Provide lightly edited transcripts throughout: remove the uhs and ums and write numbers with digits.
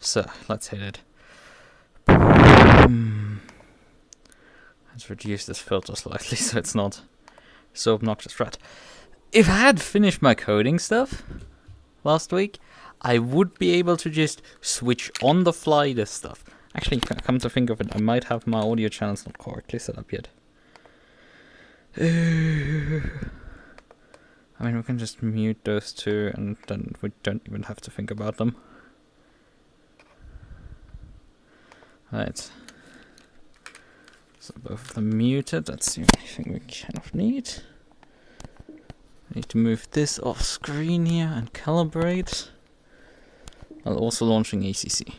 So, let's hit it. Let's reduce this filter slightly so it's not so obnoxious. Right. If I had finished my coding stuff last week, I would be able to just switch on the fly this stuff. Actually, come to think of it, I might have my audio channels not correctly set up yet. I mean, we can just mute those two and then we don't even have to think about them. Right. So both of them muted, that's the only thing we kind of need. I need to move this off screen here and calibrate. While also launching ACC.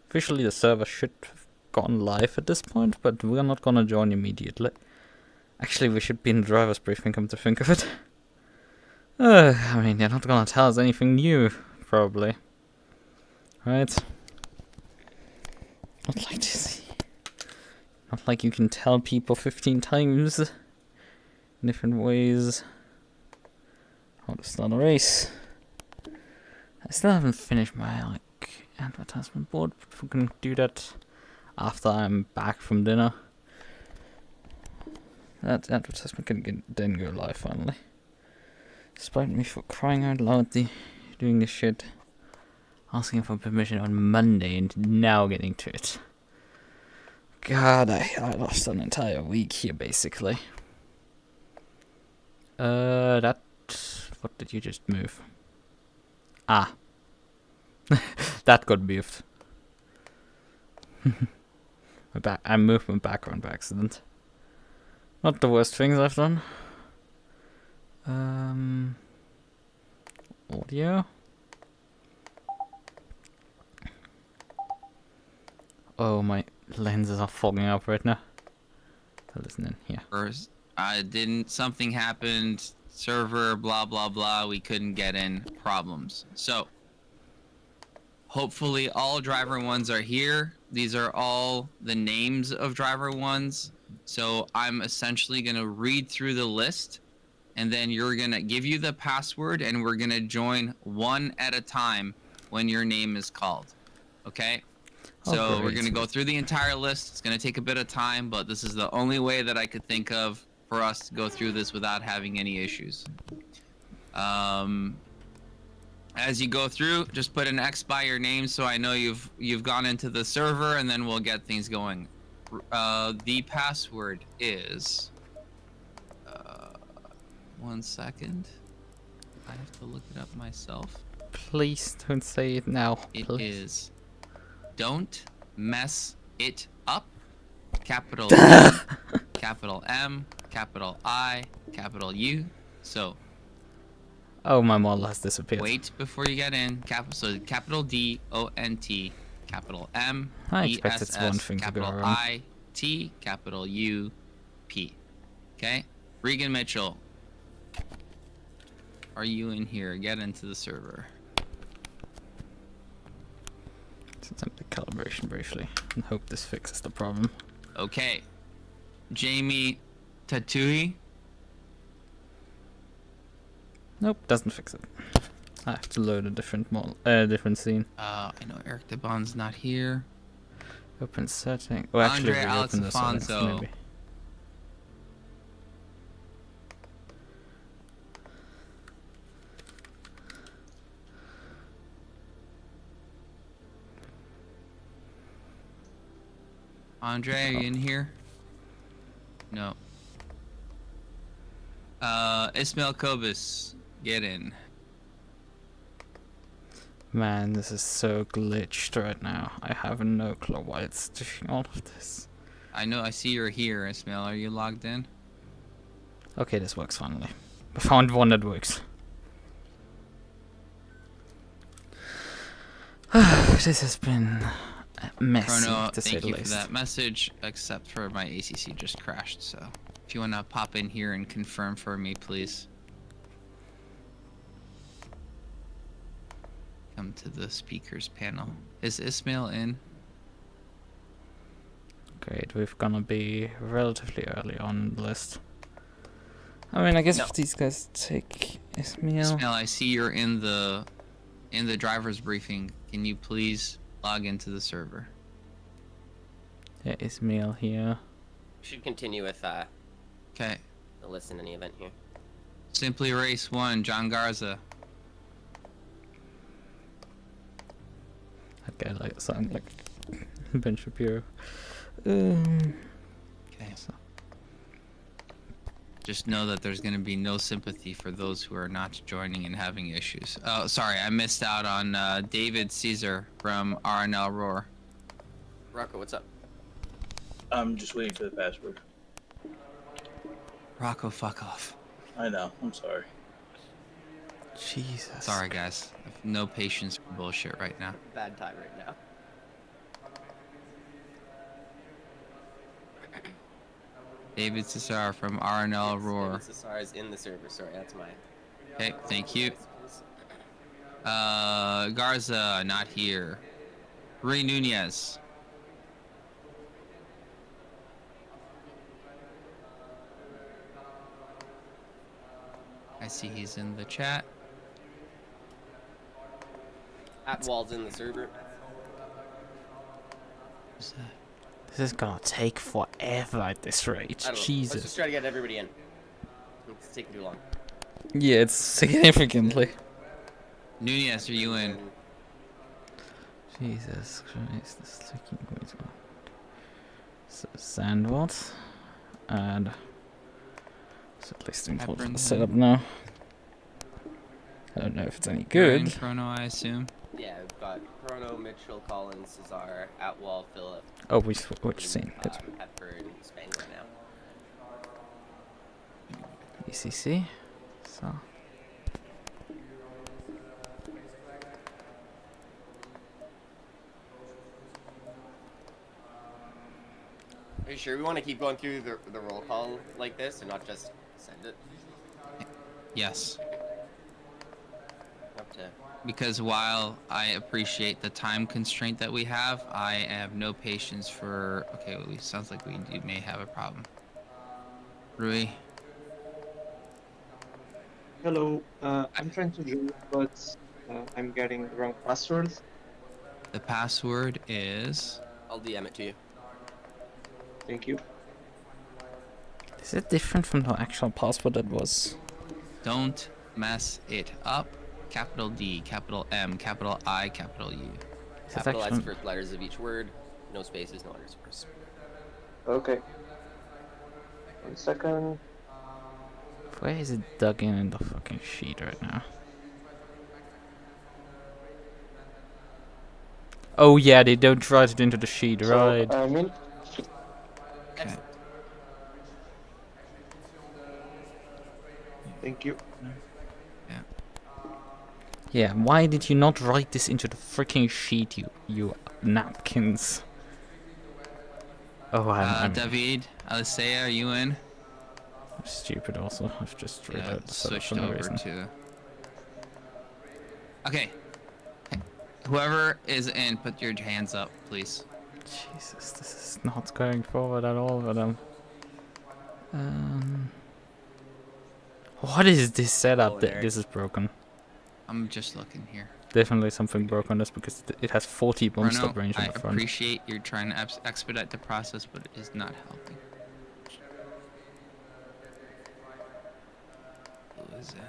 Officially the server should have gone live at this point, but we're not gonna join immediately. Actually, we should be in the driver's briefing, come to think of it. I mean, they're not gonna tell us anything new, probably. Right? Not like this. Not like you can tell people 15 times in different ways how to start a race. I still haven't finished my advertisement board, but we can do that after I'm back from dinner. That advertisement can then go live finally. Despite me for crying out loud doing this shit. Asking for permission on Monday and now getting to it. God, I lost an entire week here basically. What did you just move? Ah. That got moved. I moved my background by accident. Not the worst things I've done. Audio. Oh, my lenses are fogging up right now. So listen in here. First, something happened, server, blah, blah, blah, we couldn't get in, problems. So, hopefully all driver ones are here. These are all the names of driver ones. So I'm essentially gonna read through the list and then you're gonna give you the password and we're gonna join one at a time when your name is called. Okay? So we're going to go through the entire list. It's going to take a bit of time, but this is the only way that I could think of for us to go through this without having any issues. As you go through, just put an X by your name so I know you've gone into the server, and then we'll get things going. The password is... 1 second. I have to look it up myself. Please don't say it now. It is... Don't mess it up. Capital D, capital M, capital I, capital U. So. Oh, my model has disappeared. Wait before you get in. So capital D O N T, capital M E S S, capital I T, capital U P. Okay. Regan Mitchell. Are you in here? Get into the server. Attempt the calibration briefly and hope this fixes the problem. Okay. Jamie Tatui. Nope, doesn't fix it. I have to load a different model, different scene. I know Eric DeBon's not here. Open setting. Oh, actually, Andre Alex open the settings, Afonso. maybe. Andre, are you in here? No. Ismail Kobus, get in. Man, this is so glitched right now. I have no clue why it's doing all of this. I know, I see you're here, Ismail. Are you logged in? Okay, this works finally. I found one that works. This has been messy, Chrono, to say the thank you least. for that message, except for my ACC just crashed, so if you want to pop in here and confirm for me, please. Come to the speakers panel. Is Ismail in? Great, we're gonna be relatively early on the list. I mean, I guess if these guys take Ismail... Ismail, I see you're in the in the driver's briefing, can you please log into the server? There is mail here. Should continue with Okay. the list in any event here. Simply Race 1, John Garza. That guy like sounds like Ben Shapiro. Okay. So. Just know that there's going to be no sympathy for those who are not joining and having issues. Oh, sorry, I missed out on David Caesar from RNL Roar. Rocco, what's up? I'm just waiting for the password. Rocco, fuck off. I know. I'm sorry. Jesus. Sorry, guys. I have no patience for bullshit right now. Bad time right now. David Caesar from RNL Roar. David Cesar is in the server. Sorry, that's my. Okay, thank you. Garza, not here. Ray Nunez. I see he's in the chat. Atwall's in the server. Who's that? This is gonna take forever at this rate. I don't know. Jesus. Let's just try to get everybody in. It's taking too long. Yeah, it's significantly. Nunez, are you in? Jesus Christ, this is taking way too long. So, Zandvoort. And. So at least important to set up now. I don't know if it's any You're in good. Chrono, I assume. Yeah, we've got Chrono, Mitchell, Collins, Cesar, Atwall, Phillip. Oh, we've seen. Good. Hepburn, and Spangler now. ACC. So. Are you sure we want to keep going through the roll call like this and not just send it? Yes. Up to. Because while I appreciate the time constraint that we have, I have no patience for... Okay, well, it sounds like we may have a problem. Rui? Hello, I'm trying to join, but I'm getting the wrong password. The password is... I'll DM it to you. Thank you. Is it different from the actual password that was? Don't mess it up. Capital D, capital M, capital I, capital U. Is it Capitalize the actually... first letters of each word. No spaces, no underscores. Okay. 1 second. Where is it dug in the fucking sheet right now? Oh yeah, they don't write it into the sheet, right? So, I'm in. Okay. Thank you. Yeah, why did you not write this into the freaking sheet, you napkins? Oh, I'm David, Alicia, are you in? stupid also. I've just Yeah, reloaded the setup switched for no over reason. to... Okay. Whoever is in, put your hands up, please. Jesus, this is not going forward at all for them. What is this setup? This is broken. I'm just looking here. Definitely something broken on this because it has 40 bomb Bruno, stop range on I the front. appreciate you're trying to expedite the process, but it is not helping. Who is in?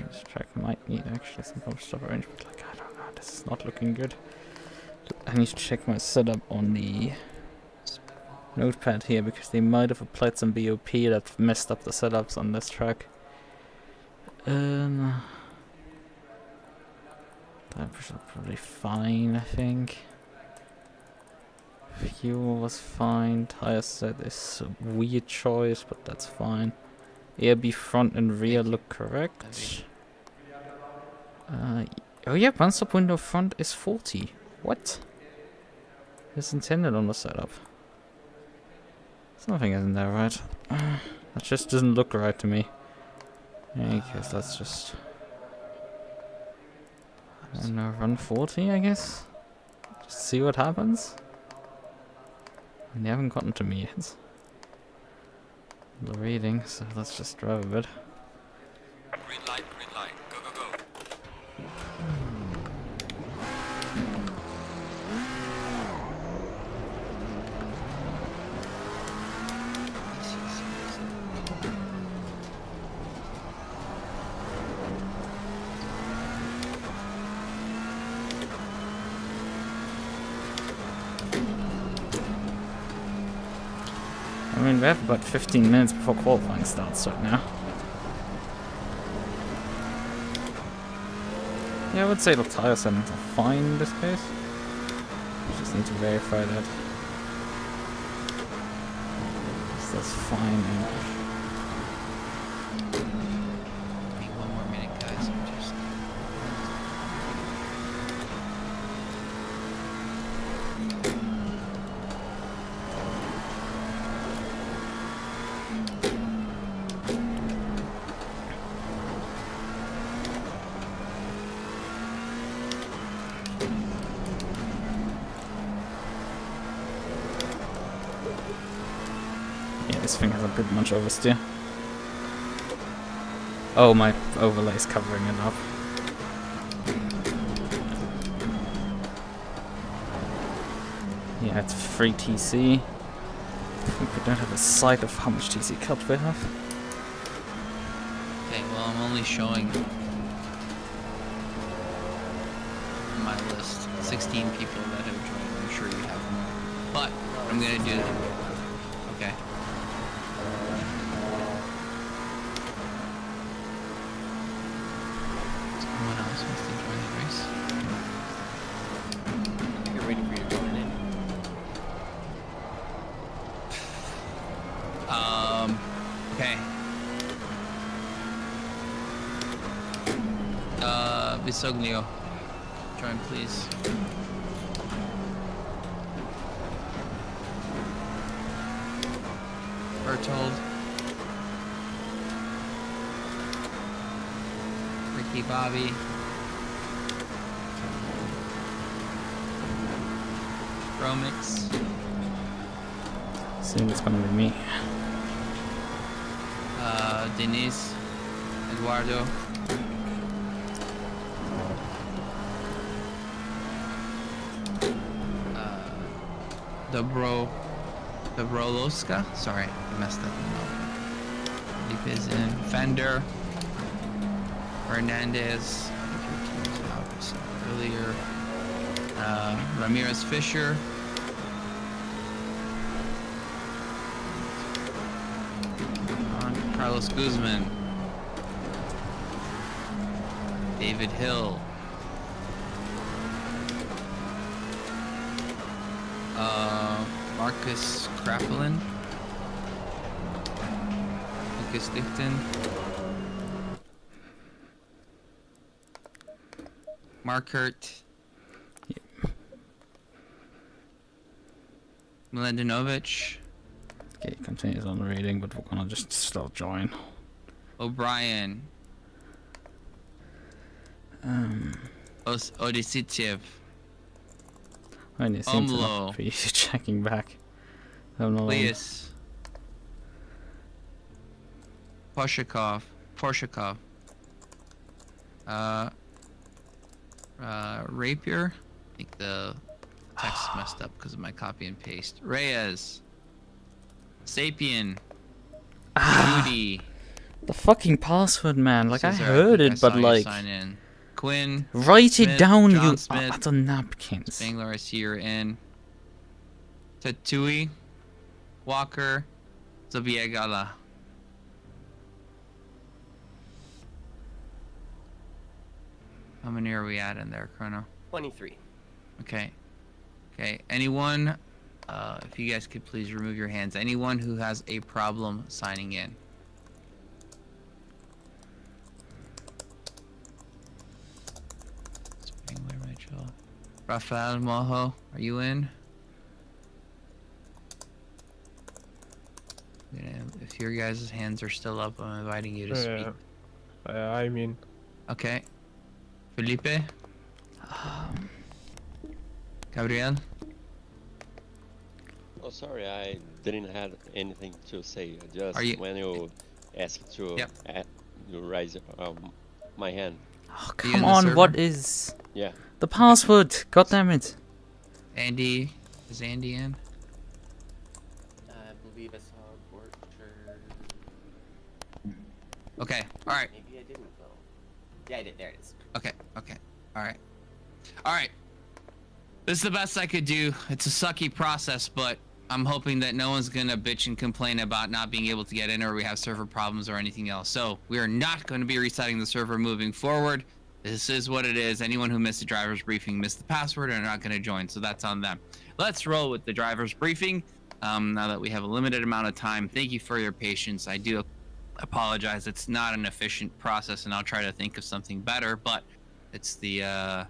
This track might need actually some bomb stop range, but like I don't know, this is not looking good. I need to check my setup on the notepad here because they might have applied some BOP that messed up the setups on this track. Temperature probably fine, I think. Fuel was fine. Tire set is a weird choice, but that's fine. AirB front and rear look correct. Oh yeah, one stop window front is 40. What? It's intended on the setup. Something isn't there right. That just doesn't look right to me. I guess that's just... I don't know, run 40 I guess? Just see what happens? And they haven't gotten to me yet. The reading, so let's just drive a bit. Green light, go, go, go. mean, we have about 15 minutes before qualifying starts right now. Yeah, I would say the tire settings are fine in this case. Just need to verify that. That's fine. Wait, 1 more minute, guys. I'm just... This thing has a bit much oversteer. Oh, my overlay's covering it up. Yeah, it's free TC. I think we don't have a sight of how much TC cut we have. Okay, well, I'm only showing my list 16 people that have joined. I'm sure you have more. But I'm gonna do that. Okay. Someone else wants to join the race? You're waiting for you to join in. Okay. Bisognio, join please. Bertold. Ricky Bobby. Romix. Soon it's gonna be me. Denise. Eduardo. Dobroloska. Sorry, I messed that one up. Felipe is in. Fender. Hernandez. I think your team's out earlier. Ramirez Fisher. Carlos Guzman. David Hill. Marcus Krappelin. Lucas Lichten. Markert. Yep. Mladenovic. Okay, it continues on reading, but we're gonna just start join. O'Brien. Odisitiev. I mean, it seems Omlo. enough for you checking back. Leas. Porshakov. Rapier. I think the text messed up because of my copy and paste. Reyes. Sapien. Judy. The fucking password, man. Like, I Cesar, heard think it, saw but you like... sign in. Quinn. Write Smith, it down, John you... Smith. That's on napkins. Spangler, I see you're in. Tatui. Walker. Zabiegala. How many are we at in there, Chrono? 23. Okay. Okay. Anyone, if you guys could please remove your hands. Anyone who has a problem signing in. Spangler, Mitchell. Rafael Mojo, are you in? If your guys' hands are still up, I'm inviting you to speak. I mean, Okay. Felipe? Gabriel? Oh, sorry, I didn't have anything to say. Just Are you- when you asked to Yep. you raise my hand. Oh, you in come the on, server? what is... Yeah. The password? God damn it. Andy? Is Andy in? I believe I saw Orchard. Okay. Alright. Maybe I didn't though. Yeah, I did. There it is. Okay. Okay. Alright. Alright. This is the best I could do. It's a sucky process, but I'm hoping that no one's gonna bitch and complain about not being able to get in, or we have server problems or anything else. So we are not going to be resetting the server moving forward. This is what it is. Anyone who missed the driver's briefing missed the password and are not going to join, so that's on them. Let's roll with the driver's briefing. Now that we have a limited amount of time, thank you for your patience. I do apologize. It's not an efficient process, and I'll try to think of something better, but it's the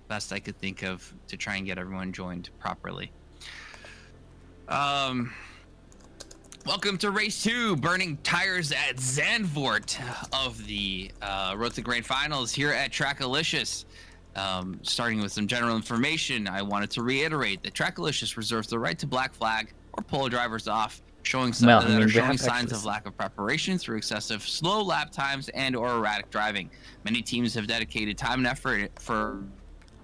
best I could think of to try and get everyone joined properly. Welcome to race 2, burning tires at Zandvoort of the Road to Grand Finals here at Trackilicious. Starting with some general information, I wanted to reiterate that Trackilicious reserves the right to black flag or pull drivers off, showing signs of lack of preparation through excessive slow lap times and or erratic driving. Many teams have dedicated time and effort for...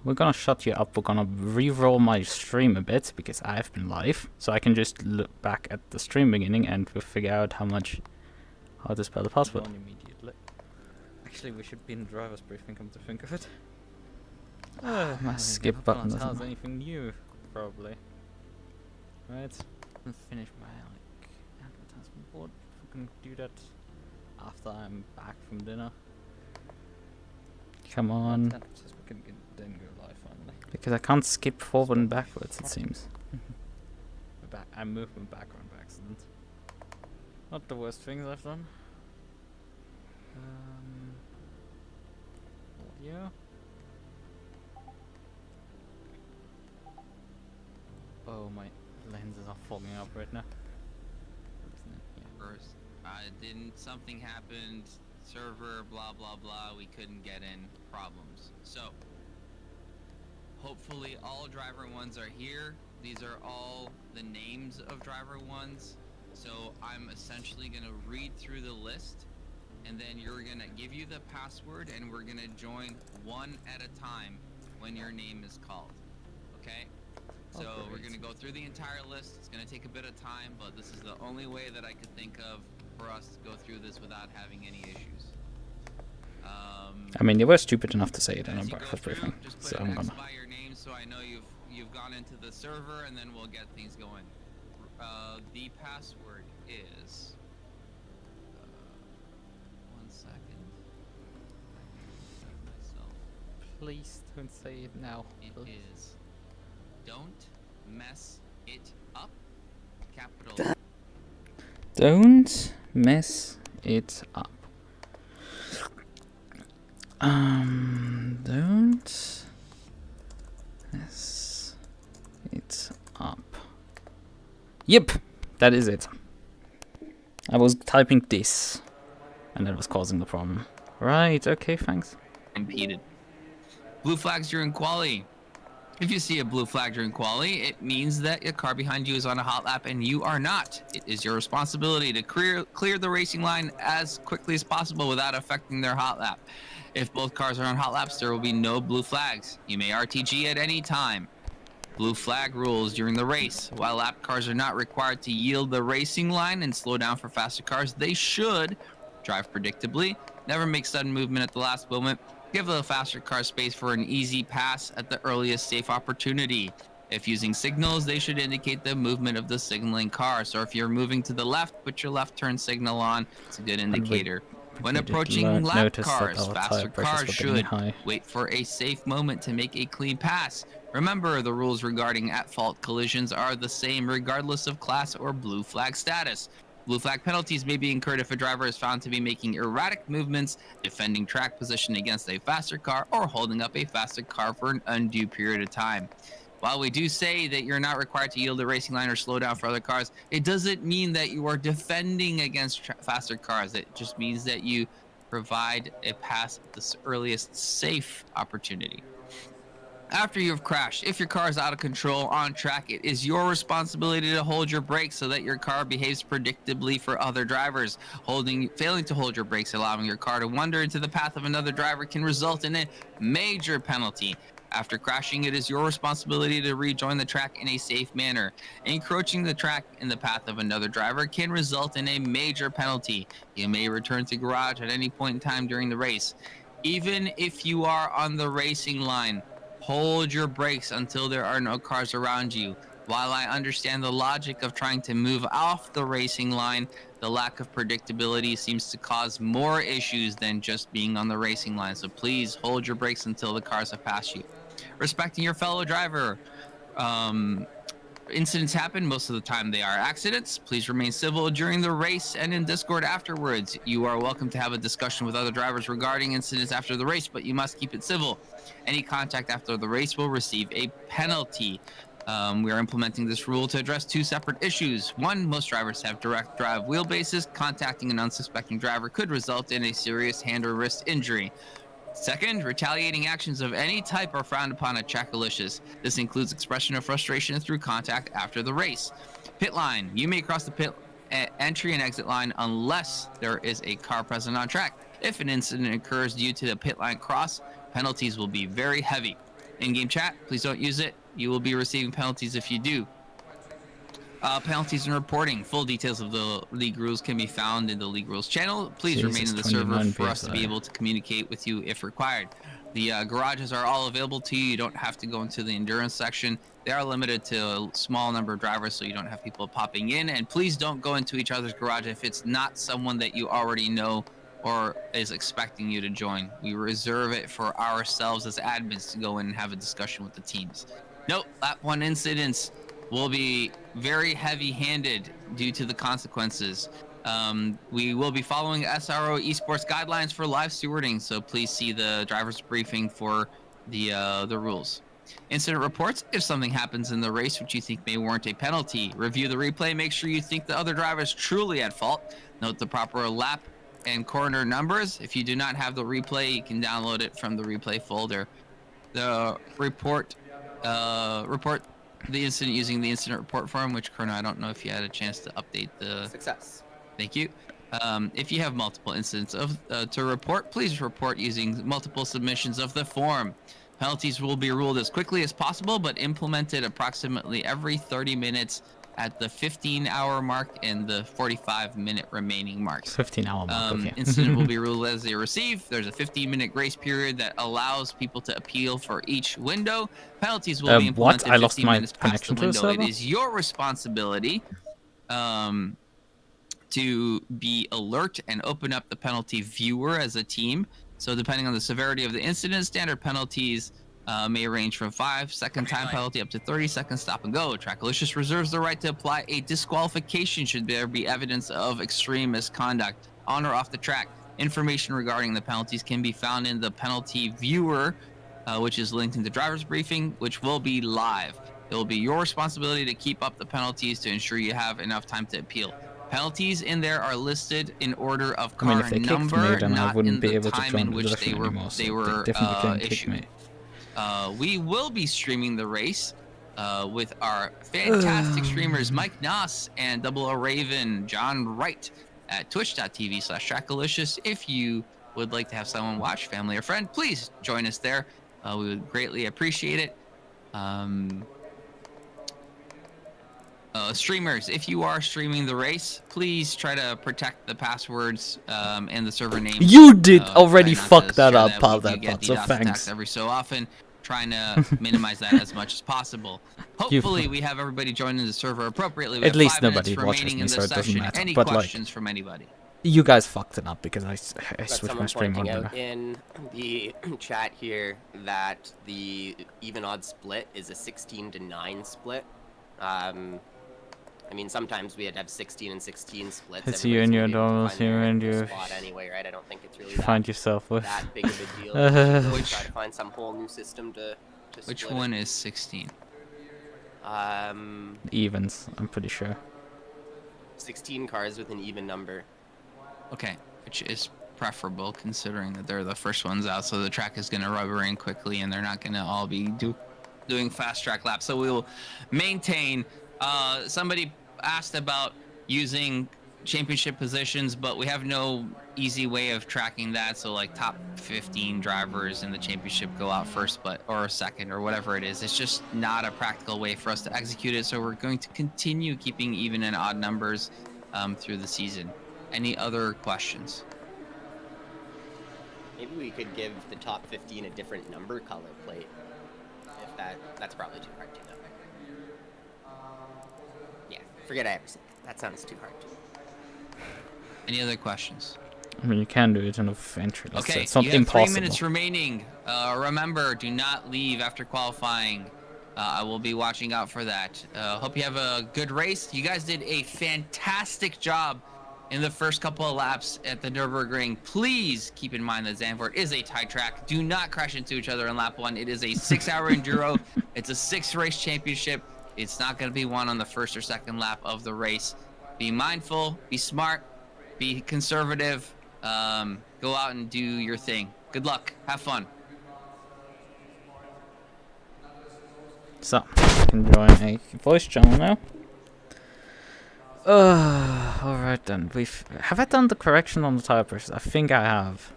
We're gonna shut you up. We're gonna re-roll my stream a bit because I've been live, so I can just look back at the stream beginning and we'll figure out how to spell the password. Immediately. Actually, we should be in the driver's briefing, come to think of it. My skip button doesn't tell us anything new, probably. Right. Finish my advertisement board. We can do that after I'm back from dinner. Come on. We can then go live finally. Because I can't skip forward and backwards, it seems. I moved my background by accident. Not the worst things I've done. Audio. Oh, my lenses are fogging up right now. First, something happened, server, blah, blah, blah, we couldn't get in, problems. So, hopefully all driver ones are here. These are all the names of driver ones. So I'm essentially gonna read through the list, and then you're gonna give you the password, and we're gonna join one at a time when your name is called, okay? So we're gonna go through the entire list. It's gonna take a bit of time, but this is the only way that I could think of for us to go through this without having any issues. I mean, you were stupid enough to say it in a breakfast briefing, just put so an I'm X gonna. by your name, so I know you've gone into the server, and then we'll get things going. The password is. 1 second. Please don't say it now. It is. Don't mess it up. Capital. Don't mess it up. Don't mess it up. Yep, that is it. I was typing this, and that was causing the problem. Right, okay, thanks. Impeded. Blue flags during Qualy. If you see a blue flag during Qualy, it means that your car behind you is on a hot lap and you are not. It is your responsibility to clear the racing line as quickly as possible without affecting their hot lap. If both cars are on hot laps, there will be no blue flags. You may RTG at any time. Blue flag rules during the race. While lap cars are not required to yield the racing line and slow down for faster cars, they should drive predictably, never make sudden movement at the last moment, give the faster car space for an easy pass at the earliest safe opportunity. If using signals, they should indicate the movement of the signaling car. So if you're moving to the left, put your left turn signal on. It's a good indicator. When approaching lap cars, faster cars should wait for a safe moment to make a clean pass. Remember, the rules regarding at-fault collisions are the same regardless of class or blue flag status. Blue flag penalties may be incurred if a driver is found to be making erratic movements, defending track position against a faster car, or holding up a faster car for an undue period of time. While we do say that you're not required to yield the racing line or slow down for other cars, it doesn't mean that you are defending against faster cars. It just means that you provide a pass at the earliest safe opportunity. After you have crashed, if your car is out of control on track, it is your responsibility to hold your brakes so that your car behaves predictably for other drivers. Failing to hold your brakes, allowing your car to wander into the path of another driver can result in a major penalty. After crashing, it is your responsibility to rejoin the track in a safe manner. Encroaching the track in the path of another driver can result in a major penalty. You may return to garage at any point in time during the race. Even if you are on the racing line, hold your brakes until there are no cars around you. While I understand the logic of trying to move off the racing line, the lack of predictability seems to cause more issues than just being on the racing line. So please hold your brakes until the cars have passed you. Respecting your fellow driver. Incidents happen. Most of the time they are accidents. Please remain civil during the race and in Discord afterwards. You are welcome to have a discussion with other drivers regarding incidents after the race, but you must keep it civil. Any contact after the race will receive a penalty. We are implementing this rule to address two separate issues. One, most drivers have direct drive wheelbases. Contacting an unsuspecting driver could result in a serious hand or wrist injury. Second, retaliating actions of any type are frowned upon at Trackilicious. This includes expression of frustration through contact after the race. Pit line. You may cross the pit entry and exit line unless there is a car present on track. If an incident occurs due to the pit line cross, penalties will be very heavy. In-game chat, please don't use it. You will be receiving penalties if you do. Penalties and reporting. Full details of the league rules can be found in the league rules channel. Please remain in the server for us to be able to communicate with you if required. The garages are all available to you. You don't have to go into the endurance section. They are limited to a small number of drivers, so you don't have people popping in. And please don't go into each other's garage if it's not someone that you already know or is expecting you to join. We reserve it for ourselves as admins to go in and have a discussion with the teams. Note, lap 1 incidents will be very heavy-handed due to the consequences. We will be following SRO esports guidelines for live stewarding, so please see the driver's briefing for the rules. Incident reports. If something happens in the race which you think may warrant a penalty, review the replay. Make sure you think the other driver is truly at fault. Note the proper lap and corner numbers. If you do not have the replay, you can download it from the replay folder. The report the incident using the incident report form, which Colonel, I don't know if you had a chance to update the... Success. Thank you. If you have multiple incidents to report, please report using multiple submissions of the form. Penalties will be ruled as quickly as possible, but implemented approximately every 30 minutes at the 15-hour mark and the 45-minute remaining marks. 15-hour mark, okay. Incident will be ruled as they receive. There's a 15-minute grace period that allows people to appeal for each window. Penalties will be implemented what? I lost 15 my minutes past the connection to the window. server? It is your responsibility to be alert and open up the penalty viewer as a team. So depending on the severity of the incident, standard penalties may range from 5-second time penalty up to 30-second stop and go. Trackilicious reserves the right to apply a disqualification should there be evidence of extreme misconduct on or off the track. Information regarding the penalties can be found in the penalty viewer, which is linked in the driver's briefing, which will be live. It will be your responsibility to keep up the penalties to ensure you have enough time to appeal. Penalties in there are listed in order of car if they kicked number, me, then I not wouldn't in be the able to time join in the which session they were anymore, so they were they definitely can't kick issued. me. We will be streaming the race with our fantastic streamers Mike Noss and Double O Raven, John Wright at twitch.tv/Trackilicious. If you would like to have someone watch, family or friend, please join us there. We would greatly appreciate it. Streamers, if you are streaming the race, please try to protect the passwords and the server names. You did already Try not fuck to that share up, pal, We do that get part, so DDoS thanks. attacks every so often, trying to minimize that as much as possible. Hopefully, we have everybody joining the server appropriately. We At have least 5 minutes nobody watches remaining me, in so this it doesn't session. matter. Any But, like, questions from anybody? You guys fucked it up because I Got switched my someone stream pointing on. out in the chat here that the even odd split is a 16-9 split. I mean, sometimes we'd have 16 and 16 splits. It's you and your dolls here and your spot anyway, right? I don't think it's really find yourself with. that big of a deal. Really Which- try to find some whole new system to Which split one is 16? it. Evens, I'm pretty sure. 16 cars with an even number. Okay, which is preferable considering that they're the first ones out, so the track is going to rubber in quickly and they're not going to all be doing fast track laps. So we will maintain. Somebody asked about using championship positions, but we have no easy way of tracking that. So like top 15 drivers in the championship go out first, or second, or whatever it is. It's just not a practical way for us to execute it. So we're going to continue keeping even and odd numbers through the season. Any other questions? Maybe we could give the top 15 a different number color plate. If that's probably too hard to know. Forget I ever said that. That sounds too hard. Any other questions? I mean, you can do it in a entry. Okay, It's not you have impossible. 3 minutes remaining. Remember, do not leave after qualifying. I will be watching out for that. Hope you have a good race. You guys did a fantastic job in the first couple of laps at the Nürburgring. Please keep in mind that Zandvoort is a tight track. Do not crash into each other in lap 1. It is a 6-hour enduro. It's a 6-race championship. It's not going to be won on the first or second lap of the race. Be mindful, be smart, be conservative. Go out and do your thing. Good luck. Have fun. So, I can join a voice channel now. Alright then. Have I done the correction on the tire pressures? I think I have.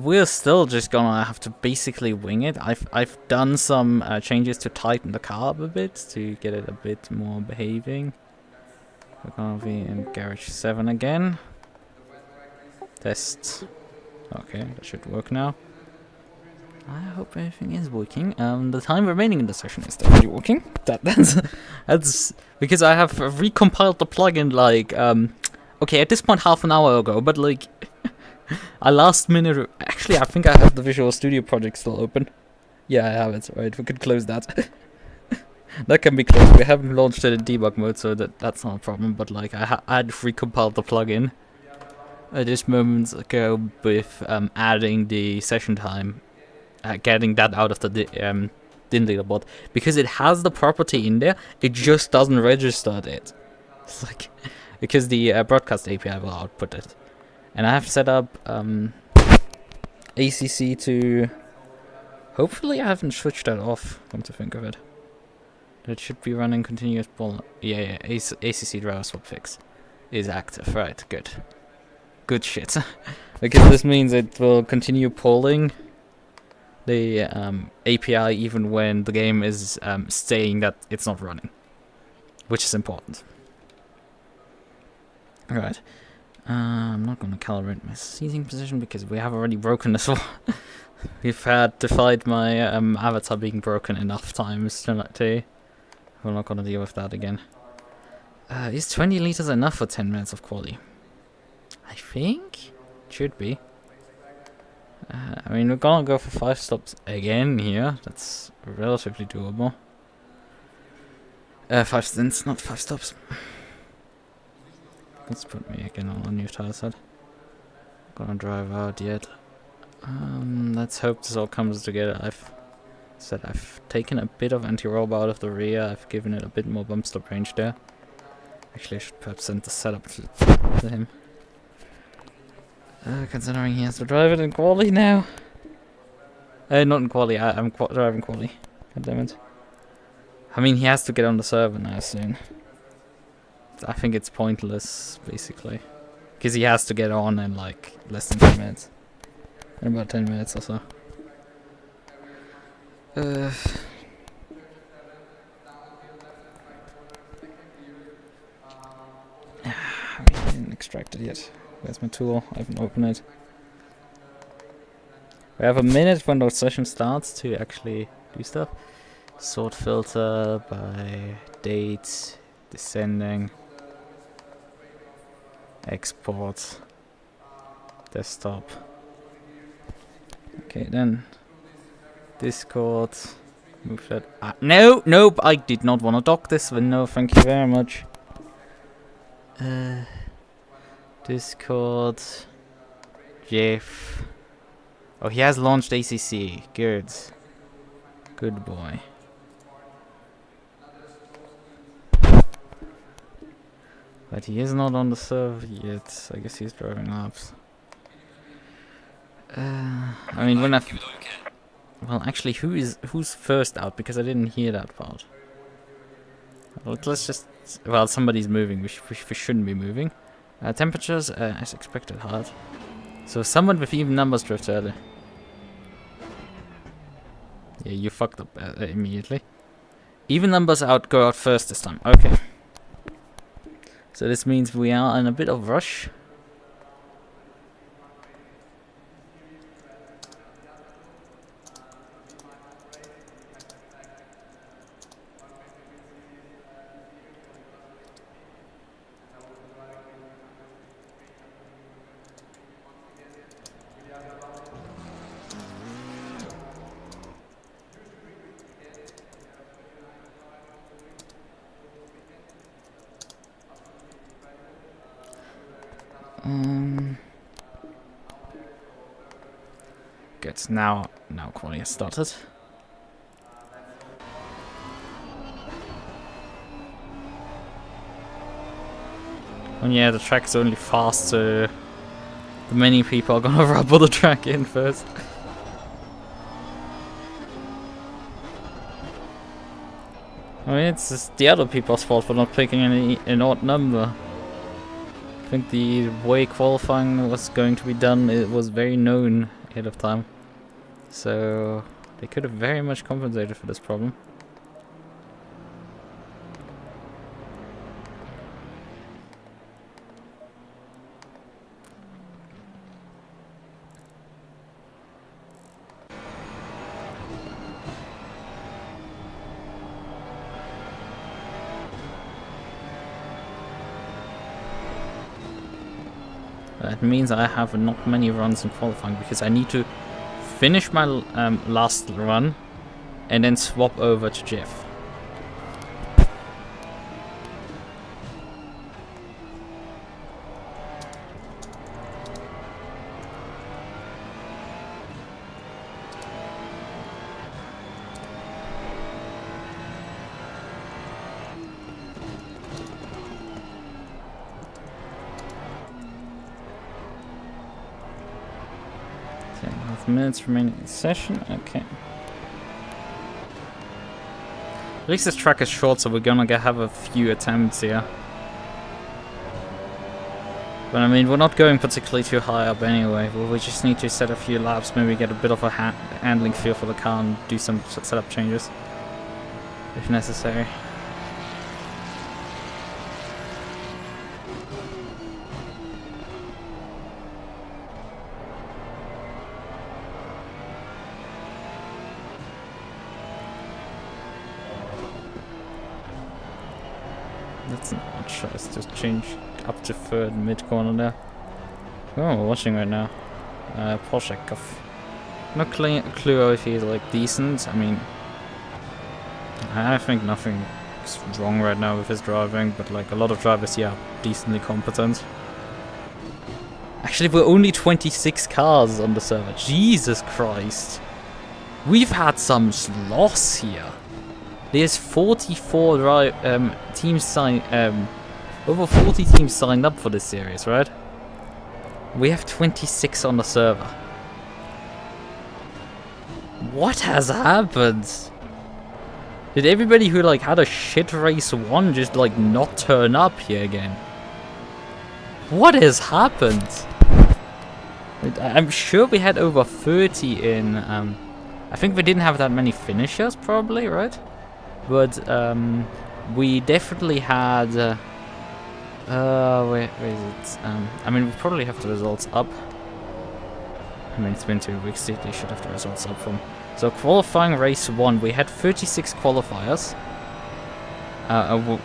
We're still just gonna have to basically wing it. I've done some changes to tighten the carb a bit to get it a bit more behaving. We're gonna be in garage 7 again. Test. Okay, that should work now. I hope everything is working. The time remaining in the session is definitely working. That's because I have recompiled the plugin like okay, at this point half an hour ago, but like I last minute. Actually, I think I have the Visual Studio project still open. Yeah, I have it. Right, we could close that. That can be closed. We haven't launched it in debug mode, so that's not a problem. But like I had recompiled the plugin just moments ago with adding the session time, getting that out of the din leaderboard, because it has the property in there, it just doesn't register it. It's like because the broadcast API will output it, and I have set up ACC to. Hopefully, I haven't switched that off. Come to think of it, that should be running continuous ball. Yeah, ACC driver swap fix is active. Right, good. Good shit. Because this means it will continue polling the API even when the game is saying that it's not running, which is important. Alright. I'm not going to calibrate my seating position because we have already broken this one. We've had defied my avatar being broken enough times tonight. We're not going to deal with that again. Is 20 liters enough for 10 minutes of Qualy? I think it should be. I mean, we're gonna go for 5 stops again here. That's relatively doable. 5 stints, not 5 stops. Let's put me again on a new tire set. Gonna drive out yet. Let's hope this all comes together. I've taken a bit of anti-roll out of the rear. I've given it a bit more bump stop range there. Actually, I should perhaps send the setup to him. Considering he has to drive it in Qualy now. Not in Qualy, I'm driving Qualy. God damn it. I mean, he has to get on the server now soon. I think it's pointless, basically. Because he has to get on in like less than 10 minutes. In about 10 minutes or so. I didn't extract it yet. Where's my tool? I haven't opened it. We have a minute when the session starts to actually do stuff. Sort filter by date, descending, export, desktop. Okay, then Discord. Move that. Nope, I did not want to dock this one. No, thank you very much. Discord, Jeff. Oh, he has launched ACC. Good. Good boy. But he is not on the server yet. I guess he's driving laps. I mean, when I... Well, actually, who's first out? Because I didn't hear that part. Let's just... Well, somebody's moving. We shouldn't be moving. Temperatures, as expected, hard. So someone with even numbers drift early. Yeah, you fucked up immediately. Even numbers go out first this time. Okay. So this means we are in a bit of rush. good. Now Qualy has started. And yeah, the track is only fast, so the many people are gonna rubble the track in first. I mean, it's just the other people's fault for not picking an odd number. I think the way qualifying was going to be done, it was very known ahead of time. So they could have very much compensated for this problem. That means I have not many runs in qualifying because I need to finish my last run and then swap over to Jeff. Minutes remaining in session. Okay. At least this track is short, so we're gonna have a few attempts here. But I mean, we're not going particularly too high up anyway. We just need to set a few laps, maybe get a bit of a handling feel for the car and do some setup changes if necessary. That's an odd choice, just change up to third mid corner there. Oh, we're watching right now. Polshekov. No clue if he's like decent. I mean, I think nothing's wrong right now with his driving, but like a lot of drivers, yeah, decently competent. Actually, we're only 26 cars on the server. Jesus Christ. We've had some loss here. There's 44 teams over 40 teams signed up for this series, right? We have 26 on the server. What has happened? Did everybody who like had a shit race 1 just like not turn up here again? What has happened? I'm sure we had over 30 in. I think we didn't have that many finishers, probably, right? But we definitely had. Where is it? I mean, we probably have the results up. I mean, it's been 2 weeks. They should have the results up from. So qualifying race 1, we had 36 qualifiers.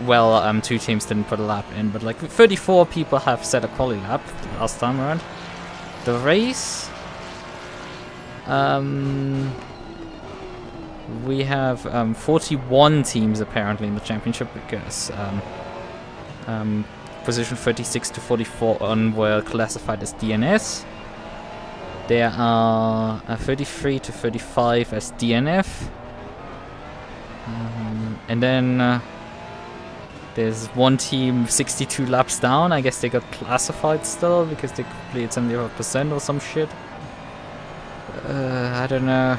Well, 2 teams didn't put a lap in, but like 34 people have set a quali lap last time around. The race. We have 41 teams apparently in the championship because position 36 to 44 on were classified as DNS. There are 33 to 35 as DNF. And then there's one team 62 laps down. I guess they got classified still because they completed 75% or some shit. I don't know.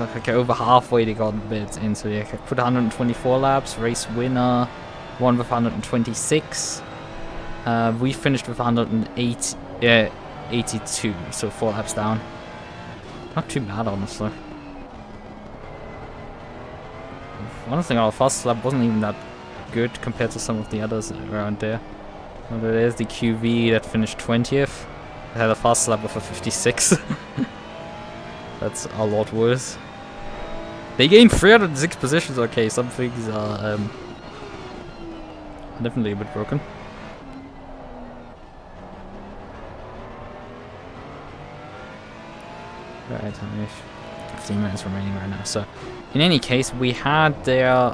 Like over halfway they got a bit in, so they put 124 laps. Race winner, one with 126. We finished with 182, so 4 laps down. Not too bad, honestly. Honestly, our fast lap wasn't even that good compared to some of the others around there. Well, there's the QV that finished 20th. It had a fast lap of a 56. That's a lot worse. They gained 306 positions. Okay, some things are definitely a bit broken. Right, 15 minutes remaining right now. So, in any case, we had their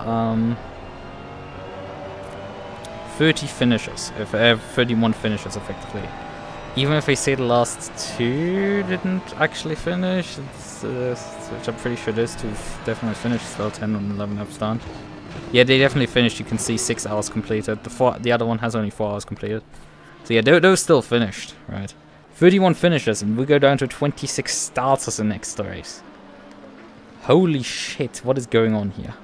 30 finishers, 31 finishers effectively. even if they say the last 2 didn't actually finish, it's, which I'm pretty sure those 2 definitely finished as well, 10 and 11 laps done. Yeah, they definitely finished. You can see 6 hours completed. The other one has only 4 hours completed. So yeah, those still finished, right? 31 finishes, and we go down to 26 starters in next race. Holy shit, what is going on here?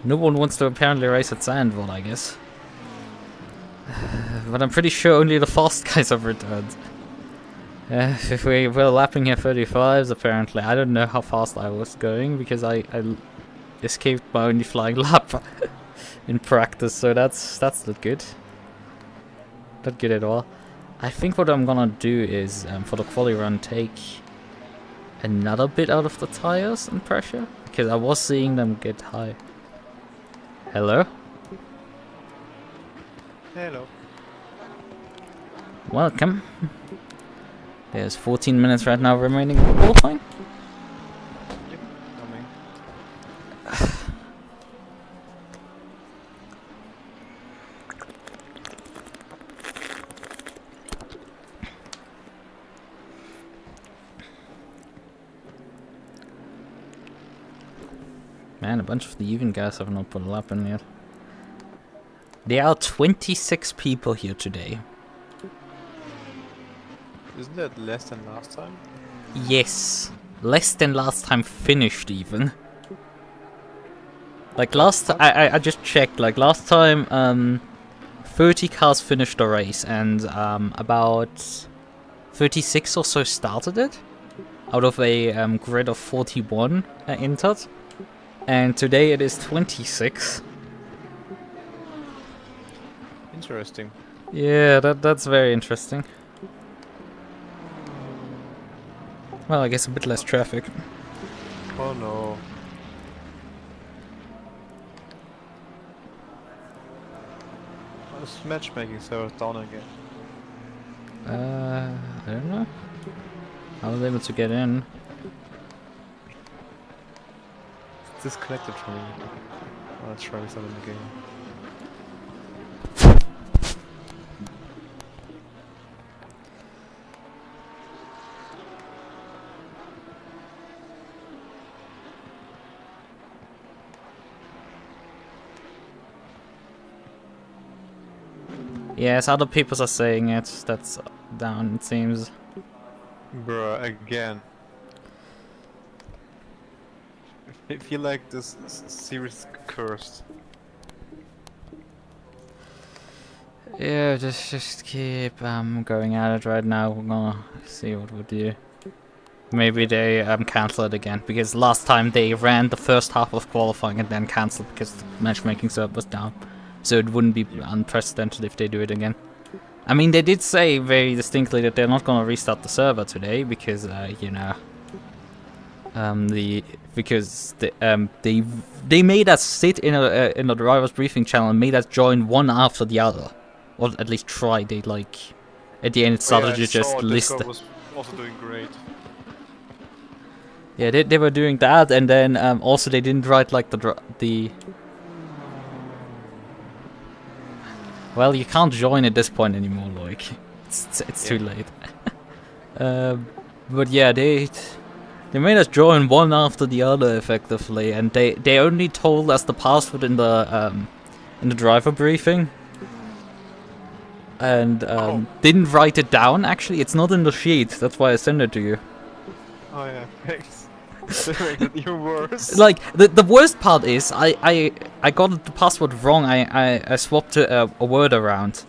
No one wants to apparently race at Zandvoort, I guess. But I'm pretty sure only the fast guys have returned. If we were lapping here 35s, apparently. I don't know how fast I was going, because I escaped my only flying lap in practice, so that's not good. Not good at all. I think what I'm gonna do is, for the quali run, take another bit out of the tires and pressure, because I was seeing them get high. Hello? Hello. Welcome. There's 14 minutes right now remaining in qualifying. Yep, coming. Man, a bunch of the even guys have not put a lap in yet. There are 26 people here today. Isn't that less than last time? Yes. Less than last time finished even. Like last I just checked, like last time 30 cars finished the race and about 36 or so started it. Out of a grid of 41 entered. And today it is 26. Interesting. Yeah, that's very interesting. Well, I guess a bit less traffic. Oh no. This matchmaking server down again. I don't know. I was able to get in. It's disconnected from me. Oh, let's try this out in the game. Yes, other people are saying it. That's down, it seems. Bruh, again. I feel like this series is cursed. Yeah, just keep going at it right now. We're gonna see what we do. Maybe they cancel it again, because last time they ran the first half of qualifying and then cancelled because the matchmaking server was down. So it wouldn't be unprecedented if they do it again. I mean, they did say very distinctly that they're not gonna restart the server today because you know, they made us sit in a driver's briefing channel and made us join one after the other, or at least try. They like at the end it started to just list. Was also doing great. Yeah, they were doing that, and then also they didn't write like the. Well, you can't join at this point anymore, like it's too late. But yeah, they made us join one after the other effectively, and they only told us the password in the driver briefing, and didn't write it down. Actually, it's not in the sheet. That's why I sent it to you. Oh yeah, thanks. They make it even worse. Like the worst part is I got the password wrong. I swapped a word around,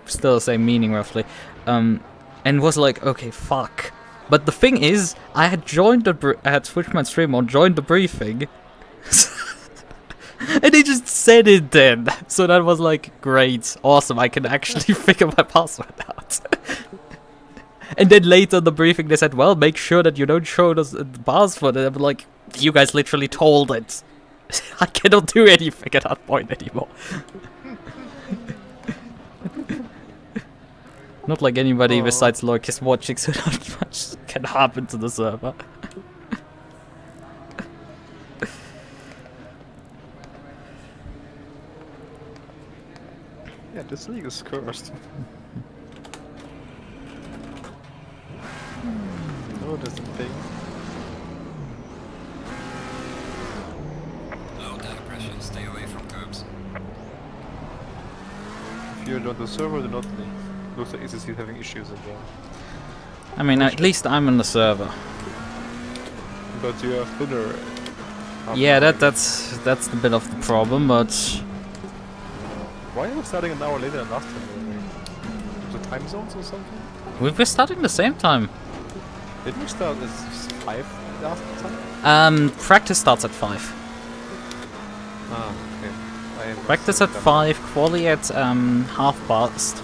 still the same meaning roughly, and was like, okay, fuck. But the thing is, I had joined I had switched my stream on, joined the briefing, and they just said it then. So that was like, great, awesome. I can actually figure my password out. And then later in the briefing they said, well, make sure that you don't show us the password. And I'm like, you guys literally told it. I cannot do anything at that point anymore. Not like anybody besides Loik is watching, so not much can happen to the server. Yeah, this league is cursed. No, there's a thing. Low tire pressure, stay away from curbs. If you're on the server, do not leave. Looks like ACC is having issues again. I mean, at least I'm on the server. But you have dinner. Yeah, that's the bit of the problem, but Why are we starting an hour later than last time? The time zones or something? we were starting the same time. Didn't we start at 5 last time? Practice starts at 5. Ah, okay. Practice at 5, Qualy at 1/2 past.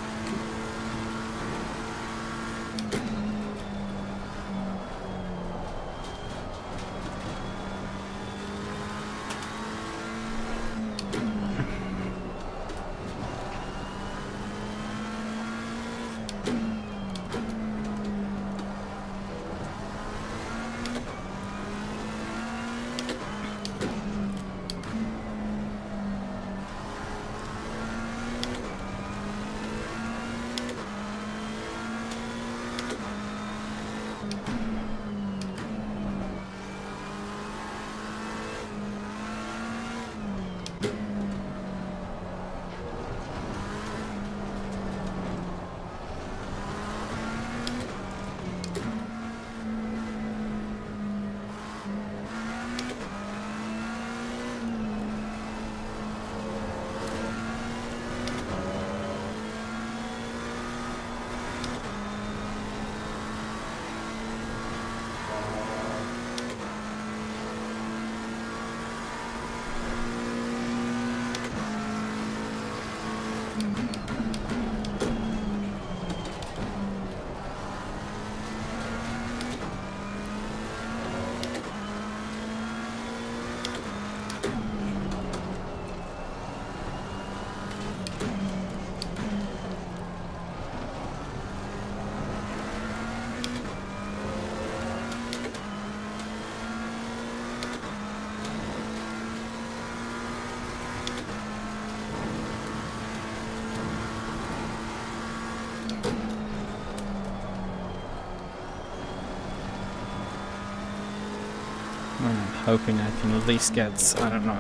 I'm hoping I can at least get, I don't know,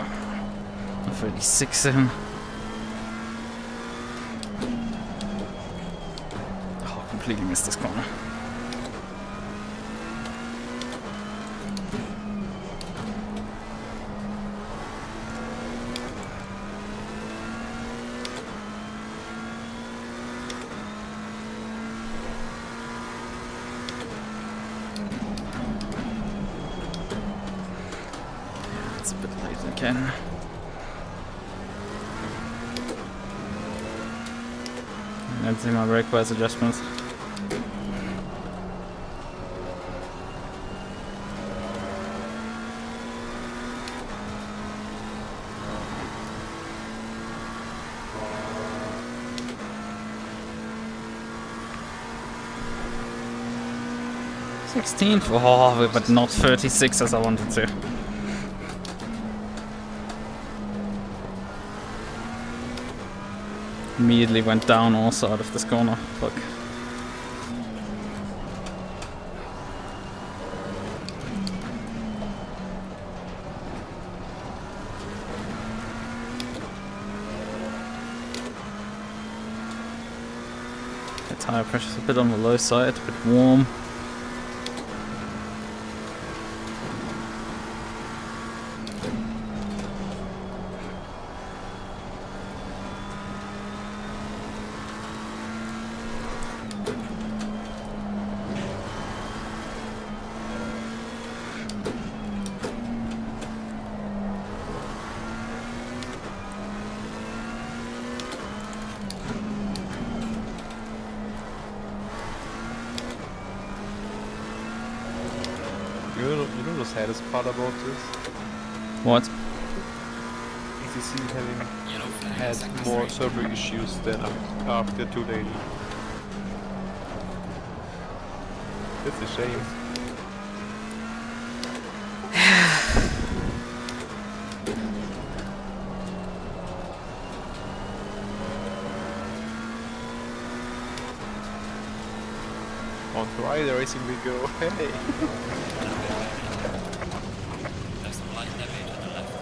a 36 in. Oh, completely missed this corner. It's a bit late again. Let's see my brake pads adjustments. Sixteenth, oh, but not 36 as I wanted to. Immediately went down also out of this corner. Fuck. The tire pressure's a bit on the low side, a bit warm. You know the saddest part about this? What? ACC having had more server issues than after 280. It's a shame. Why the racing we go? Hey! There's some light damage on the left.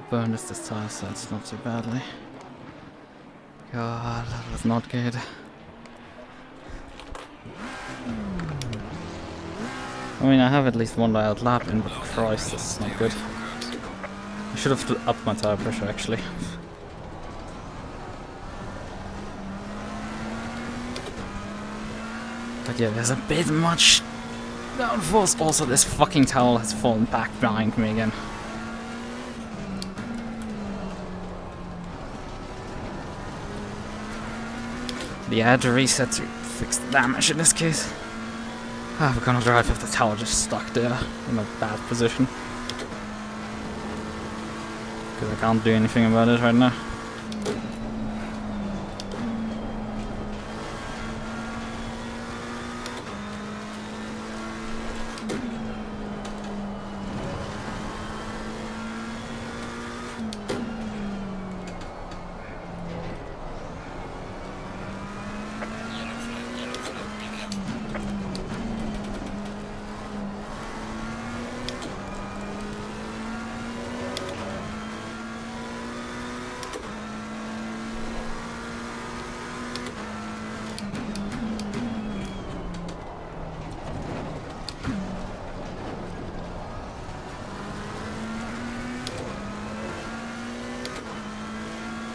Burned us this time, so it's not too badly. God, that was not good. I mean, I have at least one dialed lap in, but Christ, this is not good. I should have upped my tire pressure, actually. But yeah, there's a bit much downforce. Also, this fucking towel has fallen back behind me again. Yeah, I had to reset to fix the damage in this case. We're gonna drive with the tower just stuck there in a bad position. Because I can't do anything about it right now.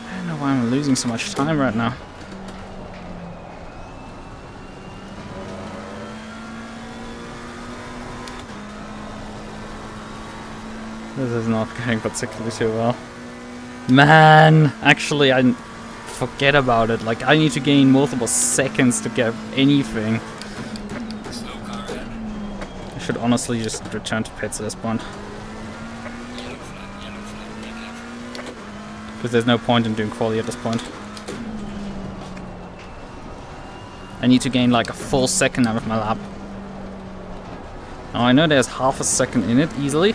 I don't know why I'm losing so much time right now. This is not going particularly too well. Man, actually, I forget about it. Like, I need to gain multiple seconds to get anything. Slow car ahead. I should honestly just return to pits at this point. Yellow flag, be careful. Because there's no point in doing Qualy at this point. I need to gain like a full second out of my lap. Now I know there's half a second in it easily.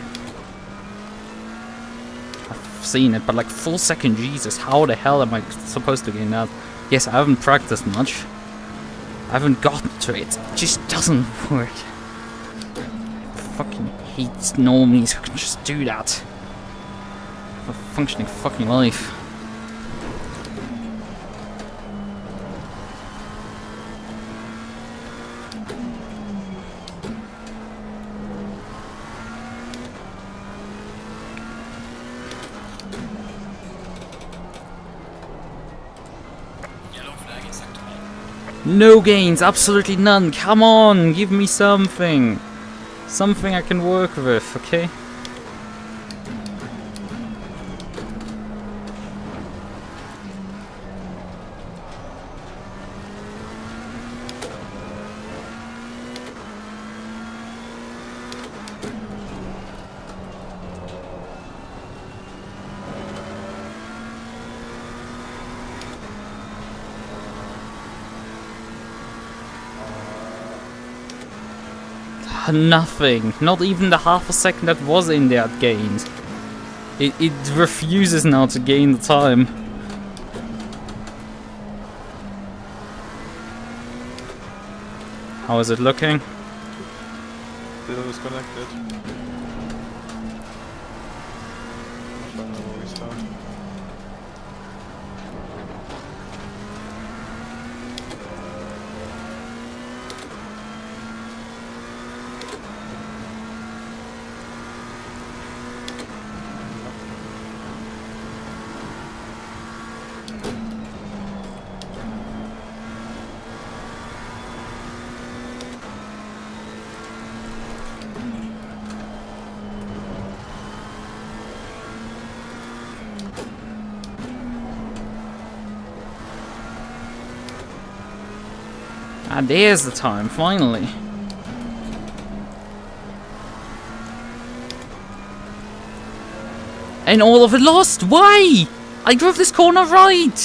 I've seen it, but like full second, Jesus, how the hell am I supposed to gain that? Yes, I haven't practiced much. I haven't gotten to it. It just doesn't work. I fucking hate normies who can just do that. A functioning fucking life. Yellow flag is activated. No gains, absolutely none. Come on, give me something. Something I can work with, okay? Nothing. Not even the half a second that was in there gained. It refuses now to gain the time. How is it looking? Still disconnected. Trying to restart. Ah, there's the time, finally. And all of it lost! Why? I drove this corner right!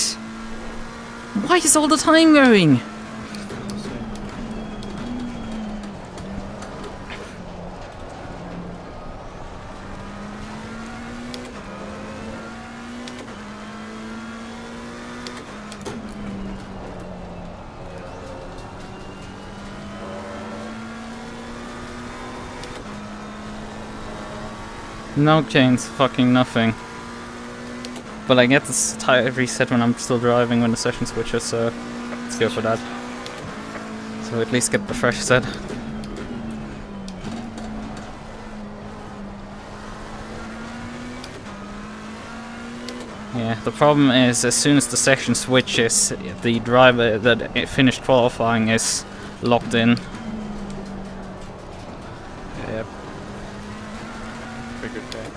Why is all the time going? No chains, fucking nothing. But I get this tire reset when I'm still driving when the session switches, so let's go for that. So at least get the fresh set. Yeah, the problem is as soon as the session switches, the driver that finished qualifying is locked in. Yep. Figured that.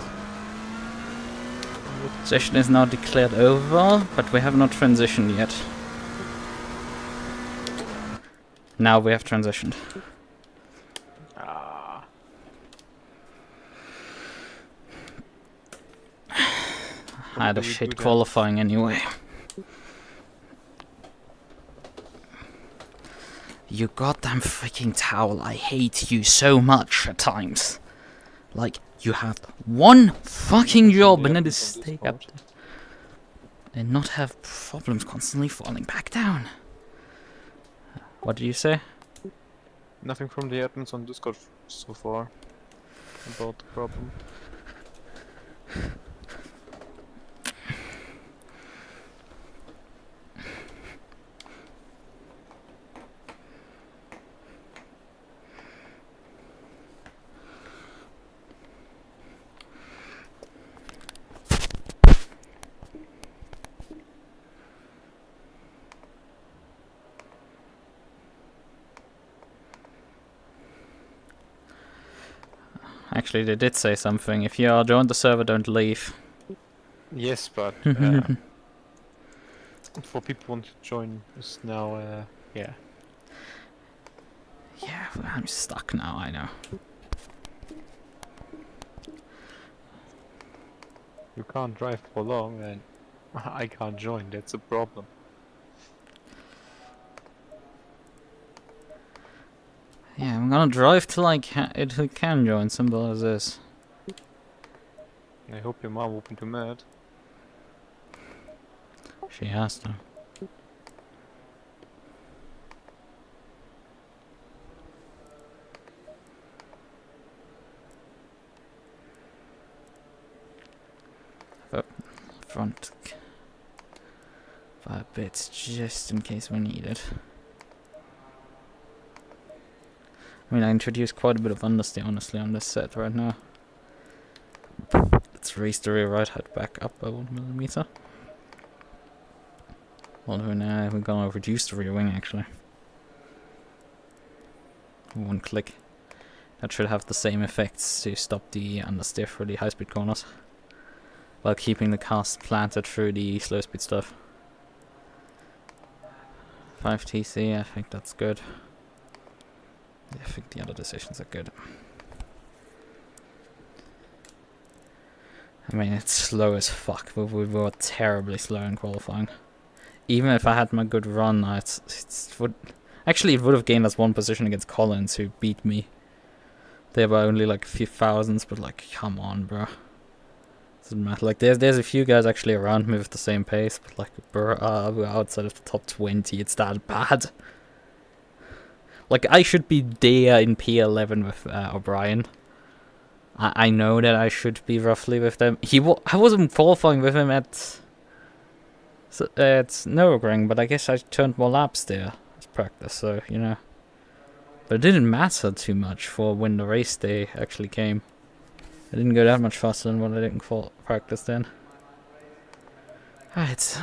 Session is now declared over, but we have not transitioned yet. Now we have transitioned. Ah. I had a shit qualifying anyway. You goddamn freaking towel, I hate you so much at times. Like, you have one fucking job and then just stay up and not have problems constantly falling back down. What did you say? Nothing from the admins on Discord so far about the problem. Actually, they did say something. If you are joined the server, don't leave. Yes, but for people who want to join is now, yeah. Yeah, I'm stuck now, I know. You can't drive for long and I can't join, that's a problem. Yeah, I'm gonna drive till I can join, simple as this. I hope your mom won't be too mad. She has to. Front fire bits just in case we need it. I mean, I introduced quite a bit of understeer honestly on this set right now. Let's raise the rear right height back up by 1mm. Although now we're gonna reduce the rear wing actually. 1 click. That should have the same effects to stop the understeer for the high speed corners, while keeping the cars planted through the slow speed stuff. 5 TC, I think that's good. I think the other decisions are good. I mean, it's slow as fuck, but we were terribly slow in qualifying. Even if I had my good run, it would have gained us 1 position against Collins, who beat me. They were only like a few thousands, but like, come on, bro. Doesn't matter. Like, there's a few guys actually around me with the same pace, but like, bro, we're outside of the top 20. It's that bad. Like, I should be there in P11 with O'Brien. I know that I should be roughly with them. I wasn't qualifying with him at Nürburgring, but I guess I turned more laps there as practice, so, you know. But it didn't matter too much for when the race day actually came. I didn't go that much faster than when I didn't practice then. Alright.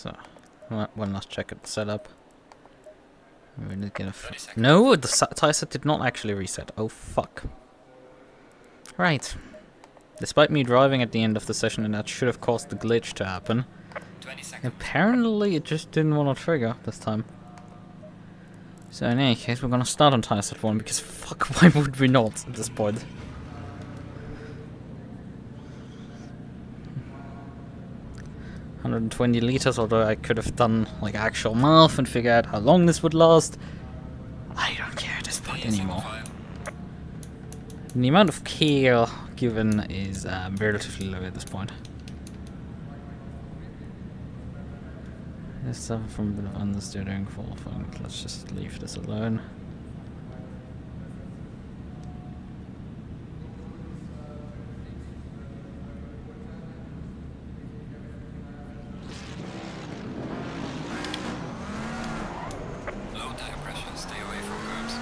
So, one last check at the setup. We did get a 30 seconds. no, the tire set did not actually reset. Oh fuck. Right. Despite me driving at the end of the session, and that should have caused the glitch to happen, 20 seconds. apparently it just didn't want to trigger this time. So in any case, we're gonna start on tire set 1, because fuck, why would we not at this point? $120 although I could have done like actual math and figure out how long this would last. I don't care at this point anymore. The amount of care given is relatively low at this point. There's stuff from a bit of understanding qualifying. Let's just leave this alone. Low tire pressure, stay away from curbs.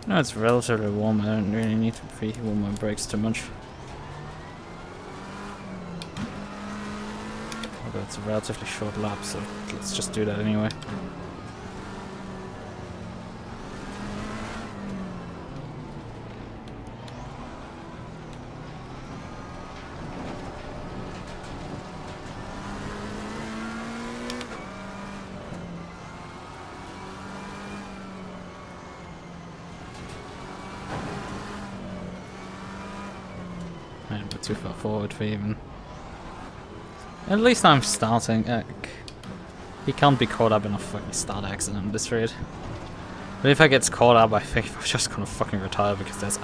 No, it's relatively warm. I don't really need to pre-warm my brakes too much. Although it's a relatively short lap, so let's just do that anyway. Man, we're too far forward for even. At least I'm starting. He can't be caught up in a fucking start accident at this rate. But if I get caught up, I think I'm just gonna fucking retire because there's.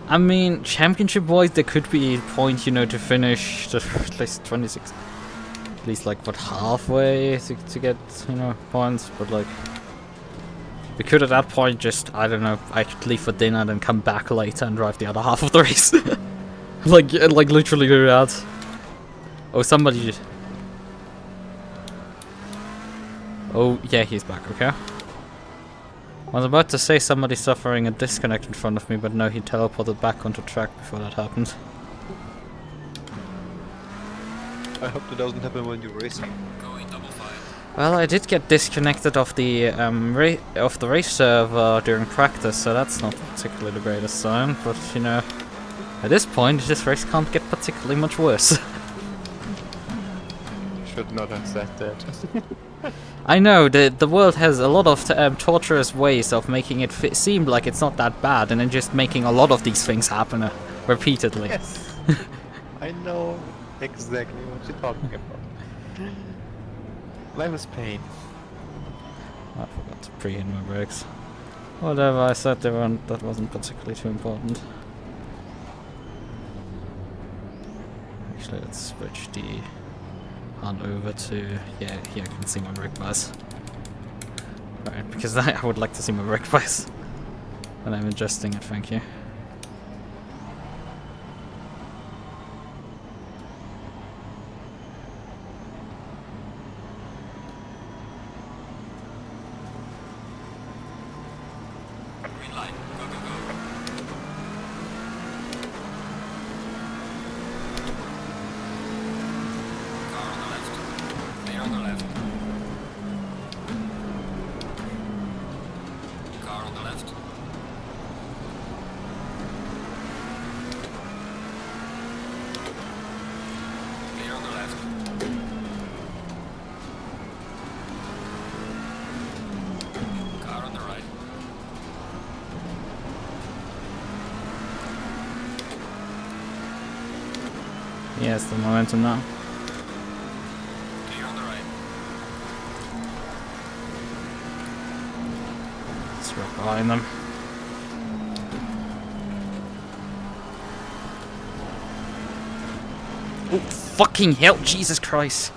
I mean, championship-wise, there could be a point, you know, to finish to at least 26. At least like what, halfway to get, you know, points. But like, we could at that point just, I don't know, I could leave for dinner, then come back later and drive the other half of the race. like literally do that. Oh, somebody. Oh, yeah, he's back, okay. I was about to say somebody suffering a disconnect in front of me, but no, he teleported back onto track before that happened. I hope that doesn't happen when you're racing. Going double file. Well, I did get disconnected off the race server during practice, so that's not particularly the greatest sign. But you know, at this point, this race can't get particularly much worse. Should not have said that. I know the world has a lot of torturous ways of making it seem like it's not that bad, and then just making a lot of these things happen repeatedly. Yes. I know exactly what you're talking about. Life is pain. I forgot to pre-hit my brakes. Whatever, I said that wasn't particularly too important. Actually, let's switch the HUD over to, yeah, here I can see my brake bias. Right, because I would like to see my brake bias when I'm adjusting it, thank you. Green light, go, go, go. Car on the left. Clear on the left. Car on the left. Clear on the left. Car on the right. Yes, the momentum now. Clear on the right. It's right behind them. Oh, fucking hell, Jesus Christ.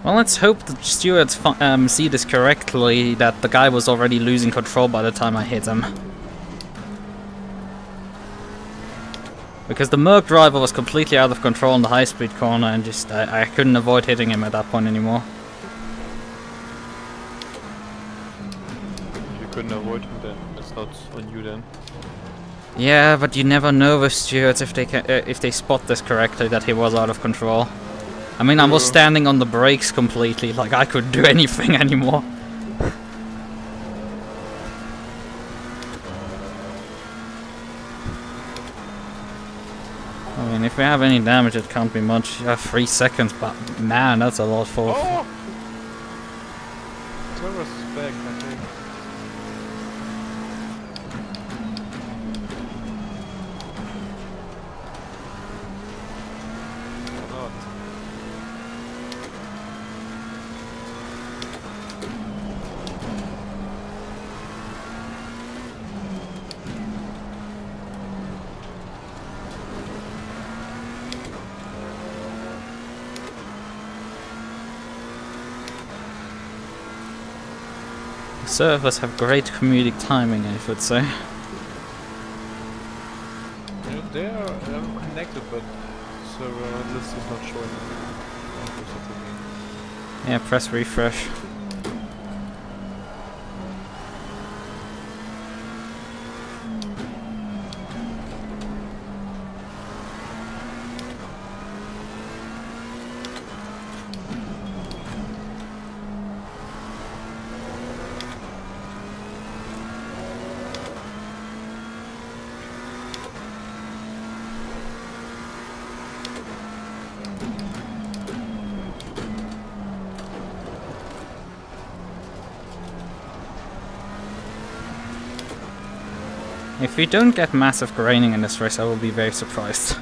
Well, let's hope the stewards see this correctly, that the guy was already losing control by the time I hit him. Because the MUQU driver was completely out of control in the high-speed corner, and just I couldn't avoid hitting him at that point anymore. If you couldn't avoid him, then it's not on you then. Yeah, but you never know with stewards if they spot this correctly, that he was out of control. I mean, I was standing on the brakes completely, like I couldn't do anything anymore. I mean, if we have any damage, it can't be much. 3 seconds, but man, that's a lot for... Oh! Server's back, I think. Or not. Servers have great comedic timing, I would say. Yeah, they are connected, but server list is not showing. Yeah, press refresh. If we don't get massive graining in this race, I will be very surprised.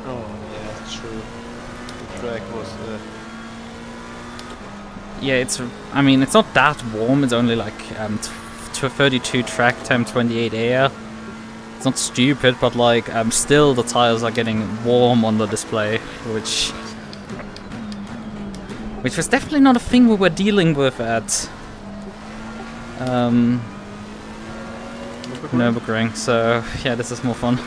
Oh, yeah, that's true. The track was. Yeah, I mean, it's not that warm. It's only like 32 track time, 28 air. It's not stupid, but like still the tires are getting warm on the display, which was definitely not a thing we were dealing with at Nürburgring. So yeah, this is more fun.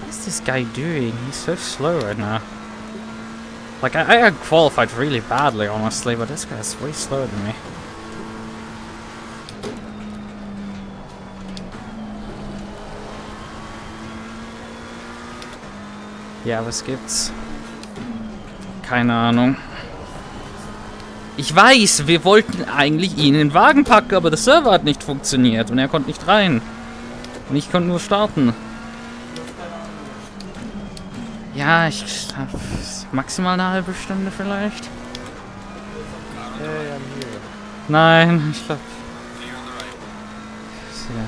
What's this guy doing? He's so slow right now. Like, I qualified really badly, honestly, but this guy's way slower than me. Ja, was gibt's? Keine Ahnung. Ich weiß, wir wollten eigentlich ihn in den Wagen packen, aber der Server hat nicht funktioniert und er konnte nicht rein. Und ich konnte nur starten. Ja, ich glaube, maximal eine halbe Stunde vielleicht. Hey, I'm here. Nein, ich glaube... Ja.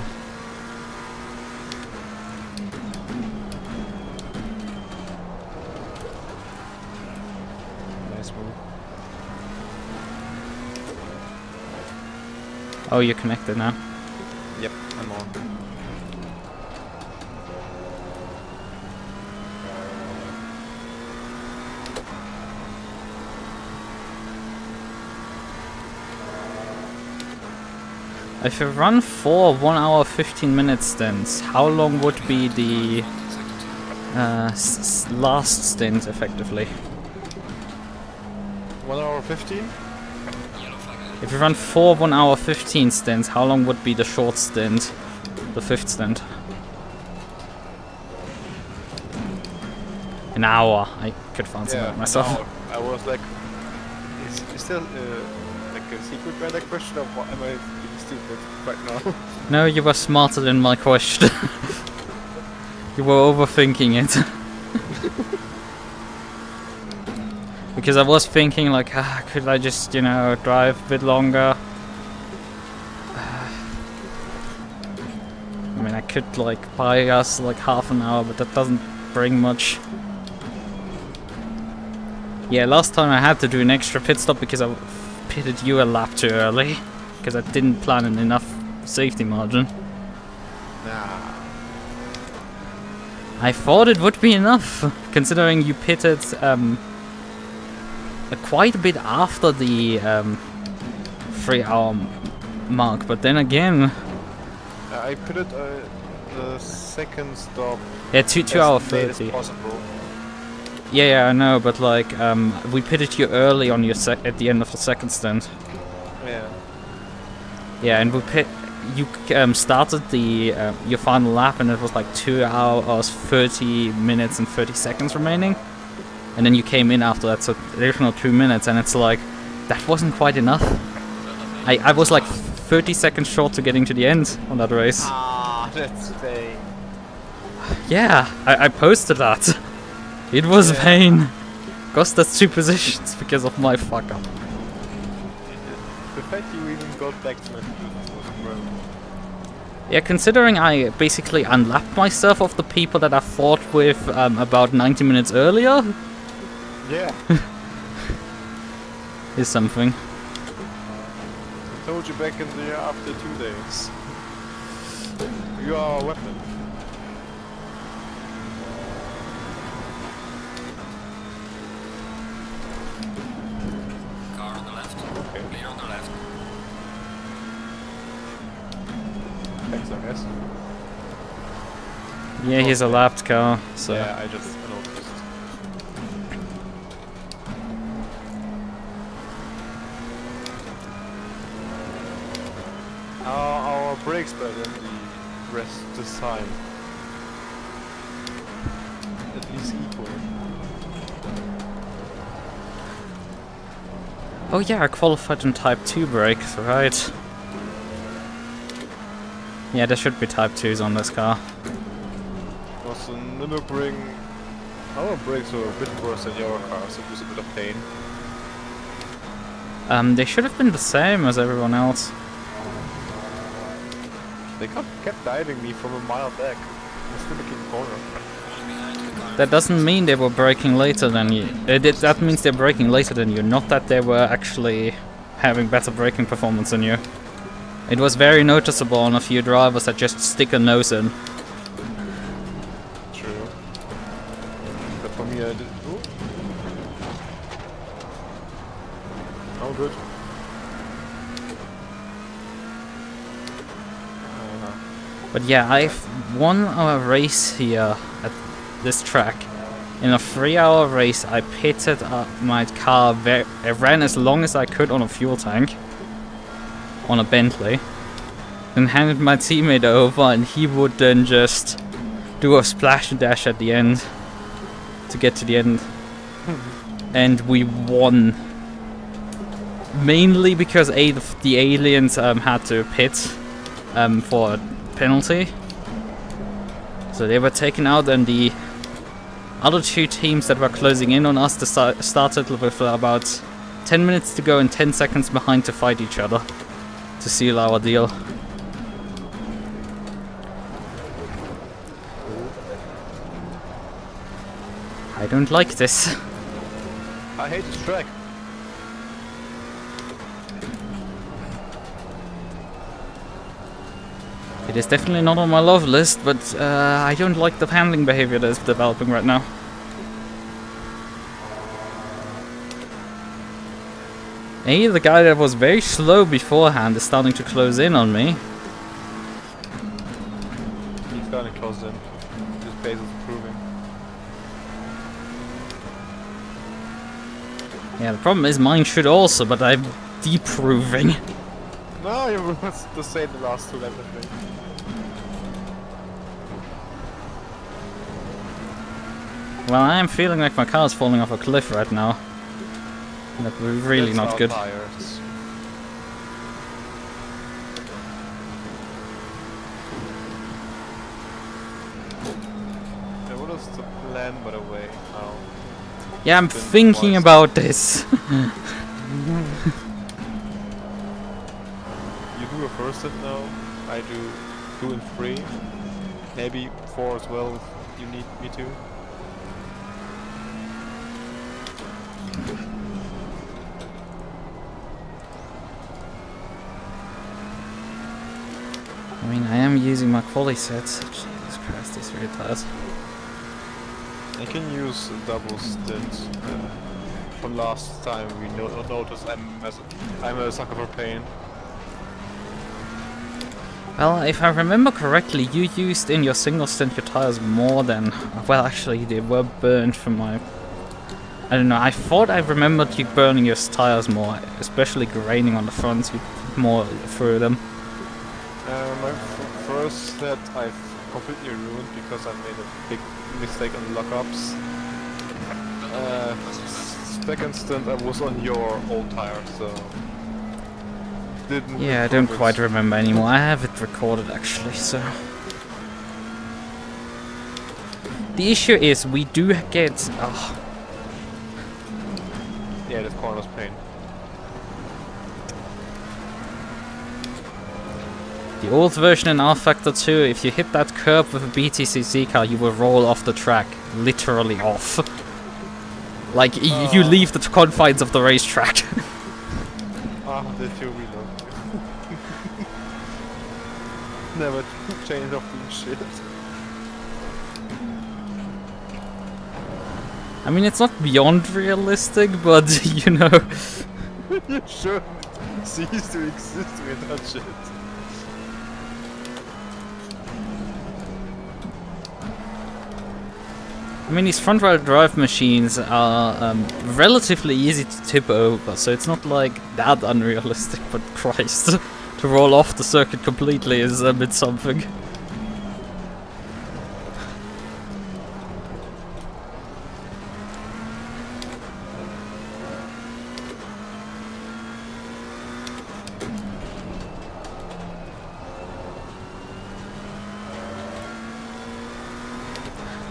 Nice move. Oh, you're connected now. Yep, I'm on. If you run 4 1 hour 15 minute stints, how long would be the last stint effectively? 1 hour 15? If you run 4 1 hour 15 stints, how long would be the short stint? The 5th stint? An hour. I could find some out myself. No, I was like, is there like a secret by that question, or what, am I being stupid right now? No, you were smarter than my question. You were overthinking it. Because I was thinking like, could I just, you know, drive a bit longer? I mean, I could like buy us like half an hour, but that doesn't bring much. Yeah, last time I had to do an extra pit stop because I pitted you a lap too early because I didn't plan in enough safety margin. Nah. I thought it would be enough, considering you pitted quite a bit after the 3-hour mark, but then again... I put it the second stop. Yeah, 2 hours 30. Possible. Yeah, I know, but like, we pitted you early on your at the end of the second stint. Yeah. Yeah, and you started the your final lap, and it was like 2 hours 30 minutes and 30 seconds remaining, and then you came in after that, so additional 2 minutes, and it's like that wasn't quite enough. I was like 30 seconds short to getting to the end on that race. Ah, that's vain. Yeah, I posted that. It was vain. Cost us 2 positions because of my fuck up. The fact you even got back to my position was great. Yeah, considering I basically unlapped myself of the people that I fought with about 90 minutes earlier, Yeah. is something. I told you back in the after 2 days. You are a weapon. Car on the left. Okay. Clear on the left. Thanks, I guess. Yeah, he's a lapped car, so... Yeah, I just noticed. Our brakes better than the rest this time. At least equal. Oh yeah, I qualified in Type 2 brakes, right? Yeah, there should be Type 2s on this car. Was the Nürburgring. Our brakes were a bit worse than your car, so it was a bit of pain. They should have been the same as everyone else. They kept diving me from a mile back. I was still making a corner. That doesn't mean they were braking later than you. That means they're braking later than you, not that they were actually having better braking performance than you. It was very noticeable on a few drivers that just stick a nose in. True. But for me, I did. Ooh. Oh, good. But yeah, I've won a race here at this track. In a 3-hour race, I pitted my car. I ran as long as I could on a fuel tank, on a Bentley, then handed my teammate over, and he would then just do a splash and dash at the end to get to the end. And we won. Mainly because the aliens had to pit for a penalty. So they were taken out, and the other 2 teams that were closing in on us started with about 10 minutes to go and 10 seconds behind to fight each other to seal our deal. I don't like this. I hate this track. It is definitely not on my love list, but I don't like the handling behavior that is developing right now. The guy that was very slow beforehand is starting to close in on me. He's starting to close in. His pace is improving. Yeah, the problem is mine should also, but I'm deproving. No, you were to say the last 2 laps, I think. Well, I am feeling like my car is falling off a cliff right now. That was really not good. Tires. Yeah, what is the plan, by the way, now? Yeah, I'm Been thinking twice. about this. You do a first hit now. I do 2 and 3. Maybe 4 as well if you need me to. I mean, I am using my Qualy sets. Jesus Christ, these really tired. I can use a double stint. From last time we noticed I'm a sucker for pain. Well, if I remember correctly, you used in your single stint your tires more than... Well, actually, they were burned from my... I don't know, I thought I remembered you burning your tires more, especially graining on the fronts, you put more through them. My first set I've completely ruined because I made a big mistake on lockups. Second stint I was on your old tire, so... Didn't Yeah, I don't quite remember anymore. I have it recorded actually, so... The issue is we do get... Yeah, this corner's pain. The old version in R-Factor 2, if you hit that curb with a BTCC car, you will roll off the track. Literally off. Like, you leave the confines of the racetrack. Did you reload? Never change off the shit. I mean, it's not beyond realistic, but, you know... You should cease to exist with that shit. I mean, these front-wheel drive machines are relatively easy to tip over, so it's not like that unrealistic, but Christ, to roll off the circuit completely is a bit something.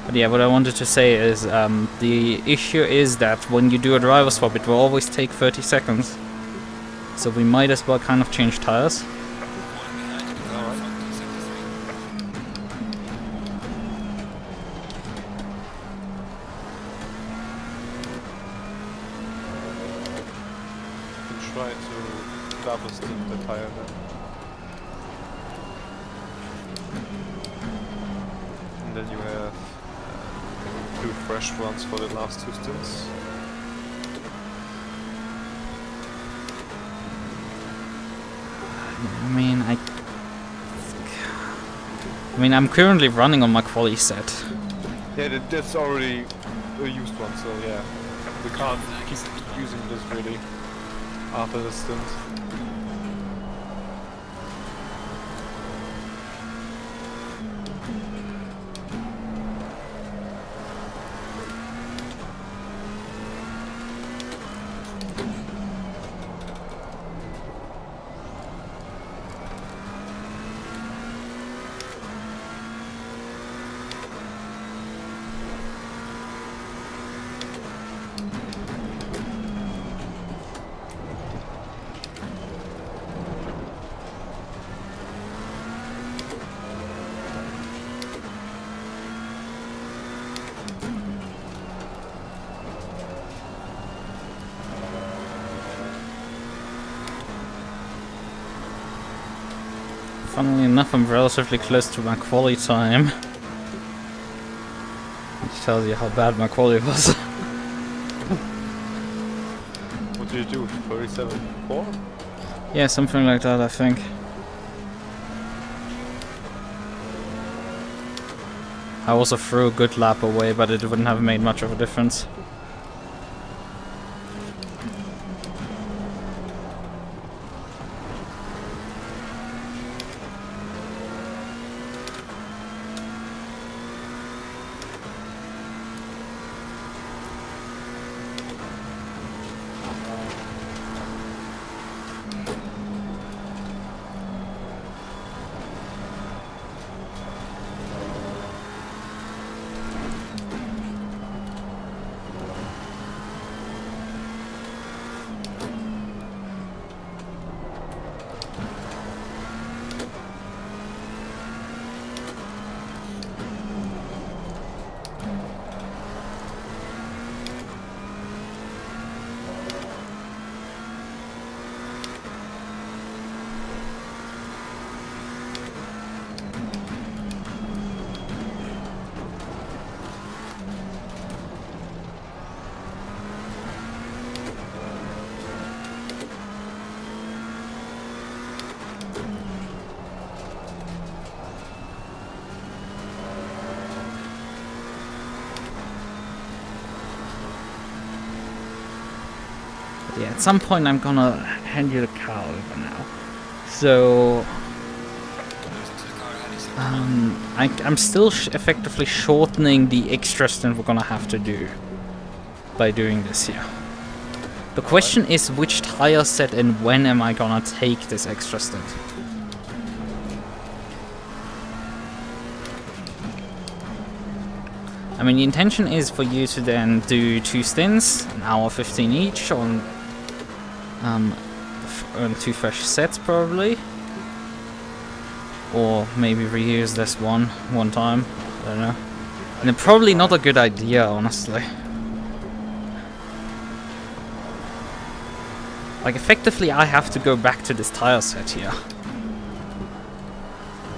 But yeah, what I wanted to say is the issue is that when you do a driver swap, it will always take 30 seconds. So we might as well kind of change tires. Try to double stint the tire then. And then you have 2 fresh runs for the last 2 stints. I mean, I'm currently running on my Qualy set. Yeah, that's already a used one, so yeah. We can't keep using this really after the stint. Funnily enough, I'm relatively close to my Qualy time. Which tells you how bad my Qualy was. What did you do? 37.4? Yeah, something like that, I think. I also threw a good lap away, but it wouldn't have made much of a difference. Yeah, at some point I'm gonna hand you the car over now. So I'm still effectively shortening the extra stint we're gonna have to do by doing this here. The question is which tire set and when am I gonna take this extra stint? I mean, the intention is for you to then do 2 stints, an hour 15 each on 2 fresh sets probably. Or maybe reuse this one time, I don't know. And probably not a good idea, honestly. Like, effectively I have to go back to this tire set here.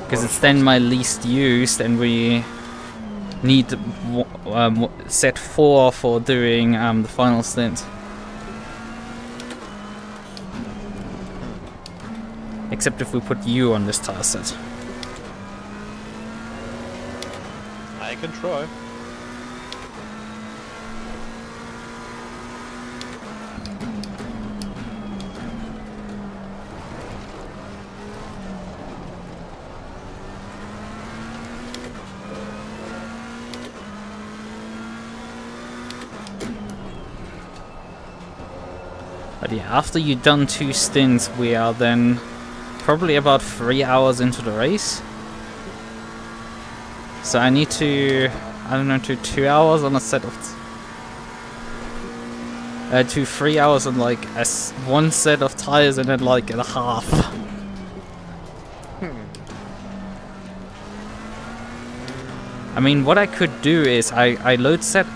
Because it's then my least used, and we need set 4 for doing the final stint. Except if we put you on this tire set. I can try. But yeah, after you've done 2 stints, we are then probably about 3 hours into the race. So I need to, I don't know, do 2 hours on a set of... 3 hours on like one set of tires and then like a half. I mean, what I could do is I load set...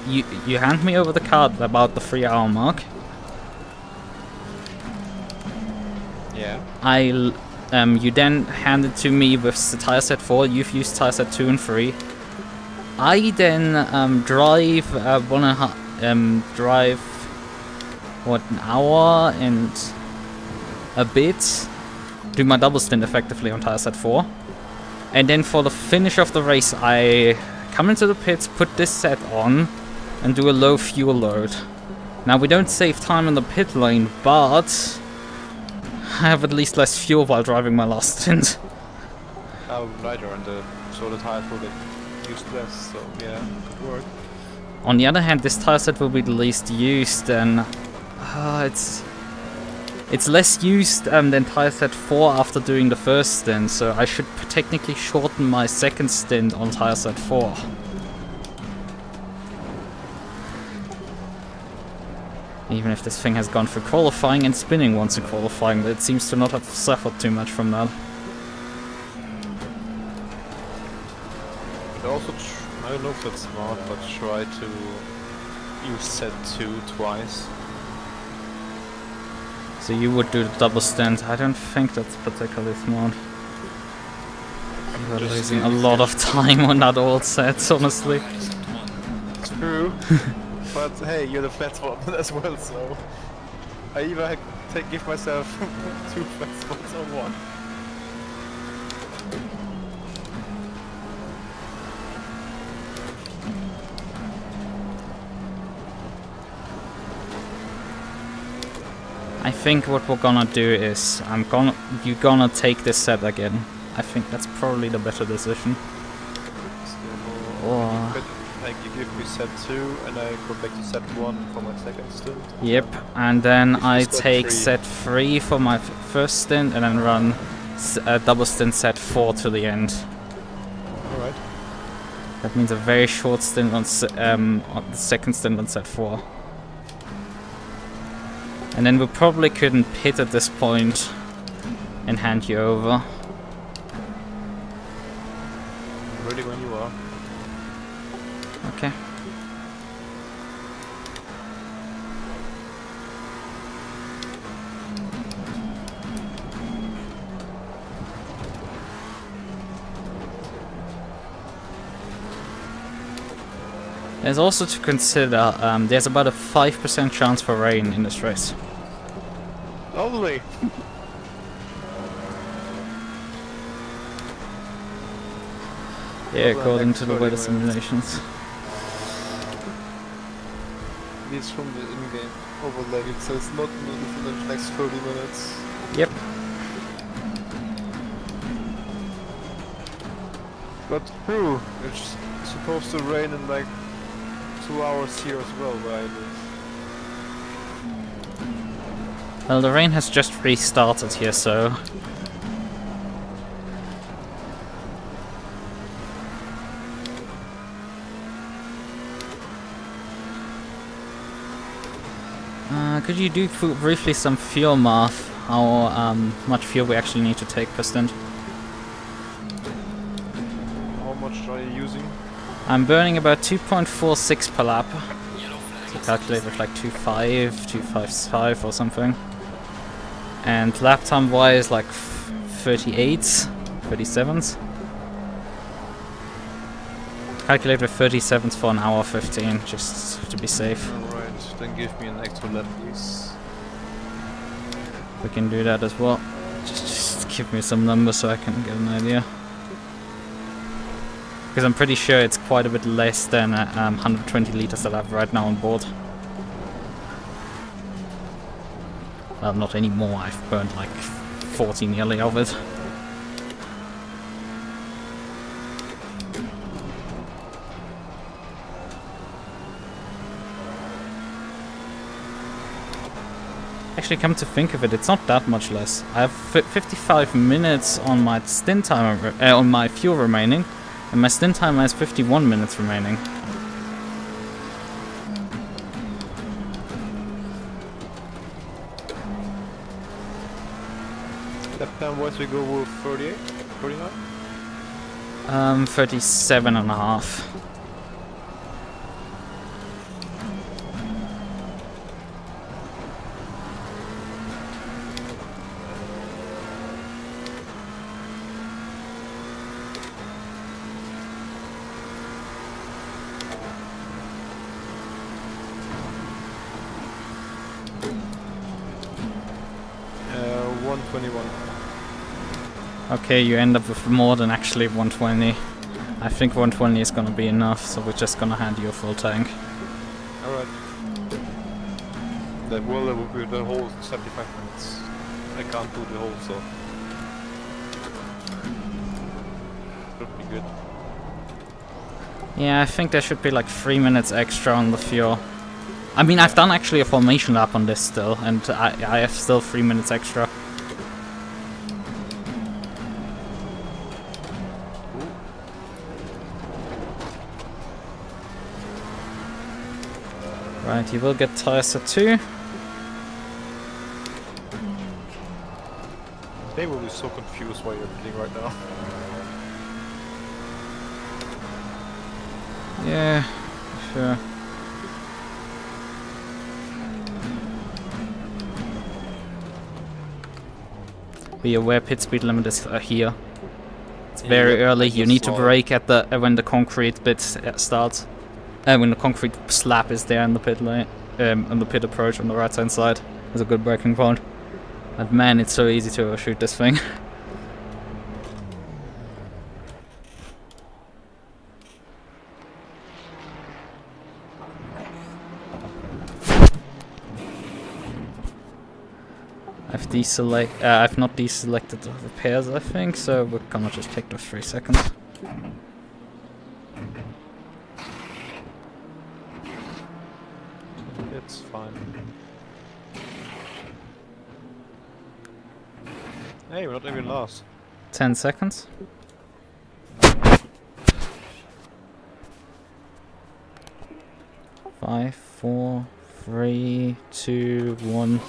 You hand me over the card about the 3 hour mark. Yeah. You then hand it to me with the tire set 4. You've used tire set 2 and 3. I then drive drive what, an hour and a bit. Do my double stint effectively on tire set 4. And then for the finish of the race, I come into the pits, put this set on, and do a low fuel load. Now we don't save time in the pit lane, but I have at least less fuel while driving my last stint. Oh, lighter, and so the tires will get used less, so yeah, could work. On the other hand, this tire set will be the least used, and it's less used than tire set 4 after doing the first stint, so I should technically shorten my second stint on tire set 4. Even if this thing has gone through qualifying and spinning once in qualifying, but it seems to not have suffered too much from that. But also, I don't know if that's smart, but try to use set 2 twice. So you would do the double stint. I don't think that's particularly smart. You're losing a lot of time on that old set, honestly. True. But hey, you're the flat one as well, so I either give myself 2 flat spots or 1. I think what we're gonna do is you're gonna take this set again. I think that's probably the better decision. Or I give me set 2 and I go back to set 1 for my second stint. yep, and then I set take 3. set 3 for my first stint and then run double stint set 4 to the end. Alright. That means a very short stint on the second stint on set 4. And then we probably couldn't pit at this point and hand you over. Ready when you are. Okay. There's also to consider, there's about a 5% chance for rain in this race. Only! Yeah, Well, according next to the 30 weather minutes. simulations. It's from the in-game overlay. It says not needed for the next 30 minutes. Yep. But true, it's supposed to rain in like 2 hours here as well where I live. Well, the rain has just restarted here, so... could you do briefly some fuel math? How much fuel we actually need to take per stint? How much are you using? I'm burning about 2.46 per lap. So calculate with like 2.5, 2.55 or something. And lap time wise, like 38s, 37s. Calculate with 37s for an hour 15, just to be safe. Alright, then give me an extra lap, please. We can do that as well. Just give me some numbers so I can get an idea. Because I'm pretty sure it's quite a bit less than 120 liters that I have right now on board. Well, not anymore. I've burned like 40 nearly of it. Actually, come to think of it, it's not that much less. I have 55 minutes on my stint timer, on my fuel remaining, and my stint timer has 51 minutes remaining. Lap time wise we go with 38? 39? 37 and a half. Okay, you end up with more than actually 120. I think 120 is gonna be enough, so we're just gonna hand you a full tank. Alright. That will be the whole 75 minutes. I can't do the whole, so... Should be good. Yeah, I think there should be like 3 minutes extra on the fuel. I mean, I've done actually a formation lap on this still, and I have still 3 minutes extra. Right, you will get tires at 2. They will be so confused why you're hitting right now. Yeah, sure. Be aware pit speed limit is here. It's very early. You need to brake at the when the concrete bit starts. When the concrete slab is there in the pit lane, on the pit approach on the right hand side, is a good braking point. But man, it's so easy to overshoot this thing. I've not deselected the repairs, I think, so we're gonna just take those 3 seconds. It's fine. Hey, we're not even lost. 10 seconds. Five, 4, 3, 2, 1.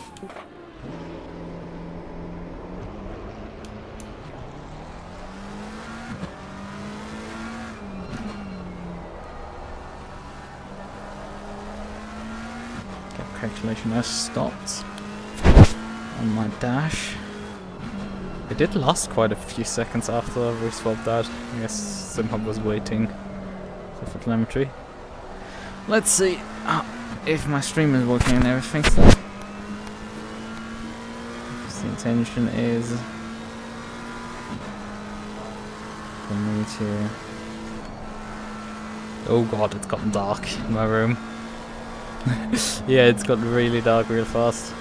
Calculation has stopped on my dash. It did last quite a few seconds after we swapped that. I guess Simhub was waiting for telemetry. Let's see if my stream is working and everything. So the intention is for me to... Oh god, it's gotten dark in my room. Yeah, it's got really dark real fast.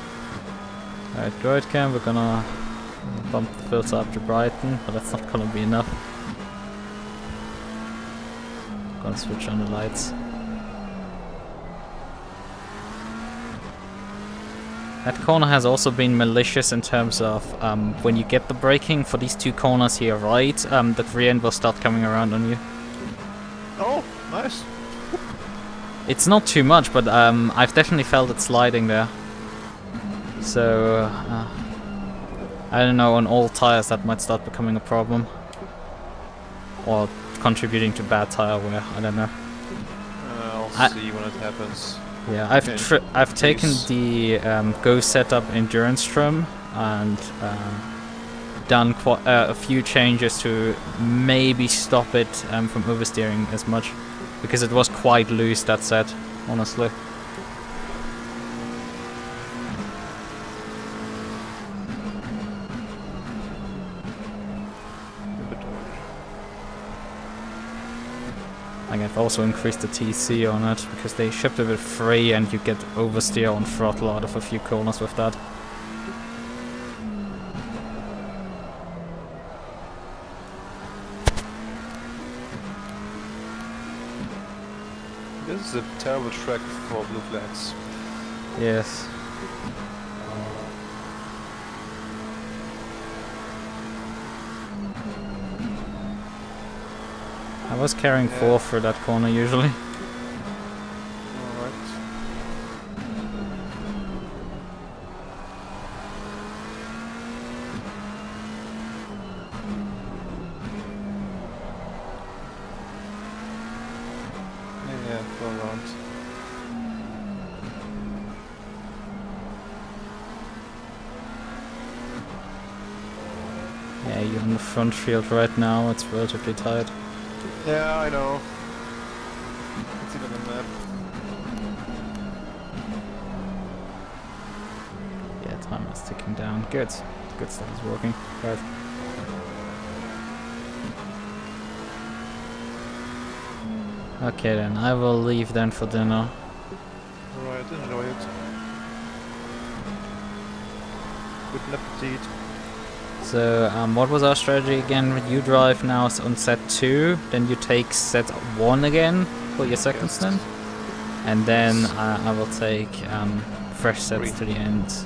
Alright, droid cam, we're gonna bump the filter up to Brighton, but that's not gonna be enough. Gonna switch on the lights. That corner has also been malicious in terms of when you get the braking for these two corners here, right? The rear end will start coming around on you. Oh, nice. It's not too much, but I've definitely felt it sliding there. So, I don't know, on all tires that might start becoming a problem. Or contributing to bad tire wear, I don't know. I'll see when it happens. Yeah, I've taken the Go setup endurance trim and done a few changes to maybe stop it from oversteering as much, because it was quite loose, that set, honestly. Like, I've also increased the TC on it because they shipped it with free and you get oversteer on throttle out of a few corners with that. This is a terrible track for blue flags. Yes. I was carrying 4 through that corner usually. Alright. Yeah, go around. Yeah, you're on the front field right now, it's relatively tight. Yeah, I know. It's even on the map. Yeah, time is ticking down. Good. Good stuff is working. Right. Okay then, I will leave then for dinner. Alright, enjoy it. Good appetite. So, what was our strategy again? You drive now on set 2, then you take set 1 again for your second stint, and then I will take fresh sets to the end.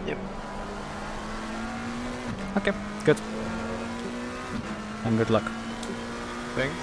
Yep. Okay, good. And good luck. Thanks.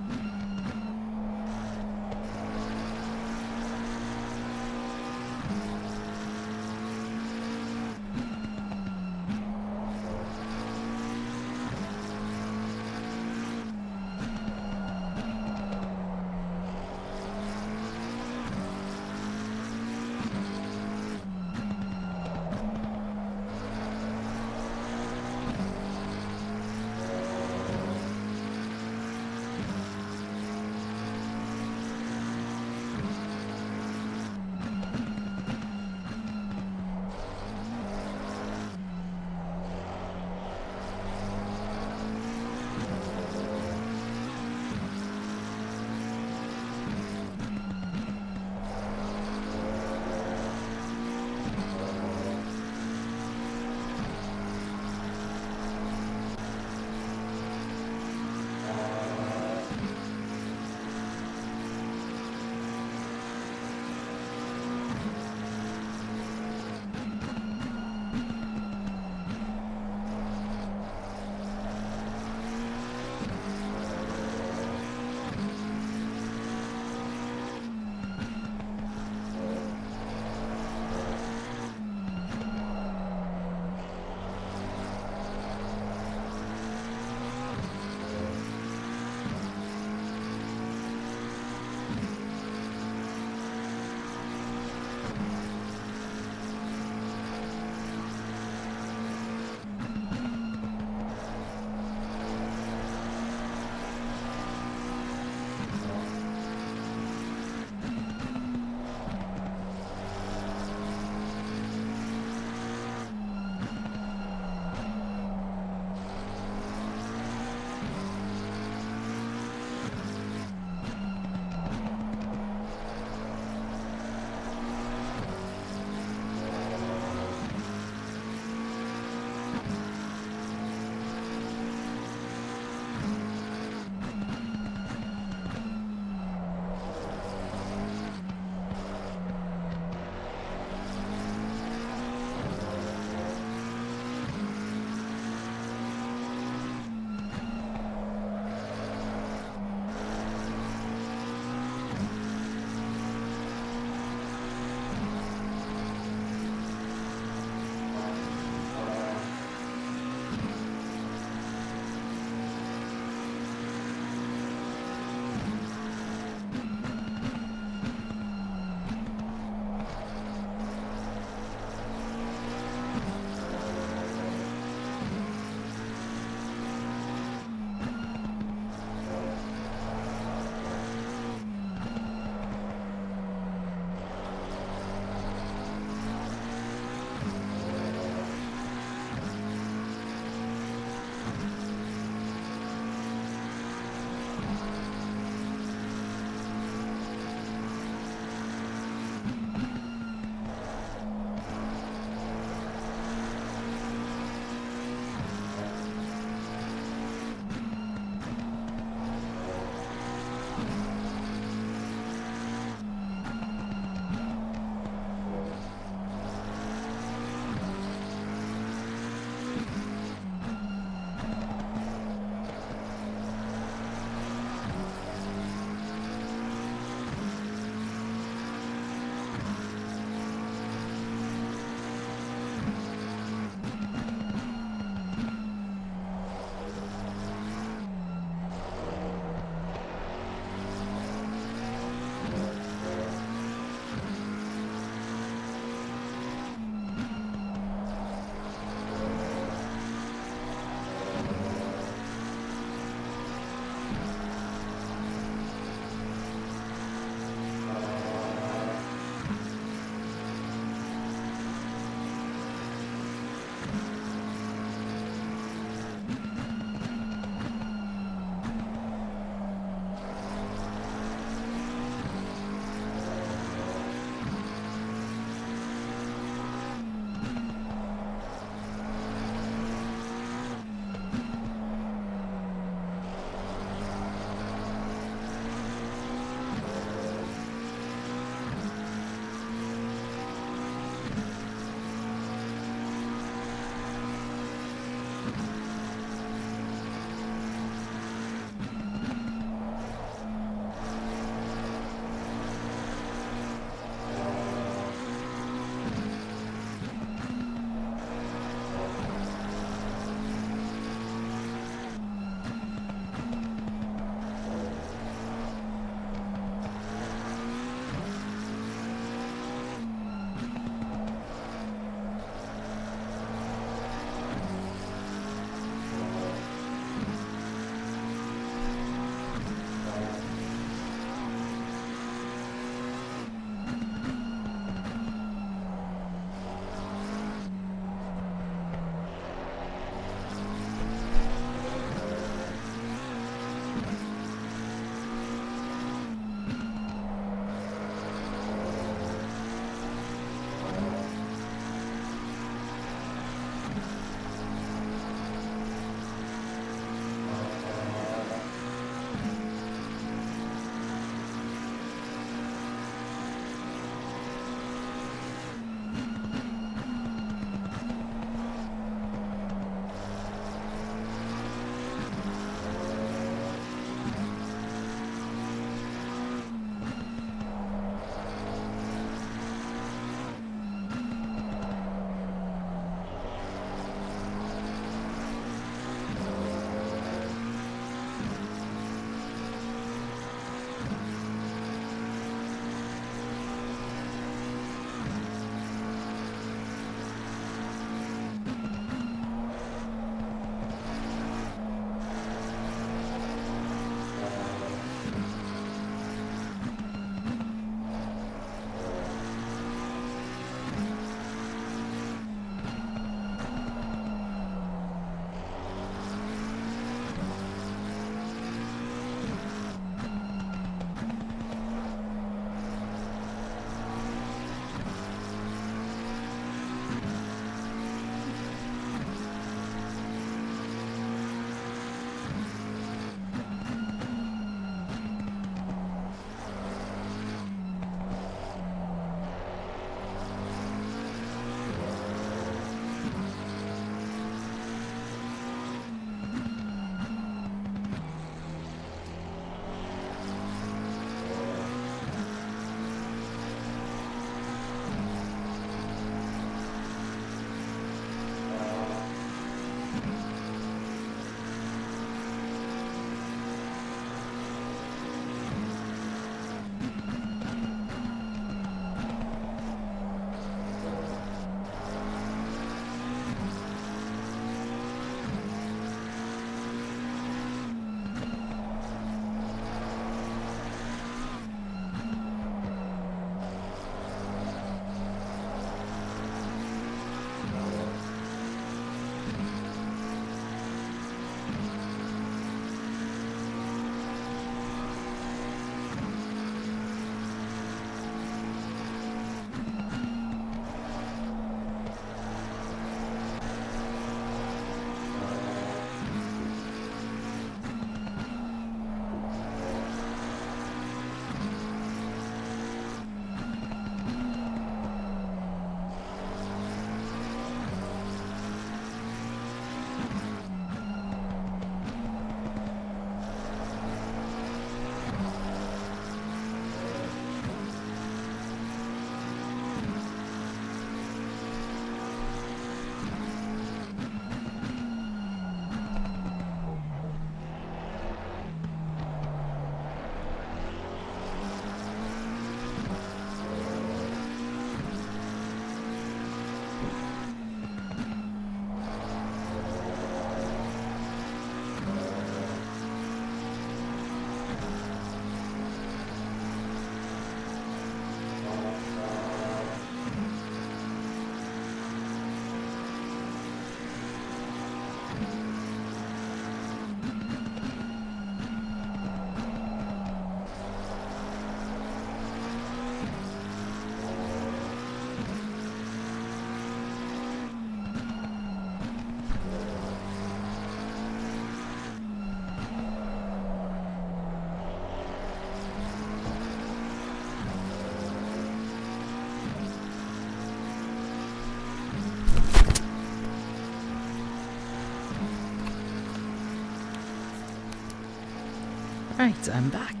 Right, I'm back.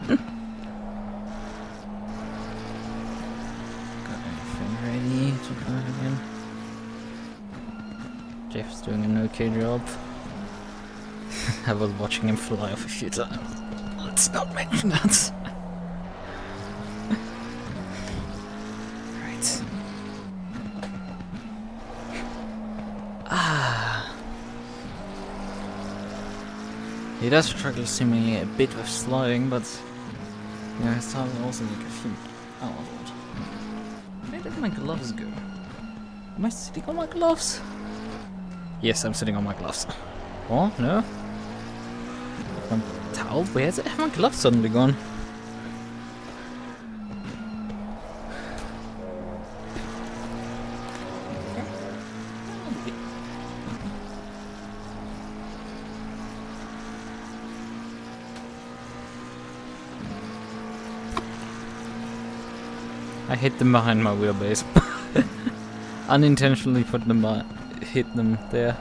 Got everything ready to drive again. Jeff's doing an okay job. I was watching him fly off a few times. Let's not mention that. Right. He does struggle seemingly a bit with sliding, but yeah, his time will also take a few hours. Where did my gloves go? Am I sitting on my gloves? Yes, I'm sitting on my gloves. Oh, no? My towel? Where's it? Have my gloves suddenly gone? I hit them behind my wheelbase. Unintentionally put them hit them there.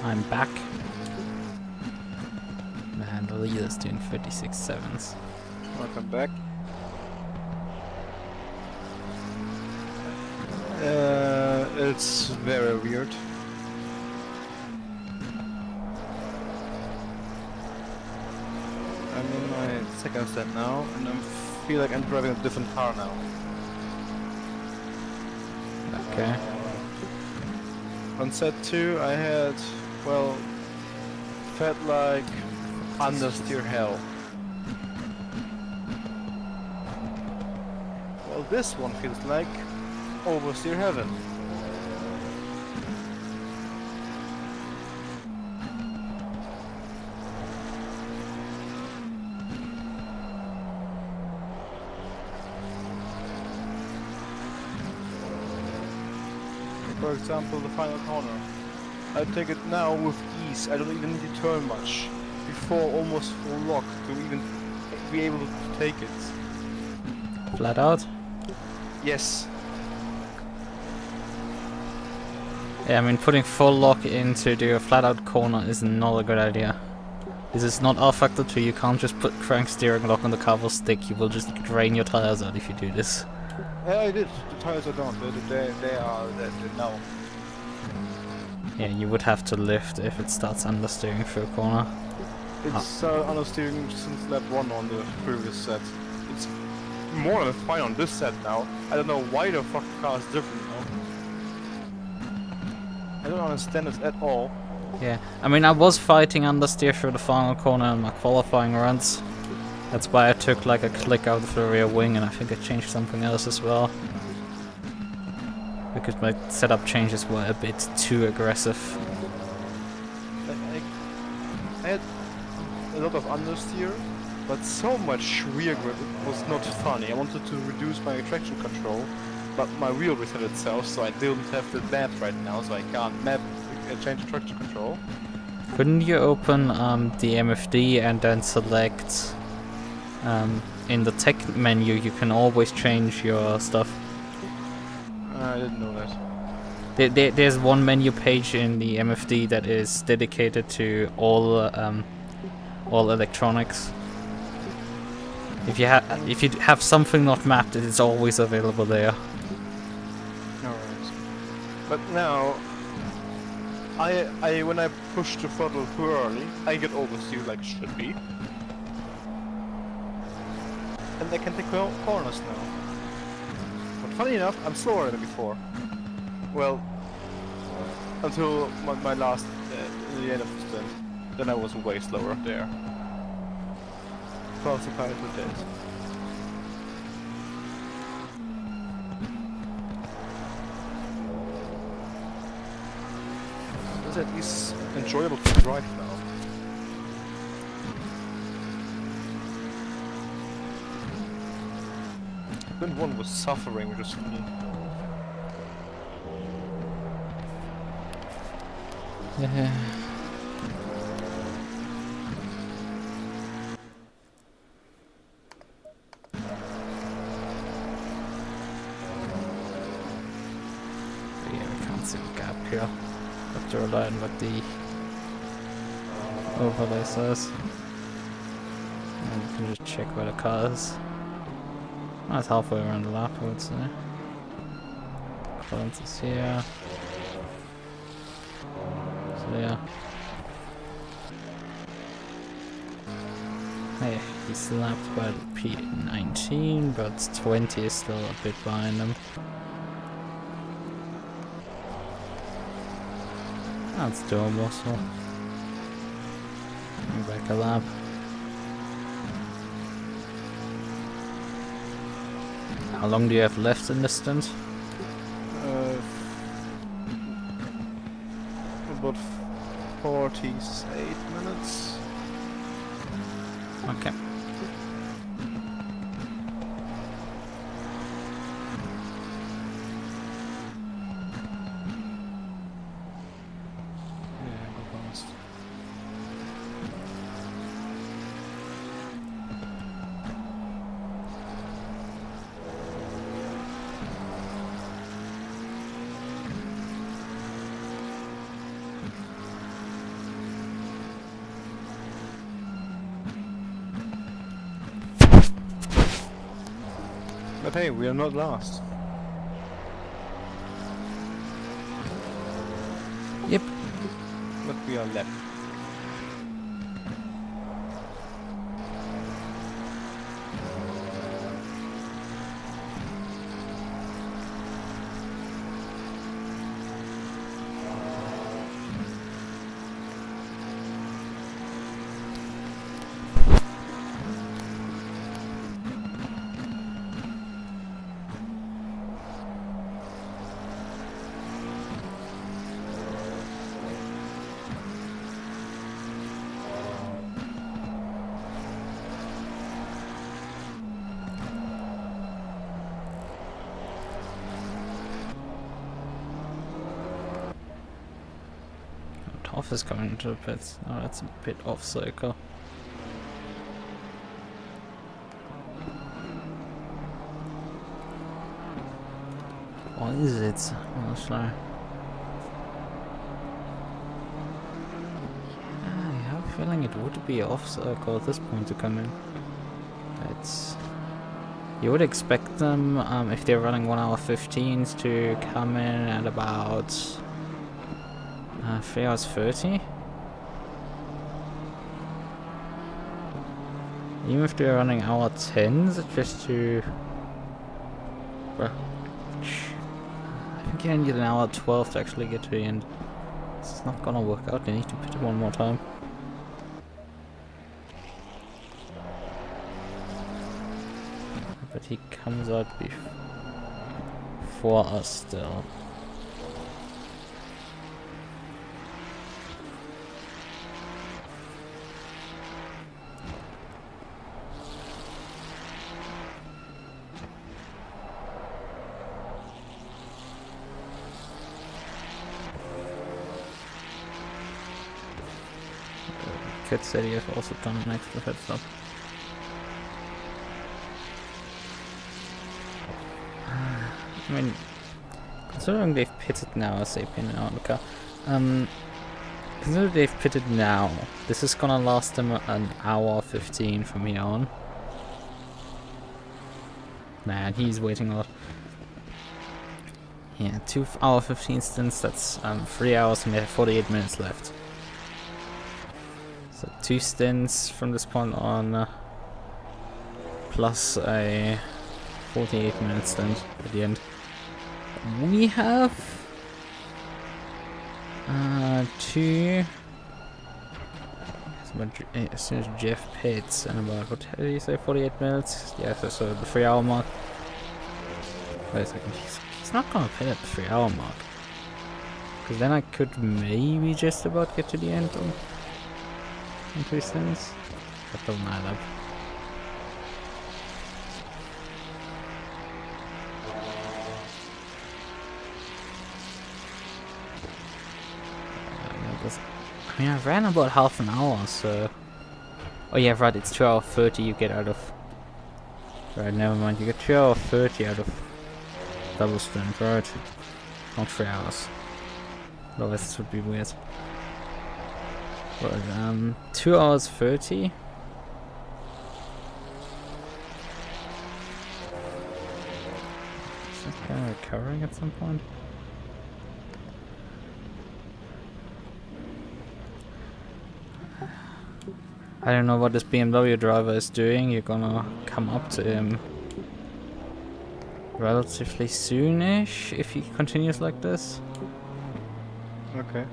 I'm back. Man, the leader's doing 36 sevens. Welcome back. It's very weird. I'm in my second set now, and I feel like I'm driving a different car now. Okay. On set 2 I had, well, felt like understeer hell. Well, this one feels like oversteer heaven. For example, the final corner. I take it now with ease. I don't even need to turn much before almost full lock to even be able to take it. Flat out? Yes. Yeah, I mean, putting full lock into the flat out corner is not a good idea. This is not R-Factor 2, you can't just put crank steering lock on the cargo stick, you will just drain your tires out if you do this. Yeah, I did. The tires are done. They are now. Yeah, you would have to lift if it starts understeering through a corner. It's understeering since lap 1 on the previous set. It's more than fine on this set now. I don't know why the fuck car is different now. I don't understand this at all. Yeah, I mean, I was fighting understeer through the final corner in my qualifying runs. That's why I took like a click out of the rear wing, and I think I changed something else as well. Because my setup changes were a bit too aggressive. I had a lot of understeer, but so much rear grip it was not funny. I wanted to reduce my traction control, but my wheel reset itself, so I didn't have the map right now, so I can't map change traction control. Couldn't you open the MFD and then select in the tech menu? You can always change your stuff. I didn't know that. There's one menu page in the MFD that is dedicated to all electronics. If you have something not mapped, it is always available there. Alright. But now I when I push the throttle too early, I get oversteer like it should be. And I can take corners now. But funny enough, I'm slower than before. Well, until my last, the end of the stint, then I was way slower there. Classified with this. It's at least enjoyable to drive now. Then one was suffering, which was funny. Yeah. We can't see the gap here. Have to rely on what the overlay says. And you can just check where the car is. That's halfway around the lap, I would say. Clearance is here. So yeah. Hey, he's lapped by the P19, but 20 is still a bit behind him. That's doable, so. Back a lap. How long do you have left in the stint? About 48 minutes. Okay. But hey, we are not last. Yep. But we are left. Off is coming into the pits. Oh, that's a bit off circle. What is it? Oh, sorry. I have a feeling it would be off circle at this point to come in. It's. You would expect them, if they're running 1 hour 15s, to come in at about 3 hours 30. Even if they're running hour 10s, just to. Well, I think you need an hour 12 to actually get to the end. It's not gonna work out, they need to pit it one more time. But he comes out before us still. Kid said he has also done an extra pit stop. I mean, considering they've pitted now, SAP now, Lukas, considering they've pitted now, this is gonna last them an hour 15 from here on. Man, he's waiting a lot. Yeah, 2 hour 15 stints, that's 3 hours and we have 48 minutes left. So 2 stints from this point on, plus a 48 minute stint at the end. We have 2. As soon as Jeff pits in about, what did you say, 48 minutes? Yeah, so the 3 hour mark. Wait a second, he's not gonna pit at the 3 hour mark. Because then I could maybe just about get to the end on 2 stints. That doesn't add up. I mean, I ran about half an hour, so... Oh yeah, right, it's 2 hours 30 you get out of... Right, never mind, you get 2 hours 30 out of double stint, right? Not 3 hours. Otherwise this would be weird. But, 2 hours 30? Is that guy recovering at some point? I don't know what this BMW driver is doing. You're gonna come up to him relatively soonish if he continues like this. Okay.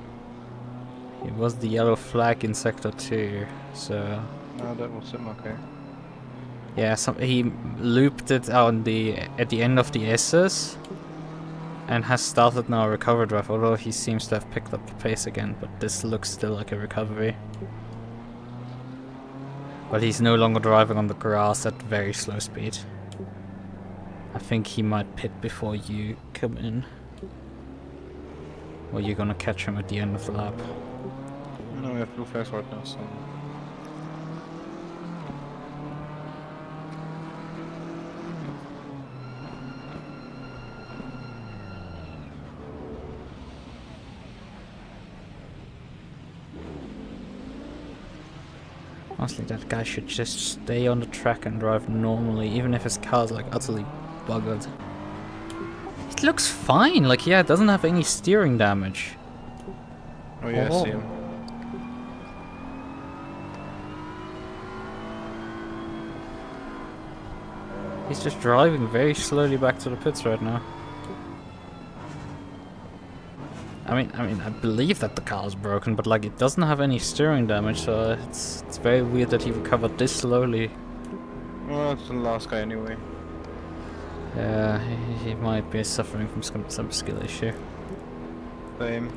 It was the yellow flag in sector 2, so No, that was him, okay. yeah, he looped it on at the end of the S's and has started now a recovery drive, although he seems to have picked up the pace again, but this looks still like a recovery. But he's no longer driving on the grass at very slow speed. I think he might pit before you come in. Or you're gonna catch him at the end of the lap. No, we have blue flags right now, so... Honestly, that guy should just stay on the track and drive normally, even if his car's like utterly buggered. It looks fine, like yeah, it doesn't have any steering damage. Oh yeah, I see him. He's just driving very slowly back to the pits right now. I mean, I believe that the car is broken, but like it doesn't have any steering damage, so it's very weird that he recovered this slowly. Well, that's the last guy anyway. Yeah, he might be suffering from some skill issue. Same.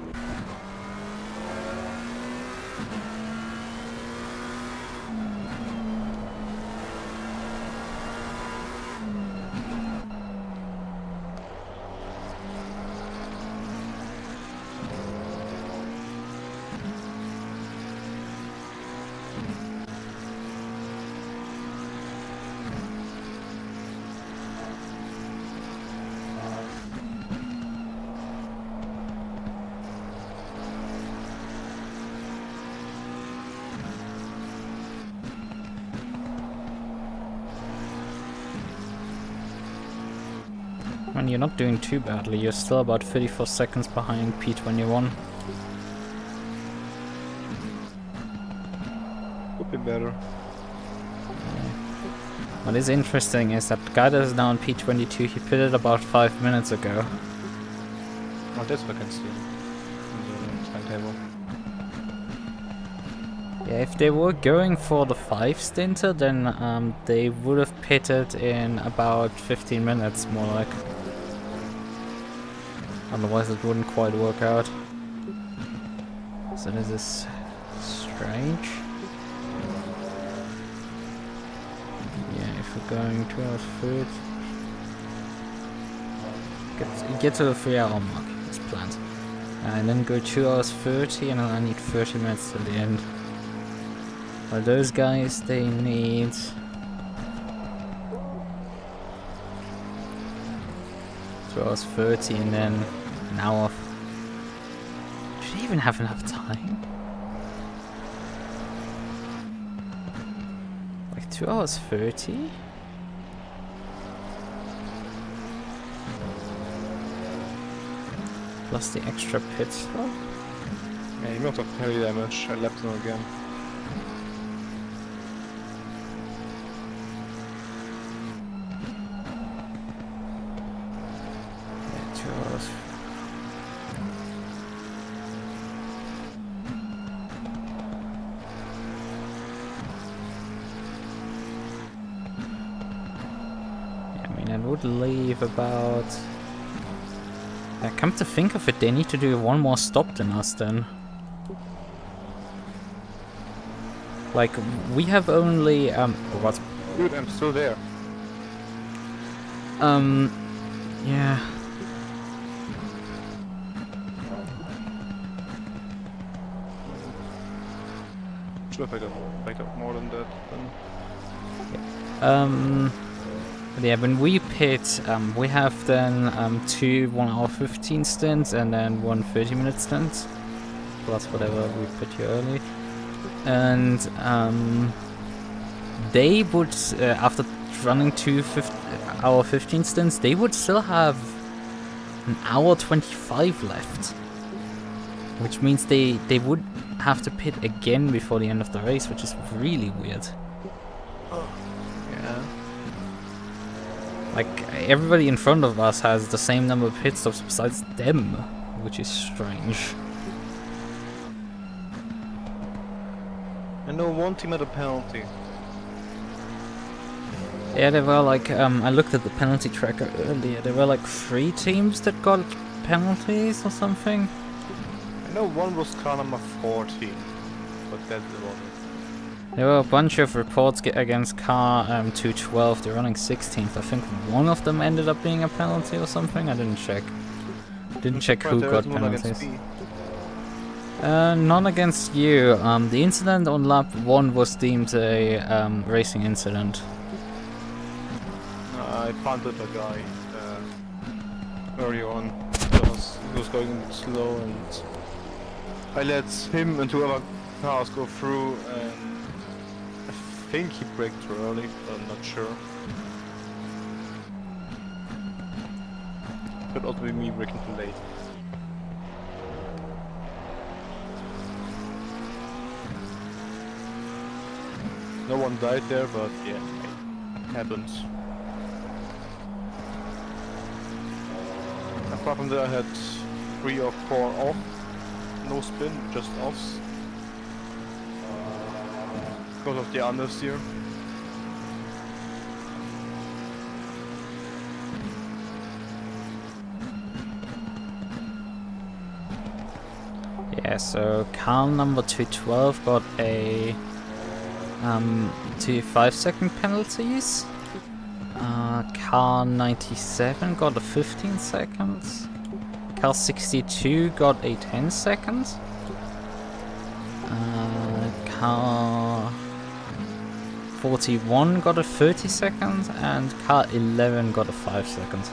I mean, you're not doing too badly, you're still about 34 seconds behind P21. Could be better. What is interesting is that the guy that is now on P22, he pitted about 5 minutes ago. Oh, that's what I can see in the timetable. Yeah, if they were going for the 5 stinter, then they would have pitted in about 15 minutes, more like. Otherwise it wouldn't quite work out. So this is strange. Yeah, if we're going 2 hours 30... Get to the 3 hour mark, as planned. And then go 2 hours 30 and then I need 30 minutes till the end. Well, those guys, they need... 2 hours 30 and then an hour. Should he even have enough time? Like 2 hours 30? Plus the extra pit stop. Yeah, he must have heavy damage. I left him again. Would leave about... come to think of it, they need to do one more stop than us then. Like, we have only... what? Dude, I'm still there. Yeah. Should have backed up more than that then. But yeah, when we pit, we have then 2 1 hour 15 stints and then 1 30-minute stint, plus whatever we pit you early. And they would, after running 2 hour 15 stints, they would still have an hour 25 left, which means they would have to pit again before the end of the race, which is really weird. Yeah. Like, everybody in front of us has the same number of pit stops besides them, which is strange. I know one team had a penalty. Yeah, there were like, I looked at the penalty tracker earlier, there were like 3 teams that got penalties or something. I know one was car number 14, but that's the one. There were a bunch of reports against car 212, they're running 16th. I think one of them ended up being a penalty or something, I didn't check. Didn't check who got penalties. None against you. The incident on lap 1 was deemed a racing incident. I punted a guy early on. He was going slow and I let him and 2 other cars go through and I think he braked too early, but I'm not sure. Could also be me braking too late. No one died there, but yeah, it happens. Apart from that, I had 3 or 4 off. No spin, just offs. Because of the understeer. Yeah, so car number 212 got a 2 5-second penalties. Car 97 got a 15 seconds. Car 62 got a 10 seconds. Car 41 got a 30 seconds, and car 11 got a 5 seconds.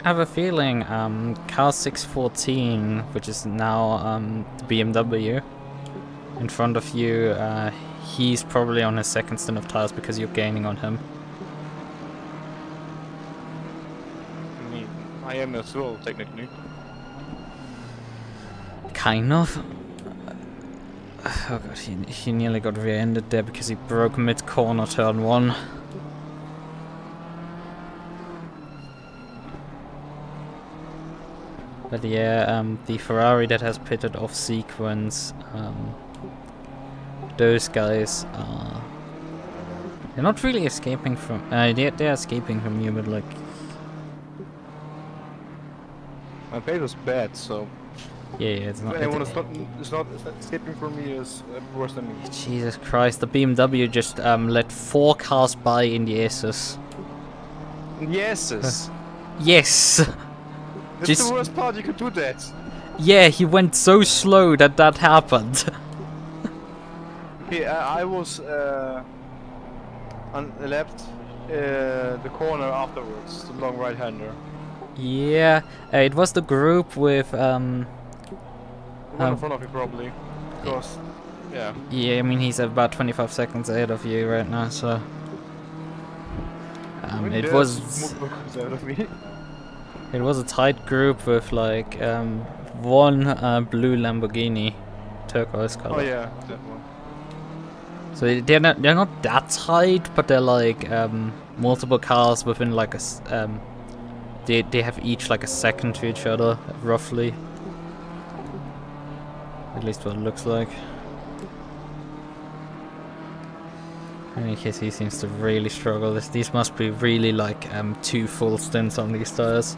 I have a feeling car 614, which is now the BMW, in front of you, he's probably on his second stint of tires because you're gaining on him. I mean, I am as well, technically. Kind of. Oh god, he nearly got rear-ended there because he broke mid-corner turn 1. But yeah, the Ferrari that has pitted off sequence, those guys are... They're not really escaping from... they're escaping from you, but like... My pace was bad, so... Yeah, it's not... Anyone is not escaping from me is worse than me. Jesus Christ, the BMW just let 4 cars by in the S's. Yeses! Yes! That's the worst part, you could do that! Yeah, he went so slow that happened. Okay, I was on the left, the corner afterwards, the long right-hander. Yeah, it was the group with The one in front of you probably, because yeah. yeah, I mean he's about 25 seconds ahead of you right now, so it was ahead of me. it was a tight group with like one blue Lamborghini, turquoise color. Oh yeah, that one. So they're not that tight, but they're like multiple cars within like they have each like a second to each other roughly. At least what it looks like. In any case, he seems to really struggle. These must be really like 2 full stints on these tires.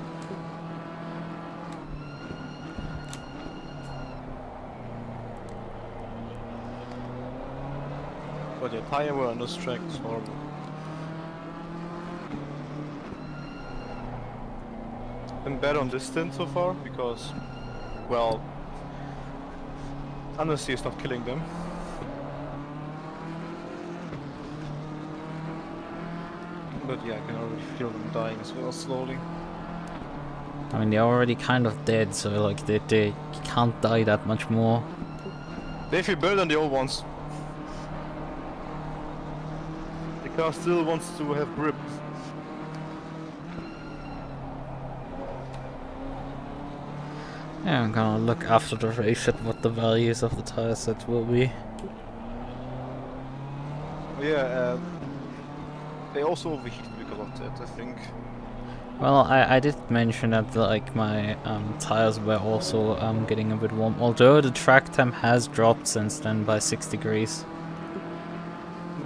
But the tire were on this track is horrible. Been better on this stint so far because, well, honesty is not killing them. But yeah, I can already feel them dying as well slowly. I mean, they're already kind of dead, so like they can't die that much more. They feel better than the old ones. The car still wants to have grip. Yeah, I'm gonna look after the race at what the values of the tire sets will be. Yeah, they also overheated because of that, I think. Well, I did mention that like my tires were also getting a bit warm, although the track temp has dropped since then by 6 degrees.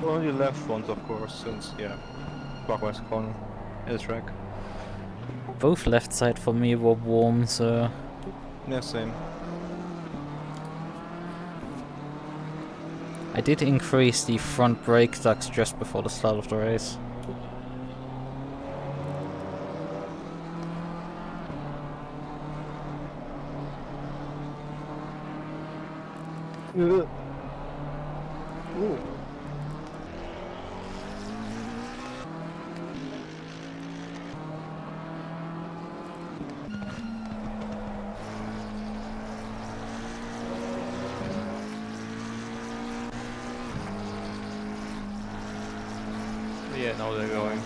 Only left ones, of course, since yeah, clockwise corner in the track. Both left side for me were warm, so Yeah, same. I did increase the front brake ducts just before the start of the race. Ooh. Yeah, now they're going.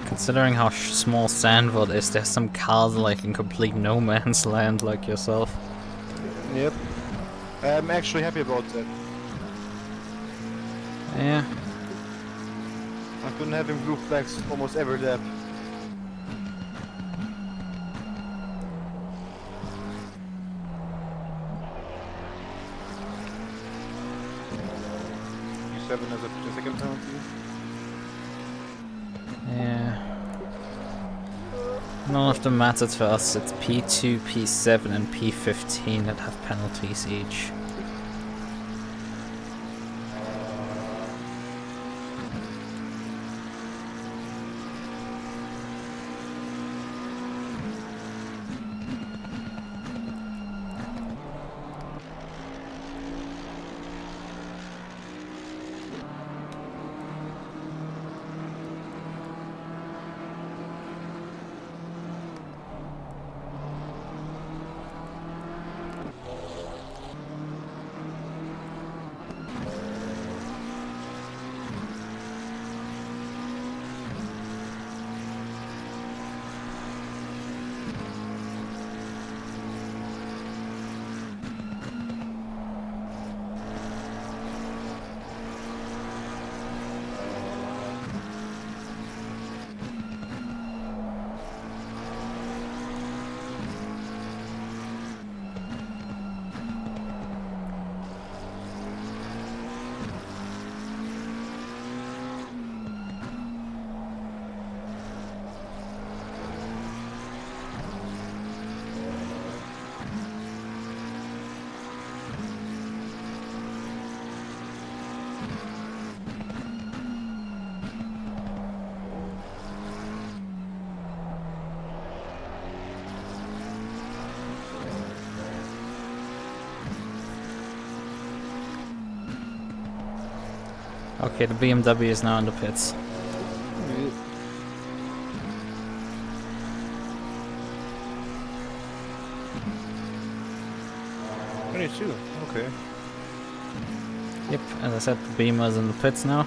Considering how small Zandvoort is, there's some cars like in complete no man's land like yourself. Yep. I'm actually happy about that. Yeah. I've been having blue flags almost every lap. U7 has a 15-second penalty. Yeah. None of them mattered for us. It's P2, P7 and P15 that have penalties each. Okay, the BMW is now in the pits. 22. Okay. Yep, as I said, the Beamer's in the pits now.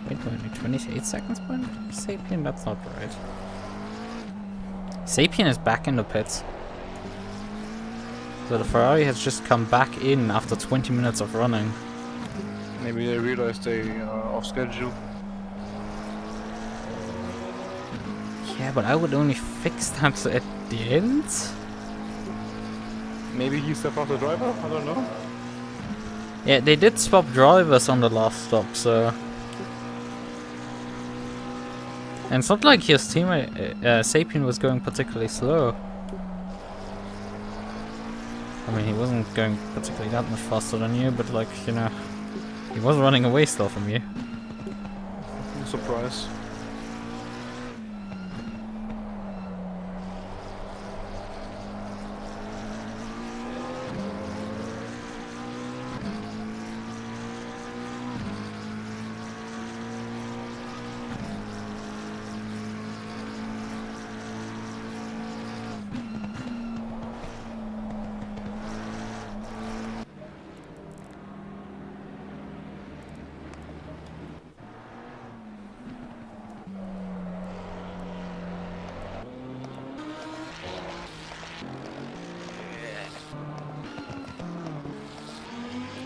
Wait, only 28 seconds behind Sapien? That's not right. Sapien is back in the pits. So the Ferrari has just come back in after 20 minutes of running. Maybe they realized they are off schedule. Yeah, but I would only fix that at the end? Maybe he's the faster driver? I don't know. Yeah, they did swap drivers on the last stop, so... And it's not like his teammate, Sapien, was going particularly slow. I mean, he wasn't going particularly that much faster than you, but like, you know, he was running away still from you. Surprise.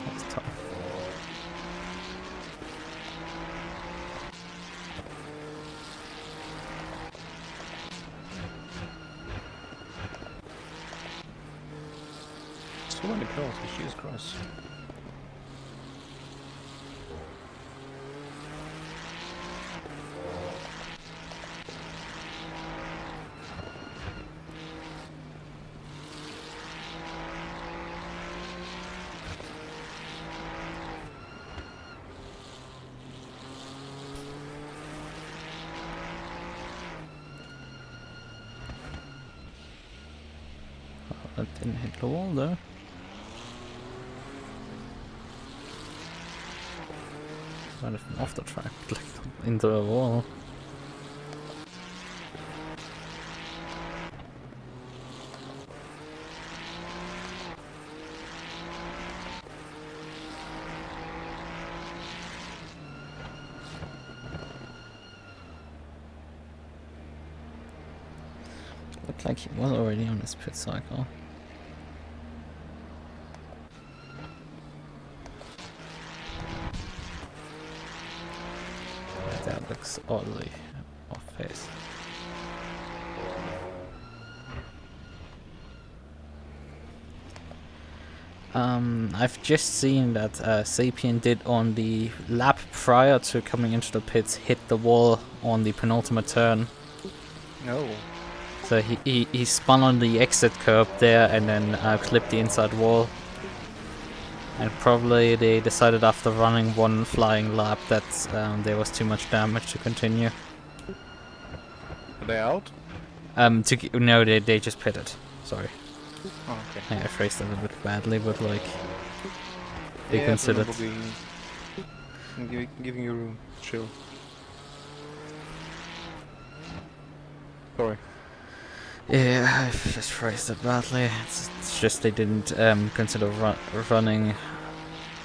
That's tough. So many penalties, Jesus Christ. That didn't hit the wall though. Might have been off the track, like into a wall. Looked like he was already on his pit cycle. That looks oddly off face. I've just seen that Sapien did on the lap prior to coming into the pits hit the wall on the penultimate turn. No. So he spun on the exit curb there and then clipped the inside wall. And probably they decided after running one flying lap that there was too much damage to continue. Are they out? No, they just pitted. Sorry. Oh, okay. I phrased that a bit badly, but like they Yeah, considered. probably giving you room. Chill. Sorry. Yeah, I've just phrased it badly. It's just they didn't consider running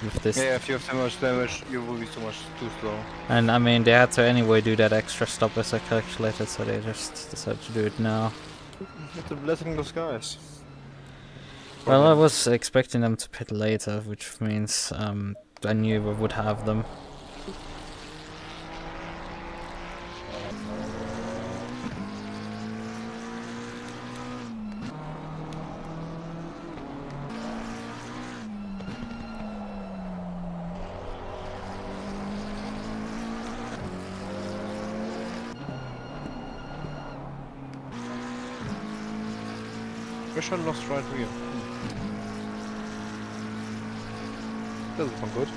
with this. Yeah, if you have too much damage, you will be too slow. And I mean, they had to anyway do that extra stop as I calculated, so they just decided to do it now. It's a blessing in disguise. Well, I was expecting them to pit later, which means I knew we would have them. Wish I lost right wheel. Doesn't sound good.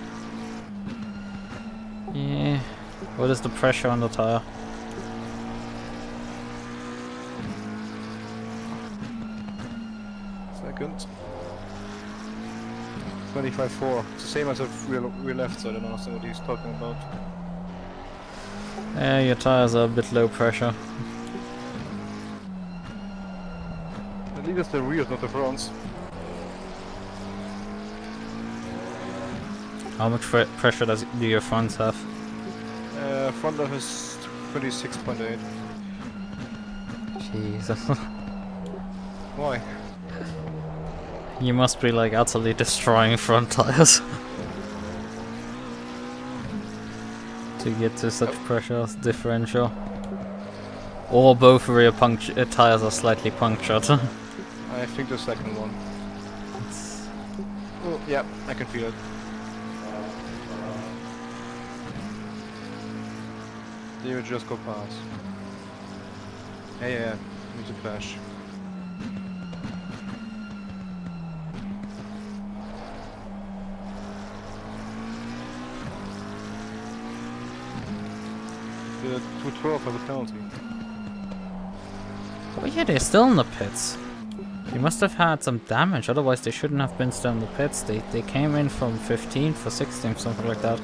Yeah. What is the pressure on the tire? Second. 25.4. It's the same as a real left, so I don't understand what he's talking about. Yeah, your tires are a bit low pressure. At least it's the rears, not the fronts. How much pressure do your fronts have? Front left is 26.8. Jesus. Why? You must be like utterly destroying front tires to get to such pressure differential. Or both rear tires are slightly punctured. I think the second one. Oh, yeah, I can feel it. They would just go past. Yeah, need to flash. The 212 has a penalty. Oh yeah, they're still in the pits. They must have had some damage, otherwise they shouldn't have been still in the pits. They came in from 15th or 16th, something like that.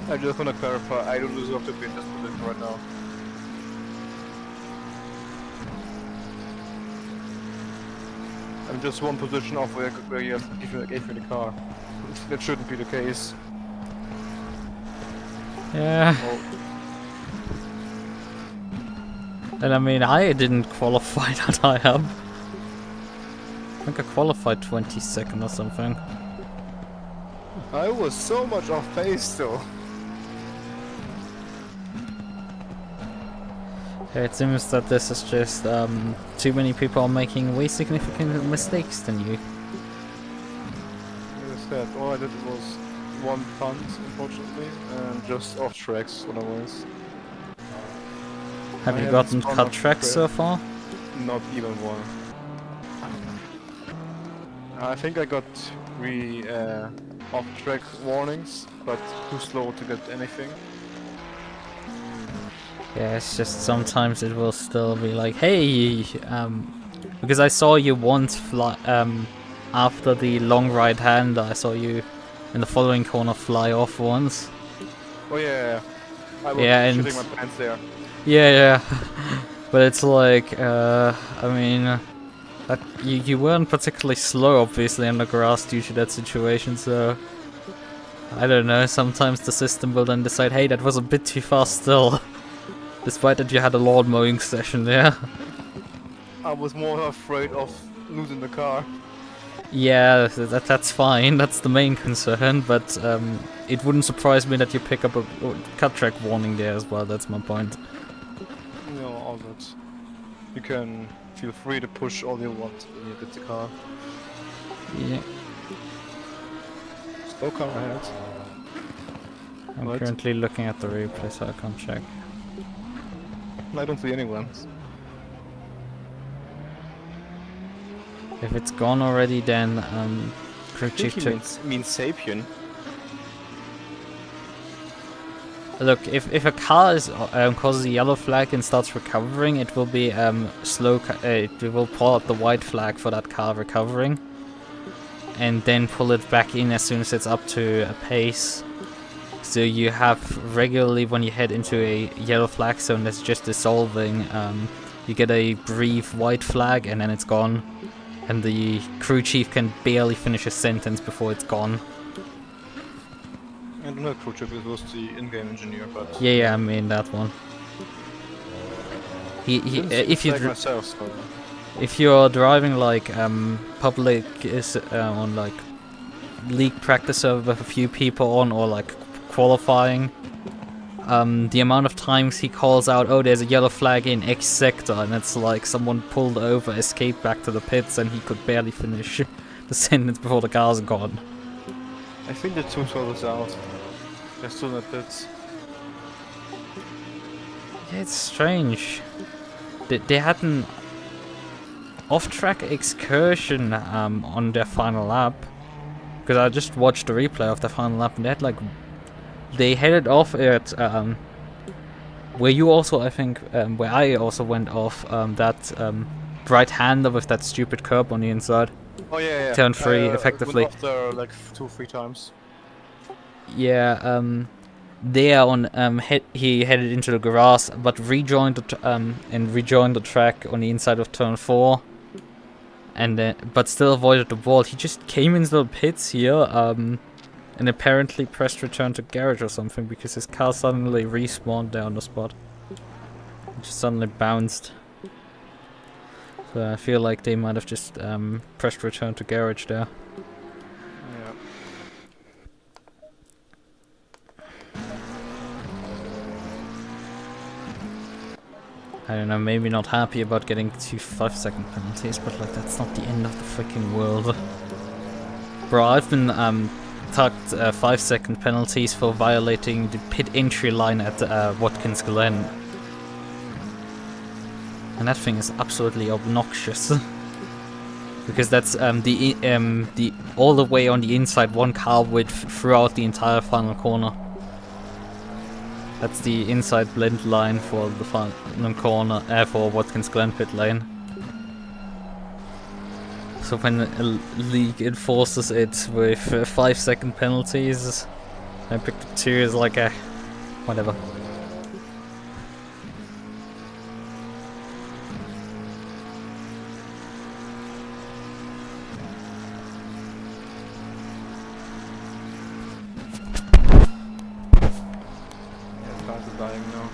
I just want to clarify, I don't deserve to be in this position right now. I'm just one position off where you gave me the car. That shouldn't be the case. Yeah. Oh. And I mean, I didn't qualify that high up. I think I qualified 22nd or something. I was so much off pace though. It seems that this is just too many people are making way significant mistakes than you. As I said, all I did was one punt, unfortunately, and just off tracks otherwise. Have I you haven't gotten spun cut off tracks so track. far? Not even one. I think I got 3 off-track warnings, but too slow to get anything. Yeah, it's just sometimes it will still be like, hey, because I saw you once fly, after the long right hand, I saw you in the following corner fly off once. Oh yeah, I was shitting my pants there. Yeah. But it's like, I mean, you weren't particularly slow, obviously, on the grass due to that situation, so I don't know, sometimes the system will then decide, hey, that was a bit too fast still. Despite that you had a lawn mowing session there. I was more afraid of losing the car. Yeah, that's fine, that's the main concern, but it wouldn't surprise me that you pick up a cut track warning there as well, that's my point. You know, all that. You can feel free to push all you want when you get the car. Yeah. Slow car ahead. I'm What? currently looking at the replay, so I can't check. I don't see anyone. If it's gone already, then crew I think chief he took... means Sapien. Look, if a car is causes a yellow flag and starts recovering, it will be slow. It will pull out the white flag for that car recovering, and then pull it back in as soon as it's up to a pace. So you have regularly, when you head into a yellow flag zone that's just dissolving, You get a brief white flag and then it's gone. And the crew chief can barely finish a sentence before it's gone. I don't know crew chief, it was the in-game engineer, but... Yeah, I mean that one. If you myself, so... if you're driving like public is on like league practice server with a few people on, or like qualifying, the amount of times he calls out, oh, there's a yellow flag in X sector, and it's like someone pulled over, escaped back to the pits, and he could barely finish the sentence before the car's gone. I think the two was out. They're still in the pits. Yeah, it's strange. They had an off-track excursion on their final lap, because I just watched the replay of the final lap, and they had like, they headed off at where you also, I think, where I also went off, that right-hander with that stupid curb on the inside. Oh yeah. Turn 3 effectively. Went off there like 2 or 3 times. Yeah, there on he headed into the grass, but rejoined the track on the inside of turn 4, and but still avoided the wall. He just came into the pits here, and apparently pressed return to garage or something, because his car suddenly respawned there on the spot. It just suddenly bounced. So I feel like they might have just pressed return to garage there. Yeah. I don't know, maybe not happy about getting 2 5-second penalties, but like that's not the end of the freaking world. Bro, I've been tucked 5-second penalties for violating the pit entry line at Watkins Glen. And that thing is absolutely obnoxious. Because that's the all the way on the inside, one car width throughout the entire final corner. That's the inside blend line for the final corner, for Watkins Glen pit lane. So when a league enforces it with 5-second penalties, I picked up 2 as like a whatever. Dying now.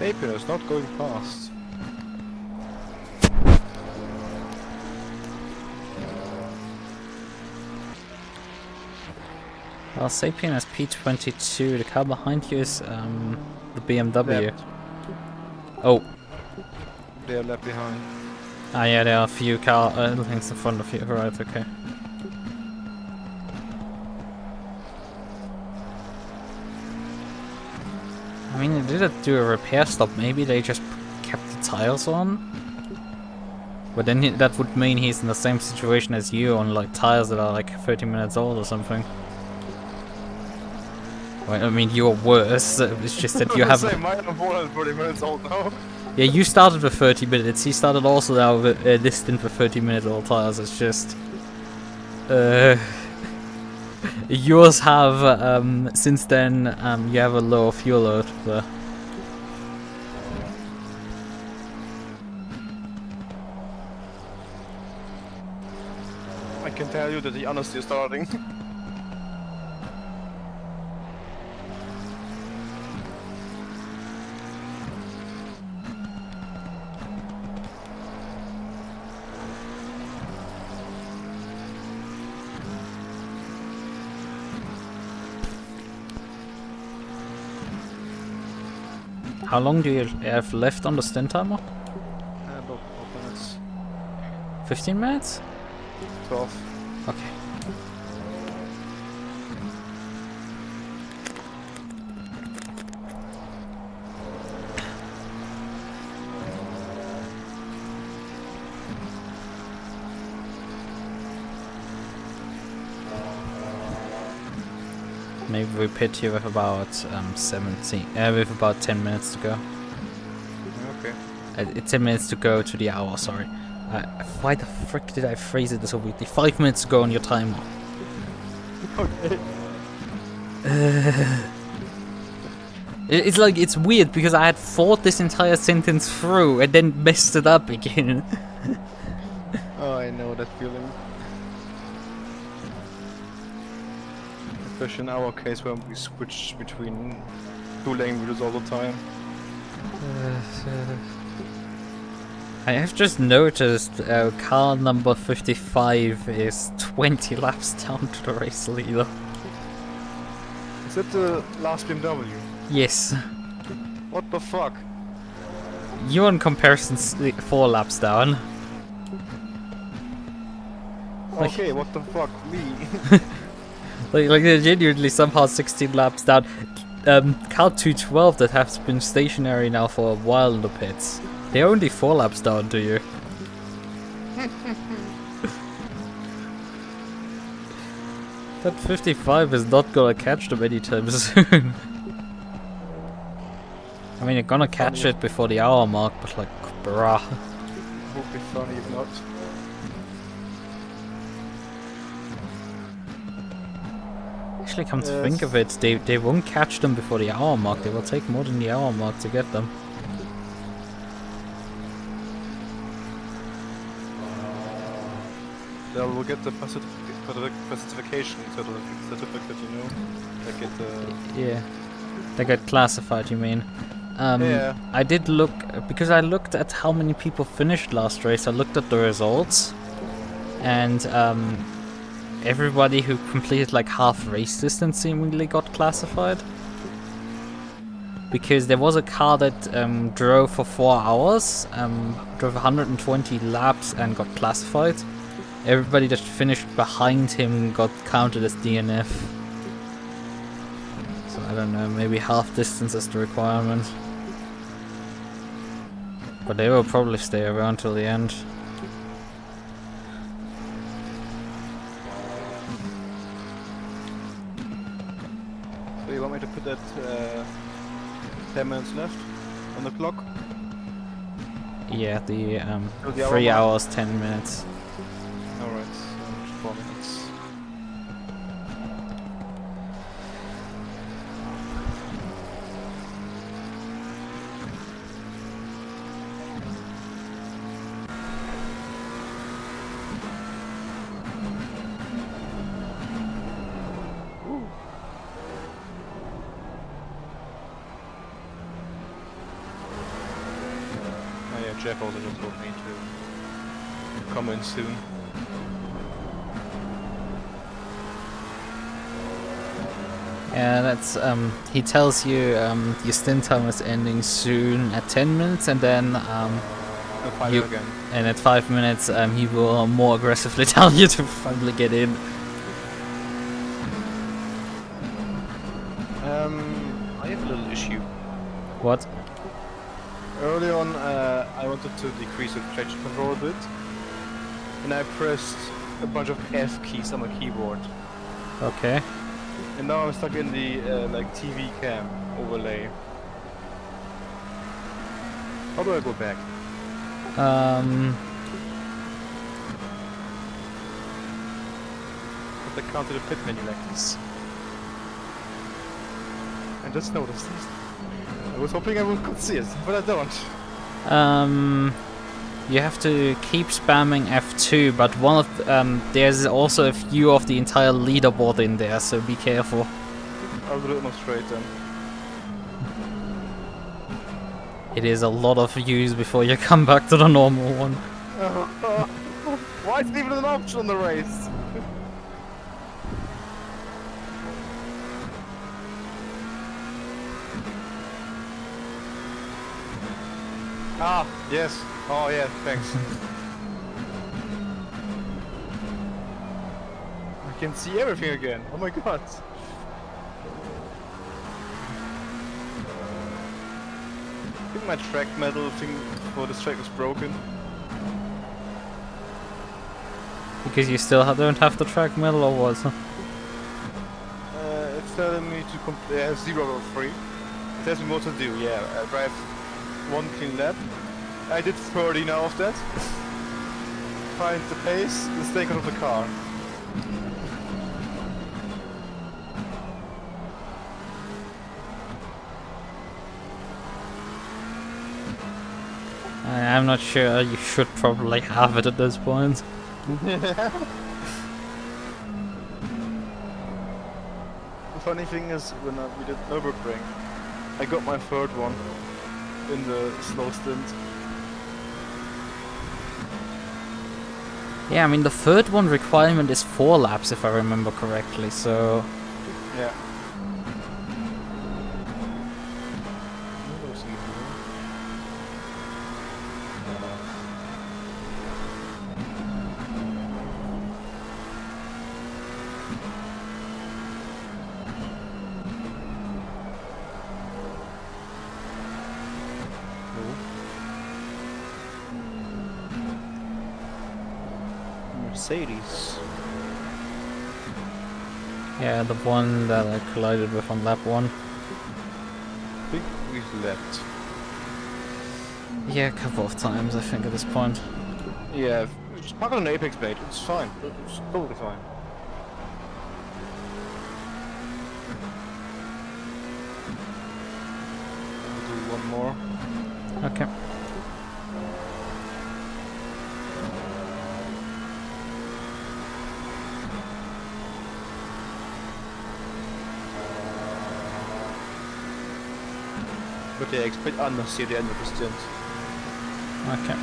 Sapien is not going fast. Well, Sapien has P22, the car behind you is the BMW. Left. Oh. They are left behind. Ah yeah, there are a few things in front of you, right, okay. I mean, they did do a repair stop, maybe they just kept the tires on? But then that would mean he's in the same situation as you on like tires that are like 30 minutes old or something. Well, I mean, you're worse, it's just that you have... Mine are more than 30 minutes old now. Yeah, you started with 30 minutes, he started also now with Lichten for 30 minutes old tires, it's just... yours have, since then, you have a lower fuel load there. I can tell you that the honesty is starting. How long do you have left on the stint timer? About 12 minutes. 15 minutes? 12. Okay. Maybe we pit here with about 10 minutes to go. Okay. 10 minutes to go to the hour, sorry. Why the frick did I phrase it so weirdly? 5 minutes to go on your timer. Okay. It's like, it's weird because I had thought this entire sentence through and then messed it up again. Oh, I know that feeling. Especially in our case when we switch between two languages all the time. I have just noticed car number 55 is 20 laps down to the race leader. Is that the last BMW? Yes. What the fuck? You on comparison's 4 laps down. Okay, what the fuck? Me? Like they're genuinely somehow 16 laps down. Car 212 that has been stationary now for a while in the pits. They're only 4 laps down to you. That 55 is not gonna catch them anytime soon. I mean, you're gonna catch it before the hour mark, but like, bruh. Would be funny if not. Actually, come to think of it, they won't catch them before the hour mark. They will take more than the hour mark to get them. They'll will get the pacification certificate, you know? They get the... Yeah. They get classified, you mean? Yeah. I did look, because I looked at how many people finished last race, I looked at the results, and everybody who completed like half race distance seemingly got classified. Because there was a car that drove for 4 hours, drove 120 laps and got classified. Everybody that finished behind him got counted as DNF. So I don't know, maybe half distance is the requirement. But they will probably stay around till the end. So you want me to put that 10 minutes left on the clock? Yeah, the the 3 hour hours, 10 minutes. Alright, so 4 minutes. Oh yeah, Jeff also just told me to come in soon. Yeah, that's he tells you your stint time is ending soon at 10 minutes, and then Again. and at 5 minutes he will more aggressively tell you to finally get in. I have a little issue. What? Early on, I wanted to decrease the traction control a bit, and I pressed a bunch of F keys on my keyboard. Okay. And now I'm stuck in the like TV cam overlay. How do I go back? Put the count to the pit menu like this. I just noticed this. I was hoping I could see it, but I don't. You have to keep spamming F2, but one of there's also a view of the entire leaderboard in there, so be careful. I'll do it on straight then. It is a lot of views before you come back to the normal one. Why is it even an option on the race? Ah, yes. Oh yeah, thanks. I can see everything again. Oh my god. I think my track metal thing for this track is broken. Because you still don't have the track metal or what? It's telling me to have 0 or 3. It tells me what to do, yeah. I drive 1 clean lap. I did 30 now of that. Find the pace, then stay out of the car. I'm not sure, you should probably have it at this point. The funny thing is, when we did Nürburgring, I got my 3rd one in the slow stint. Yeah, I mean the 3rd one requirement is 4 laps if I remember correctly, so... Yeah. Mercedes. Yeah, the one that I collided with on lap 1. I think we left. Yeah, a couple of times I think at this point. Yeah, just park on an apex plate, it's fine. It's totally fine. I'll do one more. Okay. But yeah, expect anders here the end of the stint. Okay.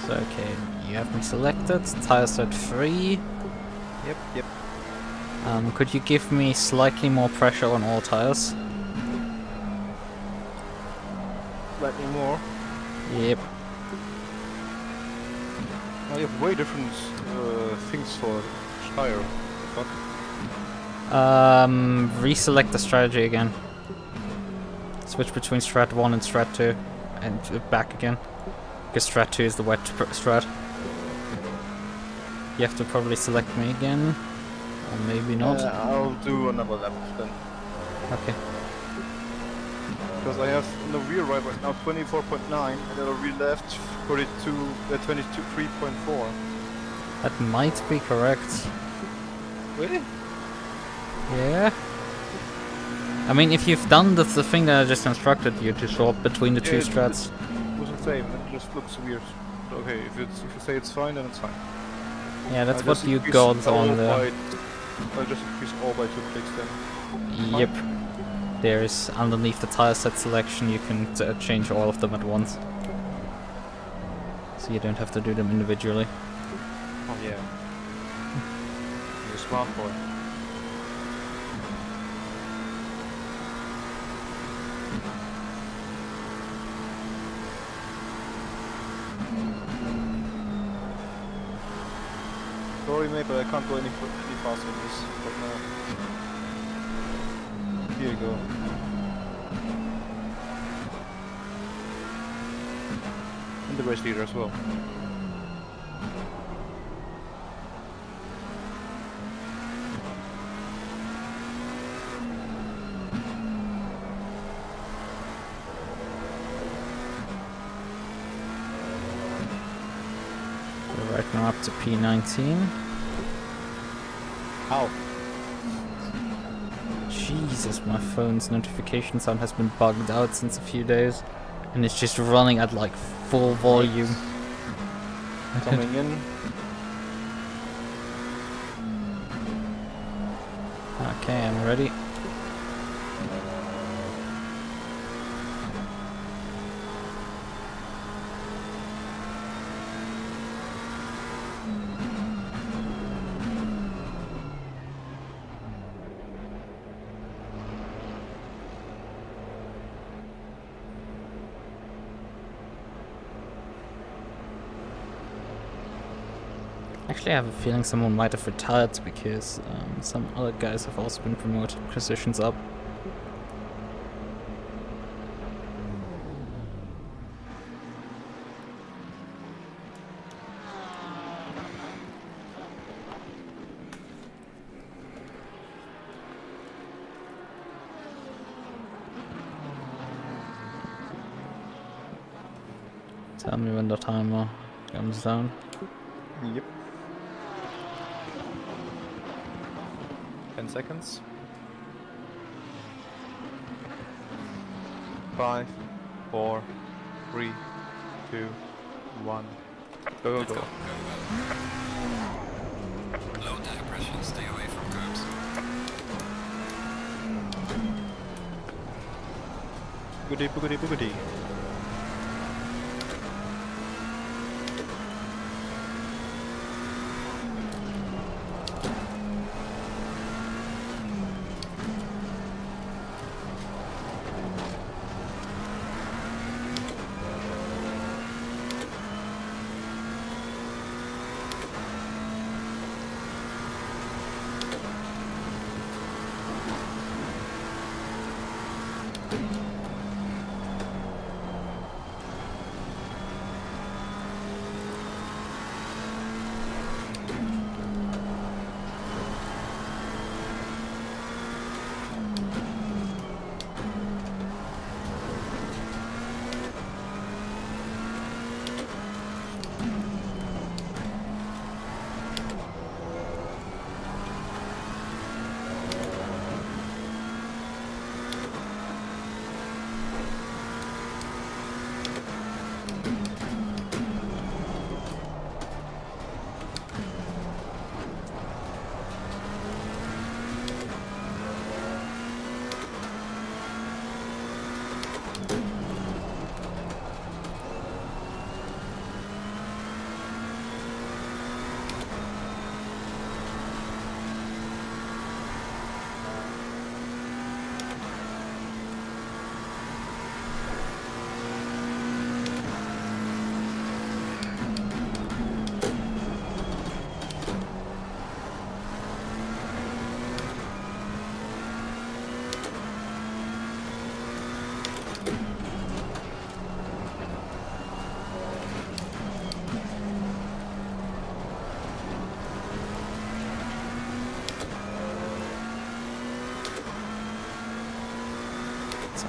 So, okay, you have me selected. Tires at 3. Yep. Could you give me slightly more pressure on all tires? Slightly more. Yep. Oh, you have way different things for tire. Fuck. Reselect the strategy again. Switch between strat 1 and strat 2. And back again. Because strat 2 is the wet strat. You have to probably select me again. Or maybe not. I'll do another lap then. Okay. Because I have in the rear right now 24.9 and then the rear left 23.4. That might be correct. Really? Yeah. I mean, if you've done the thing that I just instructed you to swap between the two strats. It was the same, it just looks weird. Okay, if you say it's fine, then it's fine. Yeah, that's I'll what just you increase got all on the... I'll just increase all by 2 clicks then. Yep. There's underneath the tire set selection, you can change all of them at once. So you don't have to do them individually. Oh yeah. You're a smart boy. Sorry mate, but I can't go any faster than this right now. Here you go. And the race leader as well. The right Now up to P19. Ow. Jesus, my phone's notification sound has been bugged out since a few days. And it's just running at like full volume. Coming in. Okay, I'm ready. Actually, I have a feeling someone might have retired because some other guys have also been promoted positions up. Tell me when the timer comes down. Yep. 10 seconds. 5, 4, 3, 2, 1. Go, go, go. Low tire pressure, stay away from curbs. Boogity, boogity, boogity.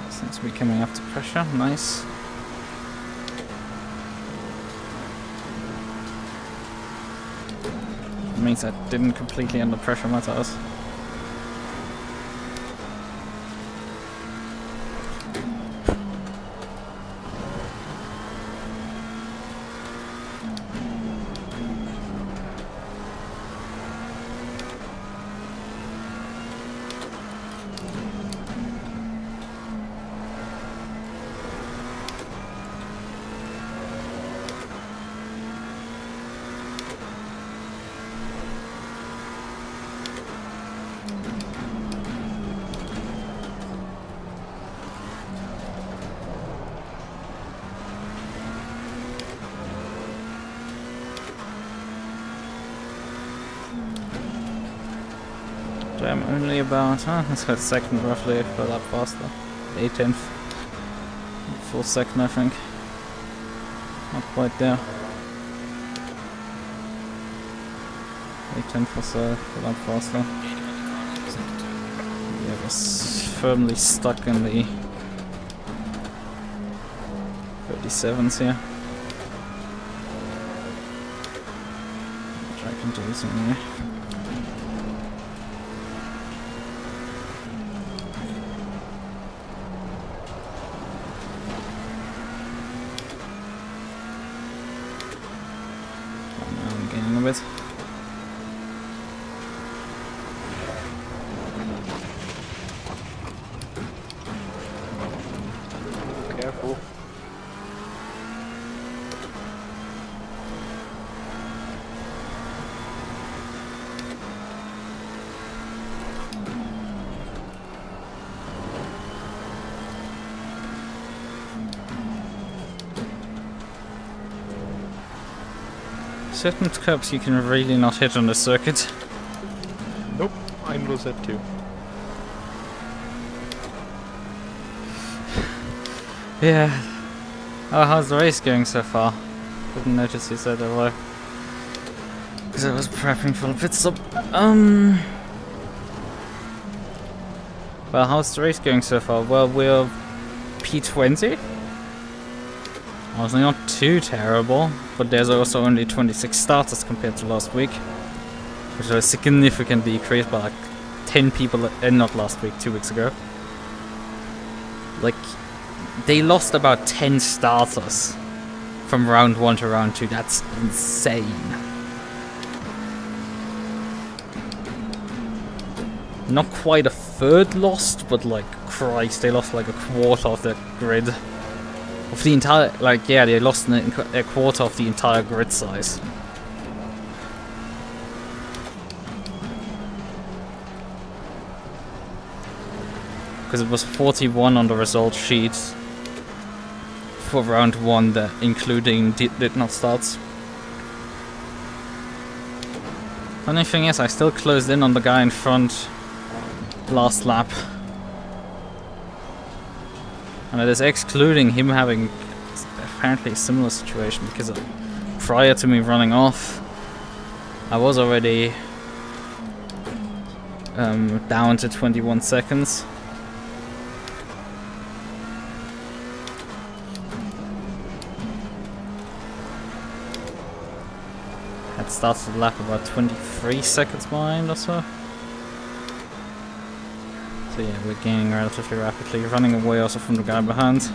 Seems to be coming up to pressure, nice. It means I didn't completely under pressure my tires. I'm only about, that's a second roughly, if a lap faster. 18th. Full second, I think. Not quite there. 18th or so, a lap faster. Yeah, it was firmly stuck in the 37s here. do this anyway. Oh, now I'm getting a bit. Careful. Certain curbs you can really not hit on the circuit. Nope, I noticed that too. Yeah. Oh, how's the race going so far? Didn't notice you said hello. Because I was prepping for the pit stop. Well, how's the race going so far? Well, we're P20. Honestly, not too terrible, but there's also only 26 starters compared to last week, which is a significant decrease by like 10 people, not last week, 2 weeks ago. Like, they lost about 10 starters from round 1 to round 2. That's insane. Not quite a third lost, but like, Christ, they lost like a quarter of the grid. Of the entire, like, yeah, they lost a quarter of the entire grid size. Because it was 41 on the result sheet for round 1, that including did not starts. Funny thing is, I still closed in on the guy in front last lap. And it is excluding him having apparently a similar situation, because prior to me running off, I was already down to 21 seconds. Had started the lap about 23 seconds behind or so. So yeah, we're gaining relatively rapidly, running away also from the guy behind.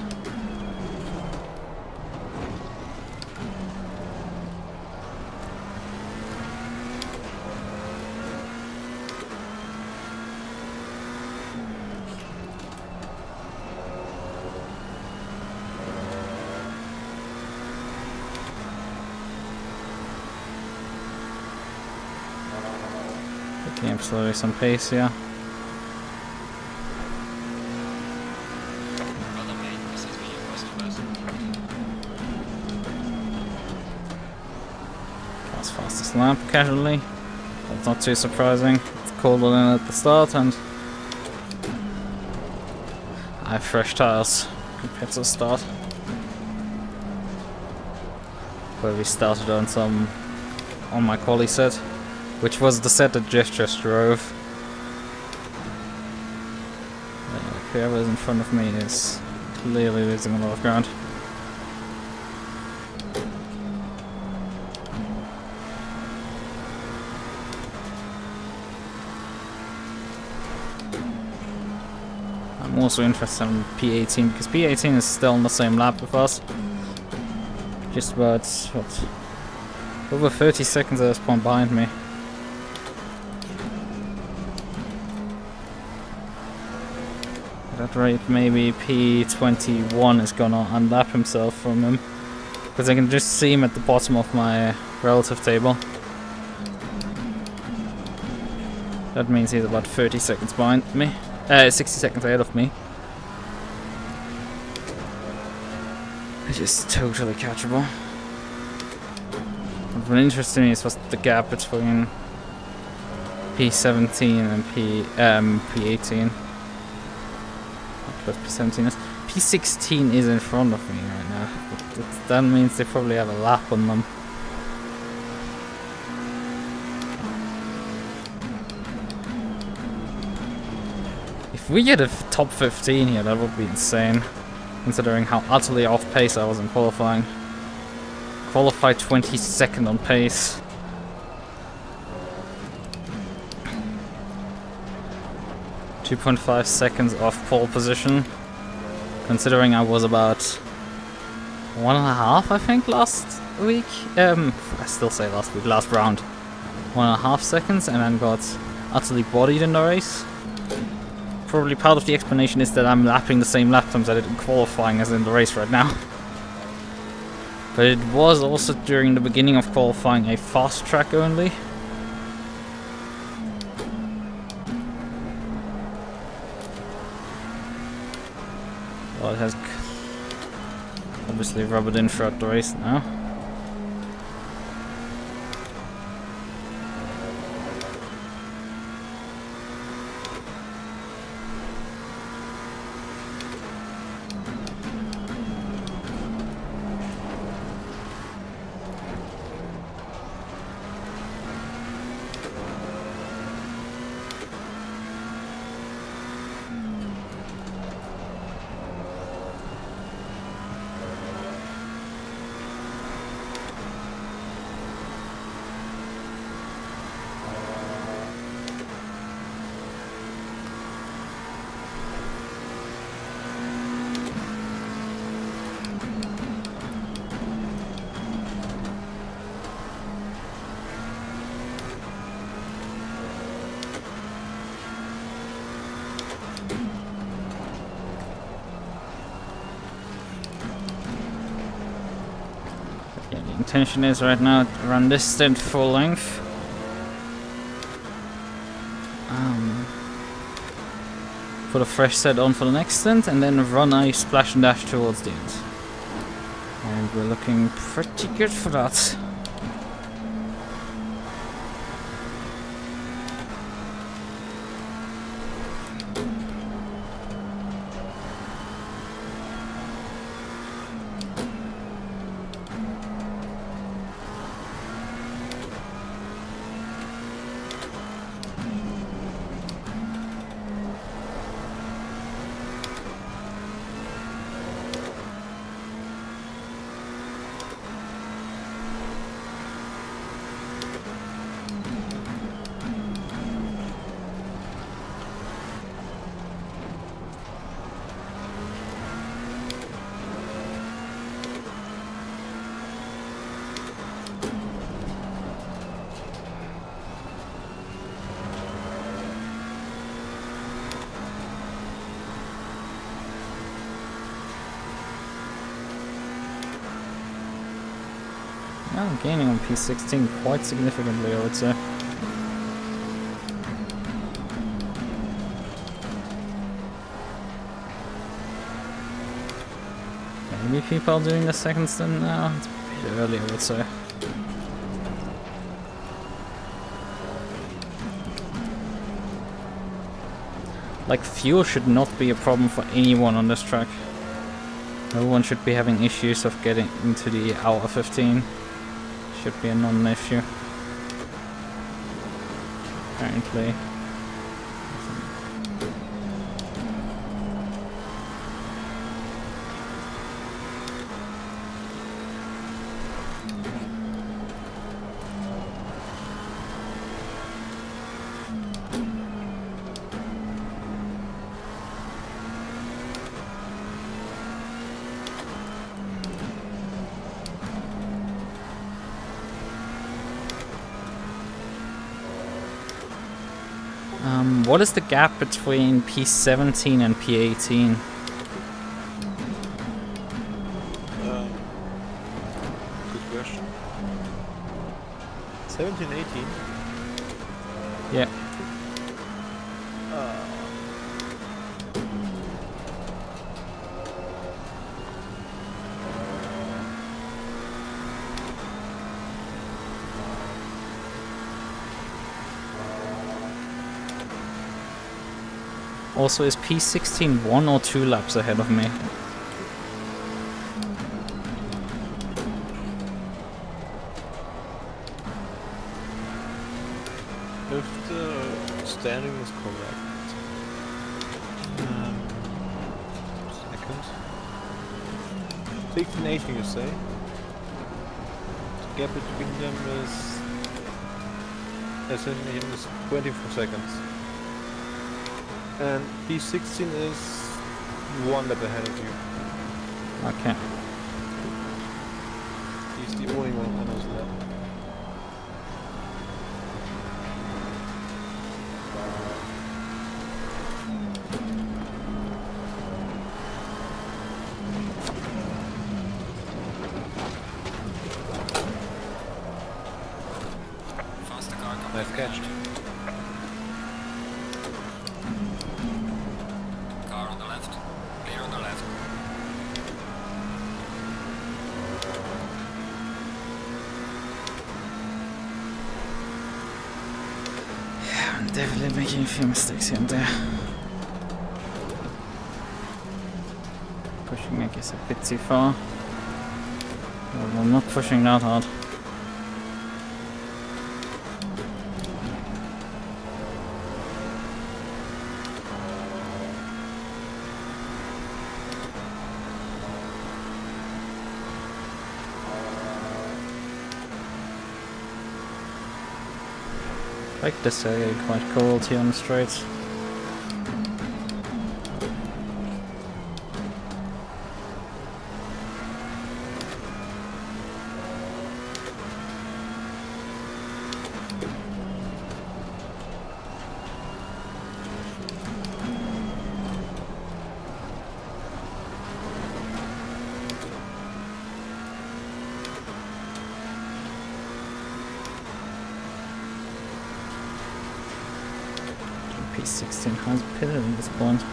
Picking up slowly some pace here. Fastest lap casually. That's not too surprising. It's colder than at the start, and I have fresh tires compared to the start. Where we started on my Qualy set, which was the set that just drove. Whoever is in front of me is clearly losing a lot of ground. I'm also interested in P18 because P18 is still on the same lap with us. Just about, what, over 30 seconds at this point behind me. At that rate, maybe P21 is gonna unlap himself from him, because I can just see him at the bottom of my relative table. That means he's about 30 seconds behind me. 60 seconds ahead of me. Which is totally catchable. What interests me is what's the gap between P17 and P18. What P17 is. P16 is in front of me right now. That means they probably have a lap on them. If we get a top 15 here, that would be insane, considering how utterly off pace I was in qualifying. Qualified 22nd on pace. 2.5 seconds off pole position, considering I was about 1.5, I think, last week. I still say last week, last round. 1.5 seconds, and then got utterly bodied in the race. Probably part of the explanation is that I'm lapping the same lap times I did in qualifying as in the race right now. But it was also during the beginning of qualifying a fast track only. Well, it has obviously rubbered in throughout the race now. Intention is right now to run this stint full length. Put a fresh set on for the next stint and then run a splash and dash towards the end. And we're looking pretty good for that. I'm gaining on P16 quite significantly, I would say. Maybe people are doing the second stint now. It's a bit early, I would say. Like, fuel should not be a problem for anyone on this track. No one should be having issues of getting into the hour 15. Should be a non-issue. Apparently. What is the gap between P17 and P18? Good question. 17, 18? Yeah. Also, is P16 1 or 2 laps ahead of me? If the standing is correct. Second. 16, 18 you say? The gap between them is... is 24 seconds. And P16 is one lap ahead of you. Okay. He's the only one who knows that. Faster car coming. Nice catch. Car on the left. Clear on the left. I'm definitely making a few mistakes here and there. Pushing, I guess, a bit too far. Well, I'm not pushing that hard. Like this area, quite cold here on the straights. P16 has pitted at this point.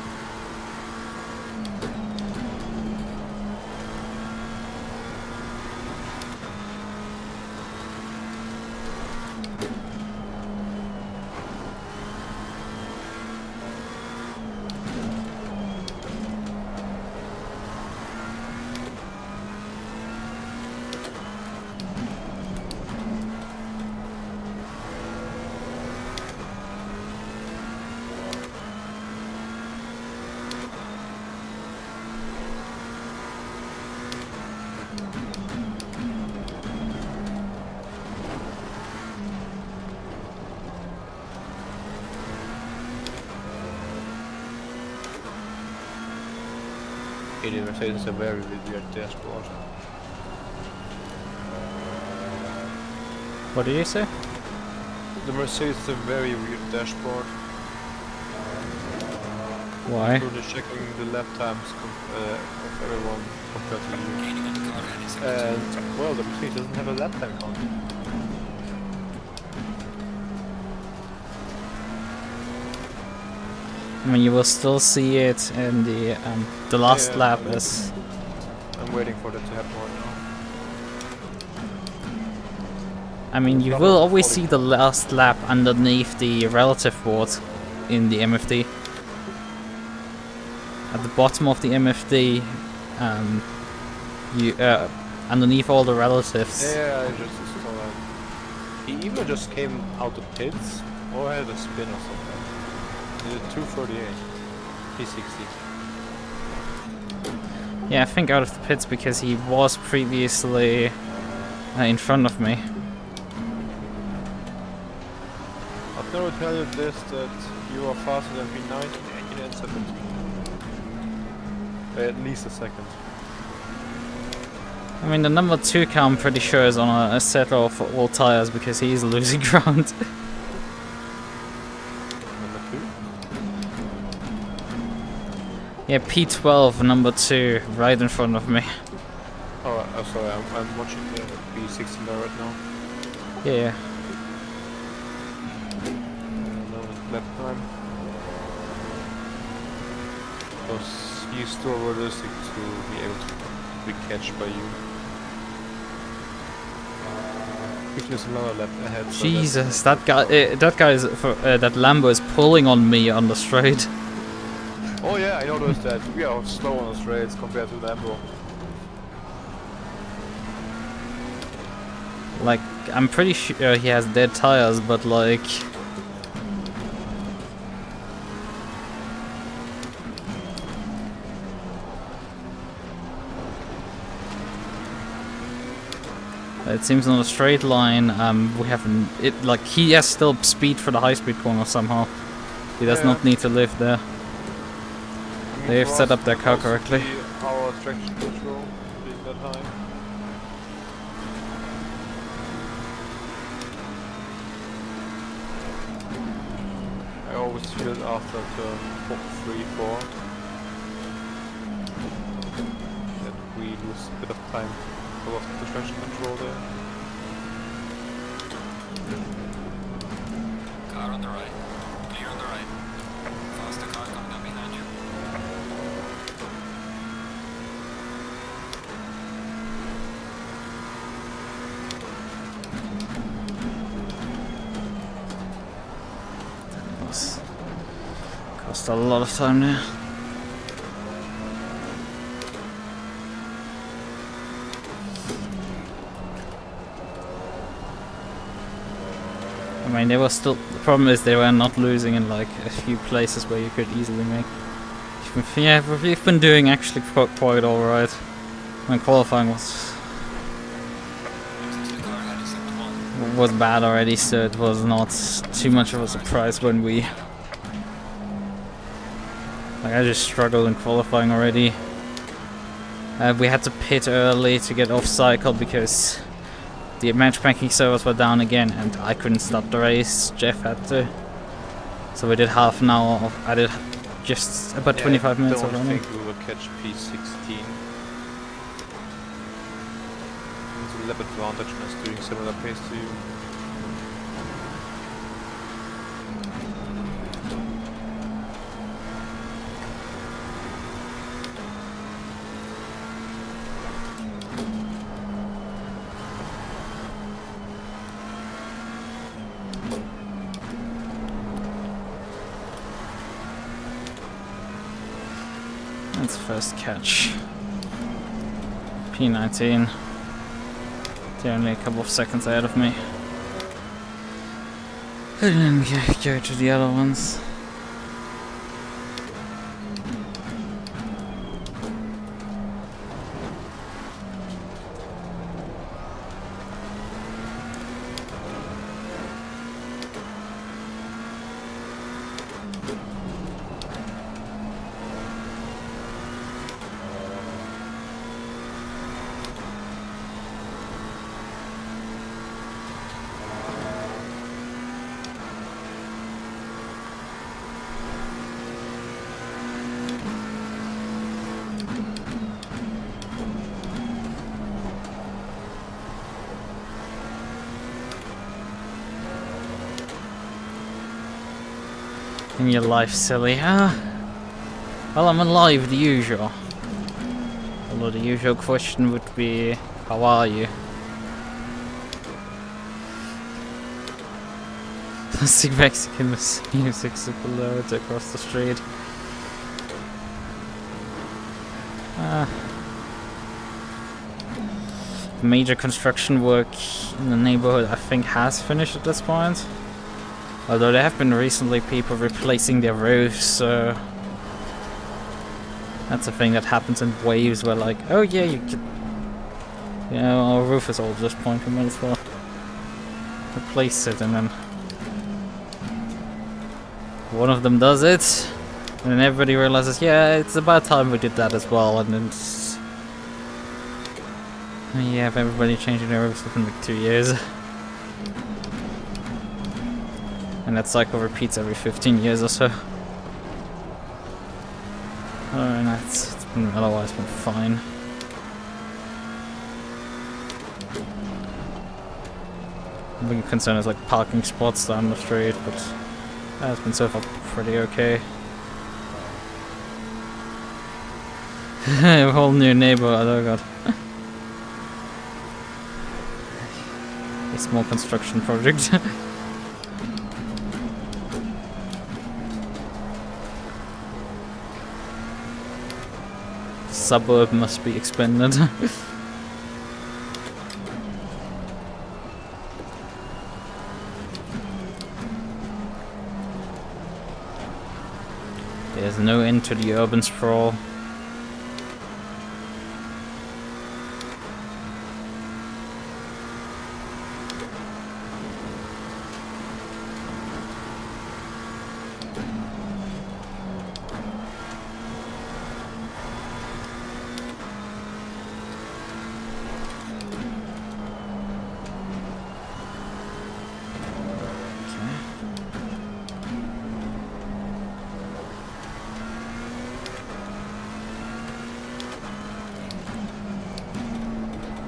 The Mercedes is a very weird dashboard. What did you say? The Mercedes is a very weird dashboard. Why? So they're checking the lap times of everyone compared to you. Gaining on the car any second. And, well, the Mercedes doesn't have a lap time count. I mean, you will still see it in the last Yeah, lap yeah. is. I'm waiting for that to happen right now. I mean, you Not will as always quality. see the last lap underneath the relative board in the MFD. At the bottom of the MFD, you underneath all the relatives. Yeah, I just saw that. He either just came out the pits or had a spin or something. He did 238. P60. Yeah, I think out of the pits because he was previously in front of me. I can only tell you this, that you are faster than P19, 18 and 17. By at least a second. I mean, the number 2 car I'm pretty sure is on a set of all tires because he's losing ground. Number 2? Yeah, P12, number 2, right in front of me. Oh, sorry, I'm watching the P16 there right now. Yeah. No lap time. Because he's still realistic to be able to be catched by you. Which is another lap ahead. so Jesus, that guy is that Lambo is pulling on me on the straight. Oh yeah, I noticed that. We are slow on the straights compared to Lambo. Like, I'm pretty sure he has dead tires, but like. It seems on a straight line, we haven't. Like, he has still speed for the high speed corner somehow. He does Yeah. not need to live there. They've For set us, up their car also correctly. Our traction control being that high. I always feel it after turn 3, 4 that we lose a bit of time because of the traction control there. Car on the right. Clear on the right. Faster car coming up behind you. Cost a lot of time there. I mean, they were still. The problem is they were not losing in like a few places where you could easily make. Yeah, we've been doing actually quite alright. When qualifying was bad already, so it was not too much of a surprise when we. Like, I just struggled in qualifying already. We had to pit early to get off cycle because the matchmaking servers were down again and I couldn't start the race. Jeff had to. So we did half an hour of. I did just about 25 minutes of I don't running. think we will catch P16. It's a lap advantage and us doing similar pace to you. That's first catch. P19. They're only a couple of seconds ahead of me. I didn't go to the other ones. In your life, silly, huh? Well, I'm alive, the usual. Although the usual question would be, how are you? Plastic Mexican music super loud across the street. Major construction work in the neighborhood, I think, has finished at this point. Although there have been recently people replacing their roofs, so that's a thing that happens in waves where like, oh yeah, you could, you know, our roof is old at this point, we might as well replace it, and then one of them does it, and then everybody realizes, yeah, it's about time we did that as well, and then you have everybody changing their roofs within like 2 years. And that cycle repeats every 15 years or so. And it's been, otherwise been fine. The big concern is like parking spots down the street, but that's been so far pretty okay. A whole new neighborhood, oh god. A small construction project. Suburb must be expanded. There's no end to the urban sprawl.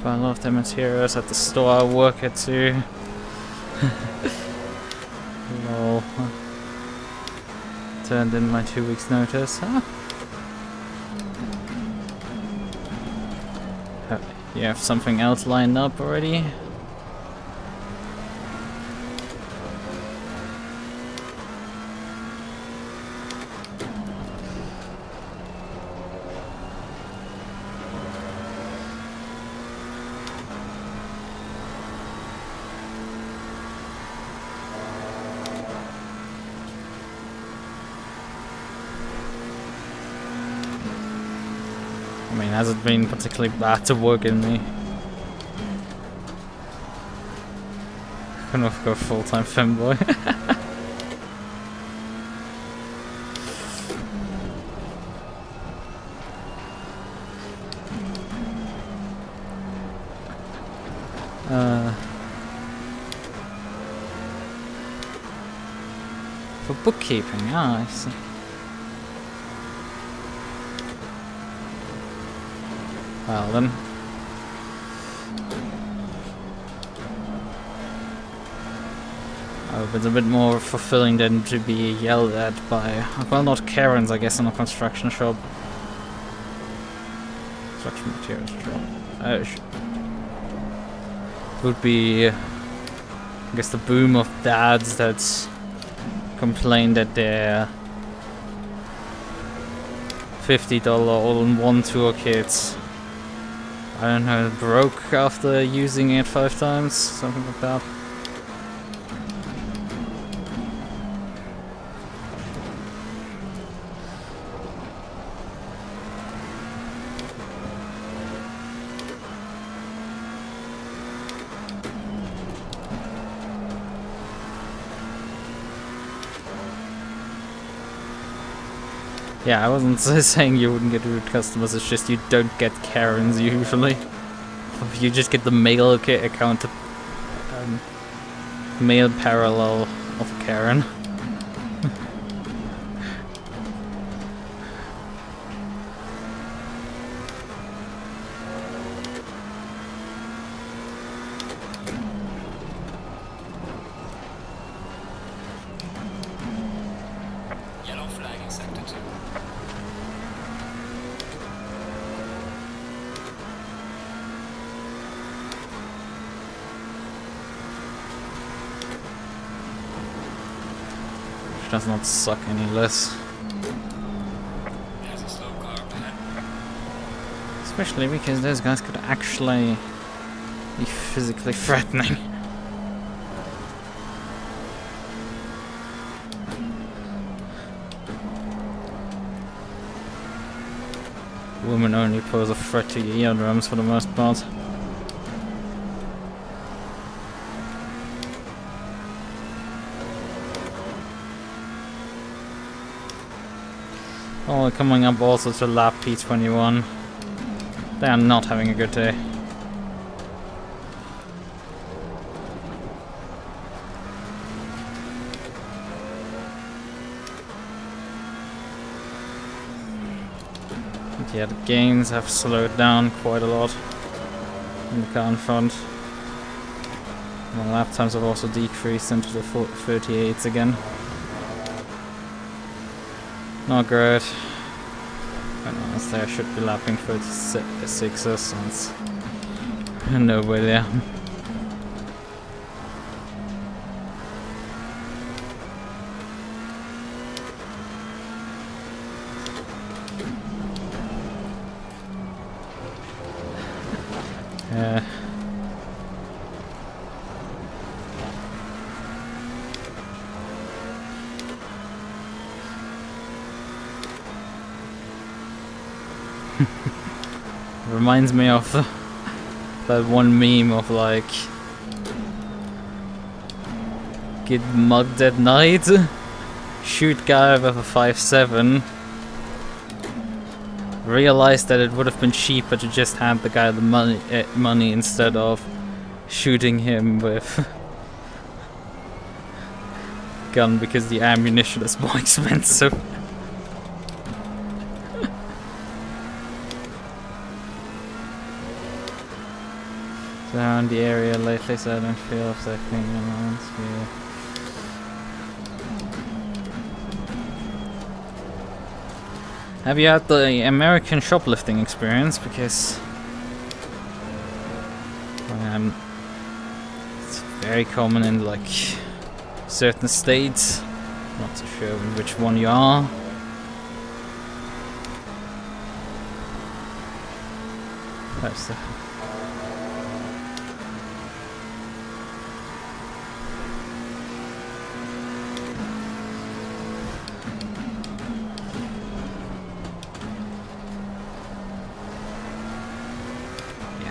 Buy a lot of the materials at the store I work at too. Lol. Turned in my 2 weeks notice, huh? You have something else lined up already? I mean, has it been particularly bad to work in me? Couldn't have go full-time femboy. For bookkeeping, I see. Well then. I hope it's a bit more fulfilling than to be yelled at by, well, not Karens, I guess, in a construction shop. Construction materials shop. Would be, I guess, the boom of dads that complain that their $50 all-in-one tour kits, I don't know, broke after using it 5 times, something like that. Yeah, I wasn't saying you wouldn't get rude customers, it's just you don't get Karens usually. You just get the mail account, mail parallel of Karen. Yellow flag in sector 2. Which does not suck any less. There's a slow car up ahead. Especially because those guys could actually be physically threatening. Women only pose a threat to your eardrums for the most part. Oh, we're coming up also to lap P21. They are not having a good day. Yeah, the gains have slowed down quite a lot in the car in front. And lap times have also decreased into the 38s again. Not great. But honestly, I should be lapping 36s since nowhere there. Yeah. Reminds me of that one meme of like, get mugged at night, shoot guy with a 5.7, realize that it would have been cheaper to just hand the guy the money instead of shooting him with gun because the ammunition is more expensive. around the area lately, so I don't feel if they're cleaning around here. Have you had the American shoplifting experience? Because it's very common in like certain states. Not too sure which one you are. That's the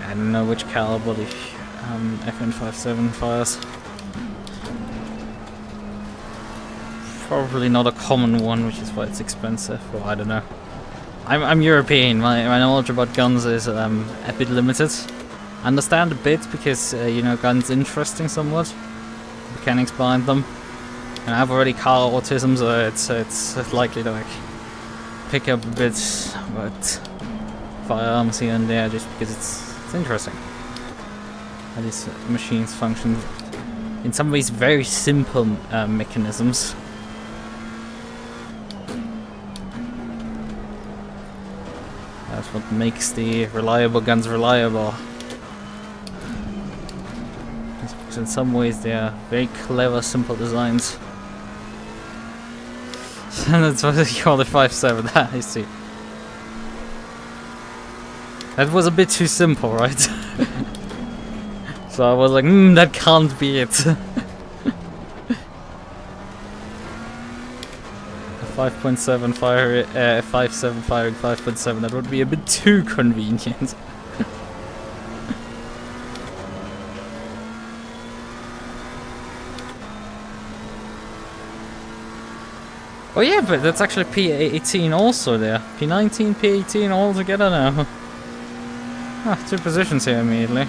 I don't know which caliber the FN57 fires. Probably not a common one, which is why it's expensive, or I don't know. I'm European, my knowledge about guns is a bit limited. I understand a bit because, you know, guns interesting somewhat. Mechanics behind them. And I have already car autism, so it's likely to like pick up a bit about firearms here and there just because it's interesting. How these machines function. In some ways very simple mechanisms. That's what makes the reliable guns reliable. Because in some ways they are very clever, simple designs. And that's what they call the 5.7, I see. That was a bit too simple, right? So I was like, that can't be it. A 5.7 fire, 5.7 firing 5.7, that would be a bit too convenient. Oh yeah, but that's actually P18 also there. P19, P18 all together now. Ah, 2 positions here immediately.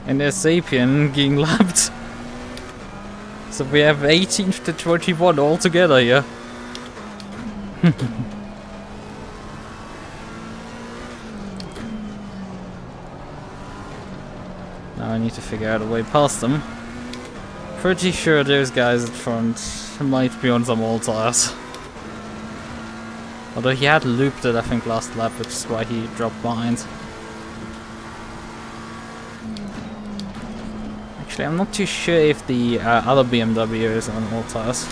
And there's Sapien getting lapped. So we have 18 to 21 all together here. Now I need to figure out a way past them. Pretty sure those guys at front might be on some old tires. Although he had looped it, I think, last lap, which is why he dropped behind. Actually, I'm not too sure if the other BMW is on all tires.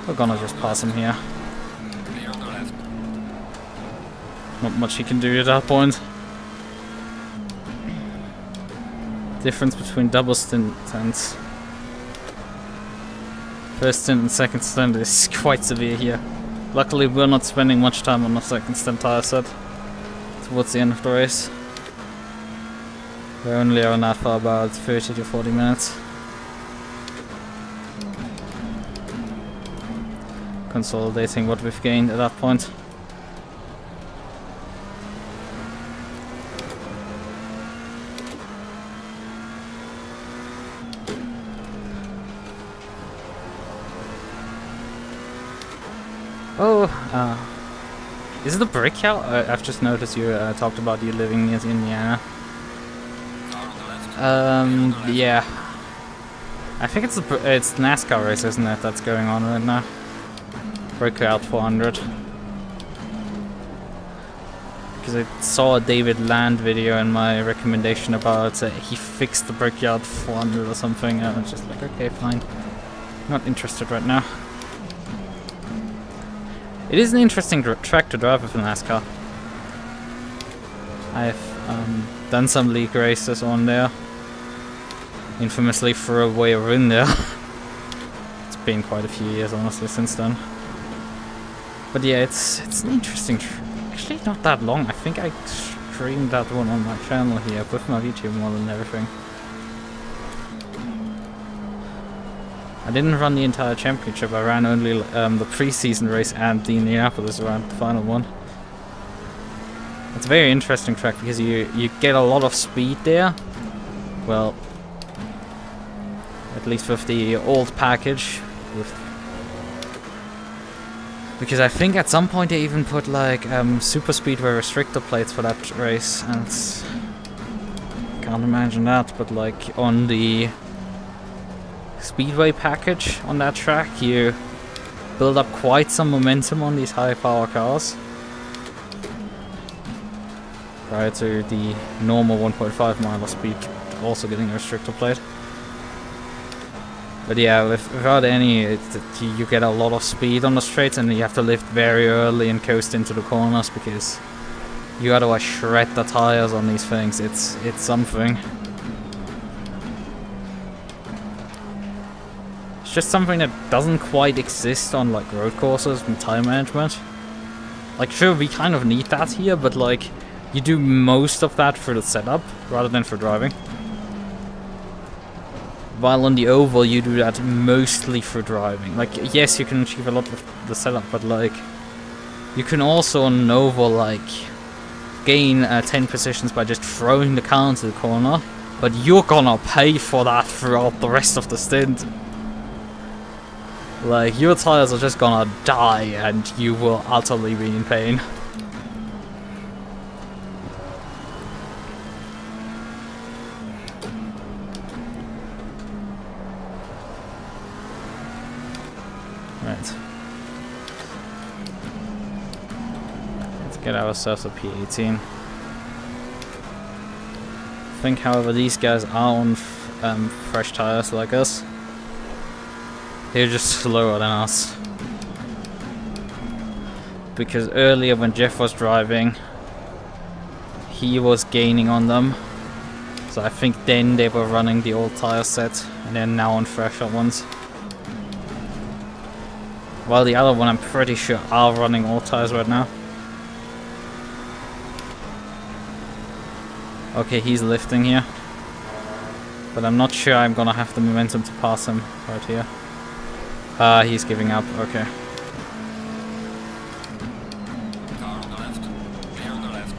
We're gonna just pass him here. Clear on the left. Not much he can do at that point. Difference between double stint and first stint and second stint is quite severe here. Luckily we're not spending much time on the second stint tire set towards the end of the race. We're only on that for about 30 to 40 minutes. Consolidating what we've gained at that point. Oh, is it the Brickyard? I've just noticed you talked about you living near Indiana. Car on the left. Yeah. I think it's it's NASCAR race, isn't it? That's going on right now. Brickyard 400. Because I saw a David Land video in my recommendation about he fixed the Brickyard 400 or something. And I was just like, okay, fine. Not interested right now. It is an interesting track to drive with NASCAR. I've done some league races on there. Infamously threw away a win there. It's been quite a few years, honestly, since then. But yeah, it's an interesting actually not that long. I think I streamed that one on my channel here with my YouTube model and everything. I didn't run the entire championship, I ran only the pre-season race and the Indianapolis round, the final one. It's a very interesting track because you get a lot of speed there. Well, at least with the old package. With Because I think at some point they even put like super speedway restrictor plates for that race, and can't imagine that. But like on the speedway package on that track, you build up quite some momentum on these high power cars prior to the normal 1.5 mile speed also getting a restrictor plate. But yeah, without any, you get a lot of speed on the straights, and you have to lift very early and coast into the corners because you otherwise shred the tires on these things. It's something. It's just something that doesn't quite exist on like road courses and tire management. Like sure, we kind of need that here, but like you do most of that for the setup rather than for driving. While on the oval, you do that mostly for driving. Like, yes, you can achieve a lot with the setup, but like, you can also on an oval, like, gain 10 positions by just throwing the car into the corner, but you're gonna pay for that throughout the rest of the stint. Like, your tires are just gonna die, and you will utterly be in pain. Right. Let's get ourselves a P18. I think, however, these guys are on fresh tires like us. They're just slower than us. Because earlier when Jeff was driving, he was gaining on them. So I think then they were running the old tire set, and they're now on fresher ones. While the other one, I'm pretty sure, are running all tires right now. Okay, he's lifting here. But I'm not sure I'm gonna have the momentum to pass him right here. He's giving up, okay. Car on the left. Clear on the left.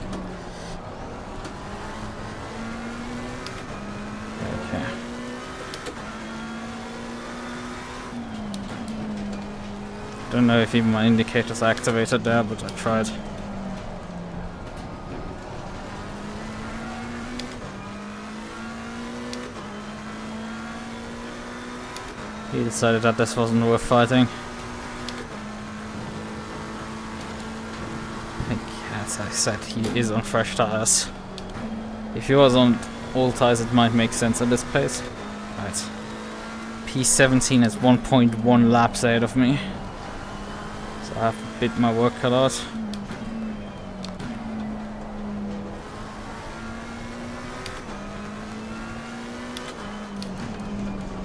Okay. Don't know if even my indicators are activated there, but I tried. He decided that this wasn't worth fighting. I think, as I said, he is on fresh tires. If he was on old tires, it might make sense at this pace. Right. P17 is 1.1 laps ahead of me. So I have a bit my work cut out.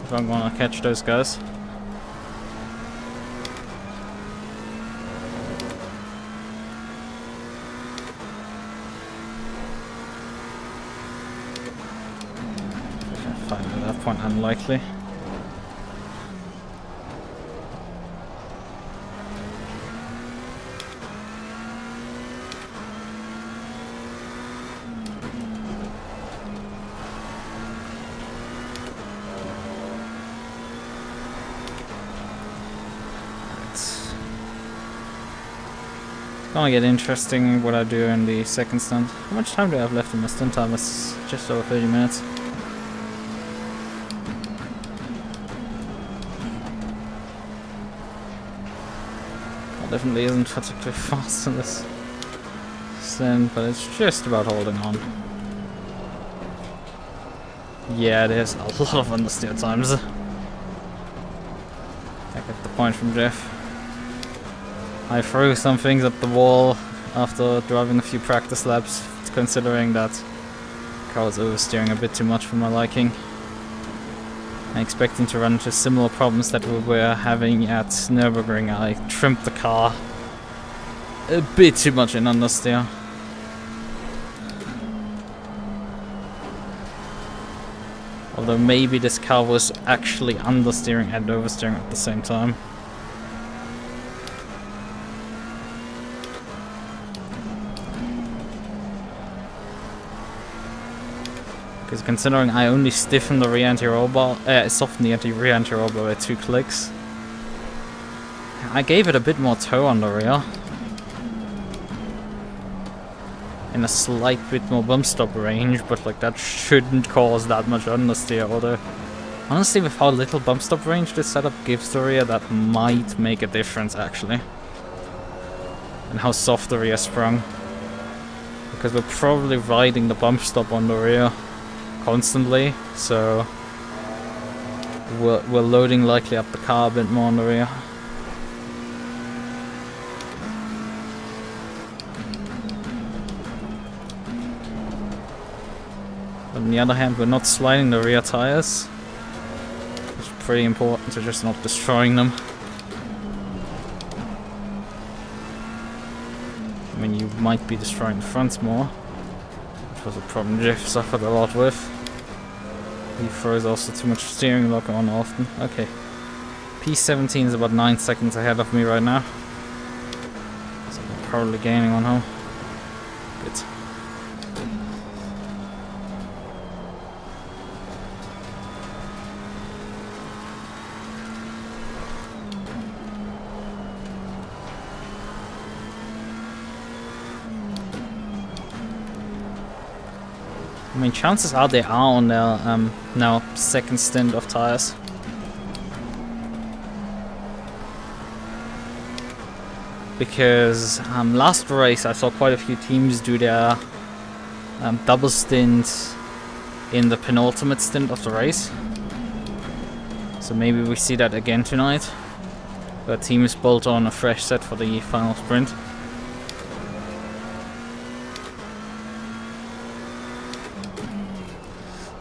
If I'm gonna catch those guys. Which I find at that point unlikely. Gonna get interesting what I do in the second stint. How much time do I have left in my stint time? It's just over 30 minutes. It definitely isn't particularly fast in this stint, but it's just about holding on. Yeah, there's a lot of understeer times. I get the point from Jeff. I threw some things at the wall after driving a few practice laps, considering that the car was oversteering a bit too much for my liking. And expecting to run into similar problems that we were having at Nürburgring. I trimmed the car a bit too much in understeer. Although maybe this car was actually understeering and oversteering at the same time. Because considering I only stiffen the rear anti-roll bar, soften the rear anti-roll bar by 2 clicks, I gave it a bit more toe on the rear. And a slight bit more bump stop range, but like that shouldn't cause that much understeer. Although, honestly, with how little bump stop range this setup gives the rear, that might make a difference actually. And how soft the rear sprung. Because we're probably riding the bump stop on the rear constantly, so we're loading likely up the car a bit more on the rear. On the other hand, we're not sliding the rear tires. It's pretty important to just not destroying them. I mean, you might be destroying the fronts more, which was a problem Jeff suffered a lot with. He throws also too much steering lock on often. Okay. P17 is about 9 seconds ahead of me right now. So I'm probably gaining on home. Good. I mean, chances are they are on their now second stint of tires. Because last race I saw quite a few teams do their double stint in the penultimate stint of the race. So maybe we see that again tonight. Where teams bolt on a fresh set for the final sprint.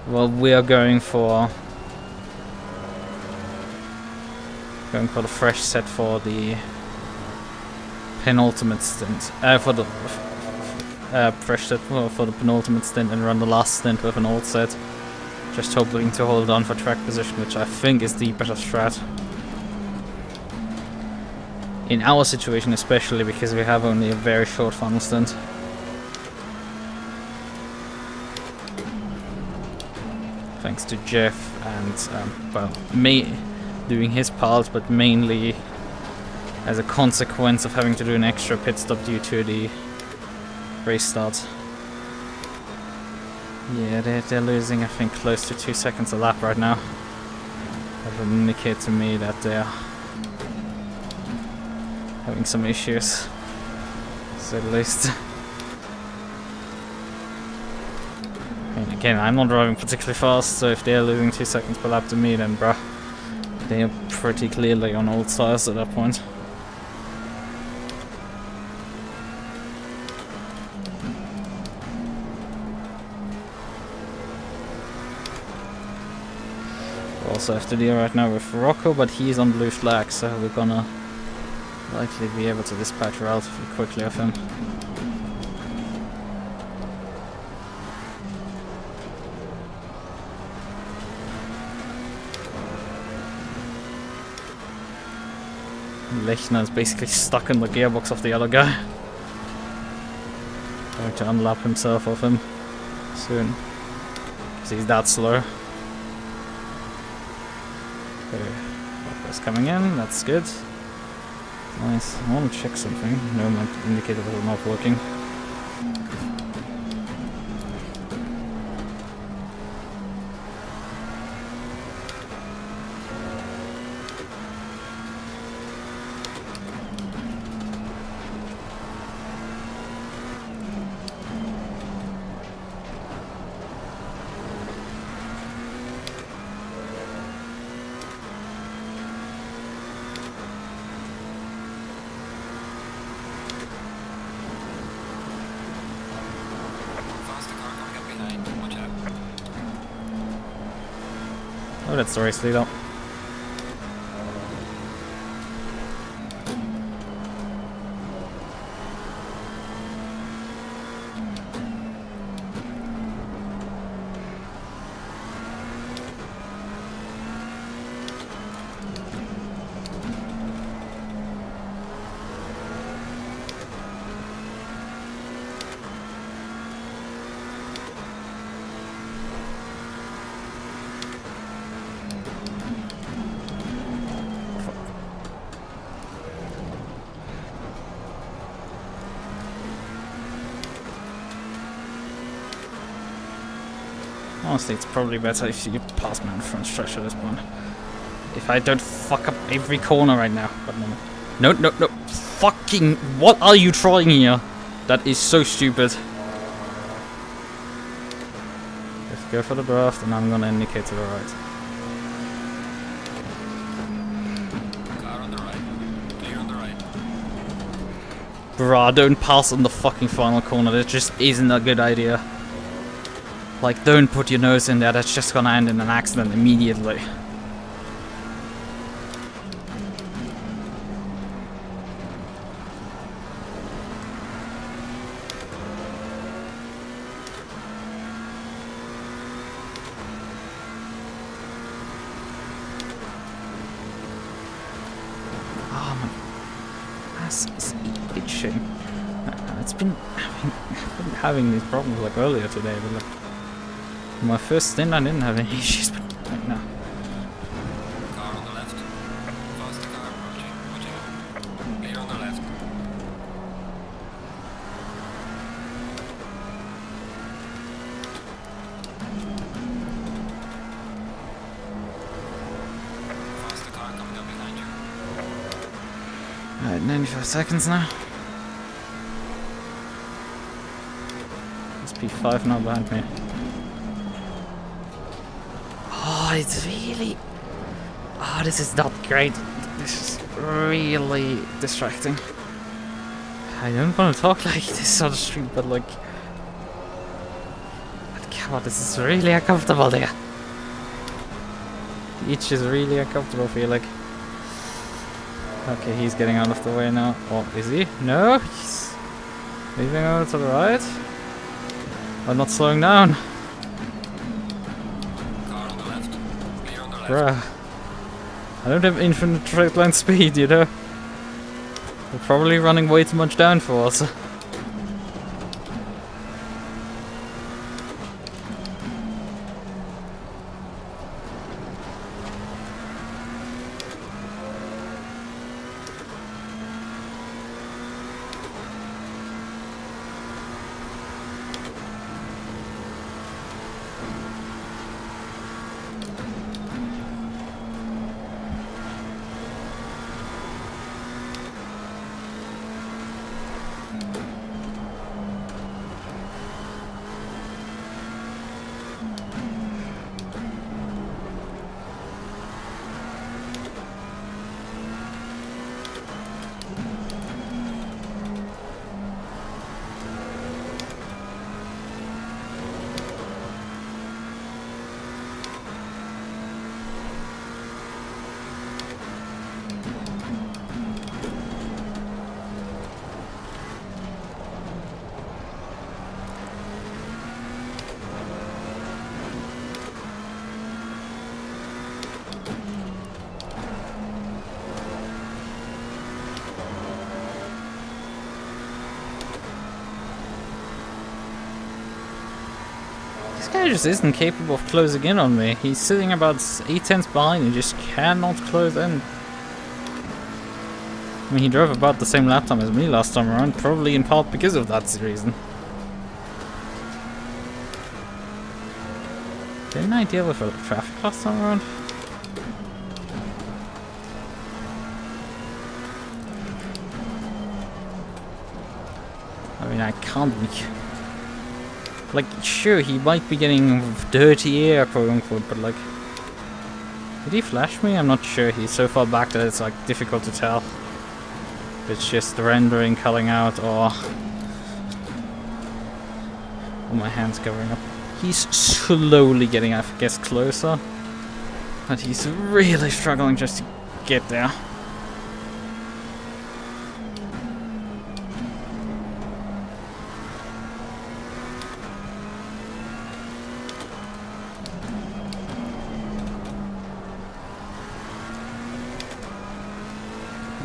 Well, we are going for the fresh set for the penultimate stint. For the fresh set for the penultimate stint and run the last stint with an old set. Just hoping to hold on for track position, which I think is the better strat. In our situation especially, because we have only a very short final stint. Thanks to Jeff and, well, me doing his part, but mainly as a consequence of having to do an extra pit stop due to the race start. Yeah, they're losing, I think, close to 2 seconds a lap right now. That would indicate to me that they're having some issues, to say the least. And again, I'm not driving particularly fast, so if they're losing 2 seconds per lap to me, then bruh, they are pretty clearly on old tires at that point. We also have to deal right now with Rocco, but he's on blue flag, so we're gonna likely be able to dispatch relatively quickly of him. Lichten is basically stuck in the gearbox of the other guy. Going to unlap himself of him soon, because he's that slow. Okay, Rocco's coming in, that's good. Nice. I want to check something. No, my indicator was not working. Oh, that's the race lead up. Honestly, it's probably better if you pass my front structure at this point. If I don't fuck up every corner right now. But no. No. Fucking... What are you trying here? That is so stupid. Let's go for the draft, and I'm gonna indicate to the right. Car on the right. Clear on the right. Bruh, don't pass on the fucking final corner. That just isn't a good idea. Like, don't put your nose in there. That's just gonna end in an accident immediately. Is itching. It's been having these problems like earlier today, but like my first stint I didn't have any issues, but right now. Car on the left. Faster car approaching. Watch out. Clear on the left. Faster car coming up behind you. Alright, 95 seconds now. It's P5 now behind me. Oh, it's really... Oh, this is not great. This is really distracting. I don't want to talk like this on the street, but like... But God, this is really uncomfortable there. The itch is really uncomfortable, I feel like. Okay, he's getting out of the way now. Or is he? No, he's leaving over to the right. I'm not slowing down. Car on the left. Clear on the left. Bruh. I don't have infinite straight line speed, you know? We're probably running way too much downforce. This guy just isn't capable of closing in on me. He's sitting about 8/10 behind and just cannot close in. I mean, he drove about the same lap time as me last time around, probably in part because of that reason. Didn't I deal with a traffic last time around? I mean, I can't be... Like, sure, he might be getting dirty air, quote unquote, but like... Did he flash me? I'm not sure. He's so far back that it's like difficult to tell. If it's just rendering, culling out, or my hands covering up. He's slowly getting, I guess, closer. But he's really struggling just to get there.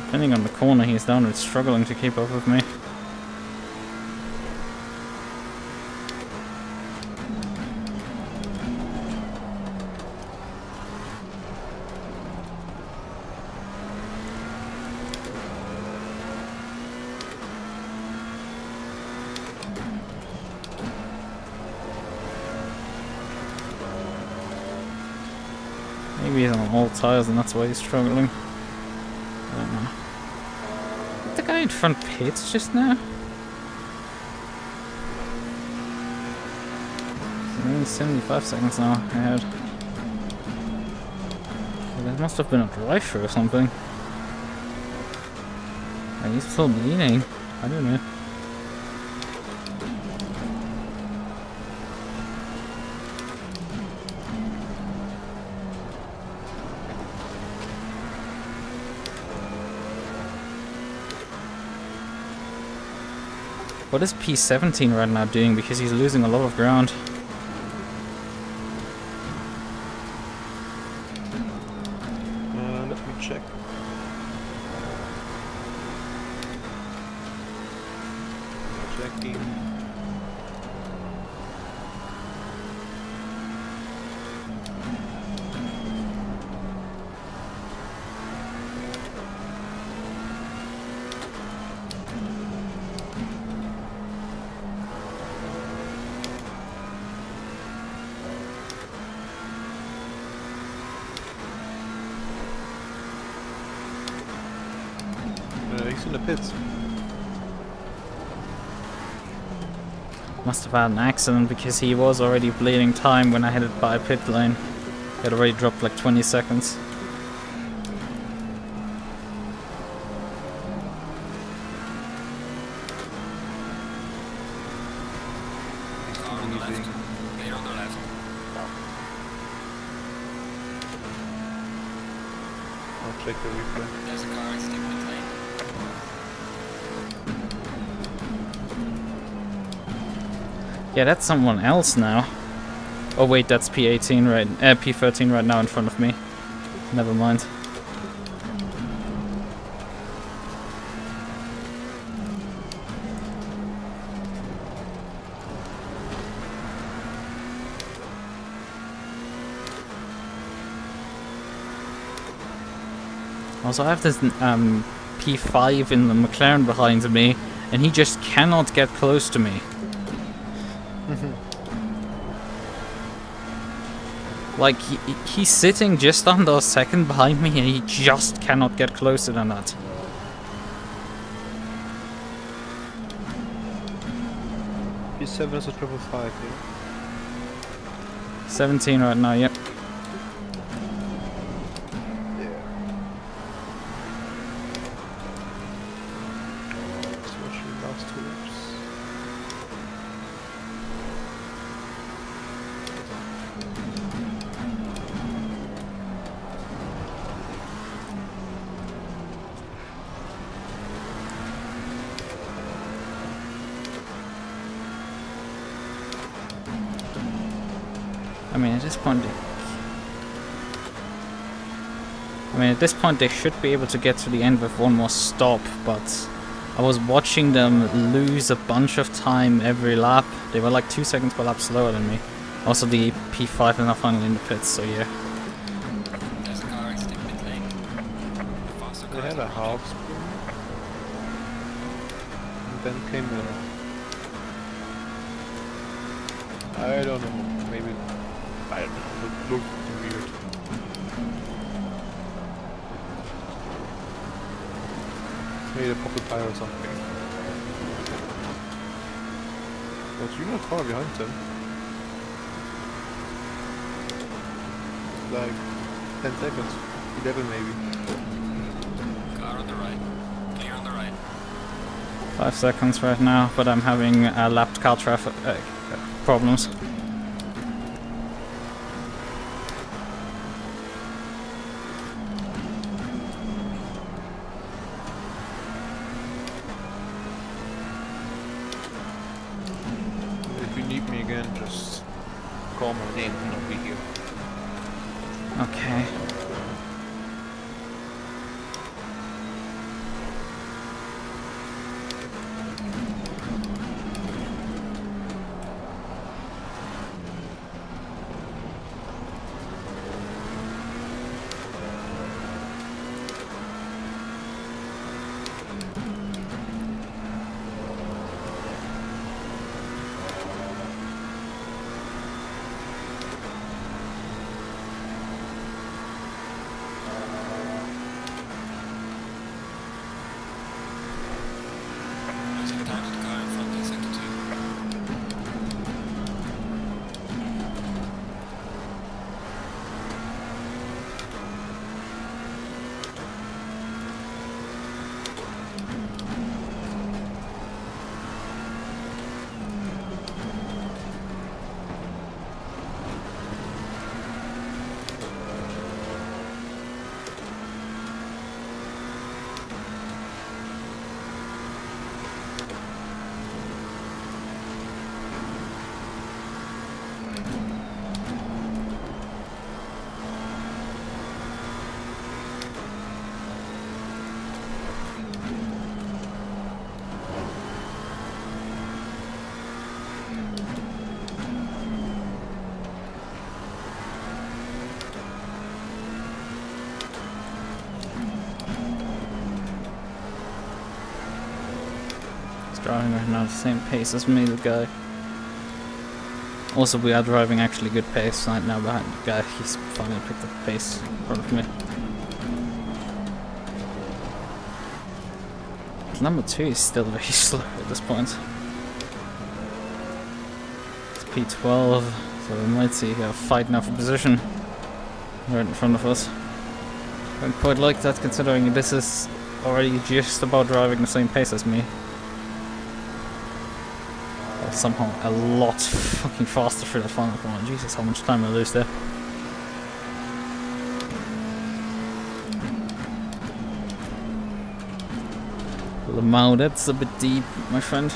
Depending on the corner he's down, it's struggling to keep up with me. Maybe he's on all tires and that's why he's struggling. I don't know. Did the guy in front pits just now? Only 75 seconds now ahead. Well, that must have been a drive-through or something. And he's still leaning. I don't know. What is P17 right now doing? Because he's losing a lot of ground. Let me check. Checking. He's in the pits. Must have had an accident because he was already bleeding time when I headed by pit lane. He had already dropped like 20 seconds. Car on the left. Clear on the left. I'll check the replay. There's a car exiting pit lane. Yeah, that's someone else now. Oh wait, that's P18 right, P13 right now in front of me. Never mind. Also, I have this P5 in the McLaren behind me, and he just cannot get close to me. Like, he's sitting just under a second behind me, and he just cannot get closer than that. P7 is a 555 here. 17 right now, yep. Switching last two laps. I mean, at this point they should be able to get to the end with one more stop, but I was watching them lose a bunch of time every lap. They were like 2 seconds per lap slower than me. Also, the P5 is now finally in the pits, so yeah. There's a car exiting pit lane. Faster They car. had a half spin. And then came in. I don't know. Maybe. I don't know. It looked weird. Maybe a pop a tire or something. But you're not far behind them. Like 10 seconds. 11 maybe. Car on the right. Clear on the right. 5 seconds right now, but I'm having lapped car traffic problems. If you need me again, just call my name and I'll be here. Okay. He's driving right now the same pace as me, the guy. Also, we are driving actually good pace right now behind the guy. He's finally picked up the pace in front of me. Number 2 is still very slow at this point. It's P12, so we might see a fight now for position right in front of us. I don't quite like that, considering this is already just about driving the same pace as me. But somehow a lot fucking faster through that final corner. Jesus, how much time I lose there. Lamau, that's a bit deep, my friend.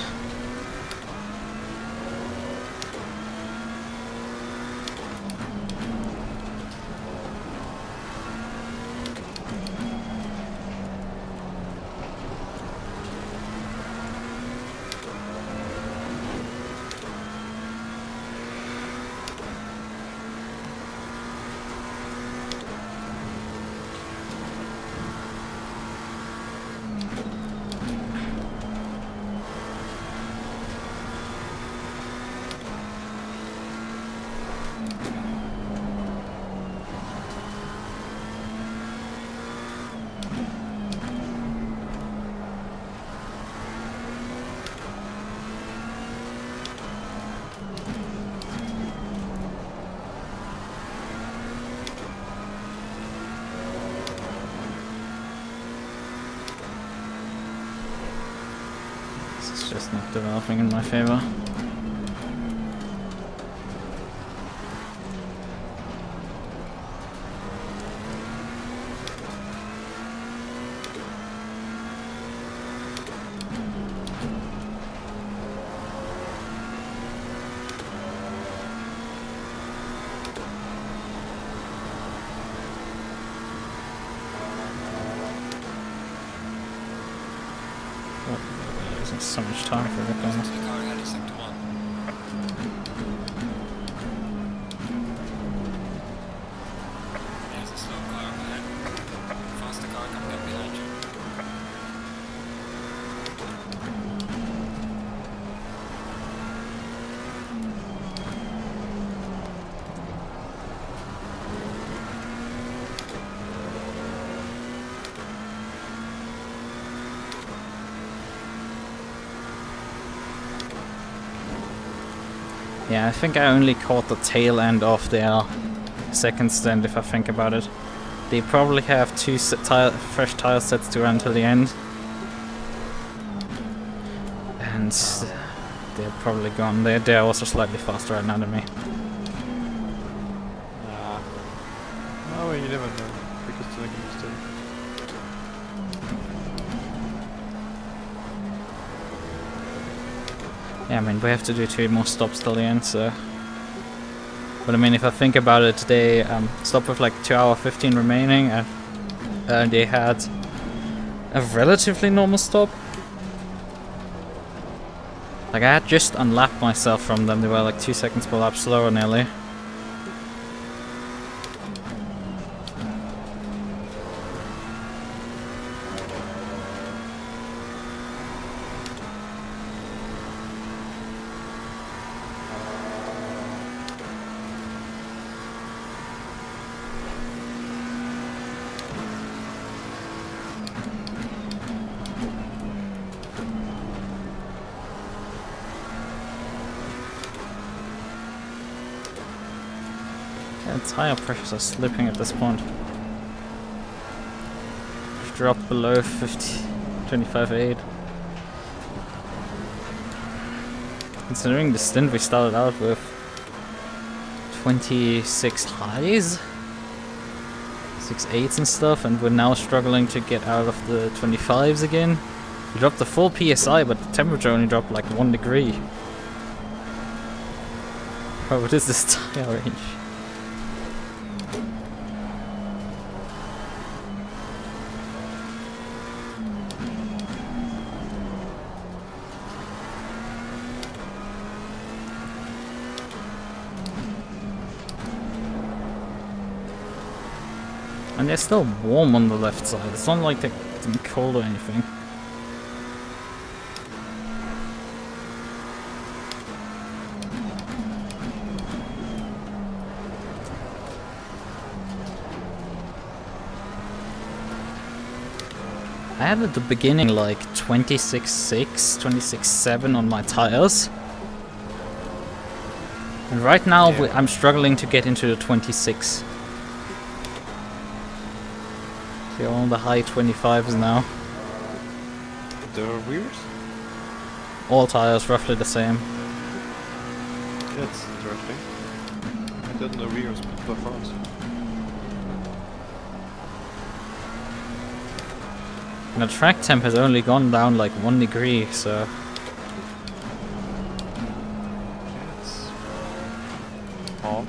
It's just not developing in my favor. So much time for the corner. To the car ahead of sector 1. There's a slow car up ahead. Faster car coming up behind you. Yeah, I think I only caught the tail end of their second stint, if I think about it. They probably have 2 fresh tire sets to run till the end. And they're probably gone. They're also slightly faster right now than me. Oh, you never know. Because to make a mistake. Yeah, I mean, we have to do 2 more stops till the end, so... But I mean, if I think about it, they stopped with like 2 hours 15 remaining, and they had a relatively normal stop. Like, I had just unlapped myself from them. They were like 2 seconds per lap slower nearly. Tire pressures are slipping at this point. We've dropped below 25.8. Considering the stint we started out with 26 highs, 6 8s and stuff, and we're now struggling to get out of the 25s again. We dropped the full PSI, but the temperature only dropped like 1 degree. Bro, what is this tire range? And they're still warm on the left side. It's not like they're getting cold or anything. I had at the beginning like 26.6, 26.7 on my tires. And right now I'm struggling to get into the 26. They're on the high 25s now. The rears? All tires roughly the same. That's interesting. I didn't know rears but the front. And the track temp has only gone down like 1 degree, so... It's hot.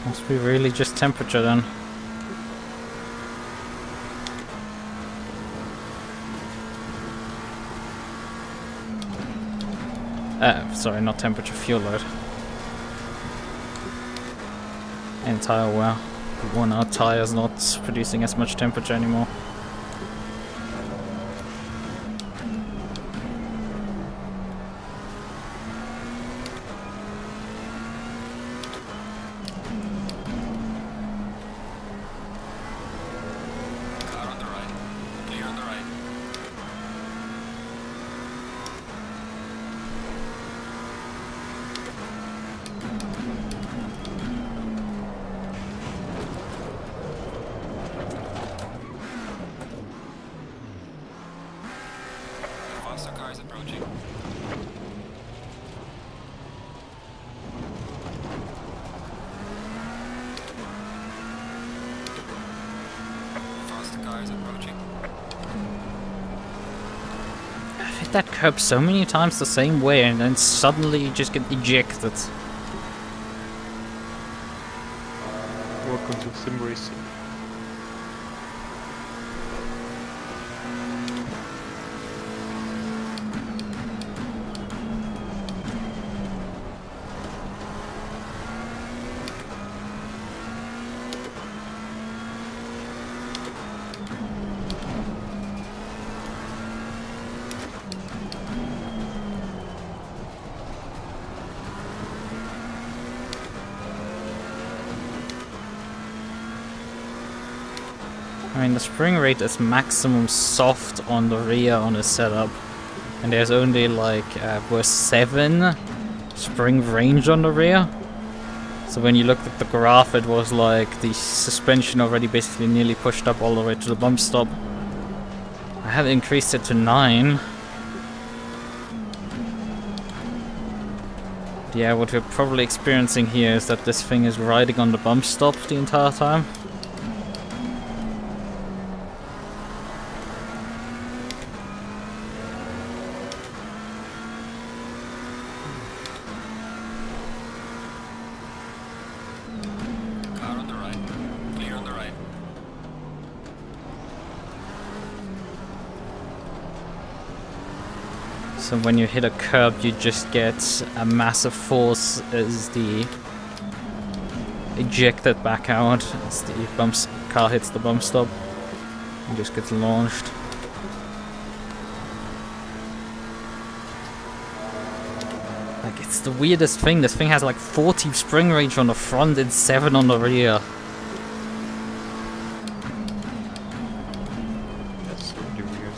Must be really just temperature then. Sorry, not temperature, fuel load. And tire wear. Worn out tire's not producing as much temperature anymore. Car on the right. Clear on the right. Faster car is approaching. Faster car is approaching. I've hit that curb so many times the same way and then suddenly you just get ejected. Welcome to sim racing. I mean, the spring rate is maximum soft on the rear on the setup. And there's only like, was 7 spring range on the rear. So when you looked at the graph, it was like the suspension already basically nearly pushed up all the way to the bump stop. I have increased it to 9. Yeah, what we're probably experiencing here is that this thing is riding on the bump stop the entire time. Car on the right. Clear on the right. So when you hit a curb, you just get a massive force as the ejected back out as the car hits the bump stop and just gets launched. Like, it's the weirdest thing. This thing has like 40 spring range on the front and 7 on the rear. That's really weird.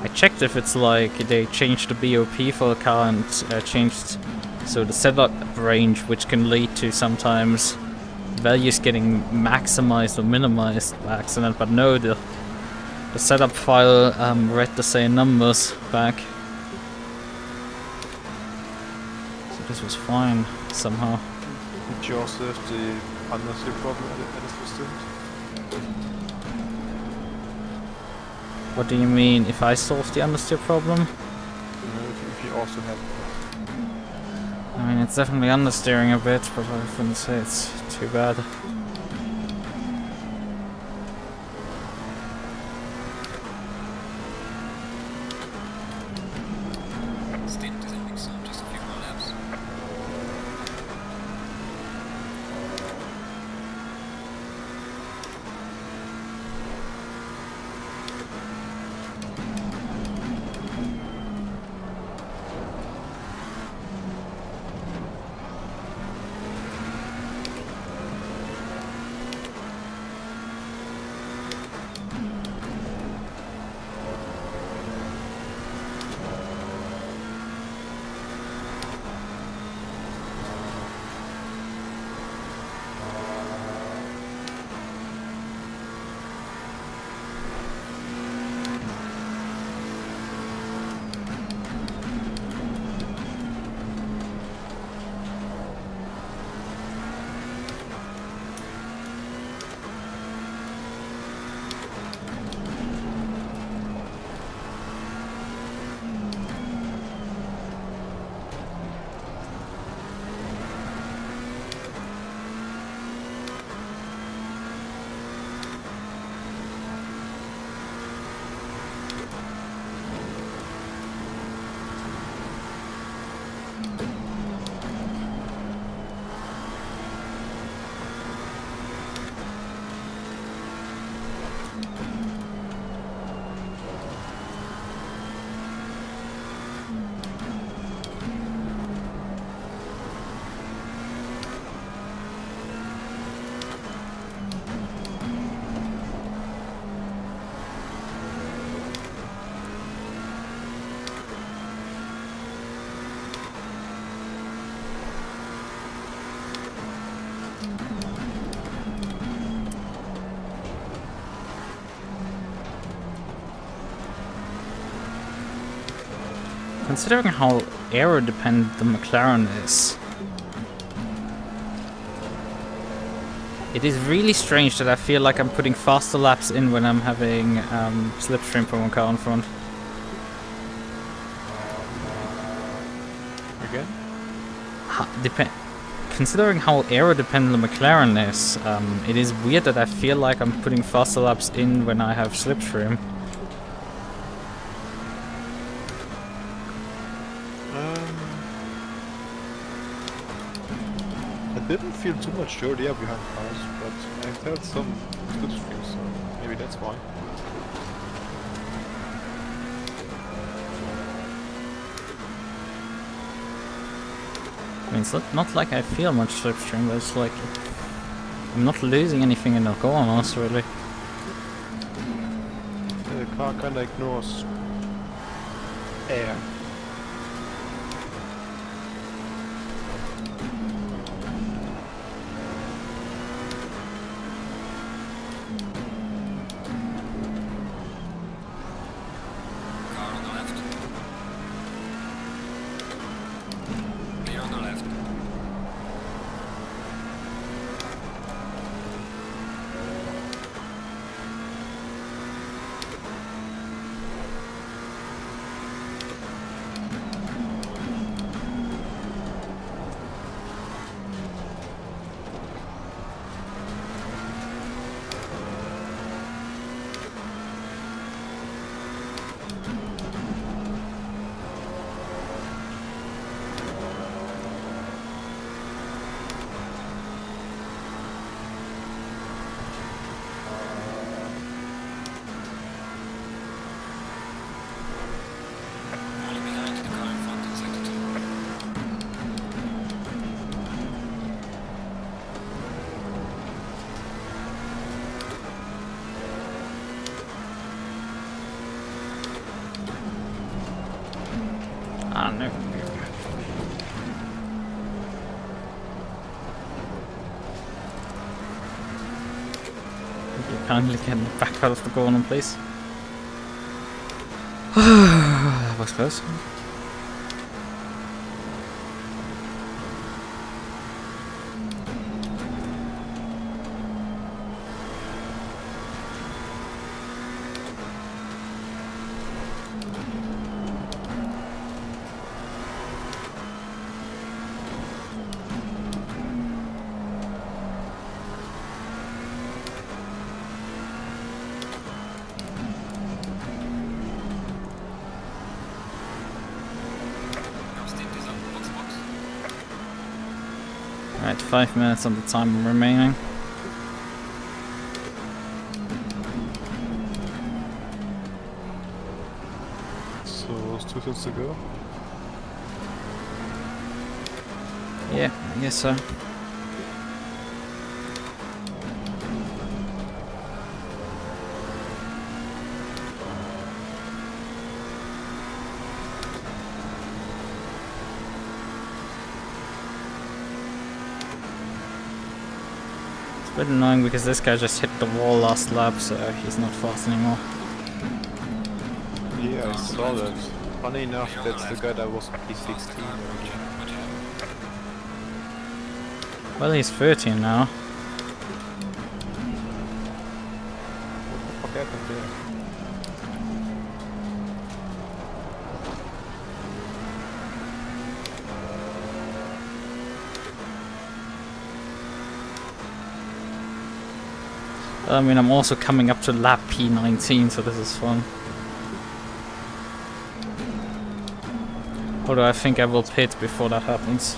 I checked if it's like they changed the BOP for the car and changed so the setup range, which can lead to sometimes values getting maximized or minimized by accident, but no, the setup file read the same numbers back. So this was fine somehow. Did you also have the understeer problem at the Stint? What do you mean, if I solved the understeer problem? If you also have. I mean, it's definitely understeering a bit, but I wouldn't say it's too bad. Stint is ending soon, just a few more laps. considering how aero-dependent the McLaren is, it is really strange that I feel like I'm putting faster laps in when I'm having slipstream from one car in front. Again? Considering how aero-dependent the McLaren is, it is weird that I feel like I'm putting faster laps in when I have slipstream. I didn't feel too much dirty behind cars, but I felt some slipstream, so maybe that's why. I mean, it's not like I feel much slipstream, but it's like I'm not losing anything in the corners, really. The car kinda ignores air. Car on the left. Clear on the left. Falling behind the car in front in sector 2. Ah, no. You kindly get back out of the corner, please. That was close. Now Stint is on box. Alright, 5 minutes on the time remaining. So, 2 turns to go. Yeah, I guess so. It's a bit annoying because this guy just hit the wall last lap, so he's not fast anymore. Yeah, I saw that. Funny enough, Clear on the that's the left. guy that was Faster P16 car approaching. already. Watch out. Well, he's 13 now. What the fuck happened there? I mean, I'm also coming up to lap P19, so this is fun. Although I think I will pit before that happens.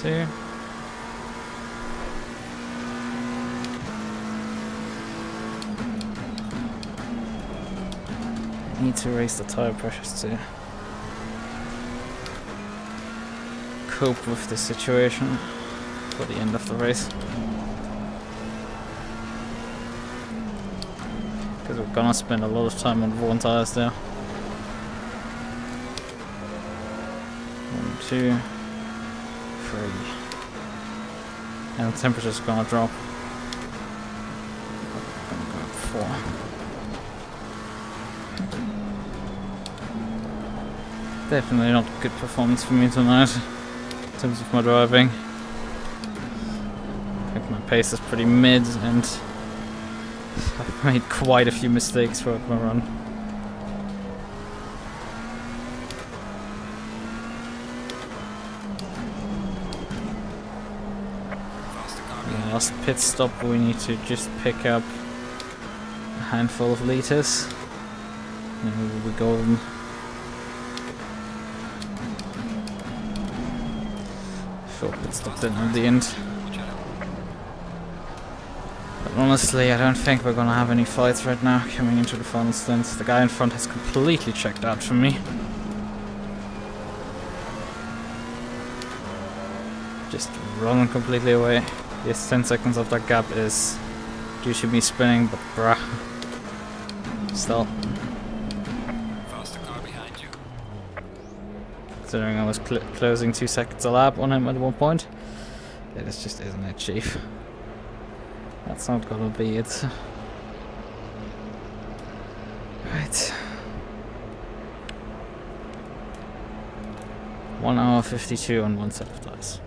2. Need to raise the tire pressures to cope with the situation for the end of the race. Because we're gonna spend a lot of time on worn tires there. 1, 2, 3. And the temperature's gonna drop. Gonna go up 4. Definitely not good performance for me tonight in terms of my driving. I think my pace is pretty mid and I've made quite a few mistakes throughout my run. The last pit stop we need to just pick up a handful of liters and we will be golden. Short pit stop then at the end. But honestly, I don't think we're gonna have any fights right now coming into the final stint. The guy in front has completely checked out for me. Just running completely away. Yes, 10 seconds of that gap is due to me spinning, but bruh. Still. Faster car behind you. Considering I was closing 2 seconds a lap on him at one point. Yeah, this just isn't it, Chief. That's not gonna be it. Right. 1 hour 52 on one set of tires.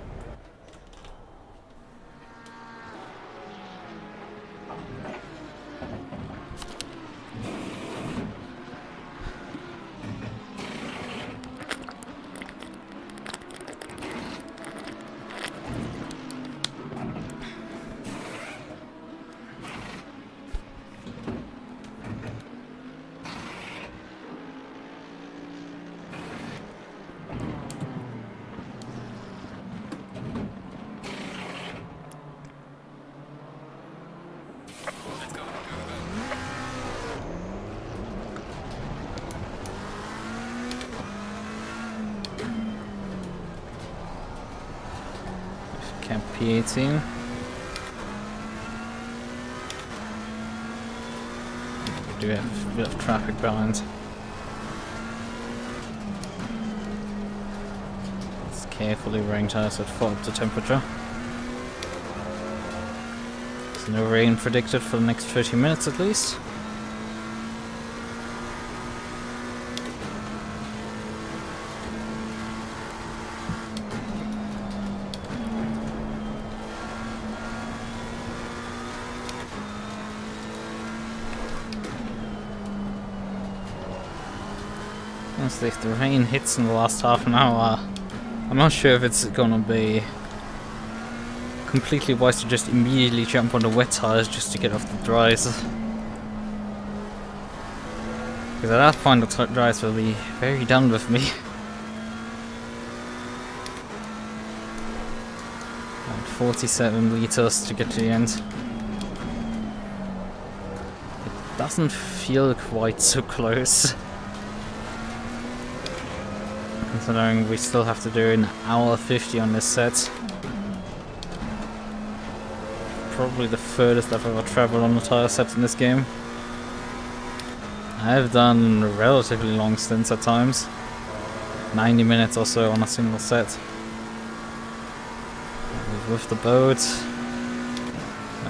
Camp P18. We do have a bit of traffic balance. Let's carefully wearing tires at 4 up to temperature. There's no rain predicted for the next 30 minutes at least. Honestly, if the rain hits in the last half an hour, I'm not sure if it's gonna be completely wise to just immediately jump on the wet tires just to get off the dries. Because at that point the dries will be very done with me. And 47 liters to get to the end. It doesn't feel quite so close. Considering we still have to do an hour 50 on this set. Probably the furthest I've ever traveled on a tire set in this game. I've done relatively long stints at times. 90 minutes or so on a single set. With the boat,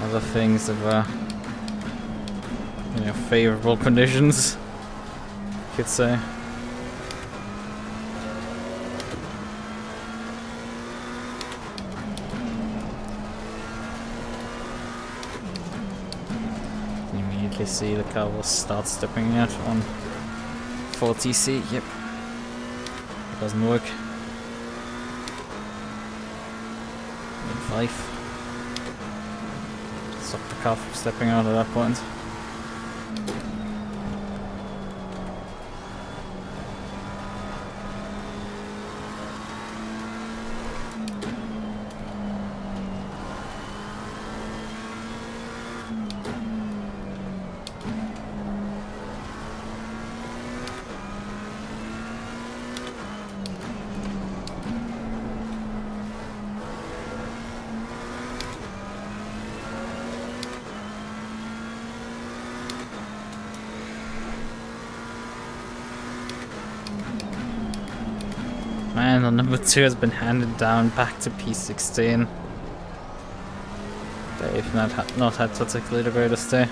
other things that were, you know, favorable conditions, you could say. See the car will start stepping out on 4TC. Yep, it doesn't work. 5. Stop the car from stepping out at that point. Man, the number 2 has been handed down back to P16. They've not had particularly the greatest day.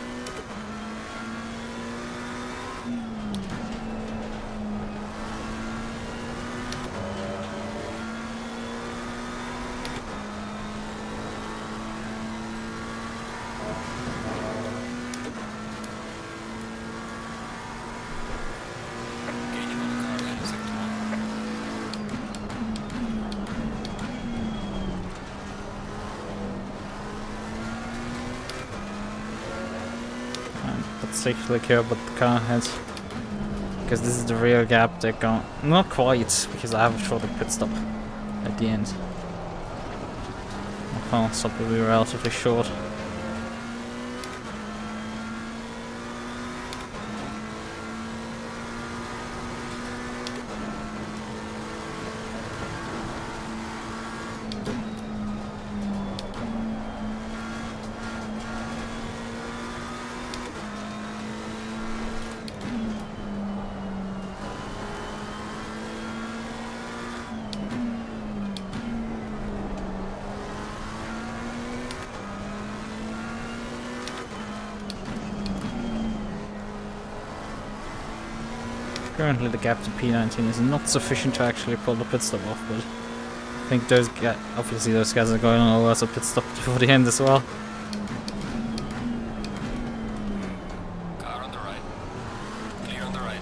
Gaining on the car heading sector 1. I'm particularly care about the car heads. Because this is the real gap they're going. Not quite, because I have a shorter pit stop at the end. My final stop will be relatively short. Currently the gap to P19 is not sufficient to actually pull the pit stop off, but I think obviously those guys are going on a pit stop before the end as well. Car on the right. Clear on the right.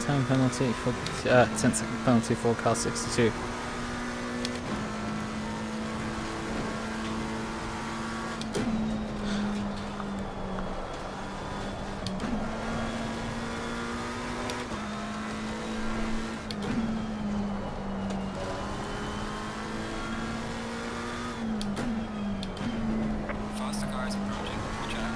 Time penalty for 10-second penalty for car 62. Faster cars approaching. Watch out.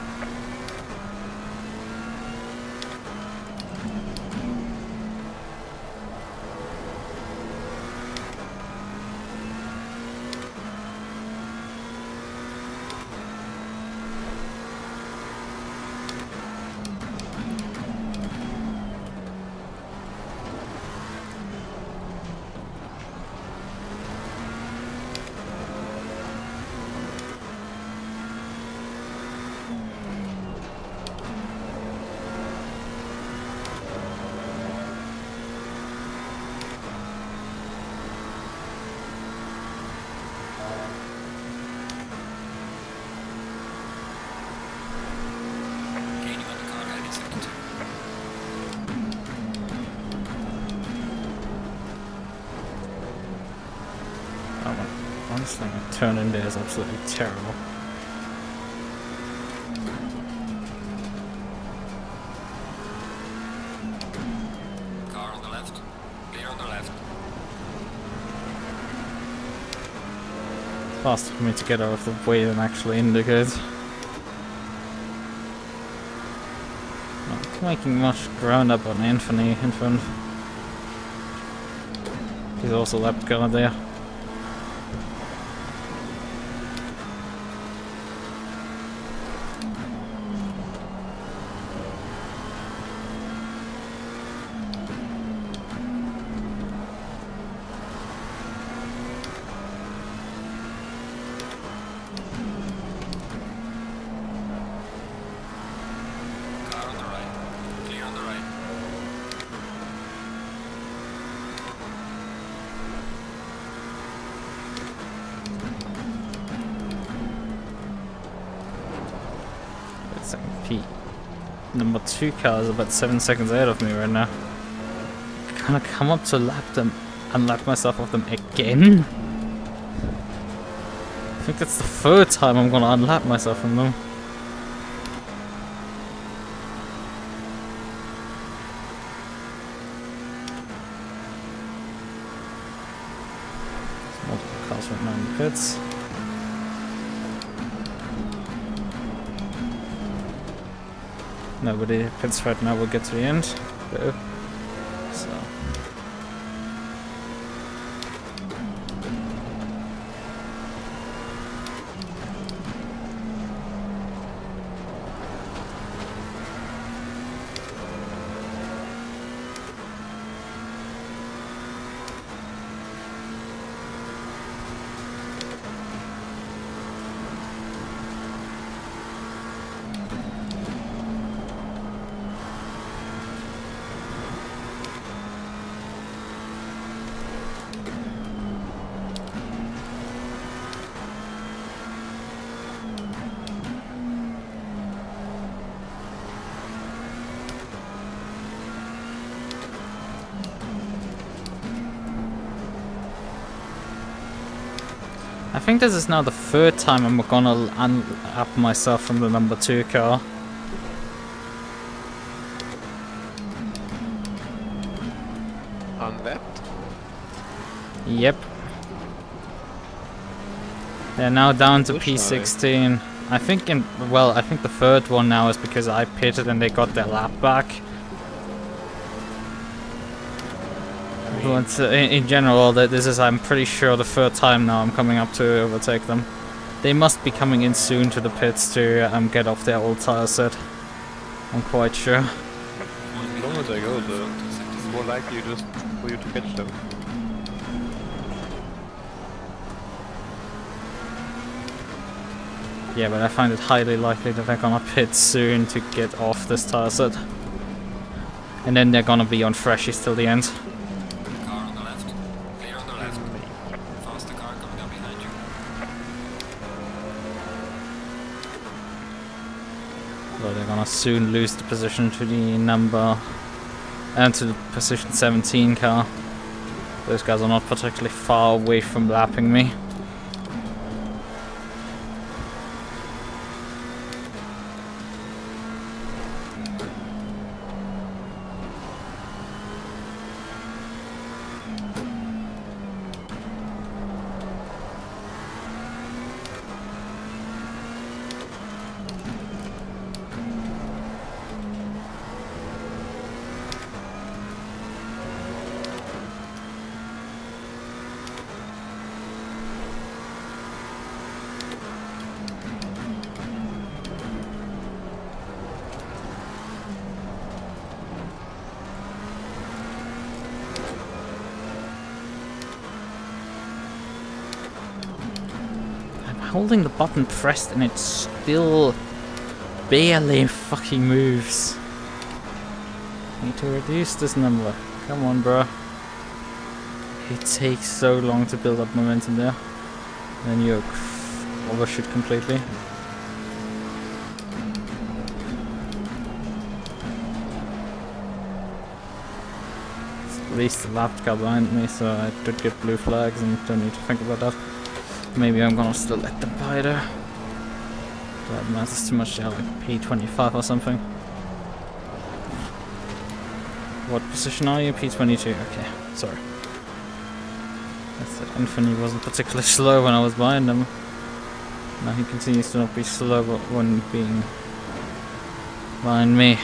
Gaining on the car heading sector 2. Oh my, honestly, my turn in there is absolutely terrible. Car on the left. Clear on the left. Faster for me to get out of the way than actually indicate. Not making much ground up on Anthony in front. He's also left car there. Car on the right. Clear on the right. Second P. number 2 car is about 7 seconds ahead of me right now. Can I come up to lap them and lap myself off them again? I think that's the 3rd time I'm gonna unlap myself from them. There's multiple cars right now in the pits. Nobody pits right now, we'll get to the end. So. I think this is now the 3rd time I'm gonna unlap myself from the number 2 car. Unlapped? Yep. They're now down to Which P16. I think the 3rd one now is because I pitted and they got their lap back. But in general, this is, I'm pretty sure, the 3rd time now I'm coming up to overtake them. They must be coming in soon to the pits to get off their old tire set. I'm quite sure. The longer they go, the more likely just for you to catch them. Yeah, but I find it highly likely that they're gonna pit soon to get off this tire set. And then they're gonna be on freshies till the end. Car on the left. Clear on the left. Faster car coming up behind you. So they're gonna soon lose the position to the number and to the position 17 car. Those guys are not particularly far away from lapping me. Holding the button pressed and it still barely fucking moves. Need to reduce this number. Come on, bro. It takes so long to build up momentum there. Then you overshoot completely. At least the lap car behind me, so I did get blue flags and don't need to think about that. Maybe I'm gonna still let them by there. That matters too much, they're like P25 or something. What position are you? P22, okay, sorry. I said Anthony wasn't particularly slow when I was behind him. Now he continues to not be slow when being behind me.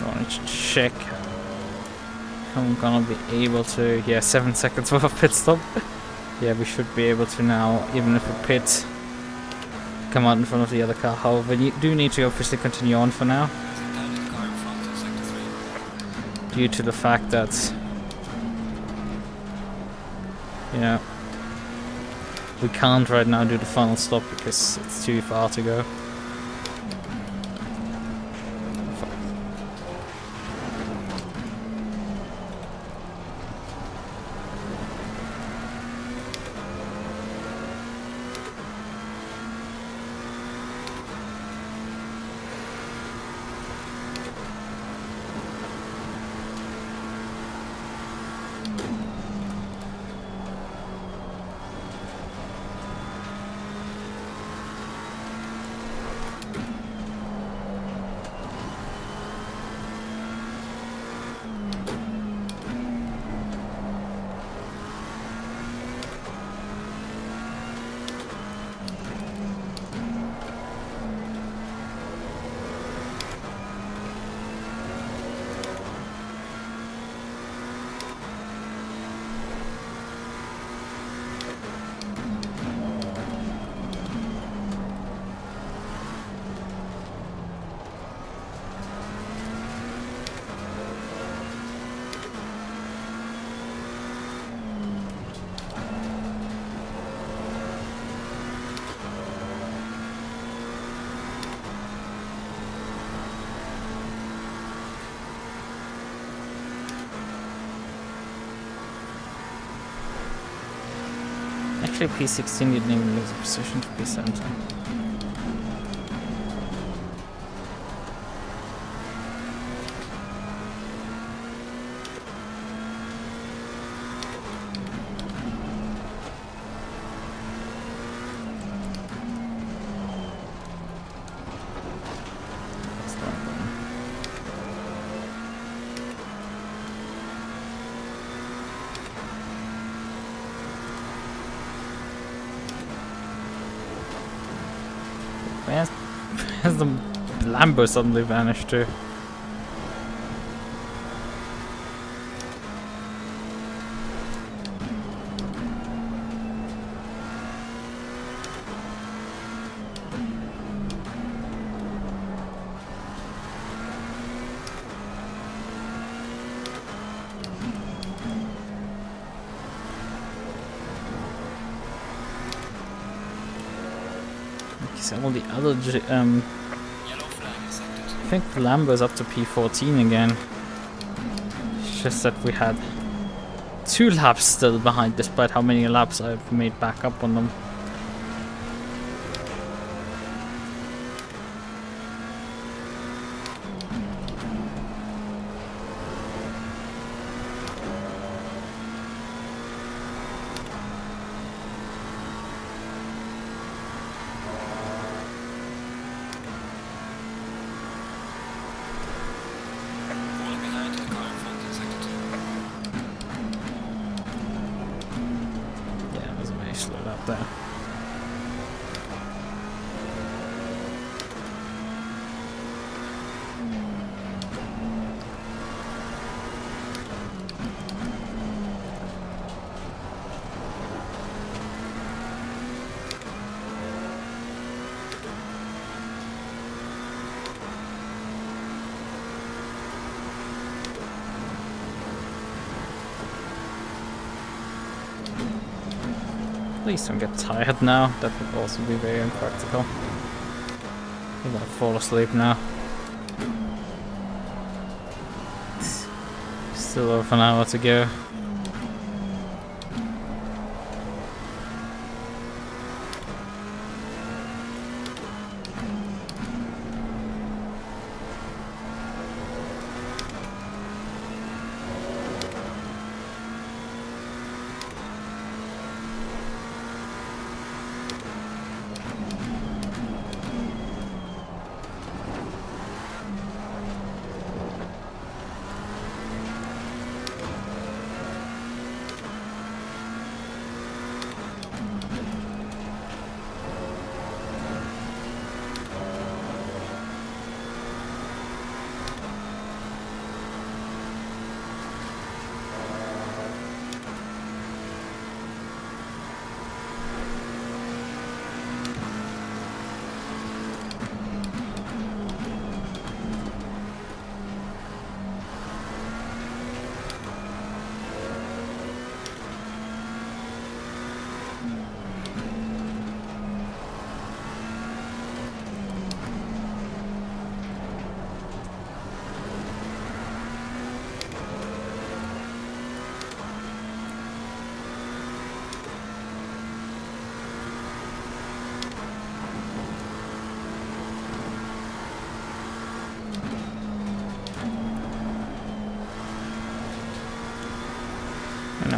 So I need to check if I'm gonna be able to. Yeah, 7 seconds worth of pit stop. Yeah, we should be able to now, even if we pit, come out in front of the other car. However, you do need to obviously continue on for now, Down to the car in front in sector 3. due to the fact that, you know, we can't right now do the final stop because it's too far to go. Actually, P16 didn't even lose a position to P17. Where's the Lambo suddenly vanished too? All the other Yellow flag is sector 2. I think the Lambo's up to P14 again. It's just that we had 2 laps still behind, despite how many laps I've made back up on them. Falling behind the car in front in sector 2. Yeah, it was very slow up there. Please don't get tired now. That would also be very impractical. I'm gonna fall asleep now. Still over an hour to go.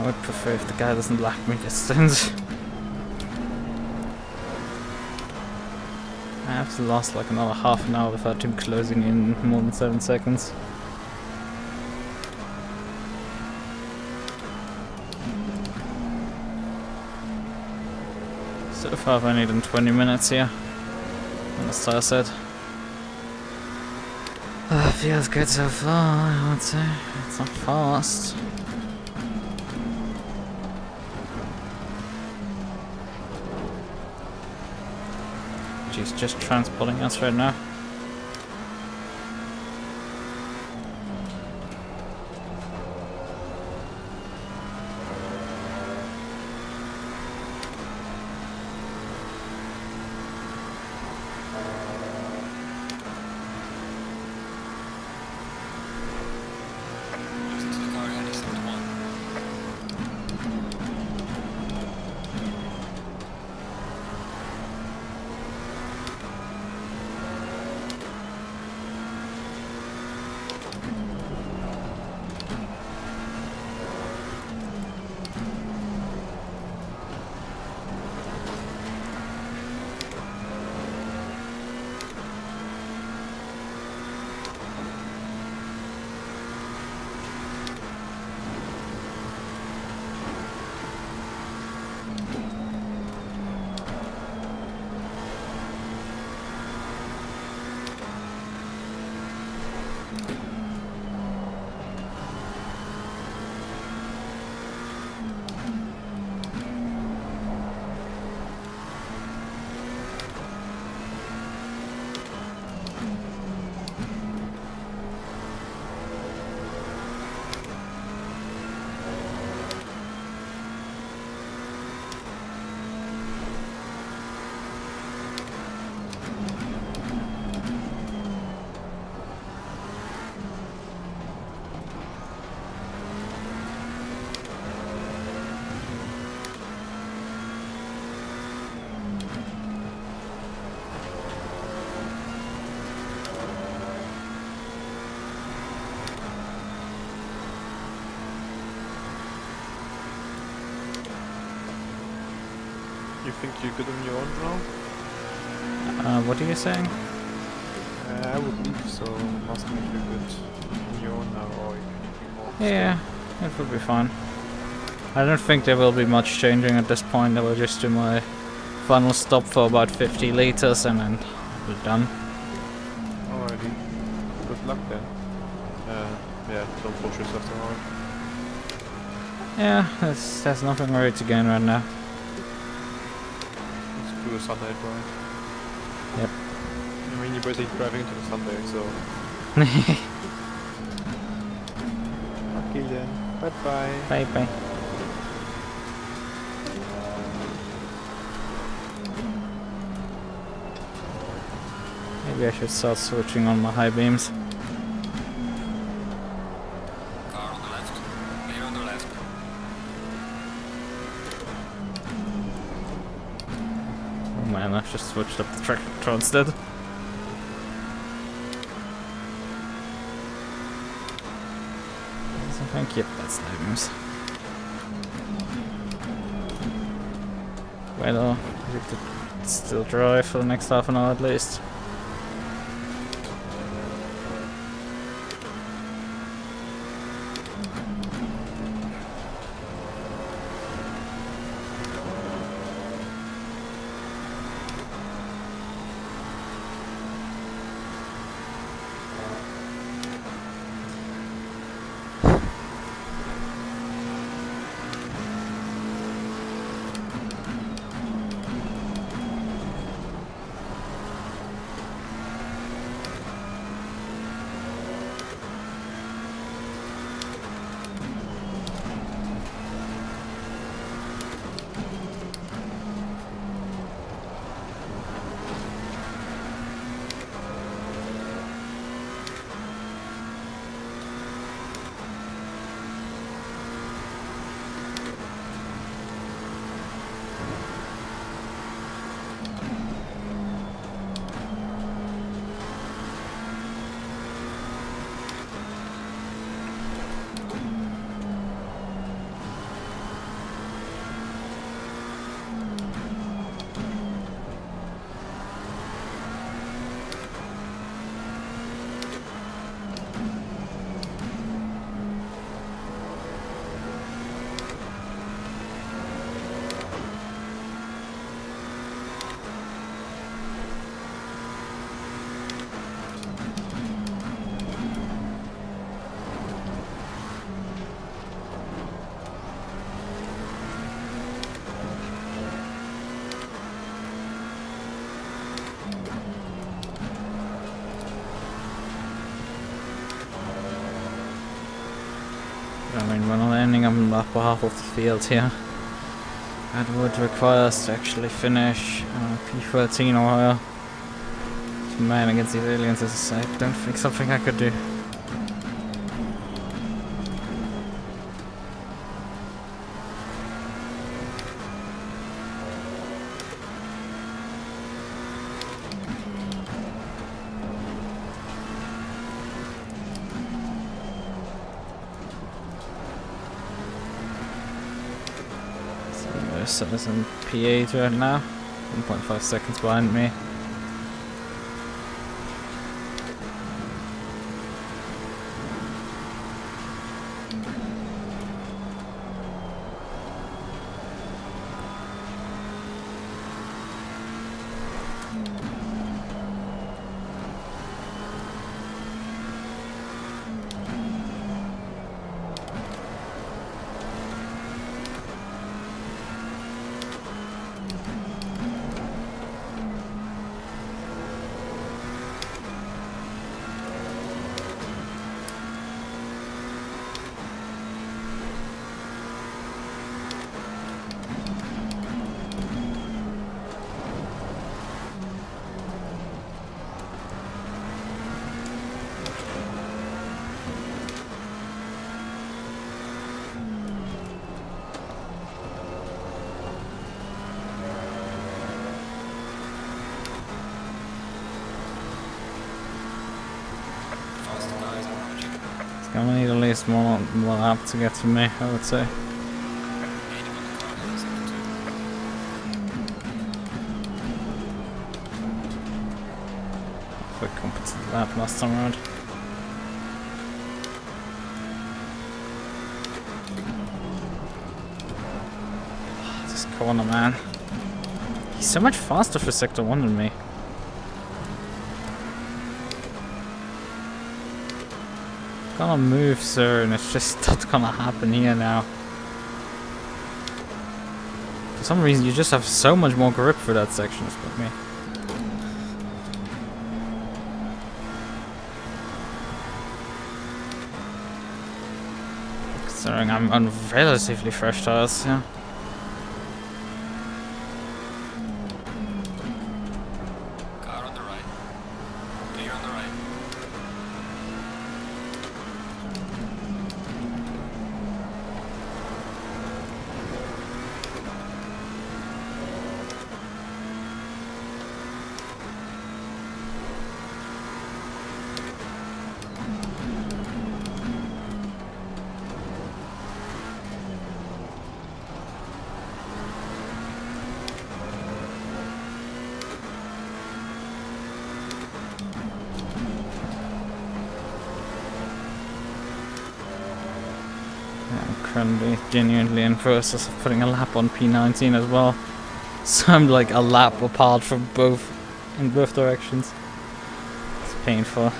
I would prefer if the guy doesn't lack me distance. I have to last like another half an hour without him closing in more than 7 seconds. So far I've only done 20 minutes here on the star set. Feels good so far, I would say. It's not fast. She's just transporting us right now. Listen to the car heading 71. You think you're good on your own now? What are you saying? I would believe so. Must make you good on your own now, or you can be more. Yeah, it will be fine. I don't think there will be much changing at this point. I will just do my final stop for about 50 liters and then we're done. Alrighty. Good luck then. Yeah, don't push yourself too hard. Yeah, there's nothing really to gain right now. Let's do a Sunday drive. Yep. I mean, you're basically driving into the Sunday, so. Okay then. Bye bye. Bye bye. Maybe I should start switching on my high beams. Car on the left. Clear on the left. Oh man, I've just switched up the track control instead. So thank you. That's high beams. Well, we could still drive for the next half an hour at least. I mean, we're not ending up in the upper half of the field here. That would require us to actually finish P13 or higher. To man against these aliens is, I don't think, something I could do. So there's some P8 right now, 1.5 seconds behind me. Faster guys approaching. It's gonna need at least one lap to get to me, I would say. 80 on the car in second two. Quick competent lap last time around. This corner, man. He's so much faster for Sector 1 than me. Gonna move, sir, and it's just not gonna happen here now. For some reason, you just have so much more grip for that section, but me. Considering I'm on relatively fresh tires, yeah. Car on the right. Clear on the right. I'm currently genuinely in process of putting a lap on P19 as well. So I'm like a lap apart from both, in both directions. It's painful.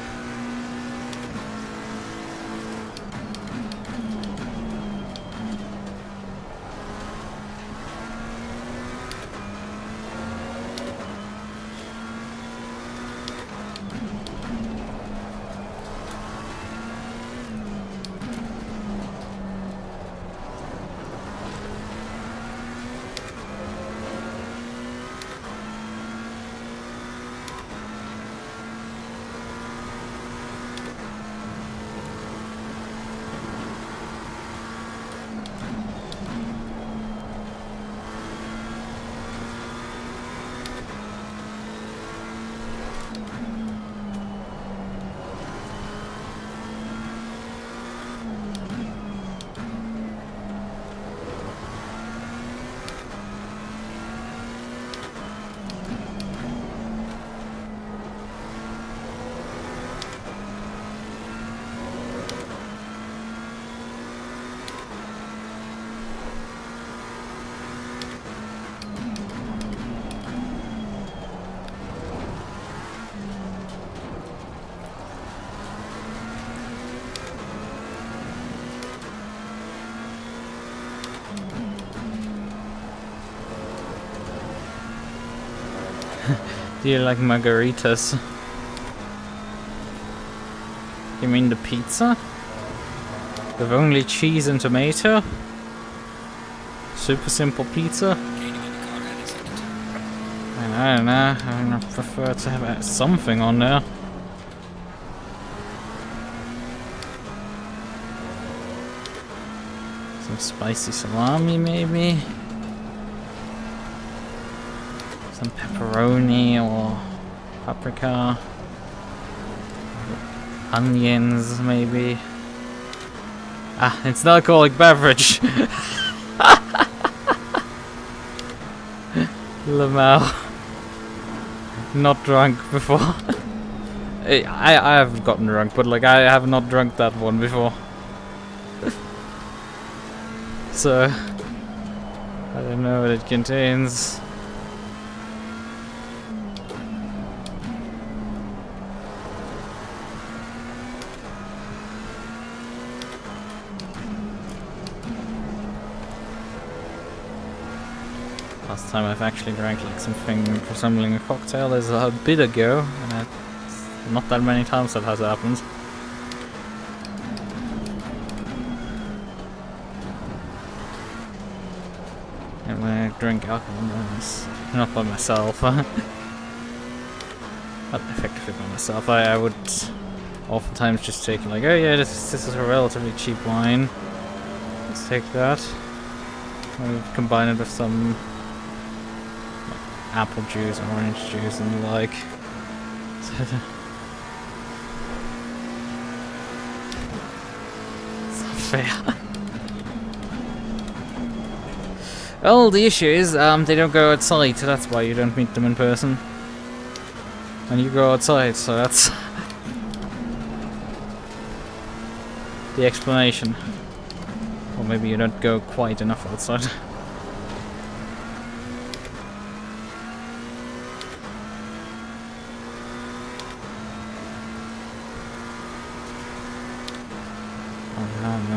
Do you like margaritas? You mean the pizza? With only cheese and tomato. Super simple pizza. I don't know. I prefer to have something on there. Some spicy salami, maybe. Some pepperoni or paprika. Onions, maybe. Ah, it's not alcoholic beverage. Lamau. Not drunk before. I have gotten drunk, but like I have not drunk that one before. So I don't know what it contains. Last time I've actually drank like something resembling a cocktail is a bit ago, and it's not that many times that has happened. And when I drink alcohol, it's not by myself. Not effectively by myself. I would oftentimes just take like, oh yeah, this is a relatively cheap wine. Let's take that. Maybe combine it with some apple juice, orange juice, and the like. It's not fair. Well, the issue is, they don't go outside, so that's why you don't meet them in person. And you go outside, so that's the explanation. Or maybe you don't go quite enough outside.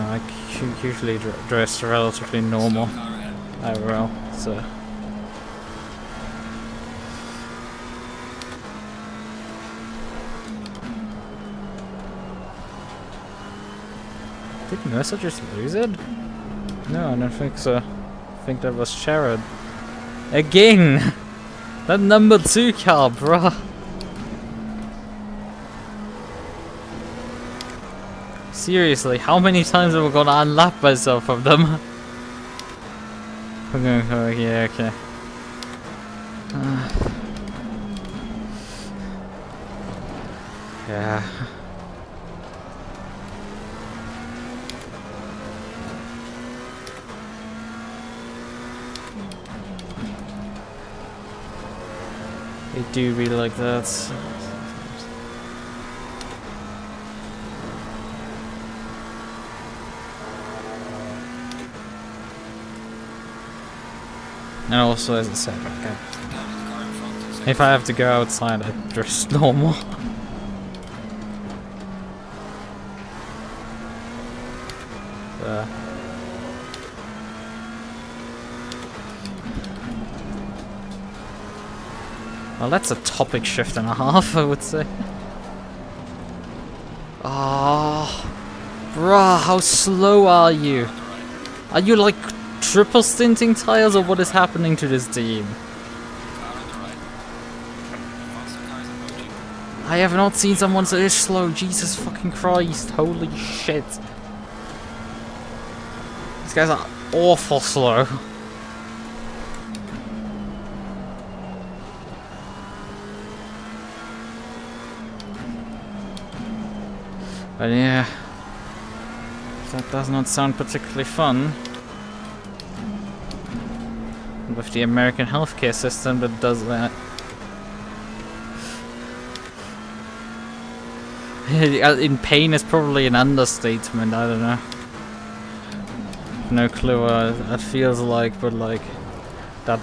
I usually dress relatively normal overall, so did Mercer just lose it? No, I don't think so. I think that was Sherrod. Again! That number 2 car, bruh! Seriously, how many times am I gonna unlap myself of them? I'm going, oh yeah, okay. Yeah. They do really like that. And also, as I said, like, if I have to go outside, I dress normal. Well, that's a topic shift and a half, I would say. Oh, bruh, how slow are you? Are you like triple stinting tires, or what is happening to this team? I have not seen someone so slow. Jesus fucking Christ! Holy shit! These guys are awful slow. But yeah, that does not sound particularly fun. With the American healthcare system that does that. In pain is probably an understatement, I don't know. No clue what that feels like, but like, that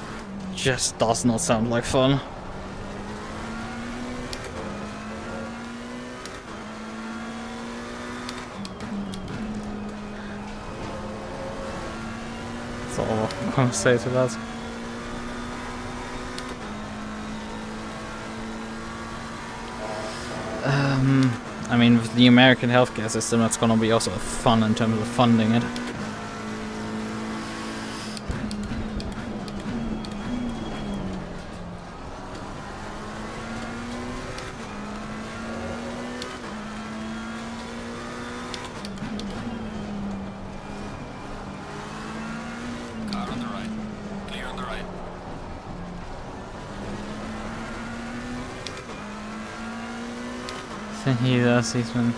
just does not sound like fun. That's all I'm gonna say to that. I mean, with the American healthcare system, that's gonna be also fun in terms of funding it. Car on the right. Clear on the right. Thank you, Seaman.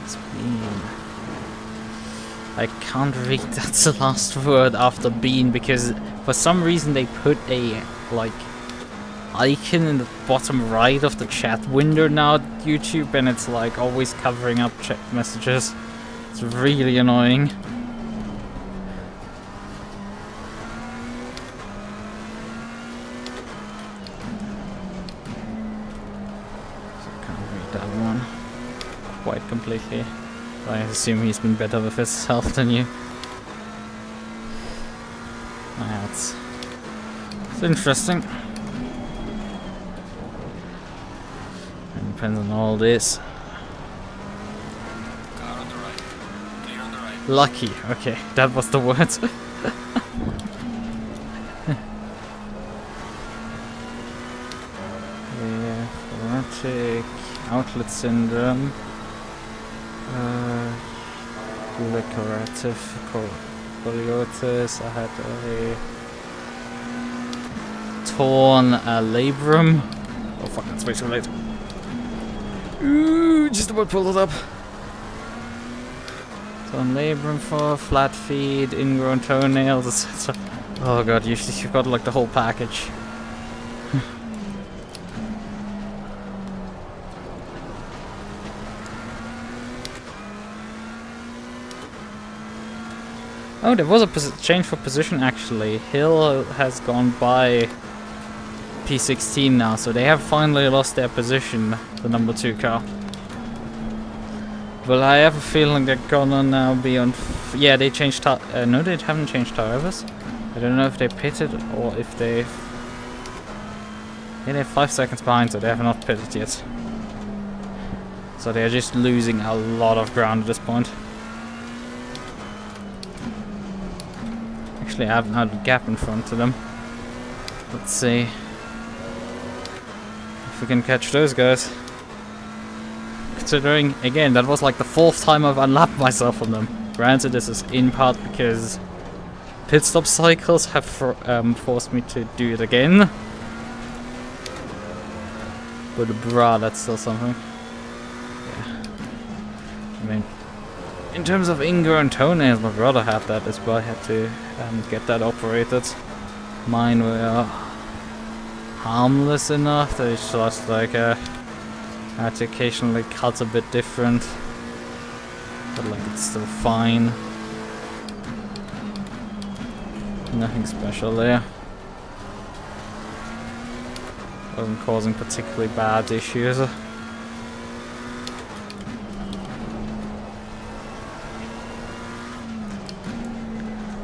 It's Bean. I can't read that's the last word after Bean because for some reason they put a like icon in the bottom right of the chat window now at YouTube, and it's like always covering up chat messages. It's really annoying. Quite completely. I assume he's been better with his health than you. It's interesting. It depends on all this. Car on the right. Clear on the right. Lucky, okay, that was the word. Yeah, Ferrari, outlet syndrome. Decorative scoliosis. I had a torn labrum. Oh fuck, that's way too late. Ooh, just about pulled it up. Torn labrum for flat feet, ingrown toenails, etc. Oh god, you've got like the whole package. Oh, there was a change for position actually. Hill has gone by P16 now, so they have finally lost their position, the number 2 car. Well, I have a feeling they're gonna now be on... yeah, they changed... no, they haven't changed tires. I don't know if they pitted or if they've... yeah, they're 5 seconds behind, so they have not pitted yet. So they're just losing a lot of ground at this point. Actually, I haven't had a gap in front of them. Let's see if we can catch those guys. Considering, again, that was like the 4th time I've unlapped myself on them. Granted, this is in part because pit stop cycles have forced me to do it again. But bruh, that's still something. Yeah. I mean, in terms of ingrown toenails, my brother had that as well. I had to get that operated. Mine were harmless enough that it's just like I had to occasionally cut a bit different, but like it's still fine. Nothing special there. Wasn't causing particularly bad issues. I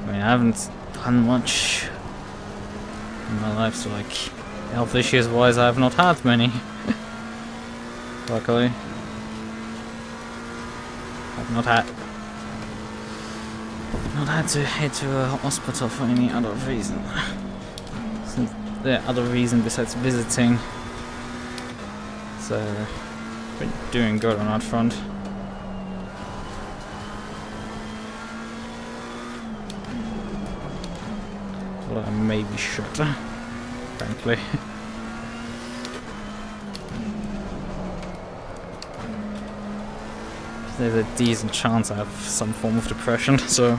mean, I haven't done much in my life, so like health issues wise I have not had many. Luckily. I've not had to head to a hospital for any other reason. Since the other reason besides visiting. So been doing good on that front. Well, I maybe should, frankly. There's a decent chance I have some form of depression, so...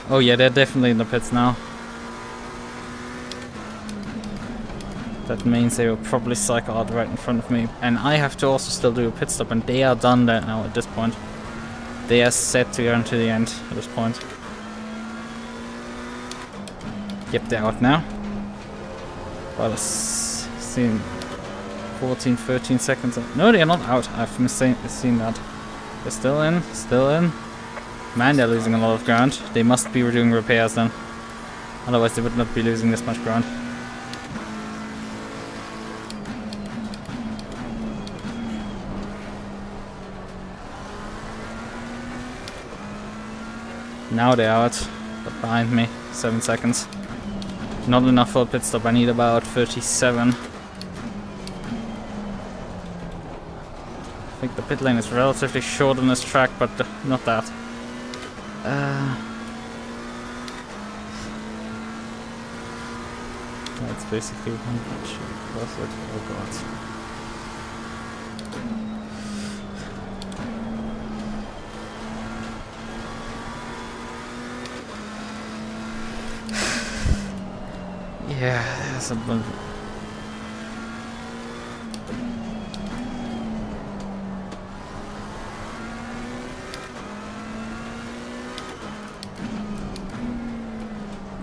oh yeah, they're definitely in the pits now. That means they will probably cycle out right in front of me. And I have to also still do a pit stop, and they are done that now at this point. They are set to go into the end at this point. Yep, they're out now. Well, I've seen 14, 13 seconds. No, they're not out. I've seen that. They're still in, still in. Man, they're losing a lot of ground. They must be doing repairs then. Otherwise, they would not be losing this much ground. Now they're out, but behind me, 7 seconds. Not enough for a pit stop, I need about 37. I think the pit lane is relatively short on this track, but not that. That's basically one cross it. Oh god. Yeah, there's a bunch.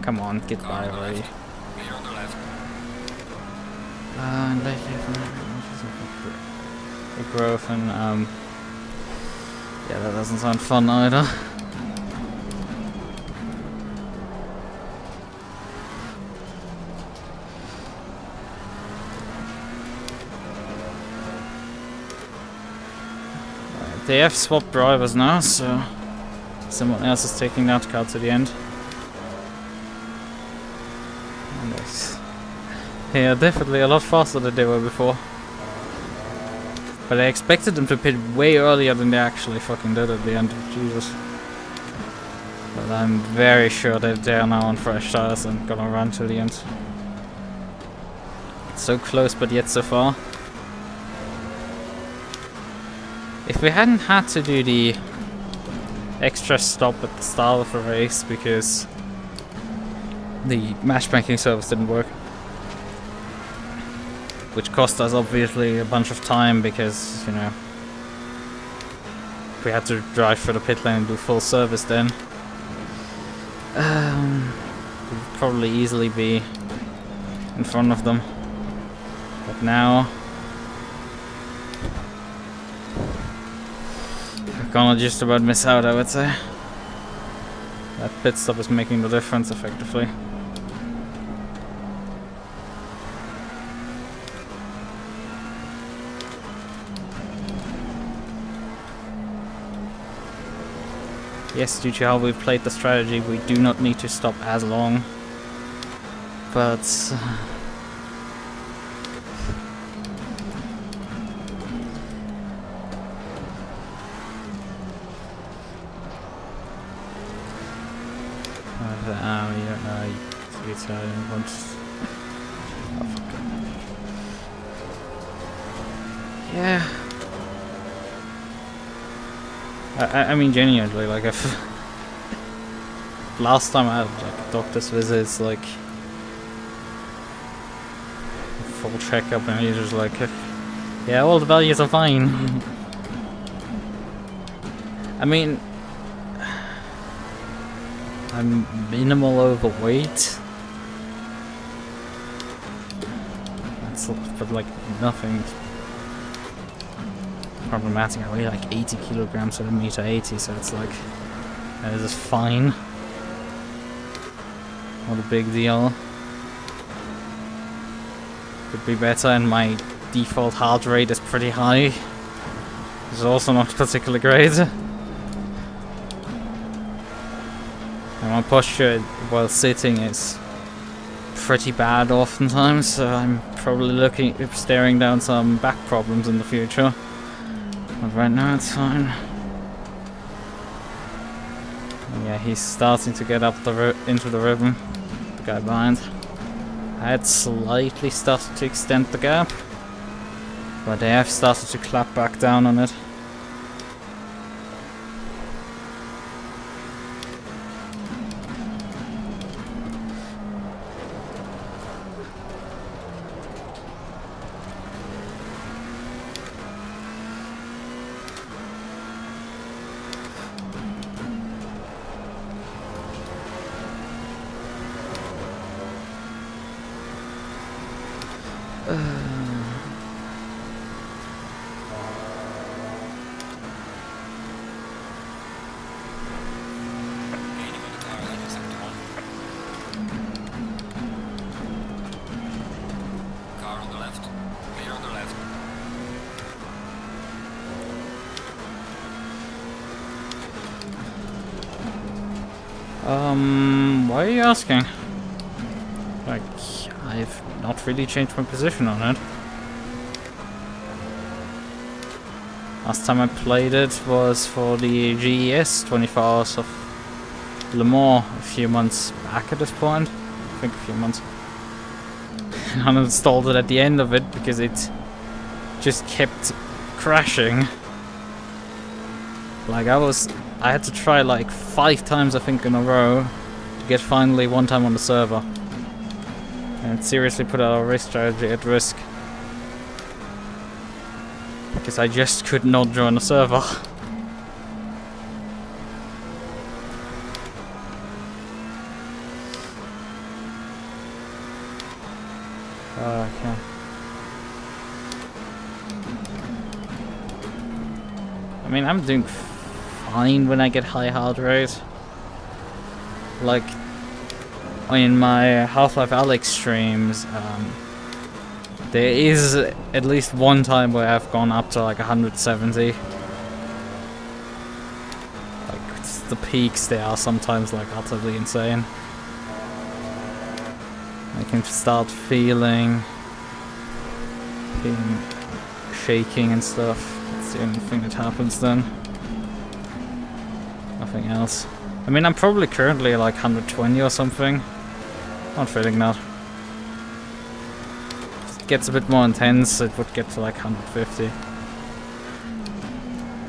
Come on, get by already. Clear on the left. And the growth and yeah, that doesn't sound fun either. They have swapped drivers now, so someone else is taking that car to the end. They are definitely a lot faster than they were before. But I expected them to pit way earlier than they actually fucking did at the end. Jesus. But I'm very sure that they are now on fresh tires and gonna run to the end. So close, but yet so far. If we hadn't had to do the extra stop at the start of the race because the matchmaking service didn't work, which cost us obviously a bunch of time because, you know, we had to drive through the pit lane and do full service then. We'd probably easily be in front of them. But now we're gonna just about miss out, I would say. That pit stop is making the difference effectively. Yes, due to how we've played the strategy, we do not need to stop as long. But you don't know. It's yeah. I mean, genuinely, like, if last time I had like a doctor's visits, like a full checkup, and you're just like, yeah, all the values are fine. I mean, I'm minimal overweight. That's, but like nothing problematic. I weigh like 80 kilograms at 1.80 m, so it's like that is fine. Not a big deal. Could be better, and my default heart rate is pretty high. It's also not particularly great. And my posture while sitting is pretty bad oftentimes, so I'm probably staring down some back problems in the future. But right now it's fine. And yeah, he's starting to get up into the rhythm. The guy behind. I had slightly started to extend the gap, but they have started to clap back down on it. Why are you asking? Like, I've not really changed my position on it. Last time I played it was for the GES 24 Hours of Le Mans a few months back at this point. I think a few months. And I uninstalled it at the end of it because it just kept crashing. Like I had to try like 5 times I think in a row to get finally one time on the server. And it seriously put our race strategy at risk. Because I just could not join the server. Okay. I mean, I'm doing fine when I get high heart rate. Like, in my Half-Life Alyx streams, there is at least one time where I've gone up to like 170. Like, the peaks there are sometimes like utterly insane. I can start feeling shaking and stuff. That's the only thing that happens then. Nothing else. I mean, I'm probably currently like 120 or something. Not feeling that. If it gets a bit more intense, it would get to like 150.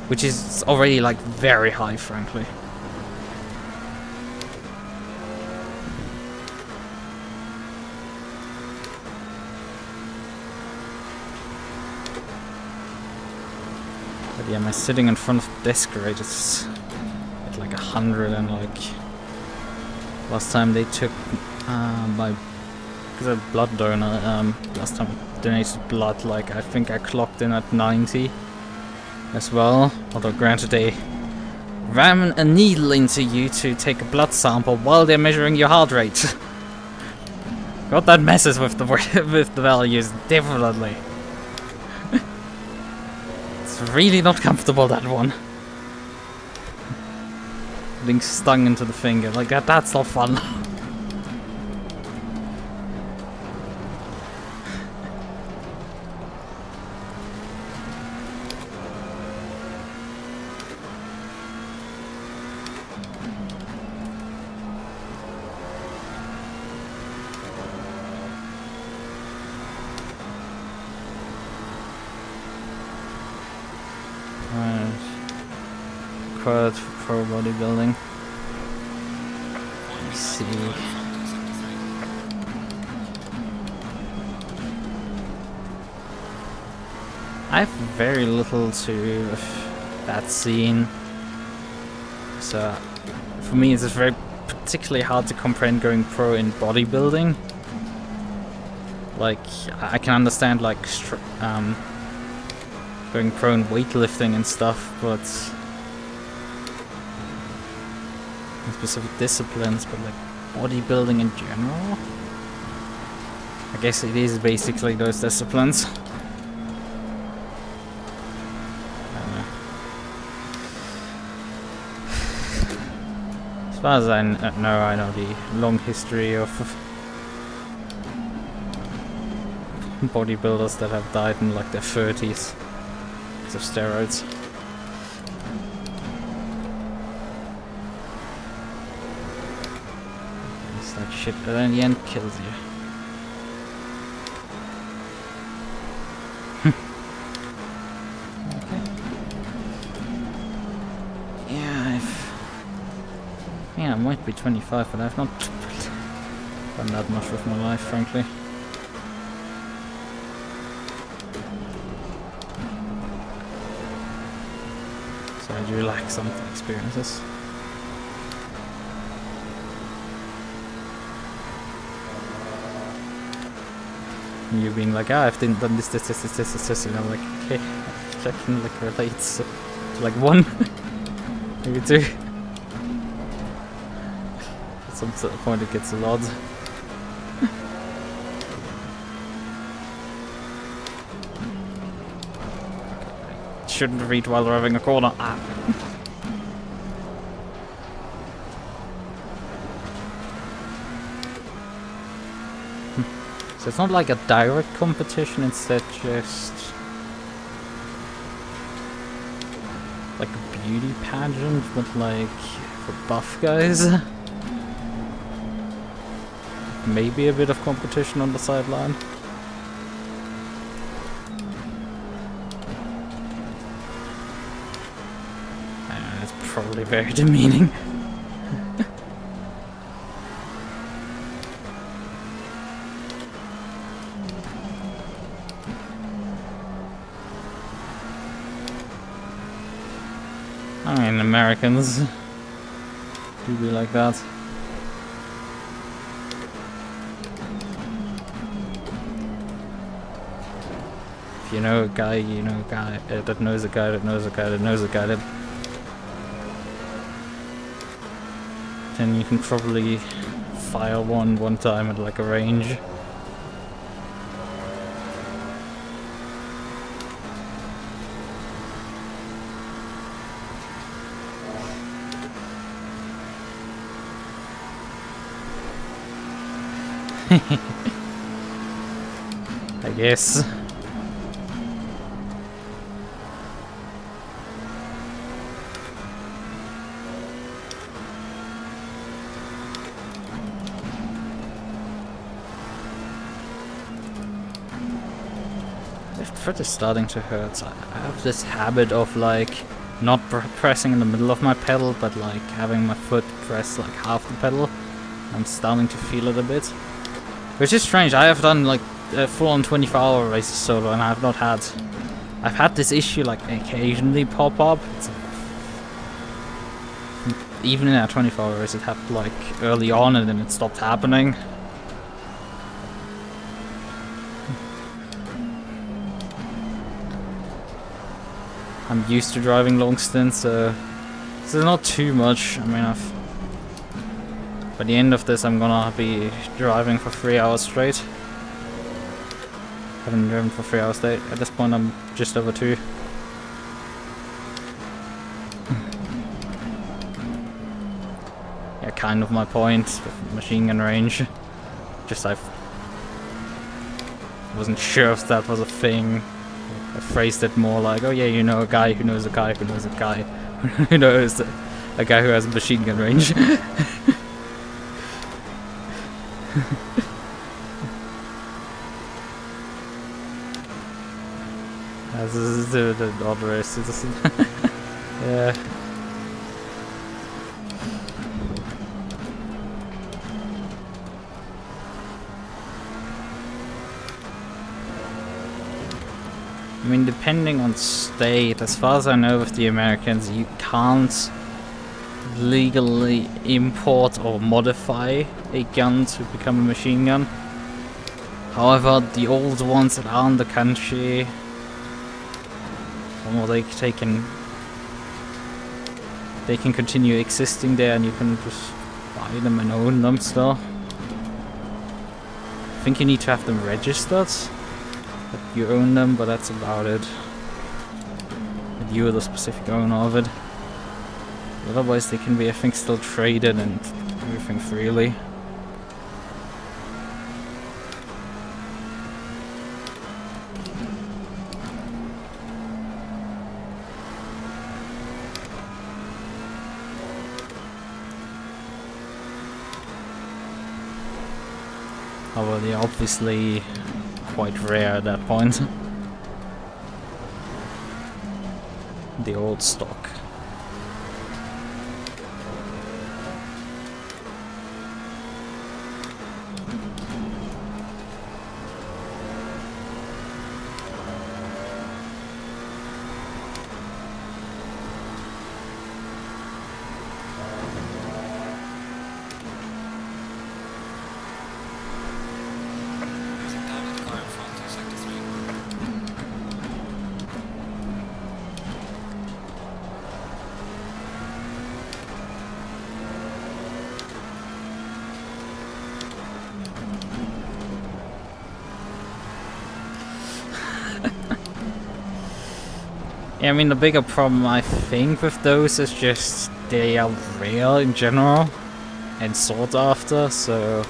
Which is already like very high, frankly. But yeah, my sitting in front of the desk rate is at like 100, and like last time they took because I'm a blood donor, last time I donated blood, like I think I clocked in at 90 as well. Although granted, they ram a needle into you to take a blood sample while they're measuring your heart rate. God, that messes with the with the values, definitely. It's really not comfortable, that one. Being stung into the finger, like that's not fun. Quad pro bodybuilding. Let's see. I have very little to do with that scene, so for me it's very particularly hard to comprehend going pro in bodybuilding. Like, I can understand like going pro in weightlifting and stuff, but in specific disciplines, but like bodybuilding in general, I guess it is basically those disciplines. As far as I know the long history of bodybuilders that have died in like their 30s because of steroids. It's like shit that in the end kills you. Okay. Yeah, I might be 25, but I've not done that much with my life, frankly. So I do like some experiences. You being like, I've done this, and I'm like, okay, I can like relate to like one, maybe two. At some sort of point it gets a lot. Shouldn't read while driving a corner. Ah. So it's not like a direct competition, instead just like a beauty pageant, but like for buff guys. Maybe a bit of competition on the sideline. I know, it's probably very demeaning. I mean, Americans do be like that. If you know a guy, you know a guy that knows a guy that knows a guy that knows a guy that... Then you can probably fire one time at like a range. I guess. The foot is starting to hurt. I have this habit of like not pressing in the middle of my pedal, but like having my foot press like half the pedal. I'm starting to feel it a bit. Which is strange. I have done like full-on 24-hour races solo, and I've had this issue like occasionally pop up. Even in our 24-hour race, it happened like early on, and then it stopped happening. I'm used to driving long stints, so not too much. I mean, by the end of this, I'm gonna be driving for 3 hours straight. Haven't driven for 3 hours straight. At this point, I'm just over 2. Yeah, kind of my point with machine gun range. Just I wasn't sure if that was a thing. I phrased it more like, oh yeah, you know a guy who knows a guy who knows a guy who knows a guy who has machine gun range. This is the odd race. Yeah. I mean, depending on state, as far as I know with the Americans, you can't legally import or modify a gun to become a machine gun. However, the old ones that are in the country, well, they can continue existing there, and you can just buy them and own them still. I think you need to have them registered. You own them, but that's about it. That you are the specific owner of it. Otherwise, they can be, I think, still traded and everything freely. However, they're obviously quite rare at that point. The old stock. Yeah, I mean, the bigger problem I think with those is just they are rare in general and sought after, so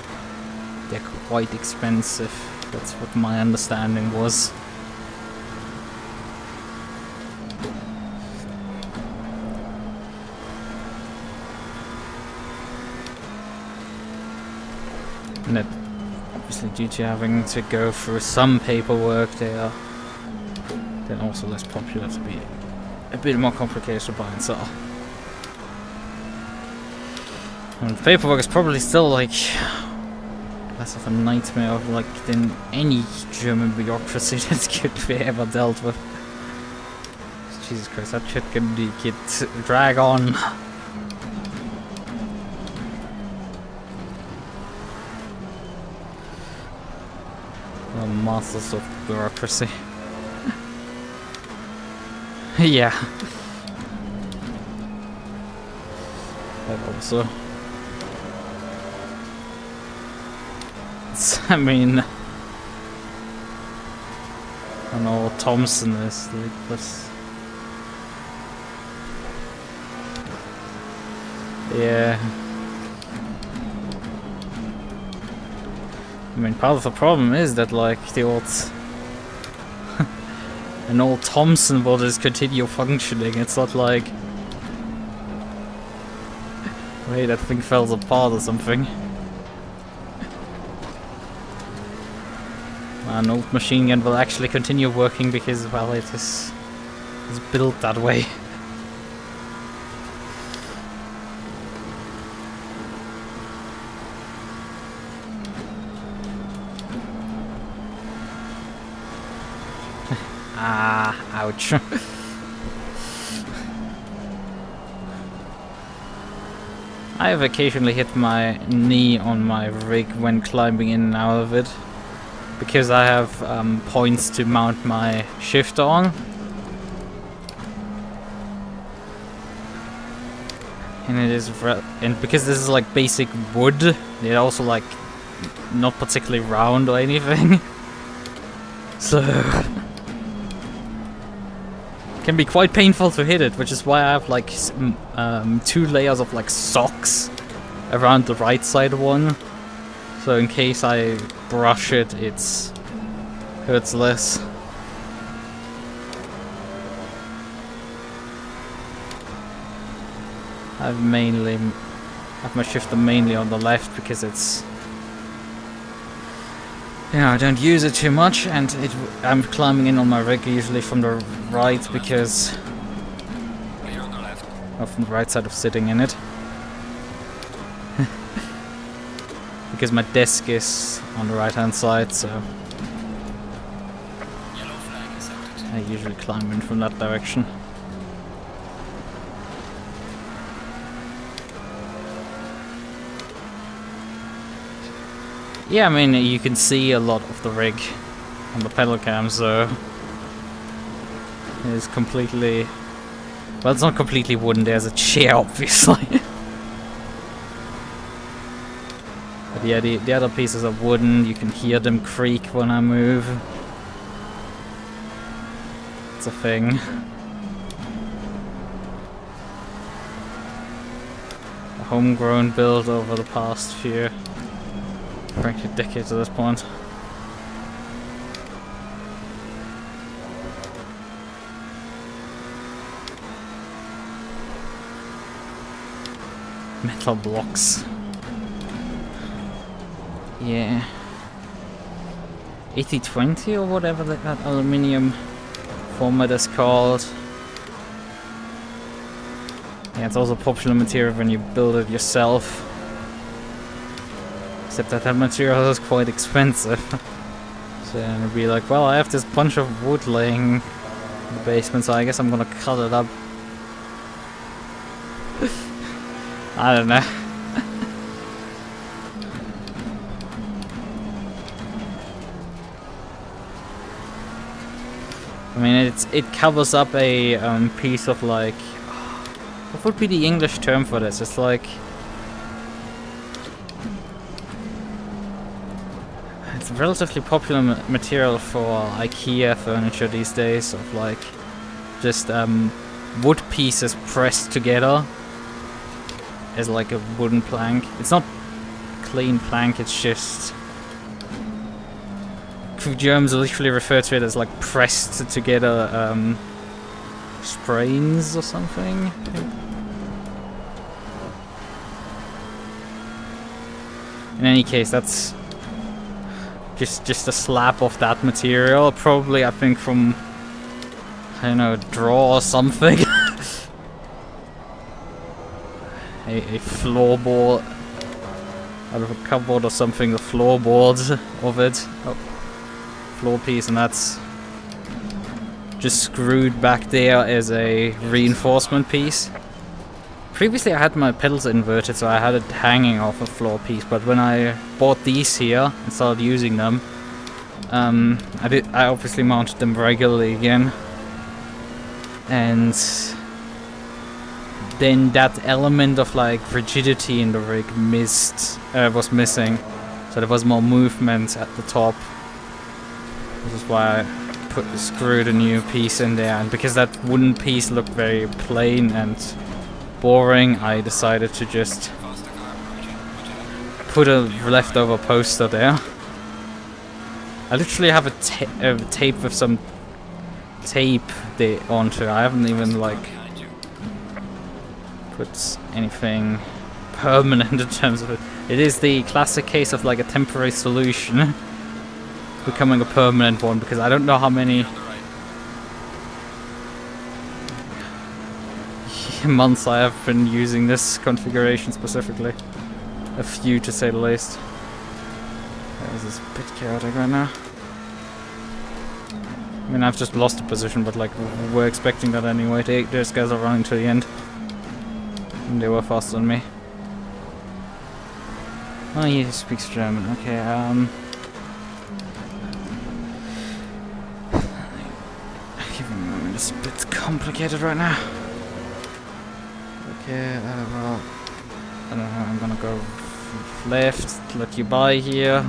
they're quite expensive. That's what my understanding was. And that, obviously, due to having to go through some paperwork, they're also less popular to be a bit more complicated to buy and sell. And paperwork is probably still like less of a nightmare than any German bureaucracy that could be ever dealt with. Jesus Christ, that shit can drag on. The masters of bureaucracy. Yeah. That also. I mean, I don't know what Thompson is like, but yeah. I mean, part of the problem is that like the old an old Thompson will just continue functioning. It's not like, wait, that thing fell apart or something. An old machine gun will actually continue working because, well, it is built that way. Ah, ouch. I have occasionally hit my knee on my rig when climbing in and out of it, because I have points to mount my shifter on. And it is, and because this is like basic wood, it's also like not particularly round or anything. So it can be quite painful to hit it, which is why I have like 2 layers of like socks around the right side one. So in case I brush it, it hurts less. I have my shifter mainly on the left because it's, you know, I don't use it too much, and I'm climbing in on my rig usually from the right because from the right side of sitting in it. Because my desk is on the right hand side, so I usually climb in from that direction. Yeah, I mean, you can see a lot of the rig on the pedal cam, so it's completely, well, it's not completely wooden, there's a chair obviously. But yeah, the other pieces are wooden, you can hear them creak when I move. It's a thing. A homegrown build over the past few, frankly, decades at this point. Metal blocks. Yeah. 8020 or whatever that aluminium format is called. Yeah, it's also popular material when you build it yourself. Except that material is quite expensive. So it'd be like, well, I have this bunch of wood laying in the basement, so I guess I'm gonna cut it up. I don't know. I mean, it covers up a piece of like, what would be the English term for this? It's like, it's relatively popular material for IKEA furniture these days, of like just wood pieces pressed together as like a wooden plank. It's not clean plank, it's just Germans literally refer to it as like pressed together sprains or something. In any case, that's just a slab of that material, probably I think from, I don't know, draw or something. a floorboard out of a cupboard or something, the floorboards of it. Oh, floor piece, and that's just screwed back there as a reinforcement piece. Previously I had my pedals inverted, so I had it hanging off a floor piece, but when I bought these here and started using them, I obviously mounted them regularly again, and then that element of like rigidity in the rig was missing, so there was more movement at the top. This is why I screwed a new piece in there, and because that wooden piece looked very plain and boring, I decided to just put a leftover poster there. I literally have a tape with some tape onto it. I haven't even like put anything permanent in terms of it. It is the classic case of like a temporary solution becoming a permanent one, because I don't know how many months I have been using this configuration specifically. A few, to say the least. This is a bit chaotic right now. I mean, I've just lost a position, but like, we're expecting that anyway. Those guys are running to the end. And they were faster than me. Oh, he speaks German. Okay, give me a moment, it's a bit complicated right now. Okay, well, I don't know, I'm gonna go left, let you by here.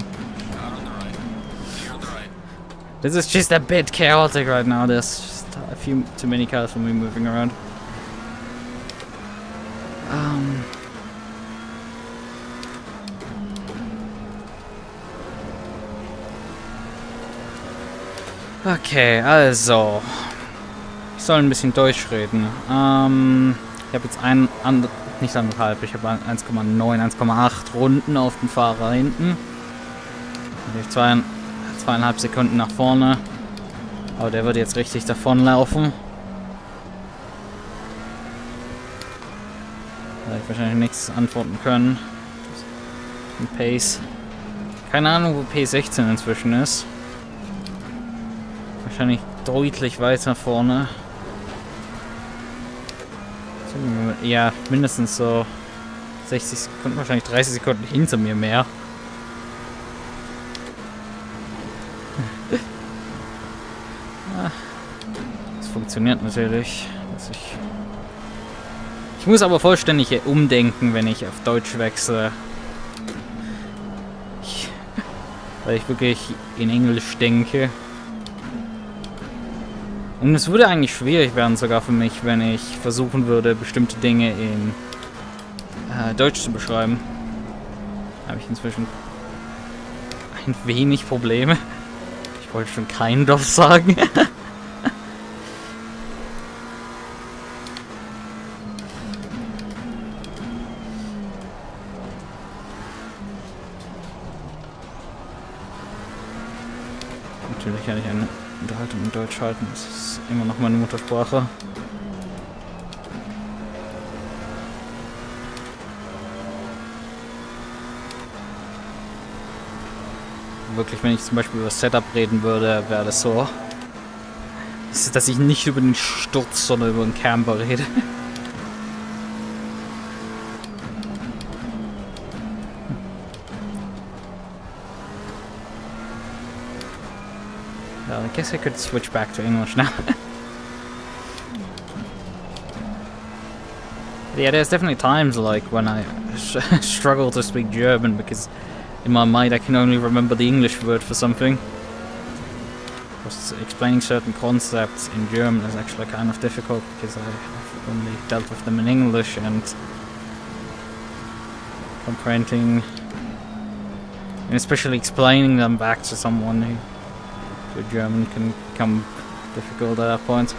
This is just a bit chaotic right now. There's just a few too many cars for me moving around. Okay, also. Ich soll ein bisschen Deutsch reden. Ich habe jetzt nicht 1,5, ich habe 1,9, 1,8 Runden auf den Fahrer hinten. Ich 2,5 Sekunden nach vorne. Aber der wird jetzt richtig davonlaufen. Da werde ich wahrscheinlich nichts antworten können. Und Pace. Keine Ahnung, wo P16 inzwischen ist. Wahrscheinlich deutlich weiter vorne. Ja, mindestens so 60 Sekunden, wahrscheinlich 30 Sekunden hinter mir mehr. Das funktioniert natürlich. Ich muss aber vollständig umdenken, wenn ich auf Deutsch wechsle. Weil ich wirklich in Englisch denke. Und es würde eigentlich schwierig werden, sogar für mich, wenn ich versuchen würde, bestimmte Dinge in Deutsch zu beschreiben. Da habe ich inzwischen ein wenig Probleme. Ich wollte schon kind of sagen. Natürlich kann ich eine Unterhaltung in Deutsch halten, das ist immer noch meine Muttersprache. Wirklich, wenn ich zum Beispiel über das Setup reden würde, wäre das so, dass ich nicht über den Sturz, sondern über den Camper rede. I guess I could switch back to English now. Yeah, there's definitely times like when I struggle to speak German because in my mind I can only remember the English word for something. Because explaining certain concepts in German is actually kind of difficult because I've only dealt with them in English, and comprehending and especially explaining them back to someone who So German can become difficult at that point.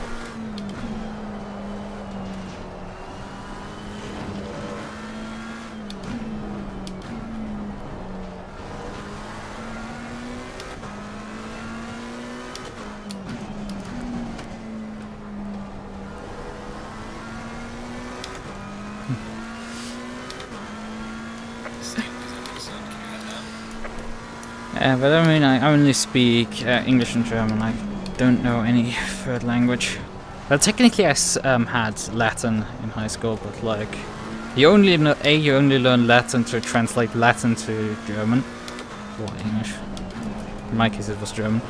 Yeah, but I mean, I only speak English and German. I don't know any third language. Well, technically, I had Latin in high school, but like, you only learn Latin to translate Latin to German or English. In my case, it was German.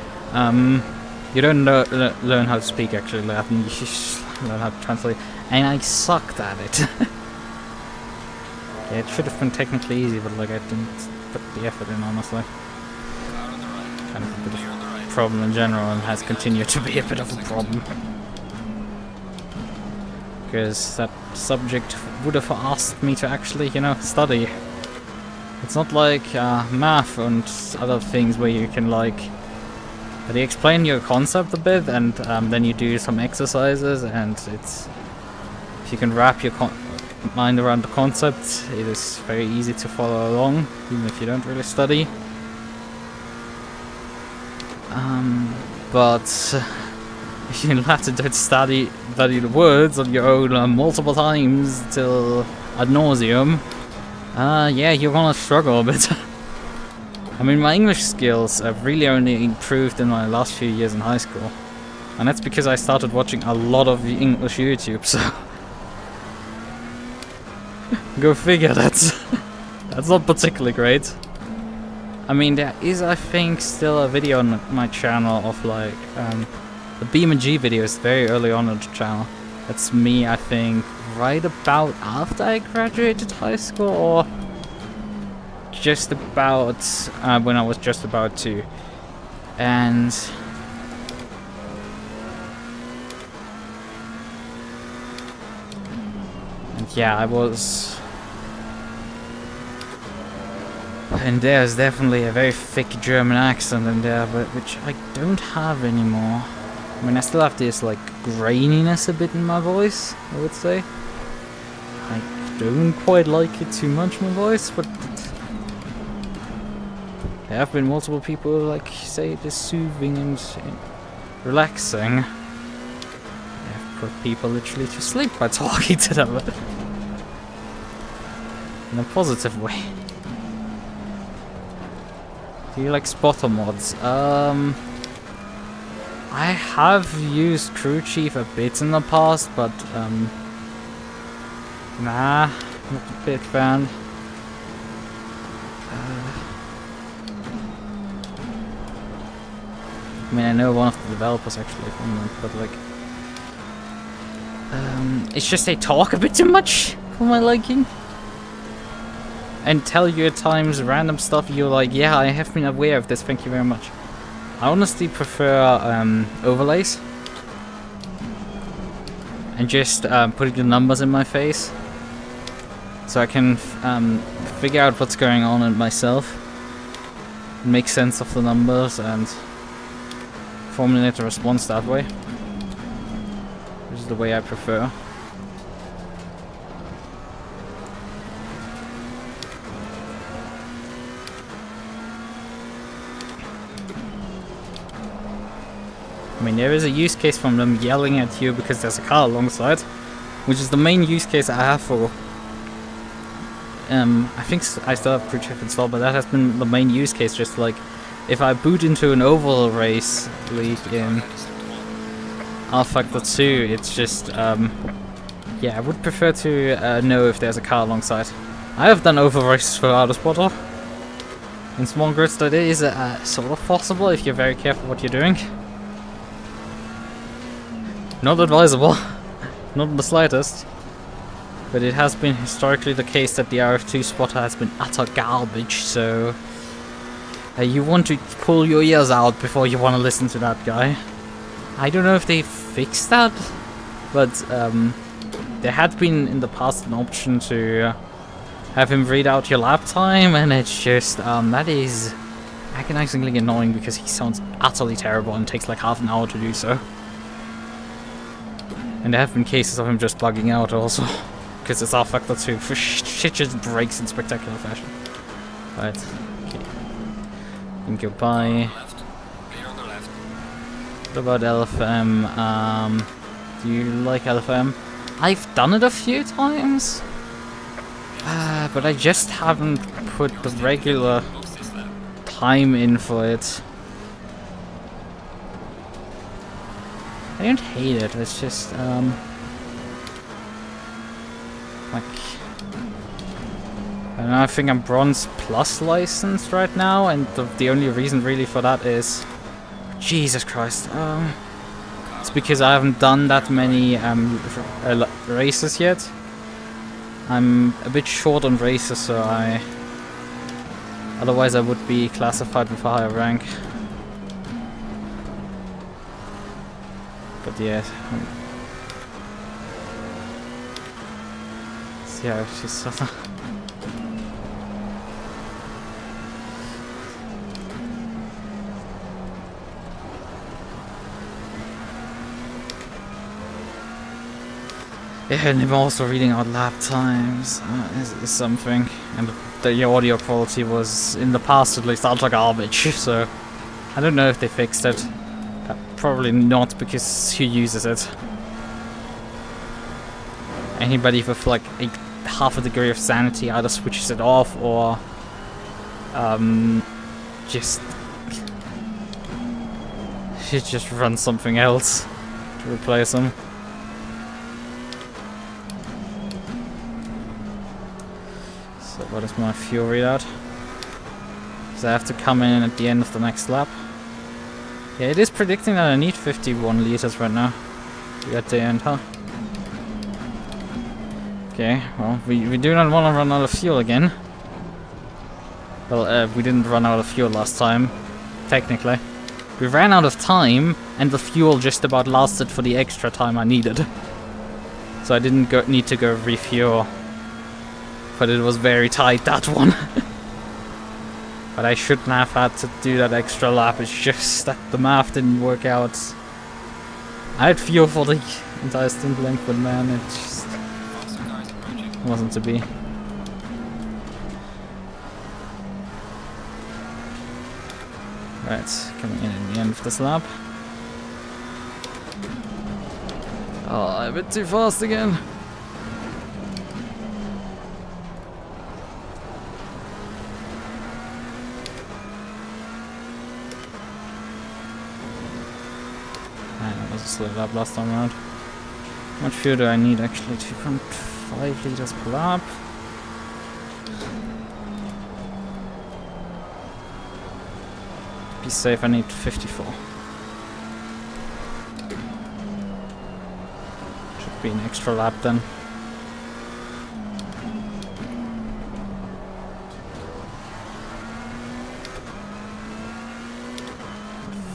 You don't learn how to speak actually Latin. You just learn how to translate, and I sucked at it. Yeah, it should have been technically easy, but like I didn't put the effort in, honestly. Kind of a bit of a problem in general, and has continued to be a bit of a problem. Because that subject would have asked me to actually, you know, study. It's not like math and other things where you can like, they explain your concept a bit, and then you do some exercises, and it's, if you can wrap your mind around the concept, it is very easy to follow along, even if you don't really study. But if you have to study the words on your own multiple times till ad nauseum, yeah, you're gonna struggle a bit. I mean, my English skills have really only improved in my last few years in high school, and that's because I started watching a lot of the English YouTube. So go figure. That's not particularly great. I mean, there is, I think, still a video on my channel of like the BeamNG videos very early on the channel. That's me, I think, right about after I graduated high school, or just about when I was just about to. And yeah, I was. And there's definitely a very thick German accent in there, but which I don't have anymore. I mean, I still have this like graininess a bit in my voice, I would say. I don't quite like it too much, my voice, but there have been multiple people who like say it is soothing and relaxing. I've put people literally to sleep by talking to them in a positive way. Do you like spotter mods? I have used Crew Chief a bit in the past, but nah, not a big fan. I mean, I know one of the developers actually from them, but like, it's just they talk a bit too much for my liking. And tell you at times random stuff, you're like, yeah, I have been aware of this, thank you very much. I honestly prefer overlays. And just putting the numbers in my face. So I can figure out what's going on in myself. Make sense of the numbers and formulate a response that way. Which is the way I prefer. I mean, there is a use case from them yelling at you because there's a car alongside, which is the main use case I have for. I think I still have Crew Chief installed, but that has been the main use case. Just like, if I boot into an oval race league in Factor 2, it's just, yeah, I would prefer to know if there's a car alongside. I have done oval races for Autospotter. In small grids, that is sort of possible if you're very careful what you're doing. Not advisable, not in the slightest. But it has been historically the case that the RF2 spotter has been utter garbage, so you want to pull your ears out before you want to listen to that guy. I don't know if they fixed that, but there had been in the past an option to have him read out your lap time, and it's just, that is agonizingly annoying because he sounds utterly terrible and takes like half an hour to do so. And there have been cases of him just bugging out also, because it's R factor 2. Shit just breaks in spectacular fashion. Right. Okay. And goodbye. Left. Clear on the left. What about LFM? Do you like LFM? I've done it a few times, but I just haven't put the regular Close this lap. time in for it. I don't hate it, it's just, like, I don't know, I think I'm Bronze Plus licensed right now, and the only reason really for that is, Jesus Christ, it's because I haven't done that many, races yet. I'm a bit short on races, so otherwise I would be classified with a higher rank. But yeah, see how she's sort of. Yeah, and I'm also reading out lap times is something, and the audio quality was, in the past at least, utter garbage, so I don't know if they fixed it. Probably not, because who uses it? Anybody with like half a degree of sanity either switches it off or just run something else to replace them. So what is my fuel readout? Because I have to come in at the end of the next lap. Yeah, it is predicting that I need 51 liters right now. We at the end, huh? Okay, well, we do not want to run out of fuel again. Well, we didn't run out of fuel last time, technically. We ran out of time, and the fuel just about lasted for the extra time I needed. So I didn't need to go refuel. But it was very tight, that one. But I shouldn't have had to do that extra lap, it's just that the math didn't work out. I had fuel for the entire stint length, but man, it just Faster cars approaching. wasn't to be. Right, coming in at the end of this lap. Oh, I'm a bit too fast again. Slow lap last time around. How much fuel do I need actually? 2.5 liters per lap. To be safe, I need 54. Should be an extra lap then.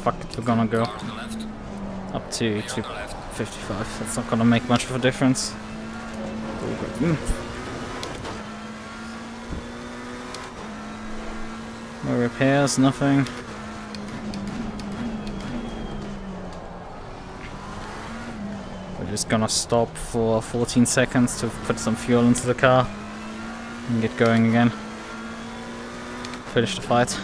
Fuck it, we're gonna go. Car on the left. Up to Clear on the left. 55. That's not gonna make much of a difference. No repairs, nothing. We're just gonna stop for 14 seconds to put some fuel into the car and get going again. Finish the fight.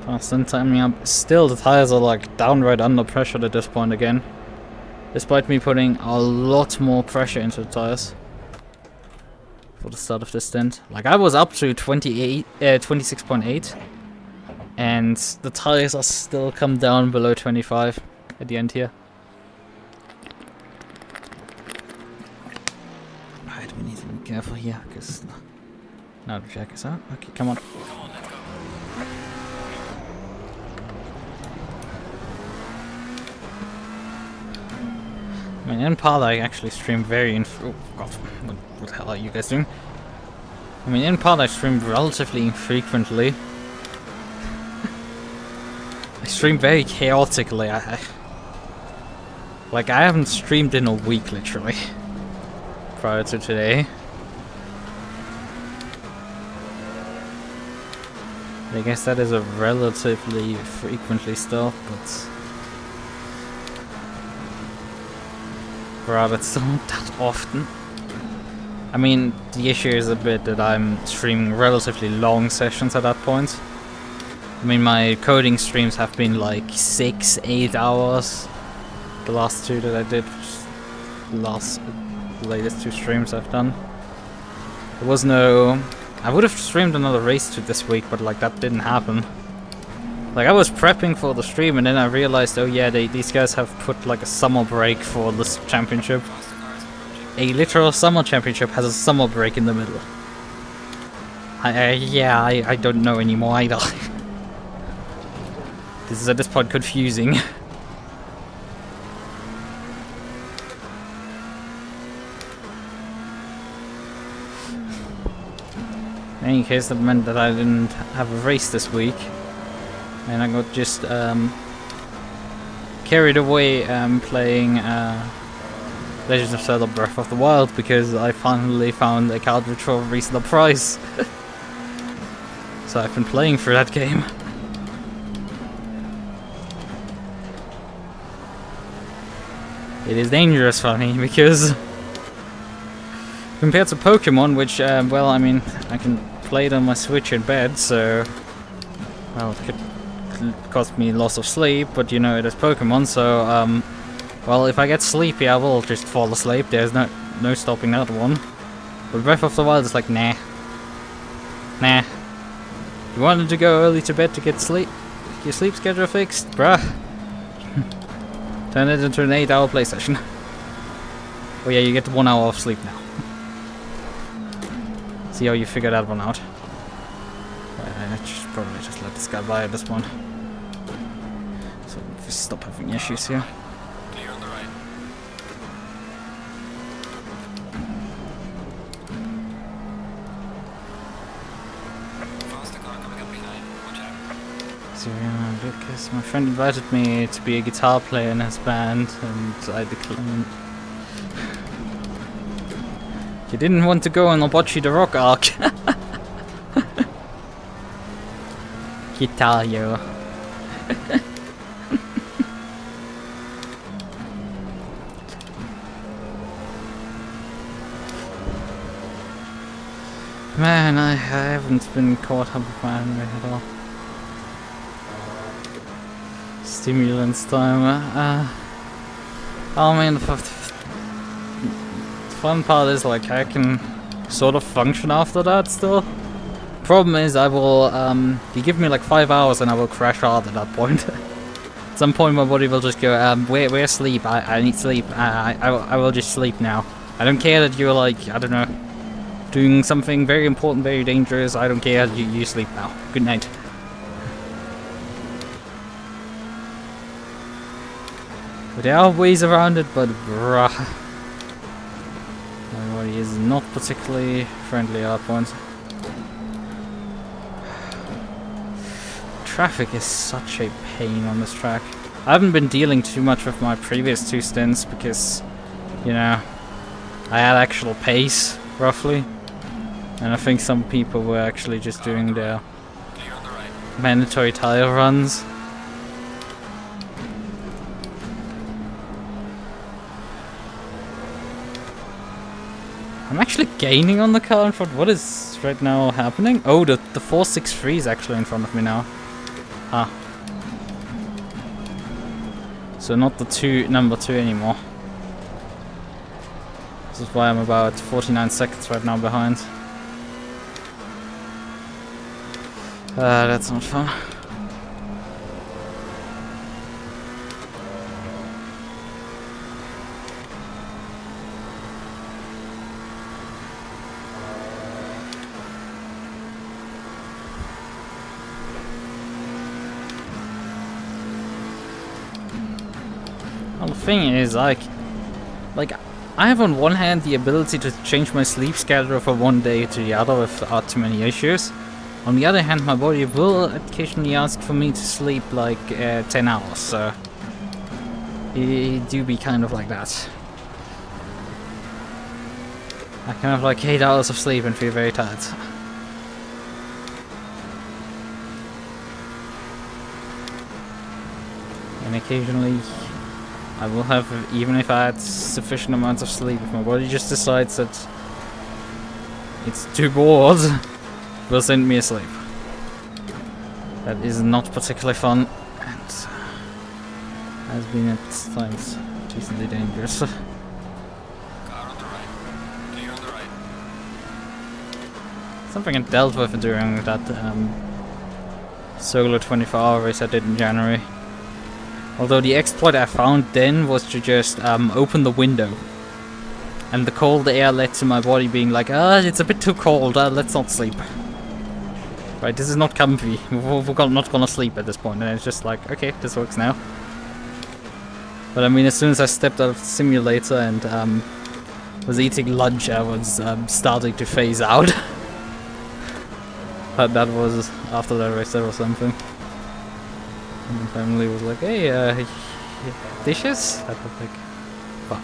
Fast timing up. Still, the tires are like downright under pressure at this point again. Despite me putting a lot more pressure into the tires for the start of this stint. Like, I was up to 26.8, and the tires are still come down below 25 at the end here. Right, we need to be careful here, because now the jack is out. Okay, come on. Come on, let's go. I mean, in part I actually stream very oh god, what the hell are you guys doing? I mean, in part I stream relatively infrequently. I stream very chaotically. Like, I haven't streamed in a week, literally, prior to today. I guess that is a relatively frequently stuff, but rather it's not that often. I mean, the issue is a bit that I'm streaming relatively long sessions at that point. I mean, my coding streams have been like 6-8 hours. The last two that I did, the latest two streams I've done. There was no... I would have streamed another race this week, but like that didn't happen. Like, I was prepping for the stream and then I realized, oh yeah, these guys have put like a summer break for this championship. A literal summer championship has a summer break in the middle. I don't know anymore either. This is at this point confusing. In any case, that meant that I didn't have a race this week, and I got just carried away playing Legend of Zelda Breath of the Wild because I finally found a cartridge for a reasonable price. So I've been playing through that game. It is dangerous for me because compared to Pokemon, which, well, I mean, I can play it on my Switch in bed, so, well, it could cost me loss of sleep, but you know, it is Pokemon, so, well, if I get sleepy, I will just fall asleep. There's no stopping that one. But Breath of the Wild is like, nah. Nah. You wanted to go early to bed to get your sleep schedule fixed? Bruh. Turn it into an 8-hour play session. Oh yeah, you get 1 hour of sleep now. See how you figure that one out. I should probably just let this guy by at this point. So we stop having issues here. Clear on the right. Faster car coming up behind. Watch out. So Lukas, my friend invited me to be a guitar player in his band, and I declined. You didn't want to go on Obochi the Rock arc. Guitar, yo. Man, I haven't been caught up with my anime at all. Stimulants time. I mean, the fun part is like I can sort of function after that still. Problem is I will you give me like 5 hours and I will crash hard at that point. At some point my body will just go where's sleep? I need sleep. I will just sleep now. I don't care that you're like, I don't know, doing something very important, very dangerous. I don't care, you sleep now. Good night. But there are ways around it, but bruh. My body is not particularly friendly at that point. Traffic is such a pain on this track. I haven't been dealing too much with my previous two stints because, you know, I had actual pace, roughly. And I think some people were actually just doing their mandatory tire runs. I'm actually gaining on the car in front. What is right now happening? Oh, the 463 is actually in front of me now. Ah. So not the number 2 anymore. This is why I'm about 49 seconds right now behind. That's not fun. Well, the thing is, like, like, I have on one hand the ability to change my sleep schedule from one day to the other without too many issues. On the other hand, my body will occasionally ask for me to sleep like 10 hours, so it do be kind of like that. I can have like 8 hours of sleep and feel very tired. And occasionally I will have, even if I had sufficient amounts of sleep, if my body just decides that it's too bored, it will send me asleep. That is not particularly fun, and has been at times decently dangerous. Car on the right. Clear on the right. Something I dealt with during that solo 24-hour race I did in January. Although the exploit I found then was to just open the window. And the cold air led to my body being like, it's a bit too cold, let's not sleep. Right, this is not comfy, we're not gonna sleep at this point. And it's just like, okay, this works now. But I mean, as soon as I stepped out of the simulator and was eating lunch, I was starting to phase out. But that was, after that race, there was something. And the family was like, hey, dishes? I was like, fuck.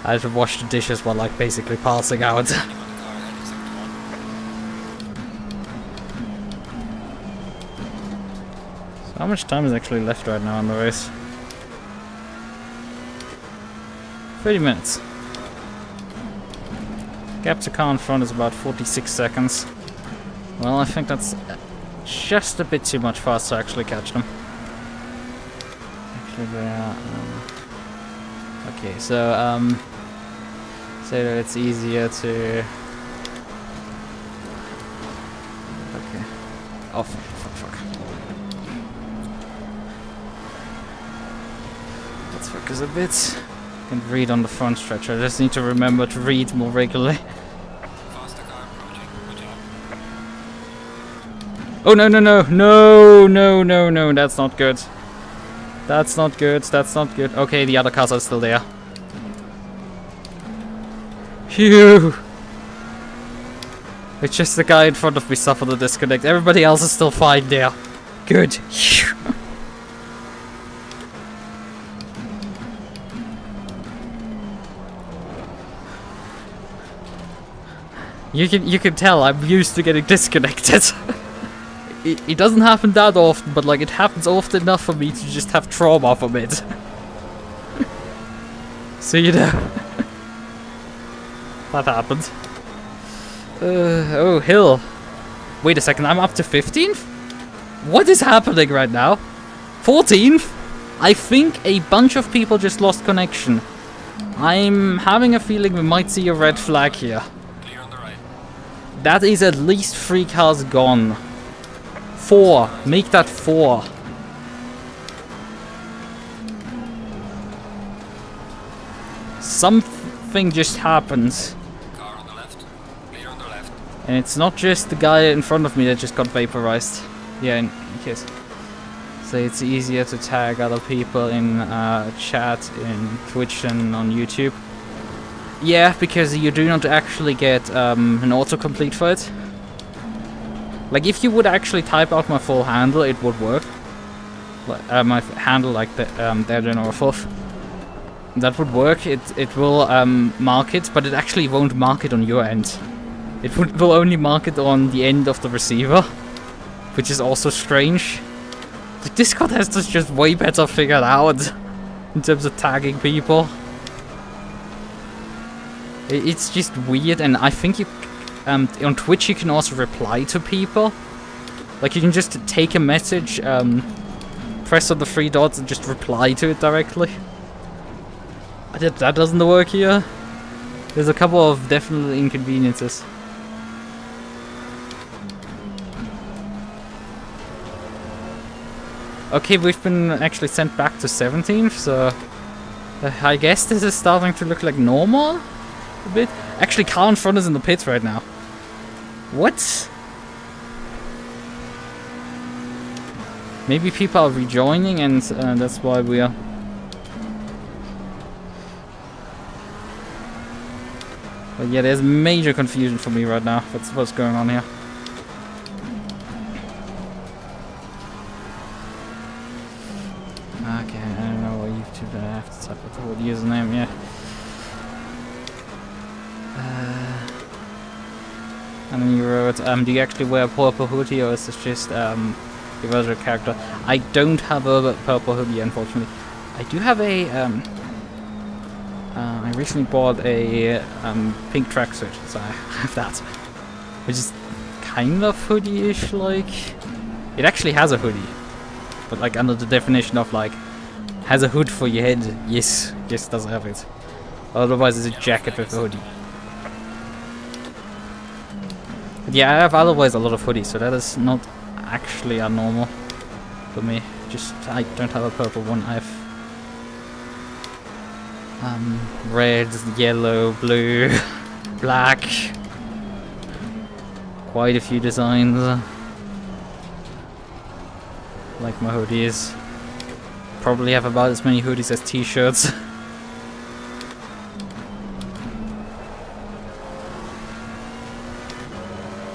I had to wash the dishes while like basically passing out. So how much time is actually left right now on the race? 30 minutes. Gap to car in front is about 46 seconds. Well, I think that's just a bit too much fast to actually catch them. Actually, they are... okay, so, say that it's easier to... okay. Oh, fuck. Let's focus a bit. I can read on the front stretch. I just need to remember to read more regularly. Faster car approaching. Watch out. Oh, no, that's not good. That's not good. Okay, the other cars are still there. Phew! It's just the guy in front of me suffered a disconnect. Everybody else is still fine there. Good. You can tell I'm used to getting disconnected. It doesn't happen that often, but like it happens often enough for me to just have trauma from it. So you know. That happened. Oh, hill. Wait a second, I'm up to 15th? What is happening right now? 14th? I think a bunch of people just lost connection. I'm having a feeling we might see a red flag here. Clear on the right. That is at least 3 cars gone. 4. Make that 4. Something just happens. Car on the left. Clear on the left. And it's not just the guy in front of me that just got vaporized. Yeah, in case. So it's easier to tag other people in chat, in Twitch and on YouTube. Yeah, because you do not actually get an autocomplete for it. Like, if you would actually type out my full handle, it would work. Like, my handle, like the DerGeneralFluff. That would work. It will mark it, but it actually won't mark it on your end. It will only mark it on the end of the receiver, which is also strange. The Discord has this just way better figured out in terms of tagging people. It's just weird, and I think you on Twitch you can also reply to people. Like, you can just take a message, press on the 3 dots and just reply to it directly. That doesn't work here. There's a couple of definite inconveniences. Okay, we've been actually sent back to 17th, so I guess this is starting to look like normal a bit. Actually, car in front is in the pits right now. What? Maybe people are rejoining and that's why we are... But yeah, there's major confusion for me right now. What's going on here? Okay, I don't know what YouTube. I have to type out the whole username. Yeah. And then you wrote, do you actually wear a purple hoodie, or is this just your other character? I don't have a purple hoodie, unfortunately. I do have a I recently bought a pink tracksuit, so I have that, which is kind of hoodie-ish. Like, it actually has a hoodie, but like under the definition of like has a hood for your head. Yes, does have it. Otherwise, it's a jacket with a hoodie. But yeah, I have otherwise a lot of hoodies, so that is not actually abnormal for me. Just I don't have a purple one. I have red, yellow, blue, black. Quite a few designs. Like my hoodies. Probably have about as many hoodies as t-shirts.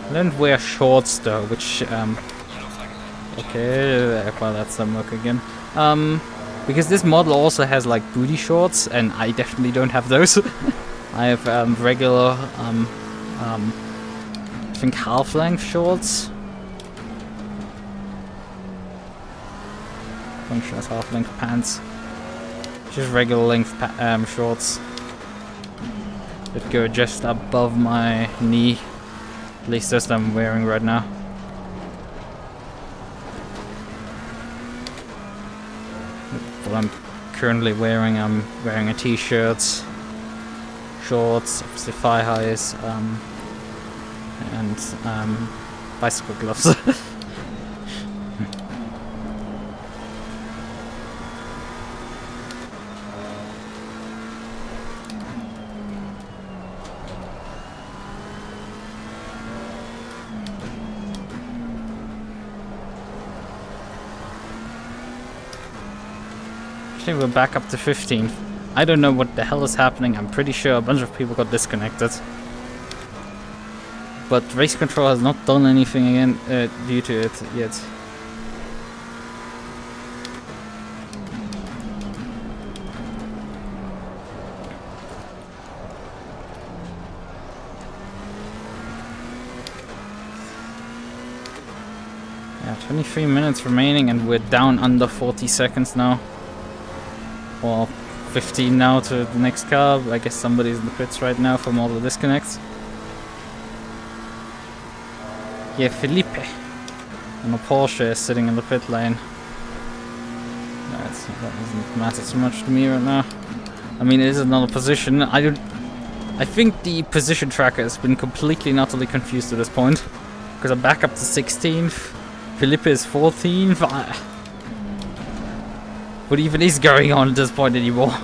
I don't wear shorts though, which okay, well that's a MUQU again. Because this model also has like booty shorts, and I definitely don't have those. I have regular, I think half-length shorts. Function as half-length pants. Just regular length shorts that go just above my knee. At least that's what I'm wearing right now. What I'm currently wearing, I'm wearing a t-shirt, shorts, obviously thigh highs, and bicycle gloves. We're back up to 15. I don't know what the hell is happening. I'm pretty sure a bunch of people got disconnected. But race control has not done anything again due to it yet. Yeah, 23 minutes remaining and we're down under 40 seconds now. Well, 15 now to the next car. I guess somebody's in the pits right now from all the disconnects. Yeah, Felipe on a Porsche is sitting in the pit lane. That doesn't matter so much to me right now. I mean, it is another position. I think the position tracker has been completely and utterly confused at this point. Because I'm back up to 16th. Felipe is 14th. What even is going on at this point anymore?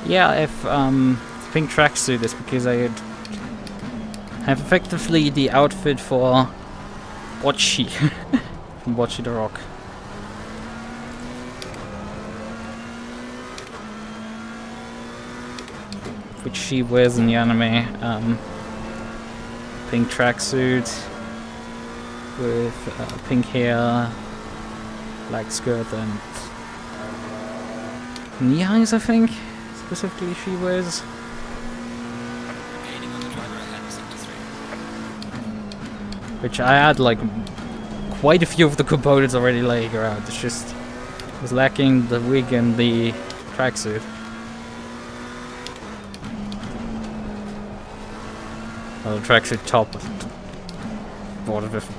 Yeah, if pink tracksuit is because I have effectively the outfit for Bocchi from Bocchi the Rock. Which she wears in the anime. Pink tracksuit with pink hair, black skirt, and knee highs, I think. Specifically she wears. Gaining on the driver ahead of sector 3. Which I had like quite a few of the components already laying around. It's just was lacking the wig and the tracksuit. The tracksuit top bought it with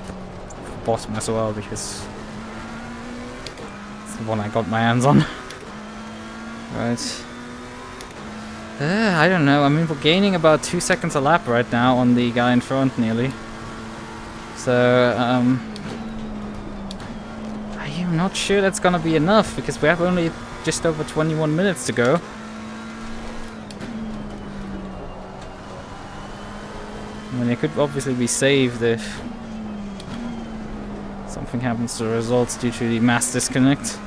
bottom as well because it's the one I got my hands on. Right. I don't know. I mean, we're gaining about 2 seconds a lap right now on the guy in front, nearly. So, I'm not sure that's gonna be enough because we have only just over 21 minutes to go. I mean, it could obviously be saved if something happens to the results due to the mass disconnect.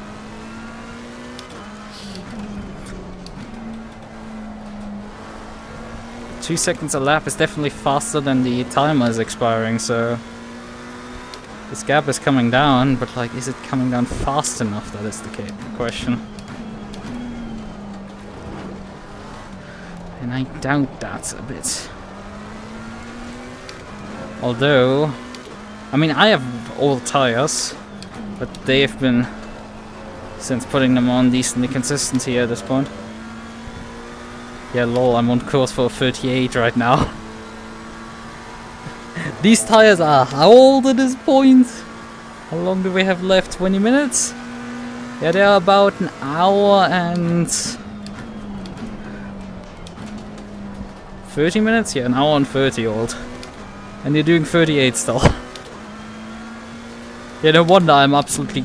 Two seconds a lap is definitely faster than the timer is expiring, so this gap is coming down, but like, is it coming down fast enough? That is the question. And I doubt that a bit. Although, I mean, I have old tires, but they have been, since putting them on, decently consistent here at this point. Yeah, lol, I'm on course for 38 right now. These tires are how old at this point? How long do we have left? 20 minutes? Yeah, they are about an hour and 30 minutes? Yeah, an hour and 30 old. And they're doing 38 still. Yeah, no wonder I'm absolutely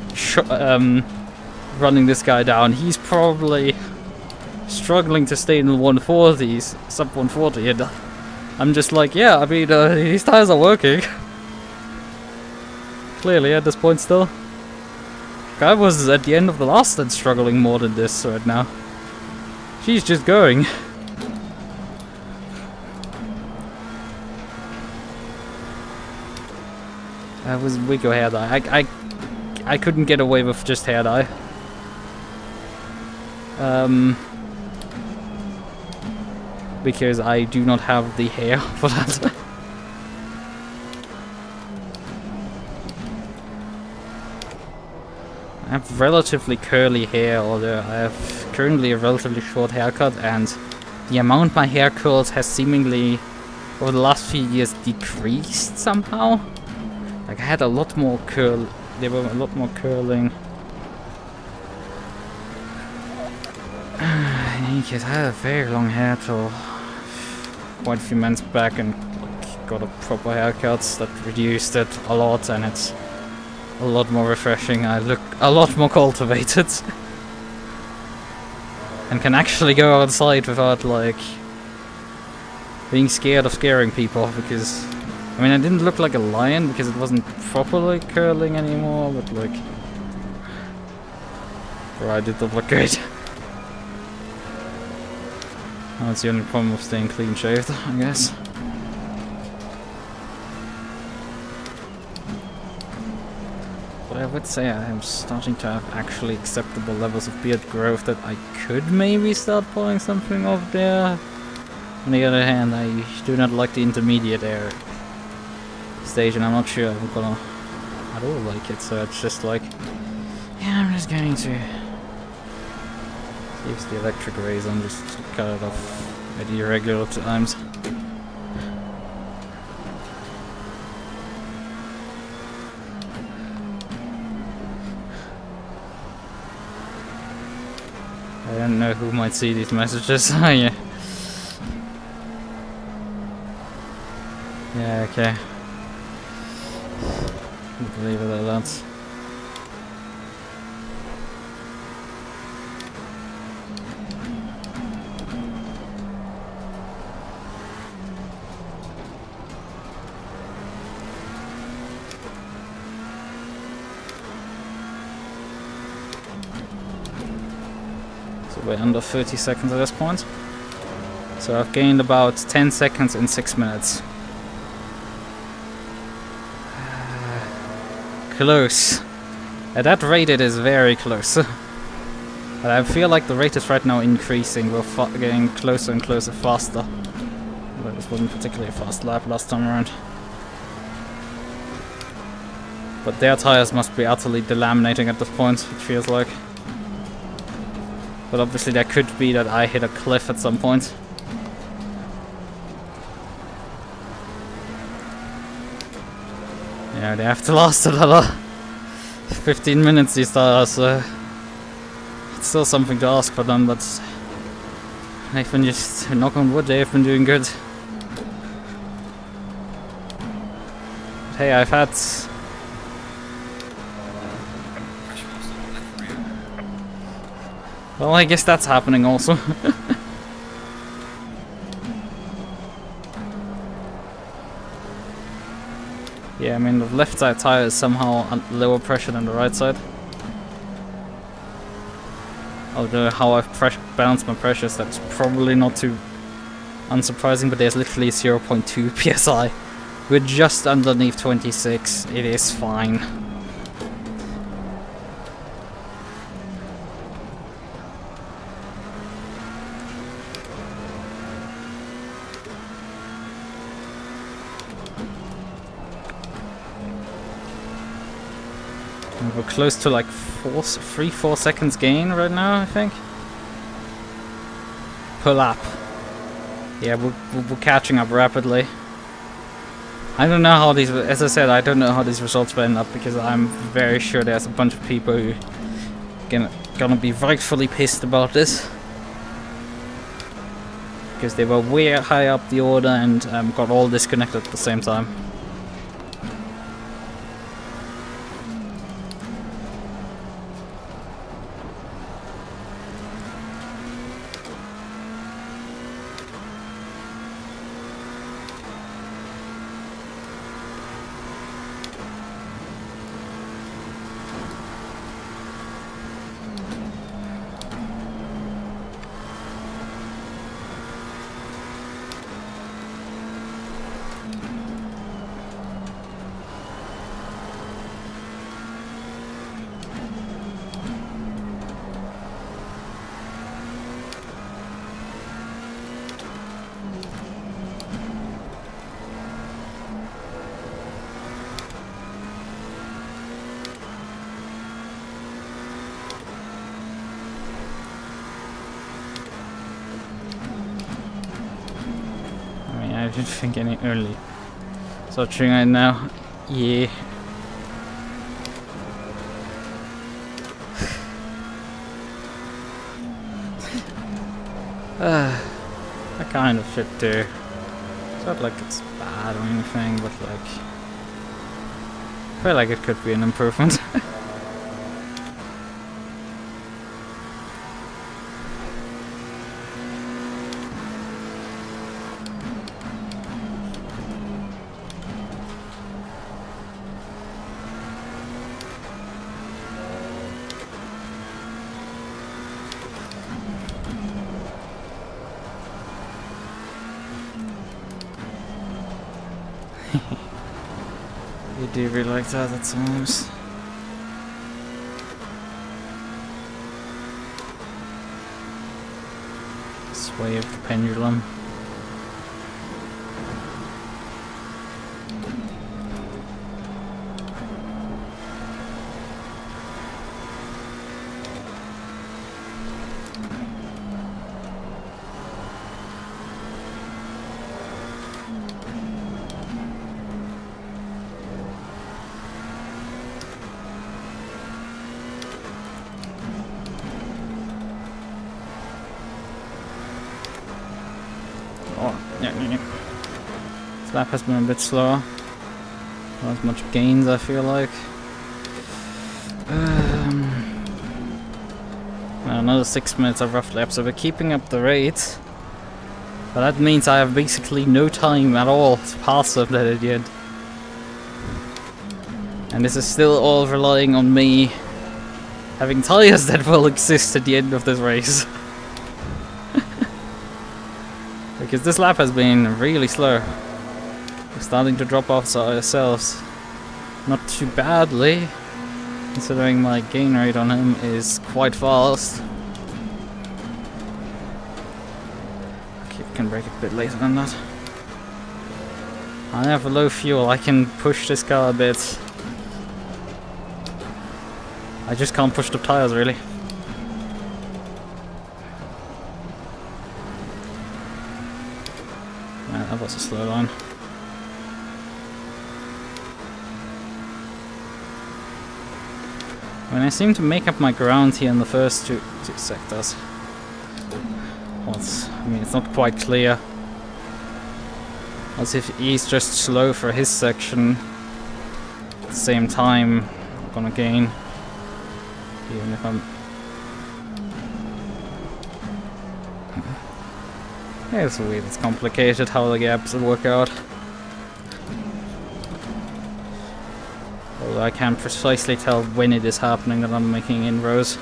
running this guy down. He's probably struggling to stay in the 140s, sub 140, and I'm just like, yeah, I mean, these tires are working. Clearly at this point still. I was at the end of the last stint struggling more than this right now. She's just going. That was Wigo hair dye. I couldn't get away with just hair dye. Because I do not have the hair for that. I have relatively curly hair, although I have currently a relatively short haircut, and the amount my hair curls has seemingly, over the last few years, decreased somehow. Like, I had a lot more curl, they were a lot more curling. In any case, I had a very long hair till quite a few months back and like, got a proper haircut that reduced it a lot, and it's a lot more refreshing. I look a lot more cultivated and can actually go outside without like being scared of scaring people, because I mean, I didn't look like a lion because it wasn't properly curling anymore, but like, bro, I did not look great. That's the only problem of staying clean shaved, I guess. But I would say I am starting to have actually acceptable levels of beard growth that I could maybe start pulling something off there. On the other hand, I do not like the intermediate air stage, and I'm not sure I'm gonna at all like it, so it's just like, yeah, I'm just going to use the electric razor and just cut it off at irregular times. I don't know who might see these messages. Yeah. Yeah, okay. Leave it at that. So we're under 30 seconds at this point. So I've gained about 10 seconds in 6 minutes. Close. At that rate it is very close. But I feel like the rate is right now increasing. We're getting closer and closer faster. But this wasn't particularly a fast lap last time around. But their tires must be utterly delaminating at this point, it feels like. But obviously that could be that I hit a cliff at some point. Yeah, they have to last another 15 minutes these days, so it's still something to ask for them, but they've been just, knock on wood, they've been doing good. But hey, I've had... Pressure was on the left rear. Well, I guess that's happening also. Yeah, I mean, the left side tire is somehow lower pressure than the right side. Although how I've balanced my pressures, that's probably not too unsurprising, but there's literally 0.2 psi. We're just underneath 26, it is fine. We're close to like 3-4 seconds gain right now, I think. Per lap. Yeah, we're catching up rapidly. I don't know how these, as I said, I don't know how these results will end up, because I'm very sure there's a bunch of people who gonna be rightfully pissed about this. Because they were way high up the order and got all disconnected at the same time. I didn't think any early. Searching right now. Yeah. I kind of should do. It's not like it's bad or anything, but like, I feel like it could be an improvement. You do really like that at times. Sway of the pendulum. This lap has been a bit slower. Not as much gains, I feel like. Now another 6 minutes of rough lap, so we're keeping up the rate. But that means I have basically no time at all to pass them that idiot. And this is still all relying on me having tires that will exist at the end of this race. Because this lap has been really slow. We're starting to drop off ourselves. Not too badly, considering my gain rate on him is quite fast. Okay, we can brake a bit later than that. I have a low fuel, I can push this car a bit. I just can't push the tires really. That was a slow line. When I seem to make up my ground here in the first two sectors. Well, I mean, it's not quite clear. As if he's just slow for his section. At the same time, I'm gonna gain. Even if I'm... Yeah, it's weird, it's complicated how the gaps work out. Although I can't precisely tell when it is happening that I'm making inroads.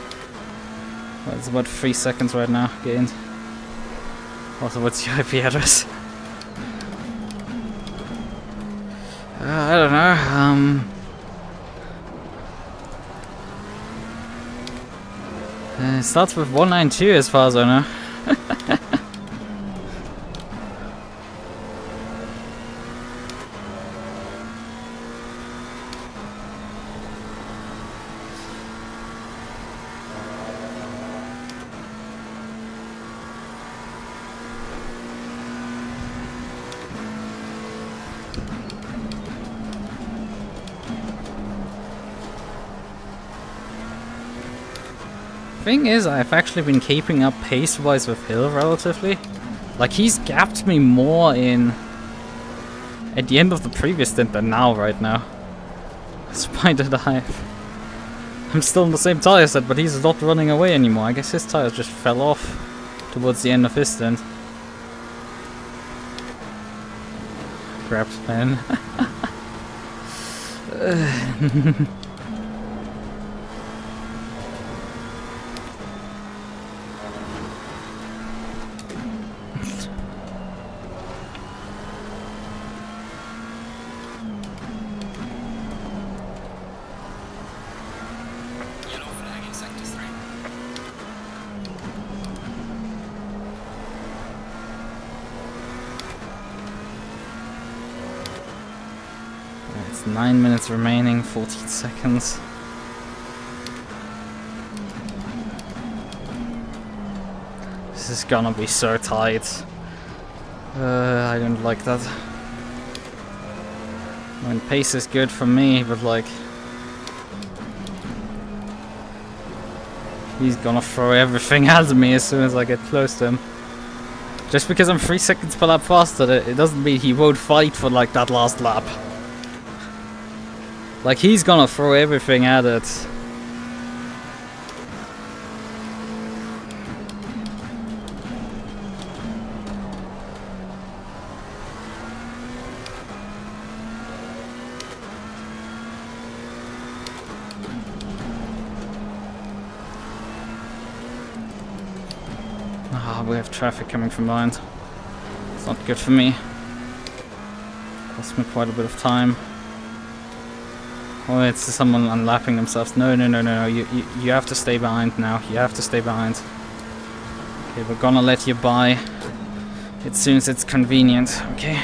Well, it's about 3 seconds right now, gained. Also, what's your IP address? I don't know, it starts with 192 as far as I know. Thing is, I've actually been keeping up pace-wise with Hill relatively. Like, he's gapped me more in at the end of the previous stint than now, right now. Despite that I'm still in the same tire set, but he's not running away anymore. I guess his tires just fell off towards the end of his stint. Grabbed pen. Yellow flag in sector 3. It's 9 minutes remaining, 14 seconds. This is gonna be so tight. I don't like that. I mean, pace is good for me, but like... he's gonna throw everything at me as soon as I get close to him. Just because I'm 3 seconds per lap faster, it doesn't mean he won't fight for like that last lap. Like, he's gonna throw everything at it. Ah, we have traffic coming from behind. It's not good for me. Cost me quite a bit of time. Oh, it's someone unlapping themselves. No. You have to stay behind now. You have to stay behind. Okay, we're gonna let you by as soon as it's convenient. Okay.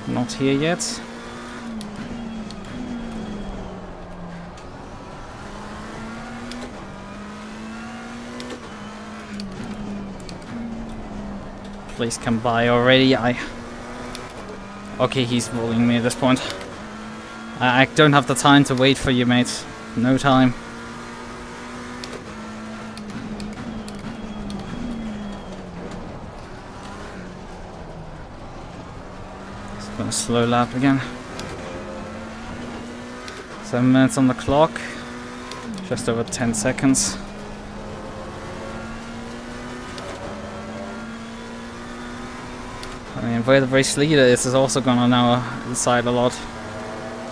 Not here yet. Please come by already. Okay, he's rolling me at this point. I don't have the time to wait for you, mate. No time. Just gonna slow lap again. 7 minutes on the clock. Just over 10 seconds. I mean, where the race leader is also gonna now decide a lot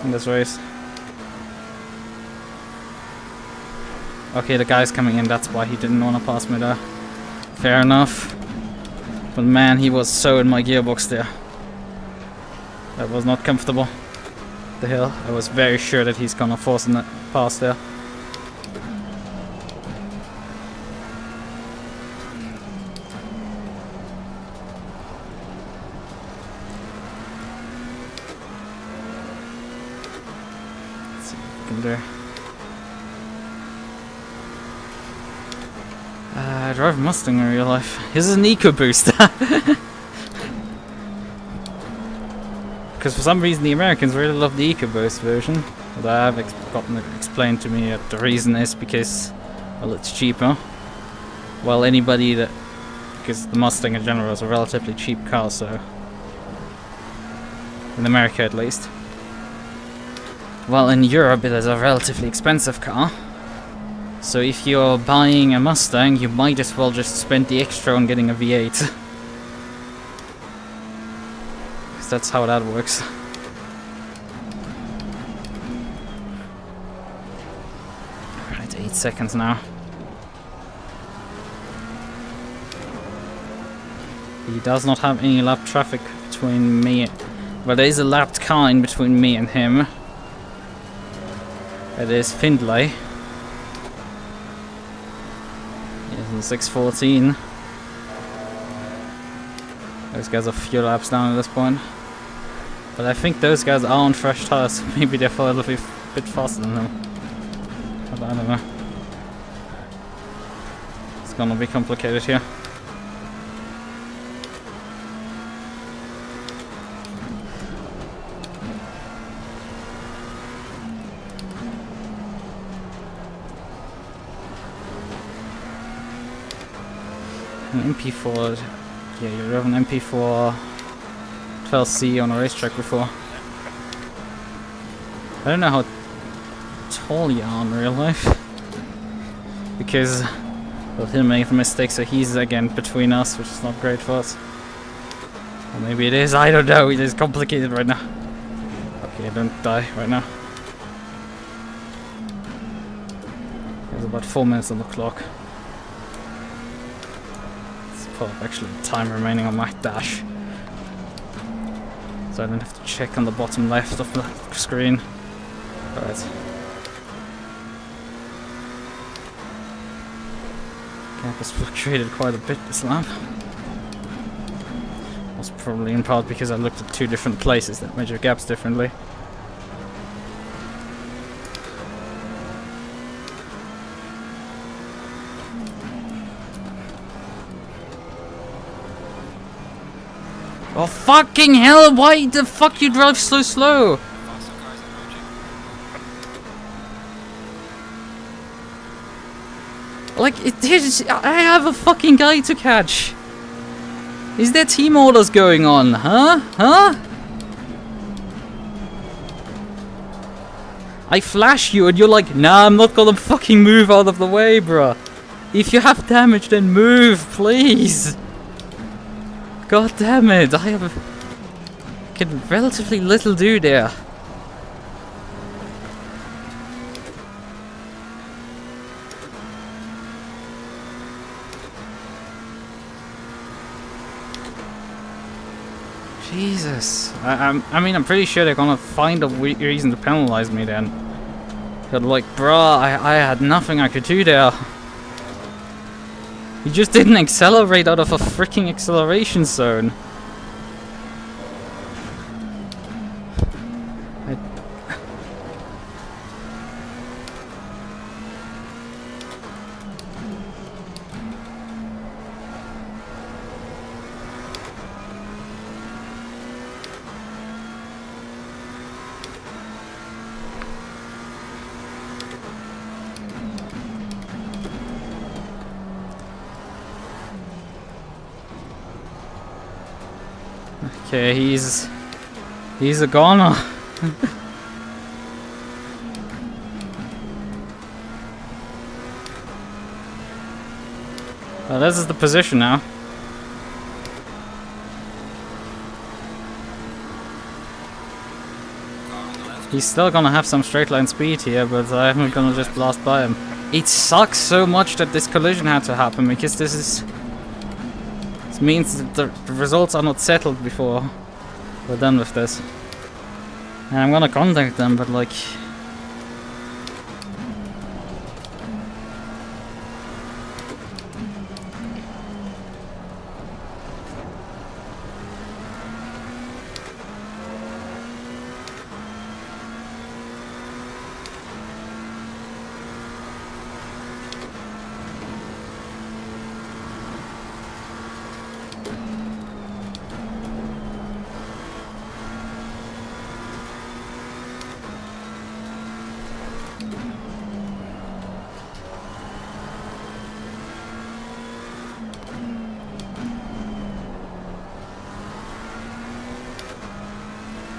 in this race. Okay, the guy's coming in, that's why he didn't want to pass me there. Fair enough. But man, he was so in my gearbox there. That was not comfortable. The hill. I was very sure that he's gonna force a pass there. There. I drive a Mustang in real life. This is an eco booster. Because for some reason the Americans really love the EcoBoost version. Although I have gotten it explained to me that the reason is because, well, it's cheaper. Well, anybody that... Because the Mustang in general is a relatively cheap car, so... In America at least. Well, in Europe it is a relatively expensive car. So if you're buying a Mustang, you might as well just spend the extra on getting a V8. Because that's how that works. Alright, 8 seconds now. He does not have any lap traffic between me. Well, there is a lapped car in between me and him. It is Findlay. He's in 6:14. Those guys are a few laps down at this point. But I think those guys are on fresh tires, so maybe they're a little bit faster than them. But I don't know. It's gonna be complicated here. An MP4, yeah, you drove an MP4 12C on a racetrack before. I don't know how tall you are in real life. Because of him making a mistake, so he's again between us, which is not great for us. Or maybe it is, I don't know, it is complicated right now. Okay, don't die right now. There's about 4 minutes on the clock. Pull up actually the time remaining on my dash, so I don't have to check on the bottom left of the screen. Alright. Gap has fluctuated quite a bit this lap. Was probably in part because I looked at 2 different places that measure gaps differently. Oh fucking hell, why the fuck you drive so slow? Faster cars approaching. Like, it is, I have a fucking guy to catch. Is there team orders going on, huh? Huh? I flash you and you're like, nah, I'm not gonna fucking move out of the way, bruh. If you have damage, then move, please. God damn it, I have a relatively little do there. Jesus. I mean, I'm pretty sure they're gonna find a reason to penalize me then. But like, bruh, I had nothing I could do there. You just didn't accelerate out of a freaking acceleration zone. Okay, he's a goner. Well, this is the position now. Car on the left. He's still gonna have some straight line speed here, but I'm gonna just blast by him. It sucks so much that this collision had to happen, because this means that the results are not settled before we're done with this. And I'm gonna contact them, but like...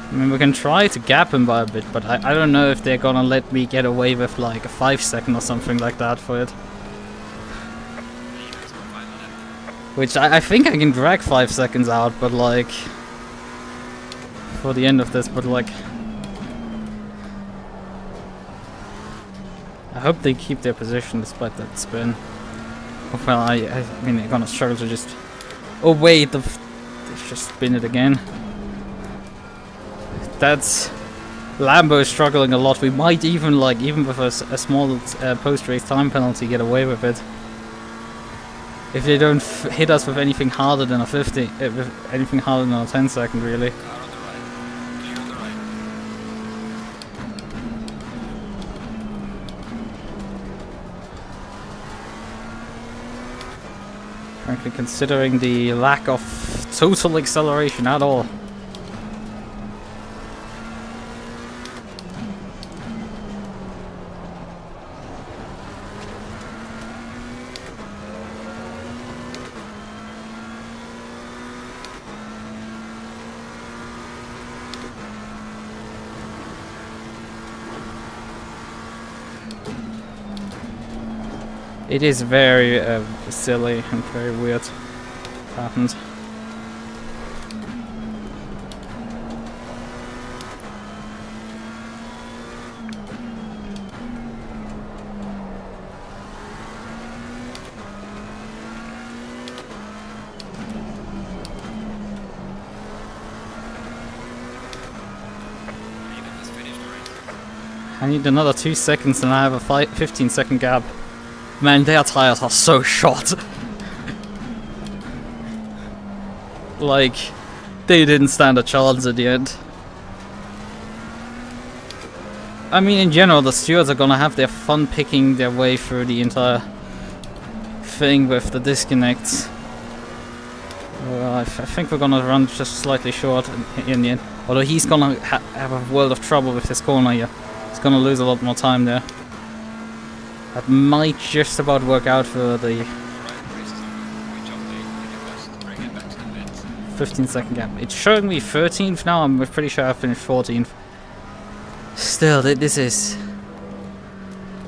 I mean, we can try to gap him by a bit, but I don't know if they're gonna let me get away with like a 5 second or something like that for it. Which I think I can drag 5 seconds out, but like for the end of this, but like I hope they keep their position despite that spin. Well, I mean they're gonna struggle to just. Oh wait, they've just spin it again. That's Lambo is struggling a lot. We might even like even with a small post-race time penalty get away with it. If they don't hit us with anything harder than a 50, with anything harder than a 10 second, really. Car on the right. Clear on the right. Frankly, considering the lack of total acceleration at all. It is very silly and very weird. Happened. I need another 2 seconds and I have a 15-second gap. Man, their tires are so short. Like, they didn't stand a chance at the end. I mean, in general, the stewards are gonna have their fun picking their way through the entire thing with the disconnects. Well, I think we're gonna run just slightly short in the end. Although he's gonna have a world of trouble with this corner here. He's gonna lose a lot more time there. That might just about work out for the 15-second gap. It's showing me 13th now. I'm pretty sure I finished 14th. Still, this is...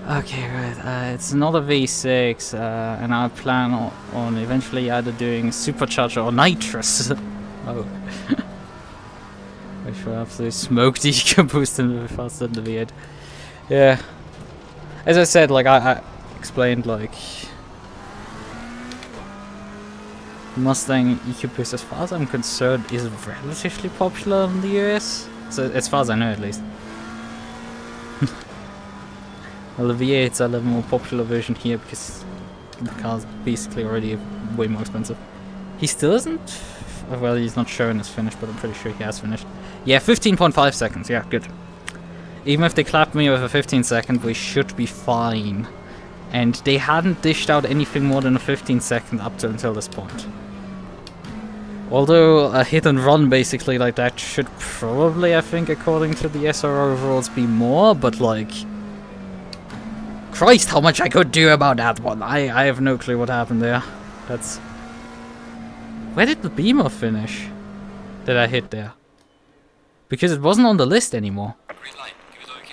Okay, right. It's another V6, and I plan on eventually either doing supercharger or nitrous. Oh. Which will absolutely smoke the EcoBoost a bit faster than the V8. Yeah. As I said, like I explained, like Mustang EcoBoost, as far as I'm concerned, is relatively popular in the US. So as far as I know, at least. Well, the V8's a little more popular version here because the car's basically already way more expensive. He still isn't. Well, he's not showing his finish, but I'm pretty sure he has finished. Yeah, 15.5 seconds. Yeah, good. Even if they clapped me with a 15 second, we should be fine. And they hadn't dished out anything more than a 15 second up to until this point. Although a hit and run basically like that should probably, I think, according to the SRO overalls, be more, but like... Christ, how much I could do about that one. I have no clue what happened there. That's... Where did the beamer finish that I hit there? Because it wasn't on the list anymore. Green light. Give it all you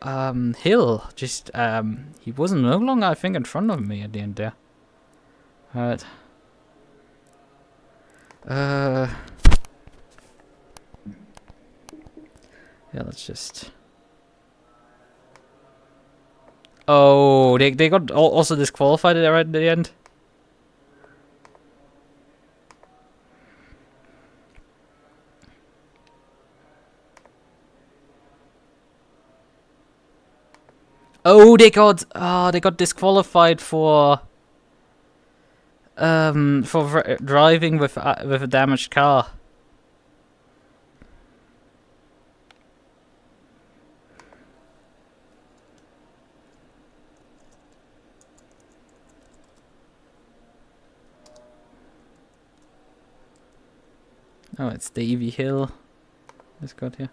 can. Right. Hill. Just, he wasn't no longer, I think, in front of me at the end there. Alright. Yeah, let's just... Oh, they got also disqualified right at the end? Oh, they got disqualified for driving with a damaged car. Oh, it's Davy Hill. This got here.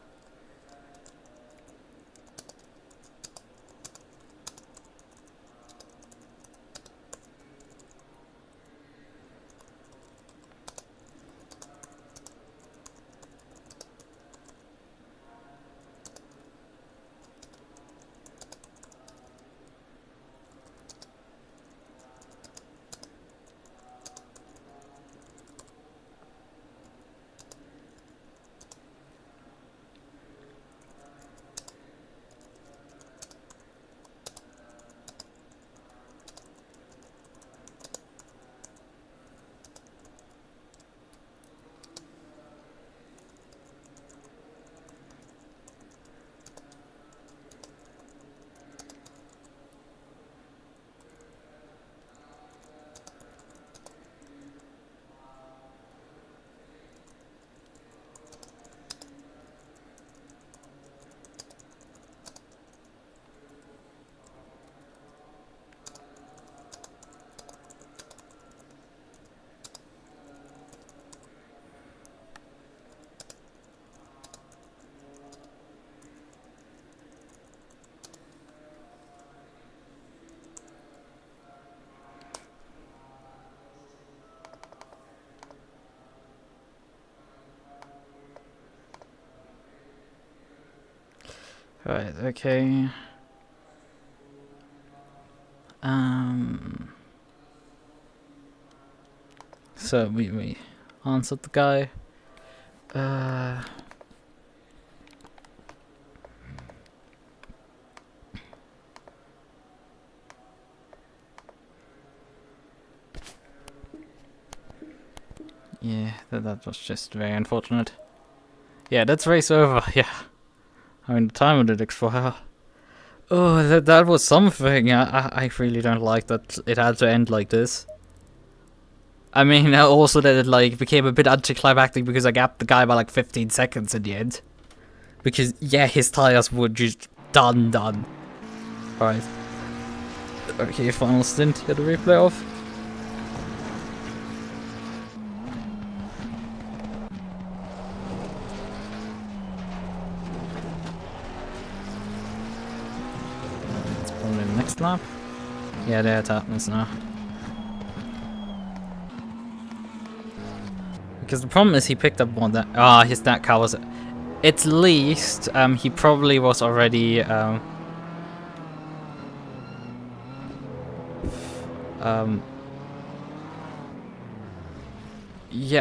Right, okay. So we answered the guy. Yeah, that was just very unfortunate. Yeah, that's race over. Yeah, I mean the timer did expire. Oh, that was something. I really don't like that it had to end like this. I mean, also that it like became a bit anticlimactic because I gapped the guy by like 15 seconds in the end. Because yeah, his tires were just done. Alright. Okay, final stint. Get the replay off. Let's probably the next lap. Yeah, there it happens now. Because the problem is he picked up one that his that car was at least he probably was already yeah,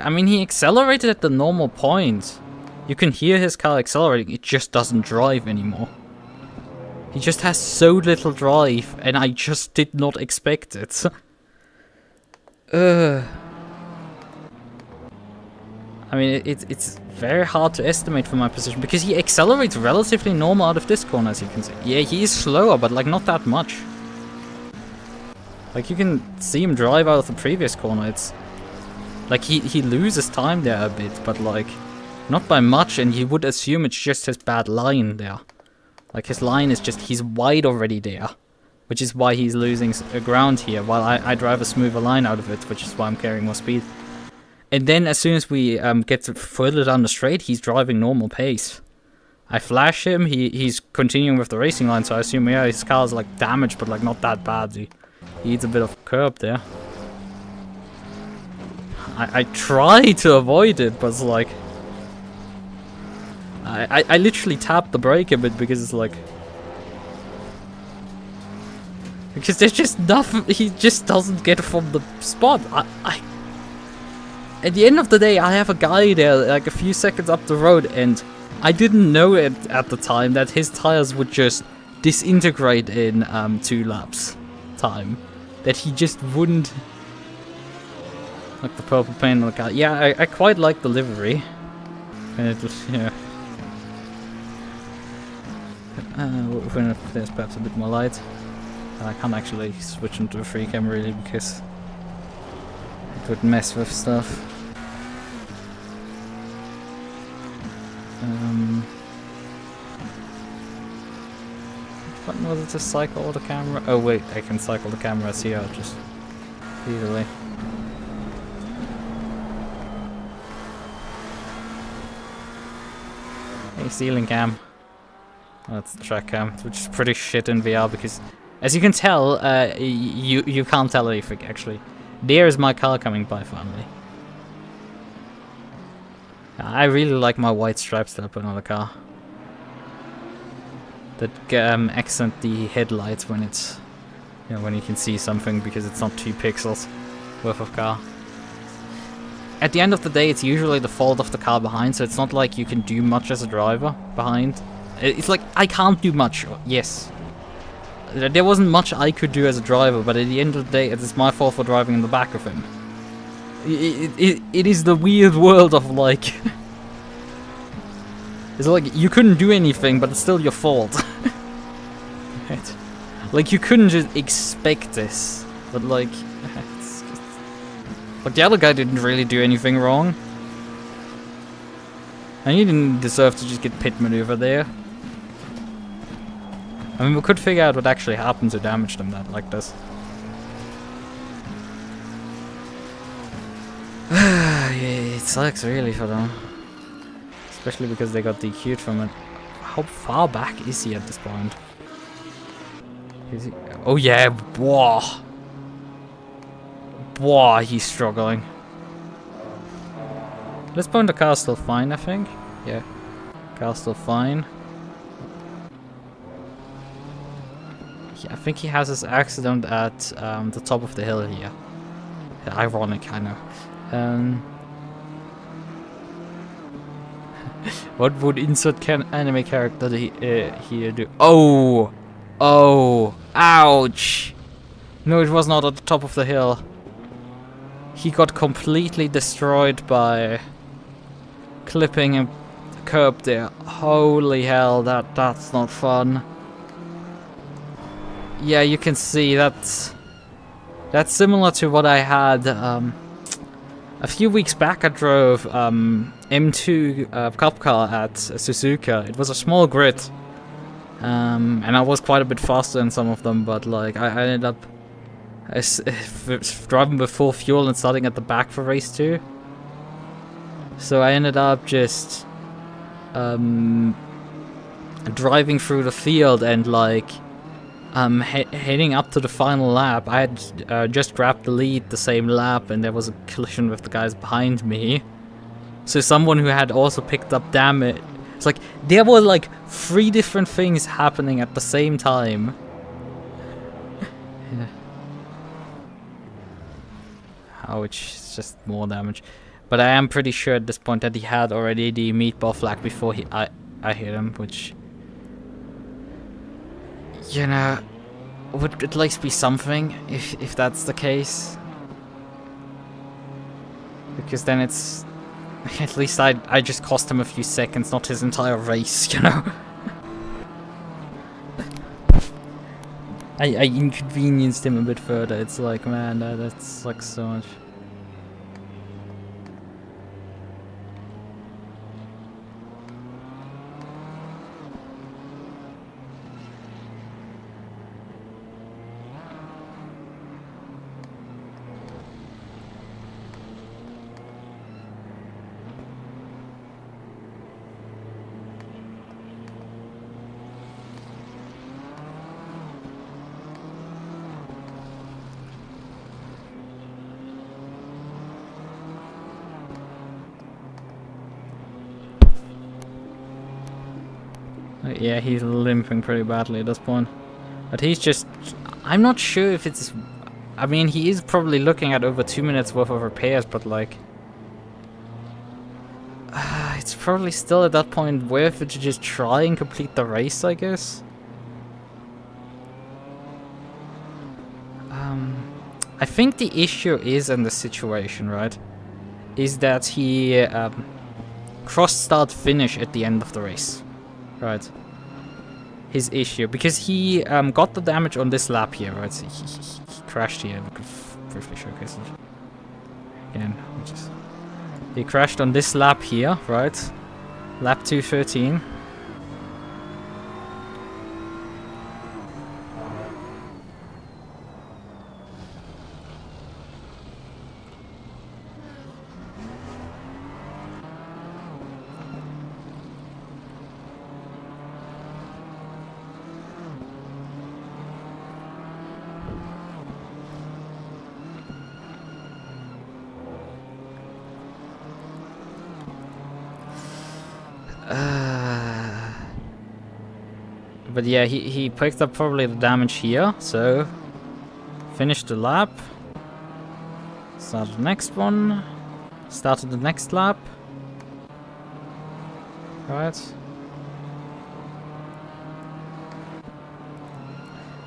I mean he accelerated at the normal point. You can hear his car accelerating, it just doesn't drive anymore. He just has so little drive and I just did not expect it. I mean, it's very hard to estimate from my position, because he accelerates relatively normal out of this corner, as you can see. Yeah, he is slower, but like not that much. Like you can see him drive out of the previous corner, it's... Like he loses time there a bit, but like not by much, and you would assume it's just his bad line there. Like his line is just, he's wide already there. Which is why he's losing ground here, while I drive a smoother line out of it, which is why I'm carrying more speed. And then as soon as we get further down the straight, he's driving normal pace. I flash him, he's continuing with the racing line, so I assume, yeah, his car's like damaged, but like not that bad. He needs a bit of curb there. I try to avoid it, but it's like... I literally tapped the brake a bit because it's like... Because there's just nothing, he just doesn't get from the spot. At the end of the day, I have a guy there like a few seconds up the road, and I didn't know it at the time that his tires would just disintegrate in 2 laps time. That he just wouldn't... Like the purple paint on the car. Yeah, I quite like the livery. And it was, yeah. When there's perhaps a bit more light. I can't actually switch into a free cam really because it would mess with stuff. Which button was it to cycle the camera? Oh wait, I can cycle the cameras here just easily. Hey, ceiling cam. Oh, that's the track cam, which is pretty shit in VR because, as you can tell, you can't tell anything actually. There is my car coming by finally. I really like my white stripes that I put on the car. That accent the headlights when it's, you know, when you can see something because it's not 2 pixels worth of car. At the end of the day, it's usually the fault of the car behind, so it's not like you can do much as a driver behind. It's like, I can't do much, yes. There wasn't much I could do as a driver, but at the end of the day, it's my fault for driving in the back of him. It is the weird world of like... It's like, you couldn't do anything, but it's still your fault. Right? Like, you couldn't just expect this, but like... It's just... Like, the other guy didn't really do anything wrong. And he didn't deserve to just get pit maneuver there. I mean, we could figure out what actually happened to damage them that like this. Yeah, it sucks really for them. Especially because they got DQ'd from it. How far back is he at this point? Is he? Oh yeah, whoa. Whoa, he's struggling. At this point the car's still fine, I think. Yeah, car's still fine. I think he has his accident at the top of the hill here. Ironic, I know. What would insert anime character here do? Oh! Oh! Ouch! No, it was not at the top of the hill. He got completely destroyed by clipping a curb there. Holy hell, that's not fun. Yeah, you can see that's similar to what I had a few weeks back. I drove M2 cop car at Suzuka. It was a small grid, and I was quite a bit faster in some of them, but like I ended up driving with full fuel and starting at the back for race 2. So I ended up just driving through the field and like heading up to the final lap. I had just grabbed the lead the same lap, and there was a collision with the guys behind me. So someone who had also picked up damage. It's like there were like 3 different things happening at the same time. Yeah. Ouch, it's just more damage. But I am pretty sure at this point that he had already the meatball flag before I hit him, which, you know, would at least be something if that's the case. Because then it's, at least I just cost him a few seconds, not his entire race, you know. I inconvenienced him a bit further. It's like, man, that sucks so much. Yeah, he's limping pretty badly at this point. But he's just... I'm not sure if it's... I mean, he is probably looking at over 2 minutes worth of repairs, but like... it's probably still at that point worth it to just try and complete the race, I guess. I think the issue is in the situation, right? Is that he cross-start finish at the end of the race. Right. His issue, because he got the damage on this lap here, right? So he crashed here. We could briefly showcase it again. He crashed on this lap here, right? Lap 213. But yeah, he picked up probably the damage here, so finished the lap, started the next one, started the next lap, right,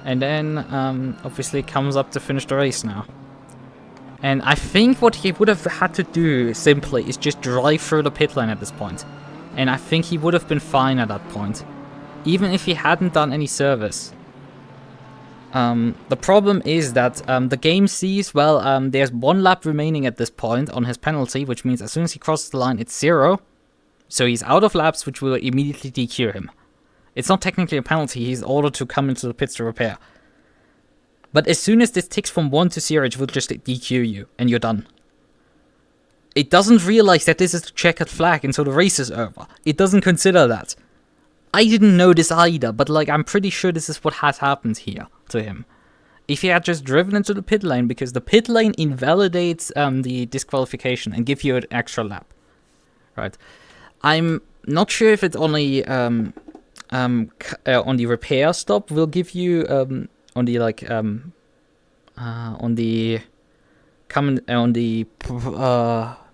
and then obviously comes up to finish the race now. And I think what he would have had to do simply is just drive through the pit lane at this point, and I think he would have been fine at that point. Even if he hadn't done any service. The problem is that the game sees, well, there's 1 lap remaining at this point on his penalty, which means as soon as he crosses the line, it's 0. So he's out of laps, which will immediately DQ him. It's not technically a penalty, he's ordered to come into the pits to repair. But as soon as this ticks from 1 to 0, it will just DQ you, and you're done. It doesn't realize that this is a checkered flag until the race is over. It doesn't consider that. I didn't know this either, but like I'm pretty sure this is what has happened here to him. If he had just driven into the pit lane, because the pit lane invalidates the disqualification and give you an extra lap, right? I'm not sure if it's only on the repair stop will give you on the like on the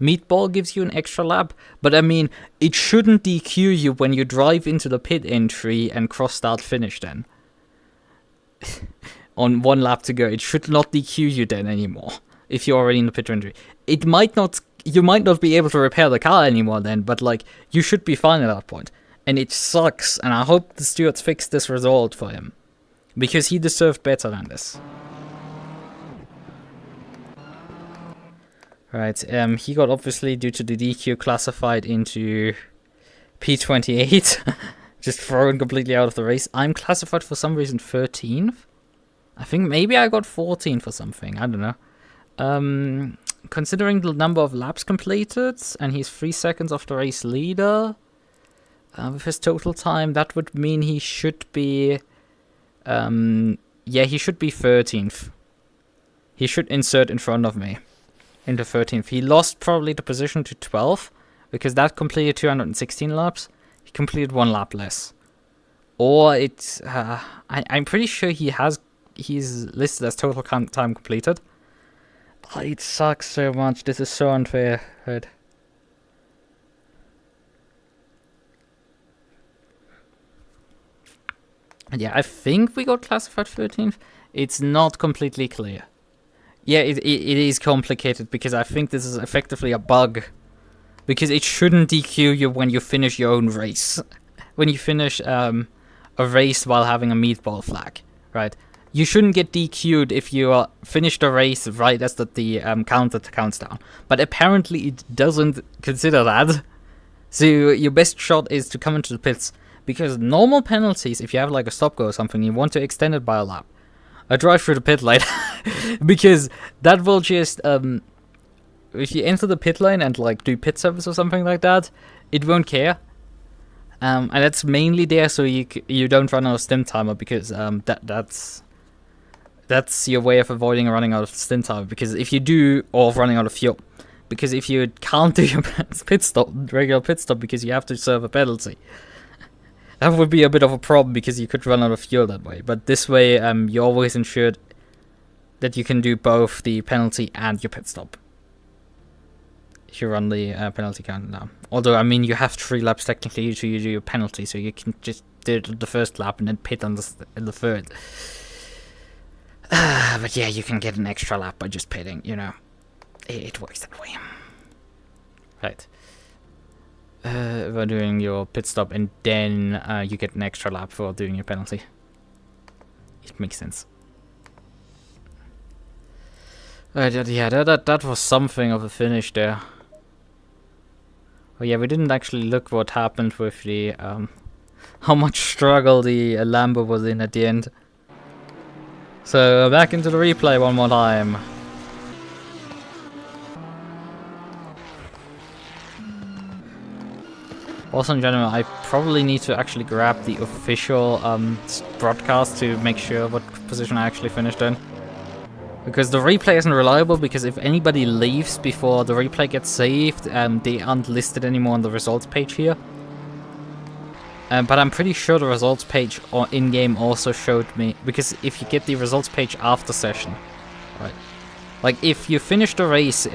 meatball gives you an extra lap, but I mean, it shouldn't DQ you when you drive into the pit entry and cross start finish then. On 1 lap to go, it should not DQ you then anymore, if you're already in the pit entry. It might not, you might not be able to repair the car anymore then, but like, you should be fine at that point. And it sucks, and I hope the stewards fix this result for him, because he deserved better than this. Right, he got obviously, due to the DQ, classified into P28, just thrown completely out of the race. I'm classified for some reason 13th. I think maybe I got 14th or something, I don't know. Considering the number of laps completed, and he's 3 seconds off the race leader, with his total time, that would mean he should be, yeah, he should be 13th. He should insert in front of me. Into 13th. He lost probably the position to 12th because that completed 216 laps. He completed 1 lap less. Or it's I'm pretty sure he's listed as total time completed. Oh, it sucks so much. This is so unfair. Right. Yeah, I think we got classified 13th. It's not completely clear. Yeah, it is complicated because I think this is effectively a bug. Because it shouldn't DQ you when you finish your own race. When you finish a race while having a meatball flag, right? You shouldn't get DQ'd if you finish the race right as the counter counts down. But apparently it doesn't consider that. So your best shot is to come into the pits. Because normal penalties, if you have like a stop go or something, you want to extend it by a lap. I drive through the pit lane because that will just if you enter the pit lane and like do pit service or something like that, it won't care. And that's mainly there so you don't run out of stint timer because that's your way of avoiding running out of stint timer. Because if you do, or running out of fuel, because if you can't do your regular pit stop because you have to serve a penalty. That would be a bit of a problem because you could run out of fuel that way. But this way, you're always ensured that you can do both the penalty and your pit stop. If you run the penalty countdown. Although, I mean, you have 3 laps technically to do your penalty, so you can just do it on the first lap and then pit on the third. But yeah, you can get an extra lap by just pitting, you know. It works that way. Right. For doing your pit stop, and then you get an extra lap for doing your penalty. It makes sense. Yeah, that was something of a finish there. Oh yeah, we didn't actually look what happened with the how much struggle the Lambo was in at the end. So back into the replay one more time. Also in general, I probably need to actually grab the official broadcast to make sure what position I actually finished in. Because the replay isn't reliable, because if anybody leaves before the replay gets saved, they aren't listed anymore on the results page here. But I'm pretty sure the results page in-game also showed me, because if you get the results page after session, right? Like, if you finish the race,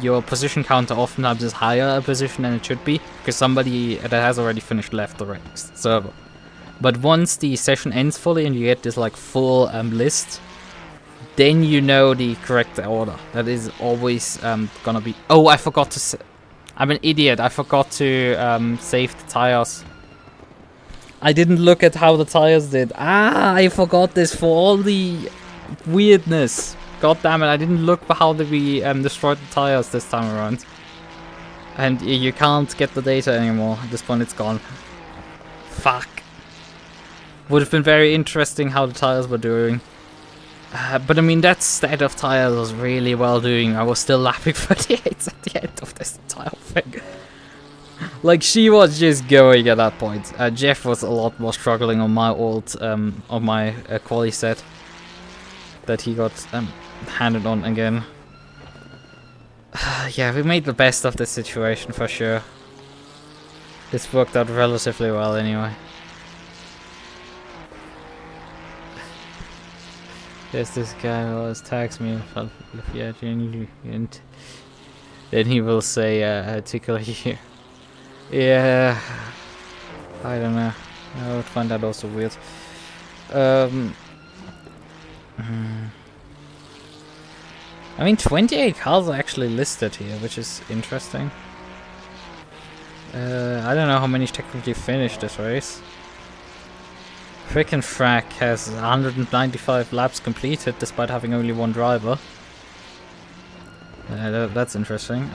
your position counter oftentimes is higher a position than it should be, because somebody that has already finished left the race server. But once the session ends fully and you get this, like, full list, then you know the correct order. That is always gonna be... Oh, I forgot to... I'm an idiot. I forgot to save the tires. I didn't look at how the tires did. Ah, I forgot this for all the weirdness. God damn it, I didn't look for how we destroyed the tires this time around. And you can't get the data anymore. At this point it's gone. Fuck. Would have been very interesting how the tires were doing. But I mean, that state of tires was really well doing. I was still lapping 38s at the end of this entire thing. Like, she was just going at that point. Jeff was a lot more struggling on my old, on my Qualy set. That he got handed on again. Yeah, we made the best of this situation for sure. This worked out relatively well anyway. There's this guy who always tags me with and then he will say tickle here. Yeah, I don't know. I would find that also weird. I mean, 28 cars are actually listed here, which is interesting. I don't know how many technically finished this race. Frickin' Frack has 195 laps completed despite having only one driver. That's interesting.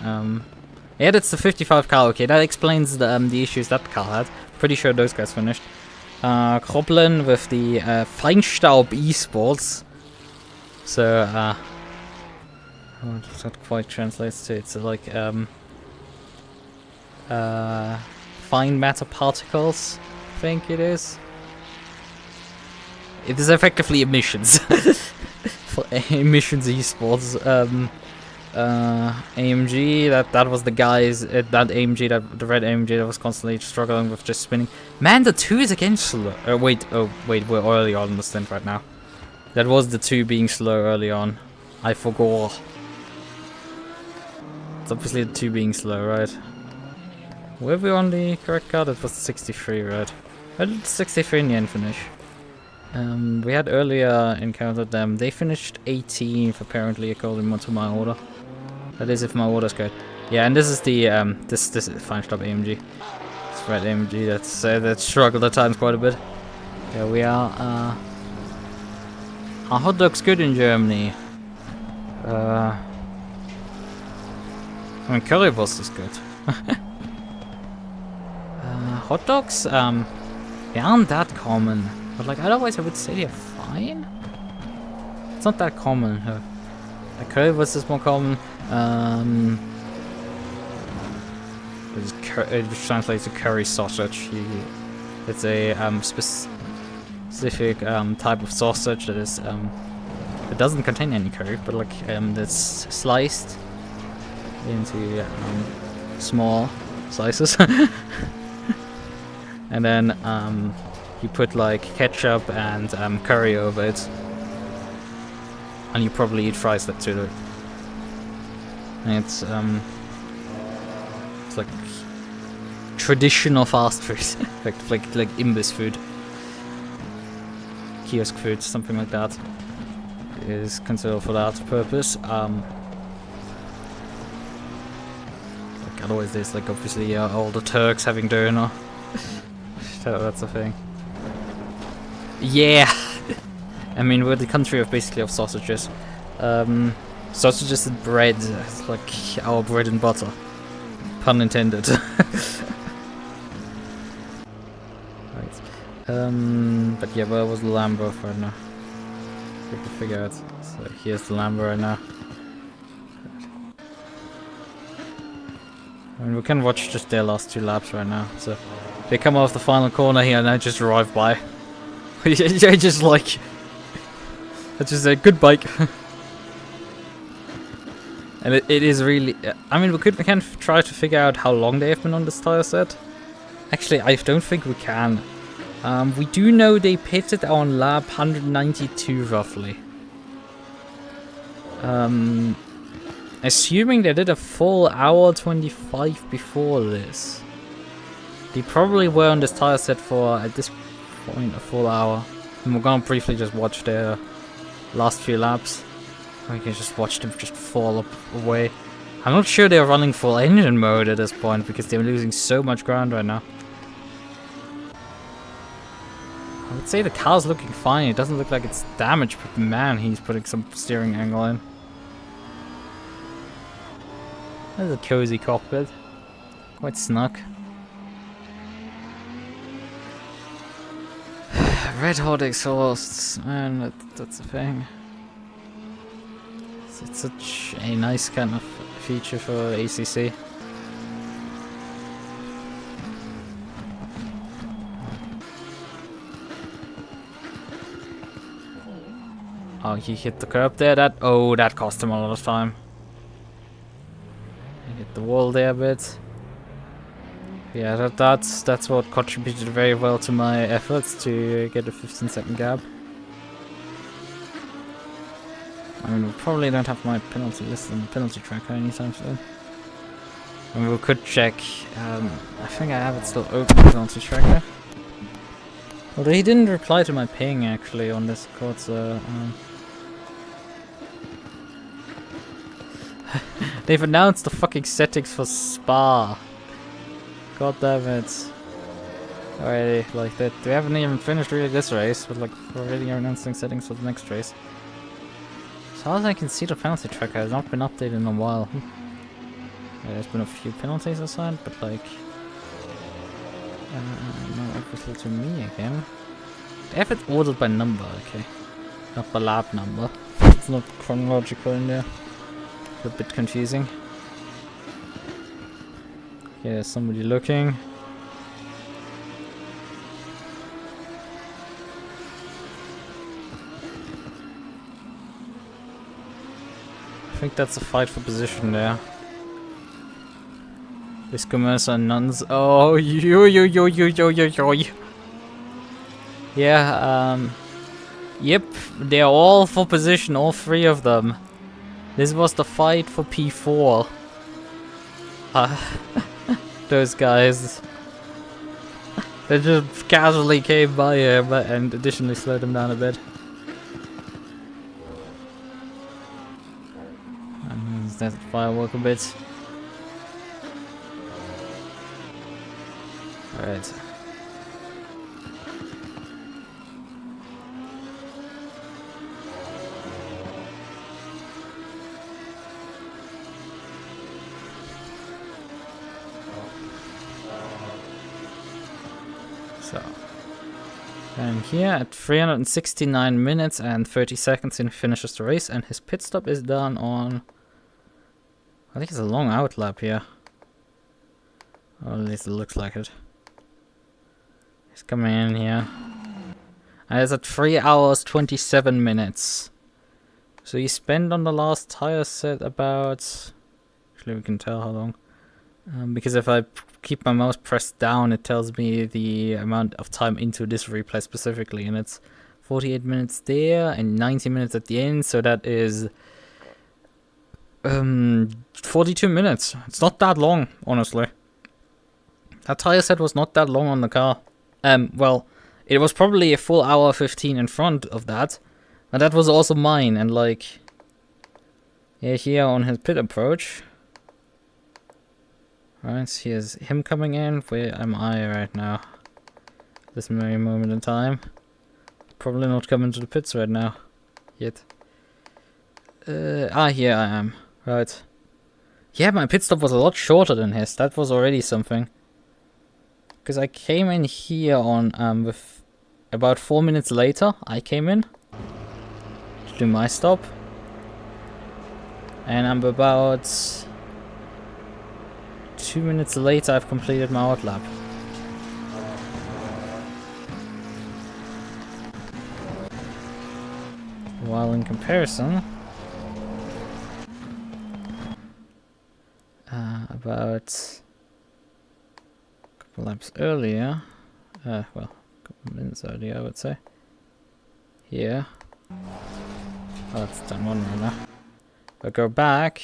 Yeah, that's the 55 car. Okay, that explains the issues that car had. Pretty sure those guys finished. Kroplin with the Feinstaub Esports. So, what does that quite translates to? It's like fine matter particles, I think it is. It is effectively emissions. For emissions esports. AMG, that was the guys at that AMG, the red AMG that was constantly struggling with just spinning. Man, the 2 is again slow. Wait, we're early on in the stint right now. That was the 2 being slow early on. I forgot. It's obviously the 2 being slow, right? Were we on the correct car? That was 63, right? Where did 63 in the end finish? We had earlier encountered them. They finished 18th apparently according to my order. That is if my order's good. Yeah, and this is the this is Feinstaub AMG. It's red AMG that struggled at times quite a bit. Here we are. Are hot dogs good in Germany? I mean, currywurst is good. Hot dogs, they aren't that common. But like, otherwise I would say they're fine. It's not that common. Like, currywurst is more common. Which translates to curry sausage. It's a specific type of sausage that is it doesn't contain any curry, but like that's sliced into small slices, and then you put like ketchup and curry over it, and you probably eat fries that too. And it's like traditional fast food, like imbiss food, kiosk food, something like that is considered for that purpose. Like otherwise, there's like obviously all the Turks having doner. That's a thing. Yeah, I mean we're the country of basically of sausages. Sausages and bread, it's like our bread and butter. Pun intended. Right. But yeah, where was the Lambo right now? We have to figure out. So here's the Lambo right now. I mean, we can watch just their last 2 laps right now. So they come off the final corner here and I just arrive by. I just like... That's just a good bike. And it is really... I mean, we can try to figure out how long they have been on this tire set. Actually, I don't think we can. We do know they pitted on lap 192 roughly. Assuming they did a full hour 25 before this. They probably were on this tire set for, at this point, a full hour. And we're gonna briefly just watch their last few laps. We can just watch them just fall away. I'm not sure they're running full engine mode at this point because they're losing so much ground right now. I would say the car's looking fine. It doesn't look like it's damaged, but man, he's putting some steering angle in. There's a cozy cockpit. Quite snug. Red hot exhausts, man, that's a thing. It's such a nice kind of feature for ACC. Oh, he hit the curb there. That cost him a lot of time. He hit the wall there a bit. Yeah, that's what contributed very well to my efforts to get a 15-second gap. I mean, we probably don't have my penalty list on the penalty tracker anytime soon. I mean, we could check. I think I have it still open, the penalty tracker. Although he didn't reply to my ping actually on Discord, so. They've announced the fucking settings for Spa. God damn it. Alrighty, like that. We haven't even finished really this race, but like already announcing settings for the next race. As far as I can see, the penalty tracker has not been updated in a while. Yeah, there's been a few penalties assigned, but like... no, obviously to me again. They have it ordered by number, okay. Not by lab number. It's not chronological in there. A bit confusing. Okay, there's somebody looking. I think that's a fight for position there. This commerce and nuns. Oh, yo. Yeah, yep, they're all for position, all three of them. This was the fight for P4. Those guys. They just casually came by here and additionally slowed him down a bit. And that firework a bit. Alright. So, and here at 369 minutes and 30 seconds he finishes the race, and his pit stop is done on, I think it's a long out lap here. Or at least it looks like it. He's coming in here. And it's at 3 hours 27 minutes. So he spent on the last tire set about, actually we can tell how long. Because if I keep my mouse pressed down, it tells me the amount of time into this replay specifically, and it's 48 minutes there and 90 minutes at the end, so that is 42 minutes. It's not that long, honestly. That tire set was not that long on the car. Well, it was probably a full hour 15 in front of that, and that was also mine, and like, yeah, here on his pit approach. Right, here's him coming in. Where am I right now? This very moment in time. Probably not coming to the pits right now. Yet. Here I am. Right. Yeah, my pit stop was a lot shorter than his. That was already something. Because I came in here on, with about 4 minutes later, I came in to do my stop. And I'm about 2 minutes later, I've completed my out lap. While in comparison, about a couple laps earlier, well, a couple minutes earlier, I would say. Here. Oh, that's done one right now. If I go back.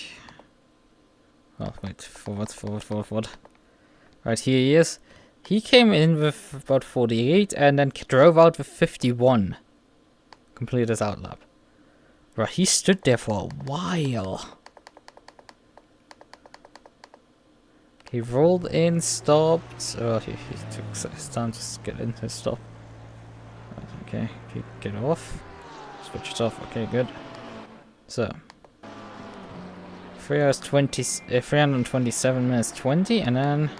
Oh, wait, forward. Right, here he is. He came in with about 48 and then drove out with 51. Completed his out lap. Right, he stood there for a while. He rolled in, stopped. Oh, he took his time to get into his stop. Right, okay, get off. Switch it off, okay, good. So. 3 hours 327 minutes 20, and then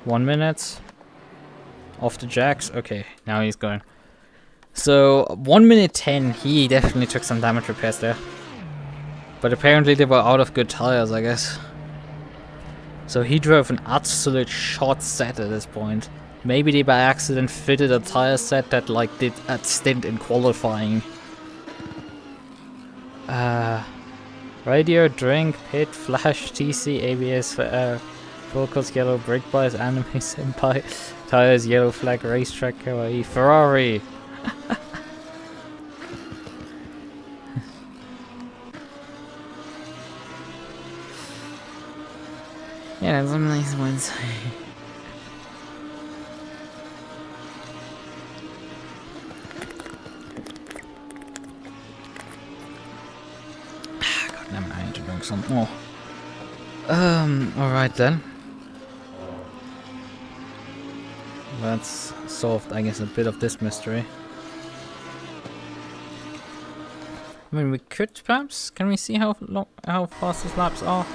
1 minute off the jacks. Okay, now he's going. So 1 minute 10, he definitely took some damage repairs there. But apparently they were out of good tires, I guess. So he drove an absolute short set at this point. Maybe they by accident fitted a tire set that like did a stint in qualifying. Radio, drink, pit, flash, TC, ABS, focus, yellow, brake bias, anime, senpai, tires, yellow flag, racetrack, Kawaii, Ferrari. Yeah, some nice ones. God damn it, I need to drink some more. Alright then. That's solved, I guess, a bit of this mystery. I mean, we could perhaps. Can we see how fast his laps are?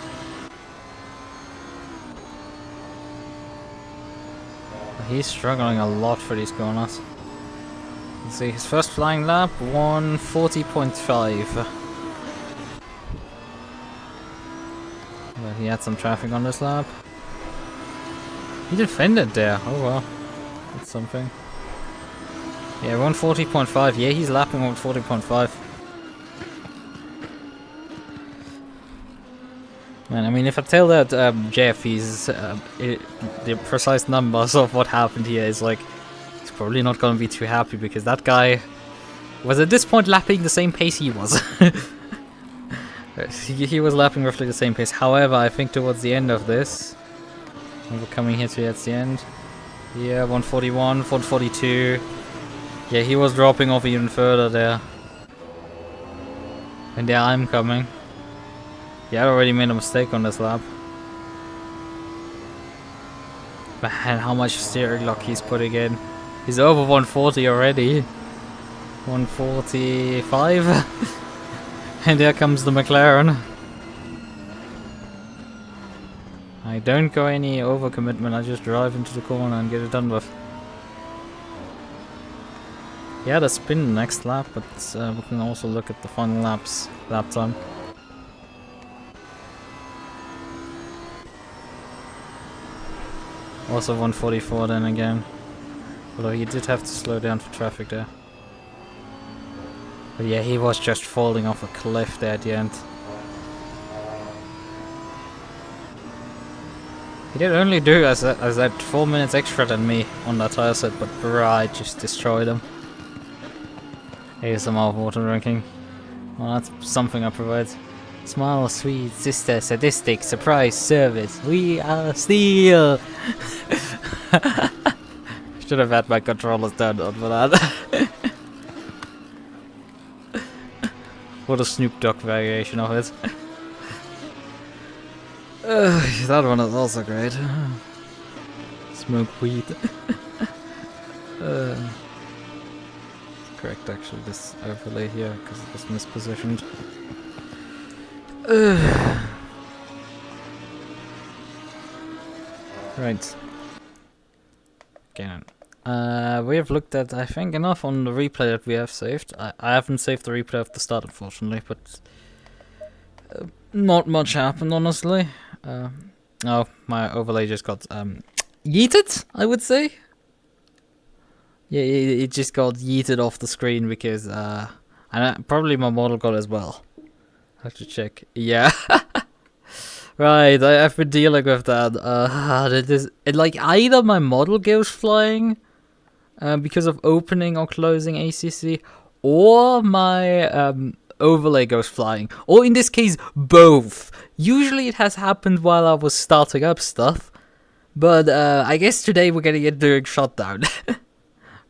He's struggling a lot for these corners. Let's see, his first flying lap, 140.5. But he had some traffic on this lap. He defended there. Oh well, that's something. Yeah, 140.5. Yeah, he's lapping 140.5. Man, I mean, if I tell that Jeff the precise numbers of what happened here is like, he's probably not gonna be too happy because that guy was at this point lapping the same pace he was. he was lapping roughly the same pace. However, I think towards the end of this, we're coming here towards the end. Yeah, 141, 142. Yeah, he was dropping off even further there. And there I'm coming. Yeah, I already made a mistake on this lap. Man, how much steering lock he's putting in. He's over 140 already. 145. And there comes the McLaren. I don't go any overcommitment, I just drive into the corner and get it done with. Yeah, the spin next lap, but we can also look at the final lap time. Also 144 then again. Although he did have to slow down for traffic there. But yeah, he was just falling off a cliff there at the end. He did only do as that 4 minutes extra than me on that tire set, but bruh, I just destroyed him. Here's some more water drinking. Well, that's something I provide. Small, sweet, sister, sadistic, surprise, service. We are steel! Should have had my controllers turned on for that. What a Snoop Dogg variation of it. That one is also great. Smoke weed. Correct, actually, this overlay here, because it was mispositioned. Right. Again. We have looked at, I think, enough on the replay that we have saved. I haven't saved the replay of the start, unfortunately, but not much happened, honestly. Oh, my overlay just got yeeted, I would say. Yeah, it just got yeeted off the screen because, and probably my model got as well. I have to check. Yeah. Right, I've been dealing with that. Like, either my model goes flying because of opening or closing ACC, or my overlay goes flying. Or in this case, both. Usually it has happened while I was starting up stuff, but I guess today we're getting it during shutdown.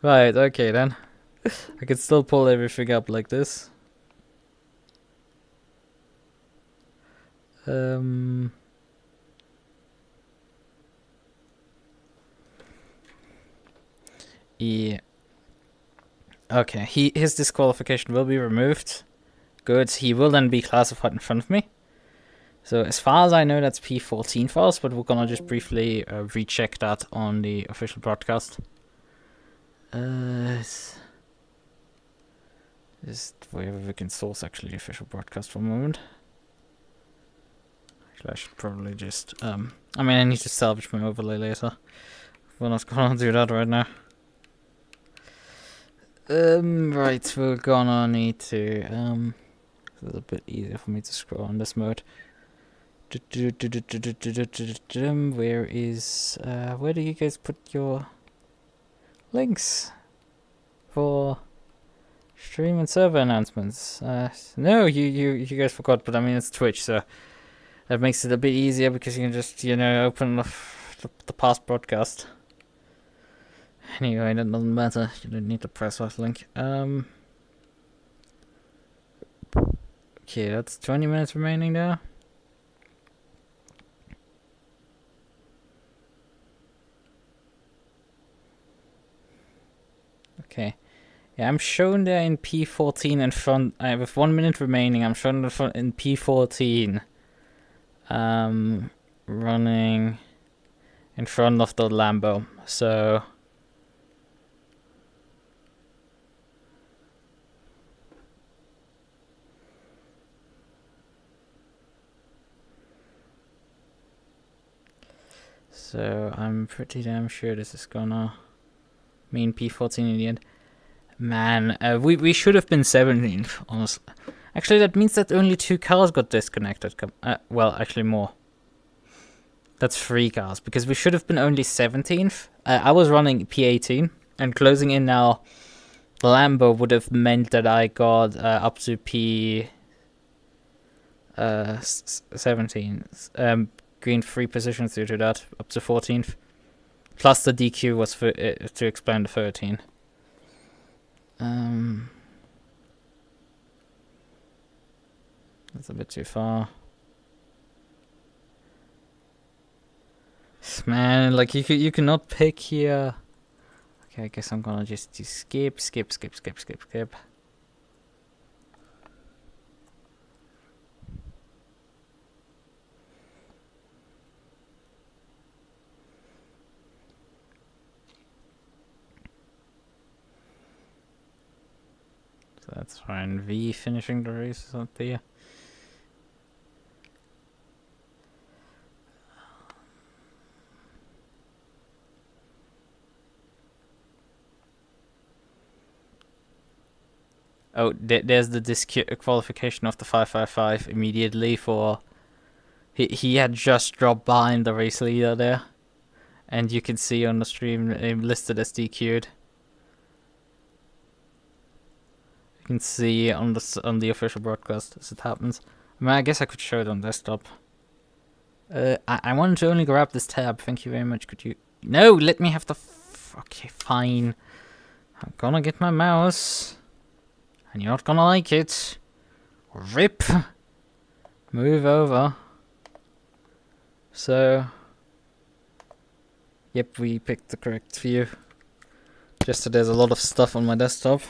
Right, okay then. I can still pull everything up like this. Yeah. Okay, his disqualification will be removed. Good, he will then be classified in front of me. So as far as I know, that's P14 files, but we're gonna just briefly recheck that on the official broadcast. Just wherever we can source actually the official broadcast for a moment. Actually, I should probably just I mean, I need to salvage my overlay later. We're not gonna do that right now. Right, we're gonna need to it's a bit easier for me to scroll on this mode. Where is where do you guys put your links for stream and server announcements? No, you guys forgot, but I mean it's Twitch, so That makes it a bit easier because you can just, open the past broadcast. Anyway, that doesn't matter. You don't need the press link. Okay, that's 20 minutes remaining there. Okay. Yeah, I'm shown there in P14 in front. With 1 minute remaining, I'm shown in P14. Running in front of the Lambo. So. So I'm pretty damn sure this is gonna mean P14 in the end. Man, we should have been 17th, honestly. Actually, that means that only 2 cars got disconnected. Well, actually more. That's 3 cars, because we should have been only 17th. I was running P18, and closing in now, the Lambo would have meant that I got up to P17. Gained 3 positions due to that, up to 14th. Plus the DQ was for, to explain the 13. That's a bit too far. Man, like you cannot pick here. Okay, I guess I'm gonna just do skip. So that's fine. V finishing the race is up there. Oh, there's the disqualification of the 555 immediately for... He had just dropped behind the race leader there. And you can see on the stream him listed as DQ'd. You can see on the official broadcast as it happens. I mean, I guess I could show it on desktop. I wanted to only grab this tab. Thank you very much. Could you... No, let me have the... Okay, fine. I'm gonna get my mouse. And you're not gonna like it. RIP. Move over. So... Yep, we picked the correct view. Just that there's a lot of stuff on my desktop.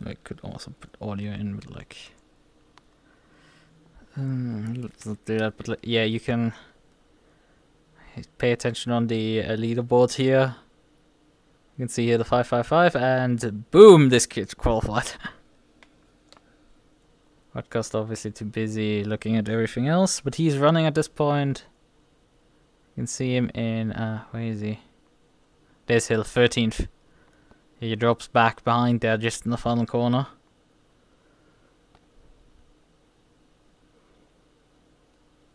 I could also put audio in, but like... let's not do that, but like, yeah, you can... Pay attention on the leaderboard here. You can see here the 555, and boom, this kid's qualified. Podcast obviously too busy looking at everything else, but he's running at this point. You can see him in, where is he? There's Hill, 13th. He drops back behind there, just in the final corner.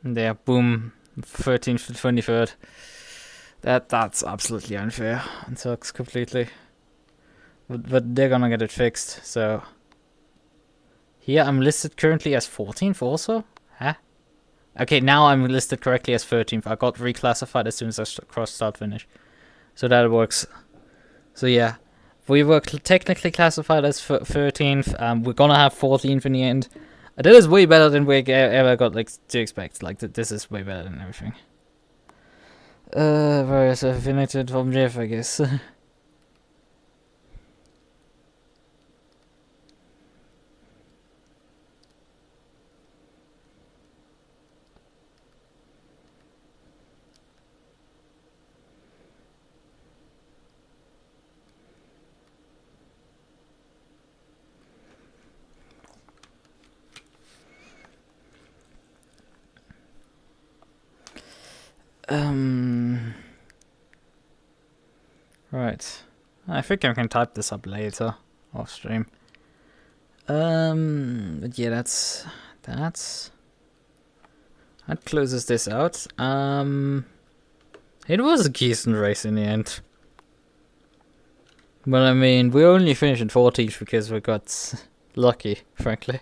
And there, boom. 13th to 23rd. That's absolutely unfair and sucks completely. But they're gonna get it fixed, so... Here I'm listed currently as 14th also? Huh? Okay, now I'm listed correctly as 13th. I got reclassified as soon as I crossed start finish. So that works. So yeah. We were technically classified as 13th. We're gonna have 14th in the end. That is way better than we ever got to expect. Like, this is way better than everything. Various affinited from Jeff, I guess. Right. I think I can type this up later off stream. But yeah, that closes this out. It was a decent race in the end. But I mean, we only finished in 14th because we got lucky, frankly.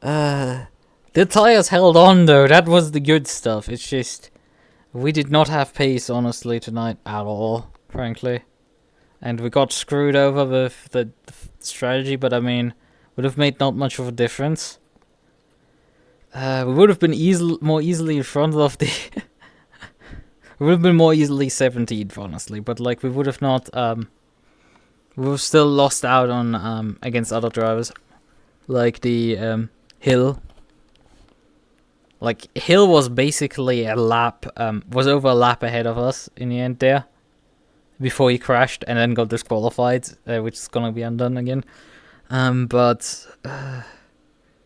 The tires held on though, that was the good stuff. It's just, we did not have pace, honestly, tonight at all, frankly. And we got screwed over with the strategy, but I mean, would have made not much of a difference. We would have been more easily in front of the... we would have been more easily 17th, honestly, but like, we would have not... we would have still lost out on, against other drivers. Like the, Hill. Like, Hill was basically a lap, was over a lap ahead of us in the end there. Before he crashed and then got disqualified, which is gonna be undone again. But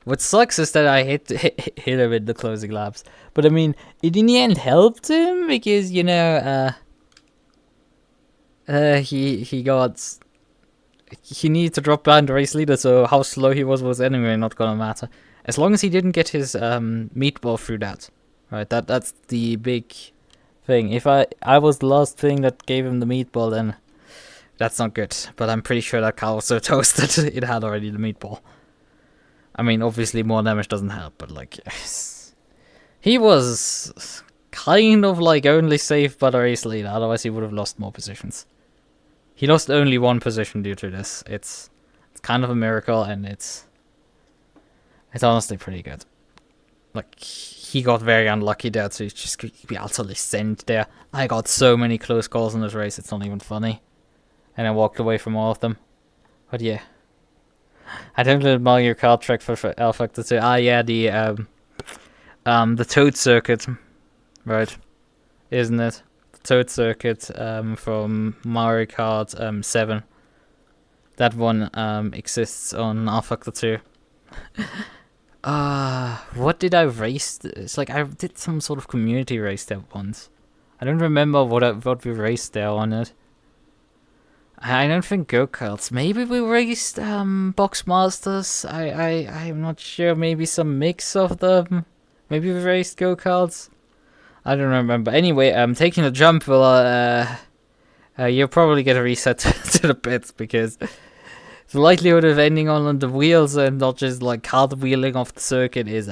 what sucks is that I hit him in the closing laps. But I mean, it in the end helped him because, you know, he needed to drop behind the race leader, so how slow he was anyway not gonna matter. As long as he didn't get his meatball through that, right? That's the big thing. If I was the last thing that gave him the meatball, then that's not good. But I'm pretty sure that car was so toasted it had already the meatball. I mean, obviously more damage doesn't help, but like, he was kind of like only saved by the race leader. Otherwise, he would have lost more positions. He lost only one position due to this. It's kind of a miracle, and it's honestly pretty good. Like, he got very unlucky there to just be utterly sent there. I got so many close calls in this race, it's not even funny. And I walked away from all of them. But yeah. I downloaded Mario Kart track for L-Factor 2. Ah, yeah, the Toad Circuit. Right. Isn't it? The Toad Circuit from Mario Kart 7. That one exists on L-Factor 2. What did I race? It's like I did some sort of community race there once. I don't remember what we raced there on it. I don't think go-karts. Maybe we raced Boxmasters. I'm not sure. Maybe some mix of them. Maybe we raced go-karts. I don't remember. Anyway, taking the jump will you'll probably get a reset to the pits because the likelihood of ending on the wheels and not just like cartwheeling off the circuit is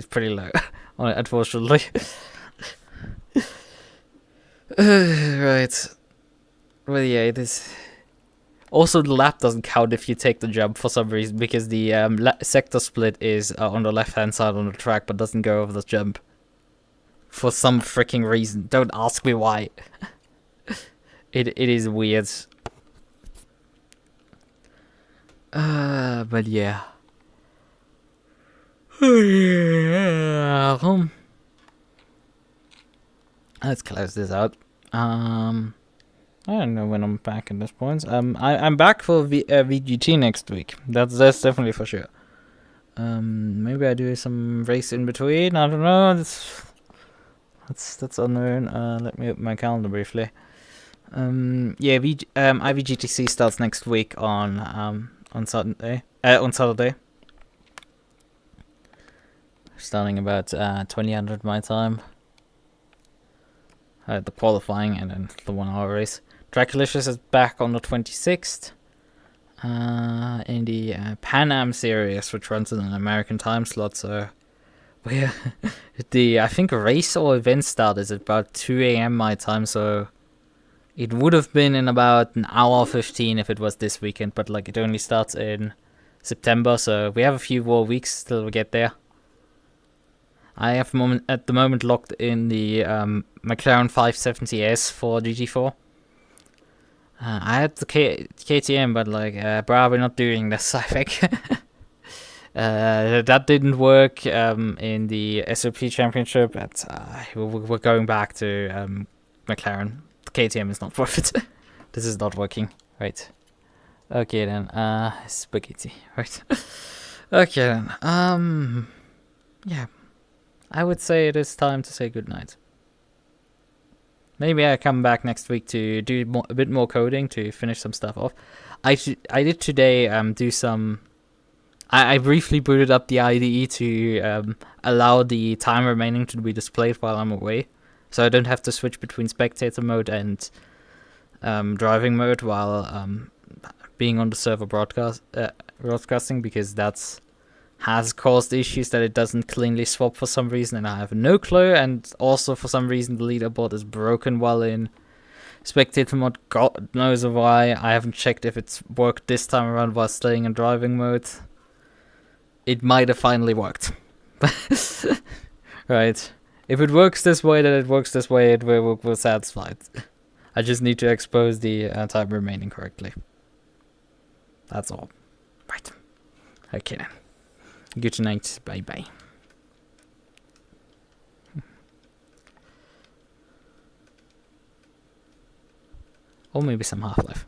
pretty low, unfortunately. Right. Well, yeah, it is. Also, the lap doesn't count if you take the jump for some reason because the sector split is on the left-hand side on the track, but doesn't go over the jump for some freaking reason. Don't ask me why. It is weird. But yeah. Let's close this out. I don't know when I'm back at this point. I'm back for VGT next week. That's definitely for sure. Maybe I do some race in between. I don't know. That's unknown. Let me open my calendar briefly. Yeah, IVGTC starts next week on Saturday. Starting about 2000 my time. The qualifying and then the 1 hour race. Trackilicious is back on the 26th. In the Pan Am series, which runs in an American time slot, so where I think race or event start is at about 2 AM my time, so it would have been in about an hour 15 if it was this weekend, but like it only starts in September, so we have a few more weeks till we get there. I have at the moment locked in the McLaren 570S for GT4. I had the KTM, but like, bruh, we're not doing this, I think. That didn't work in the SOP Championship, but we're going back to McLaren. The KTM is not worth it. This is not working. Right. Okay then, spaghetti. Right. Okay then, yeah. I would say it is time to say goodnight. Maybe I come back next week to do a bit more coding to finish some stuff off. I did today do some... I briefly booted up the IDE to allow the time remaining to be displayed while I'm away. So I don't have to switch between spectator mode and driving mode while being on the server broadcasting, because that's has caused issues that it doesn't cleanly swap for some reason, and I have no clue. And also for some reason the leaderboard is broken while in spectator mode. God knows why. I haven't checked if it's worked this time around while staying in driving mode. It might have finally worked. Right. If it works this way, then it works this way. We're satisfied. I just need to expose the time remaining correctly. That's all. Right. Okay then. Good night. Bye bye. Or maybe some Half-Life.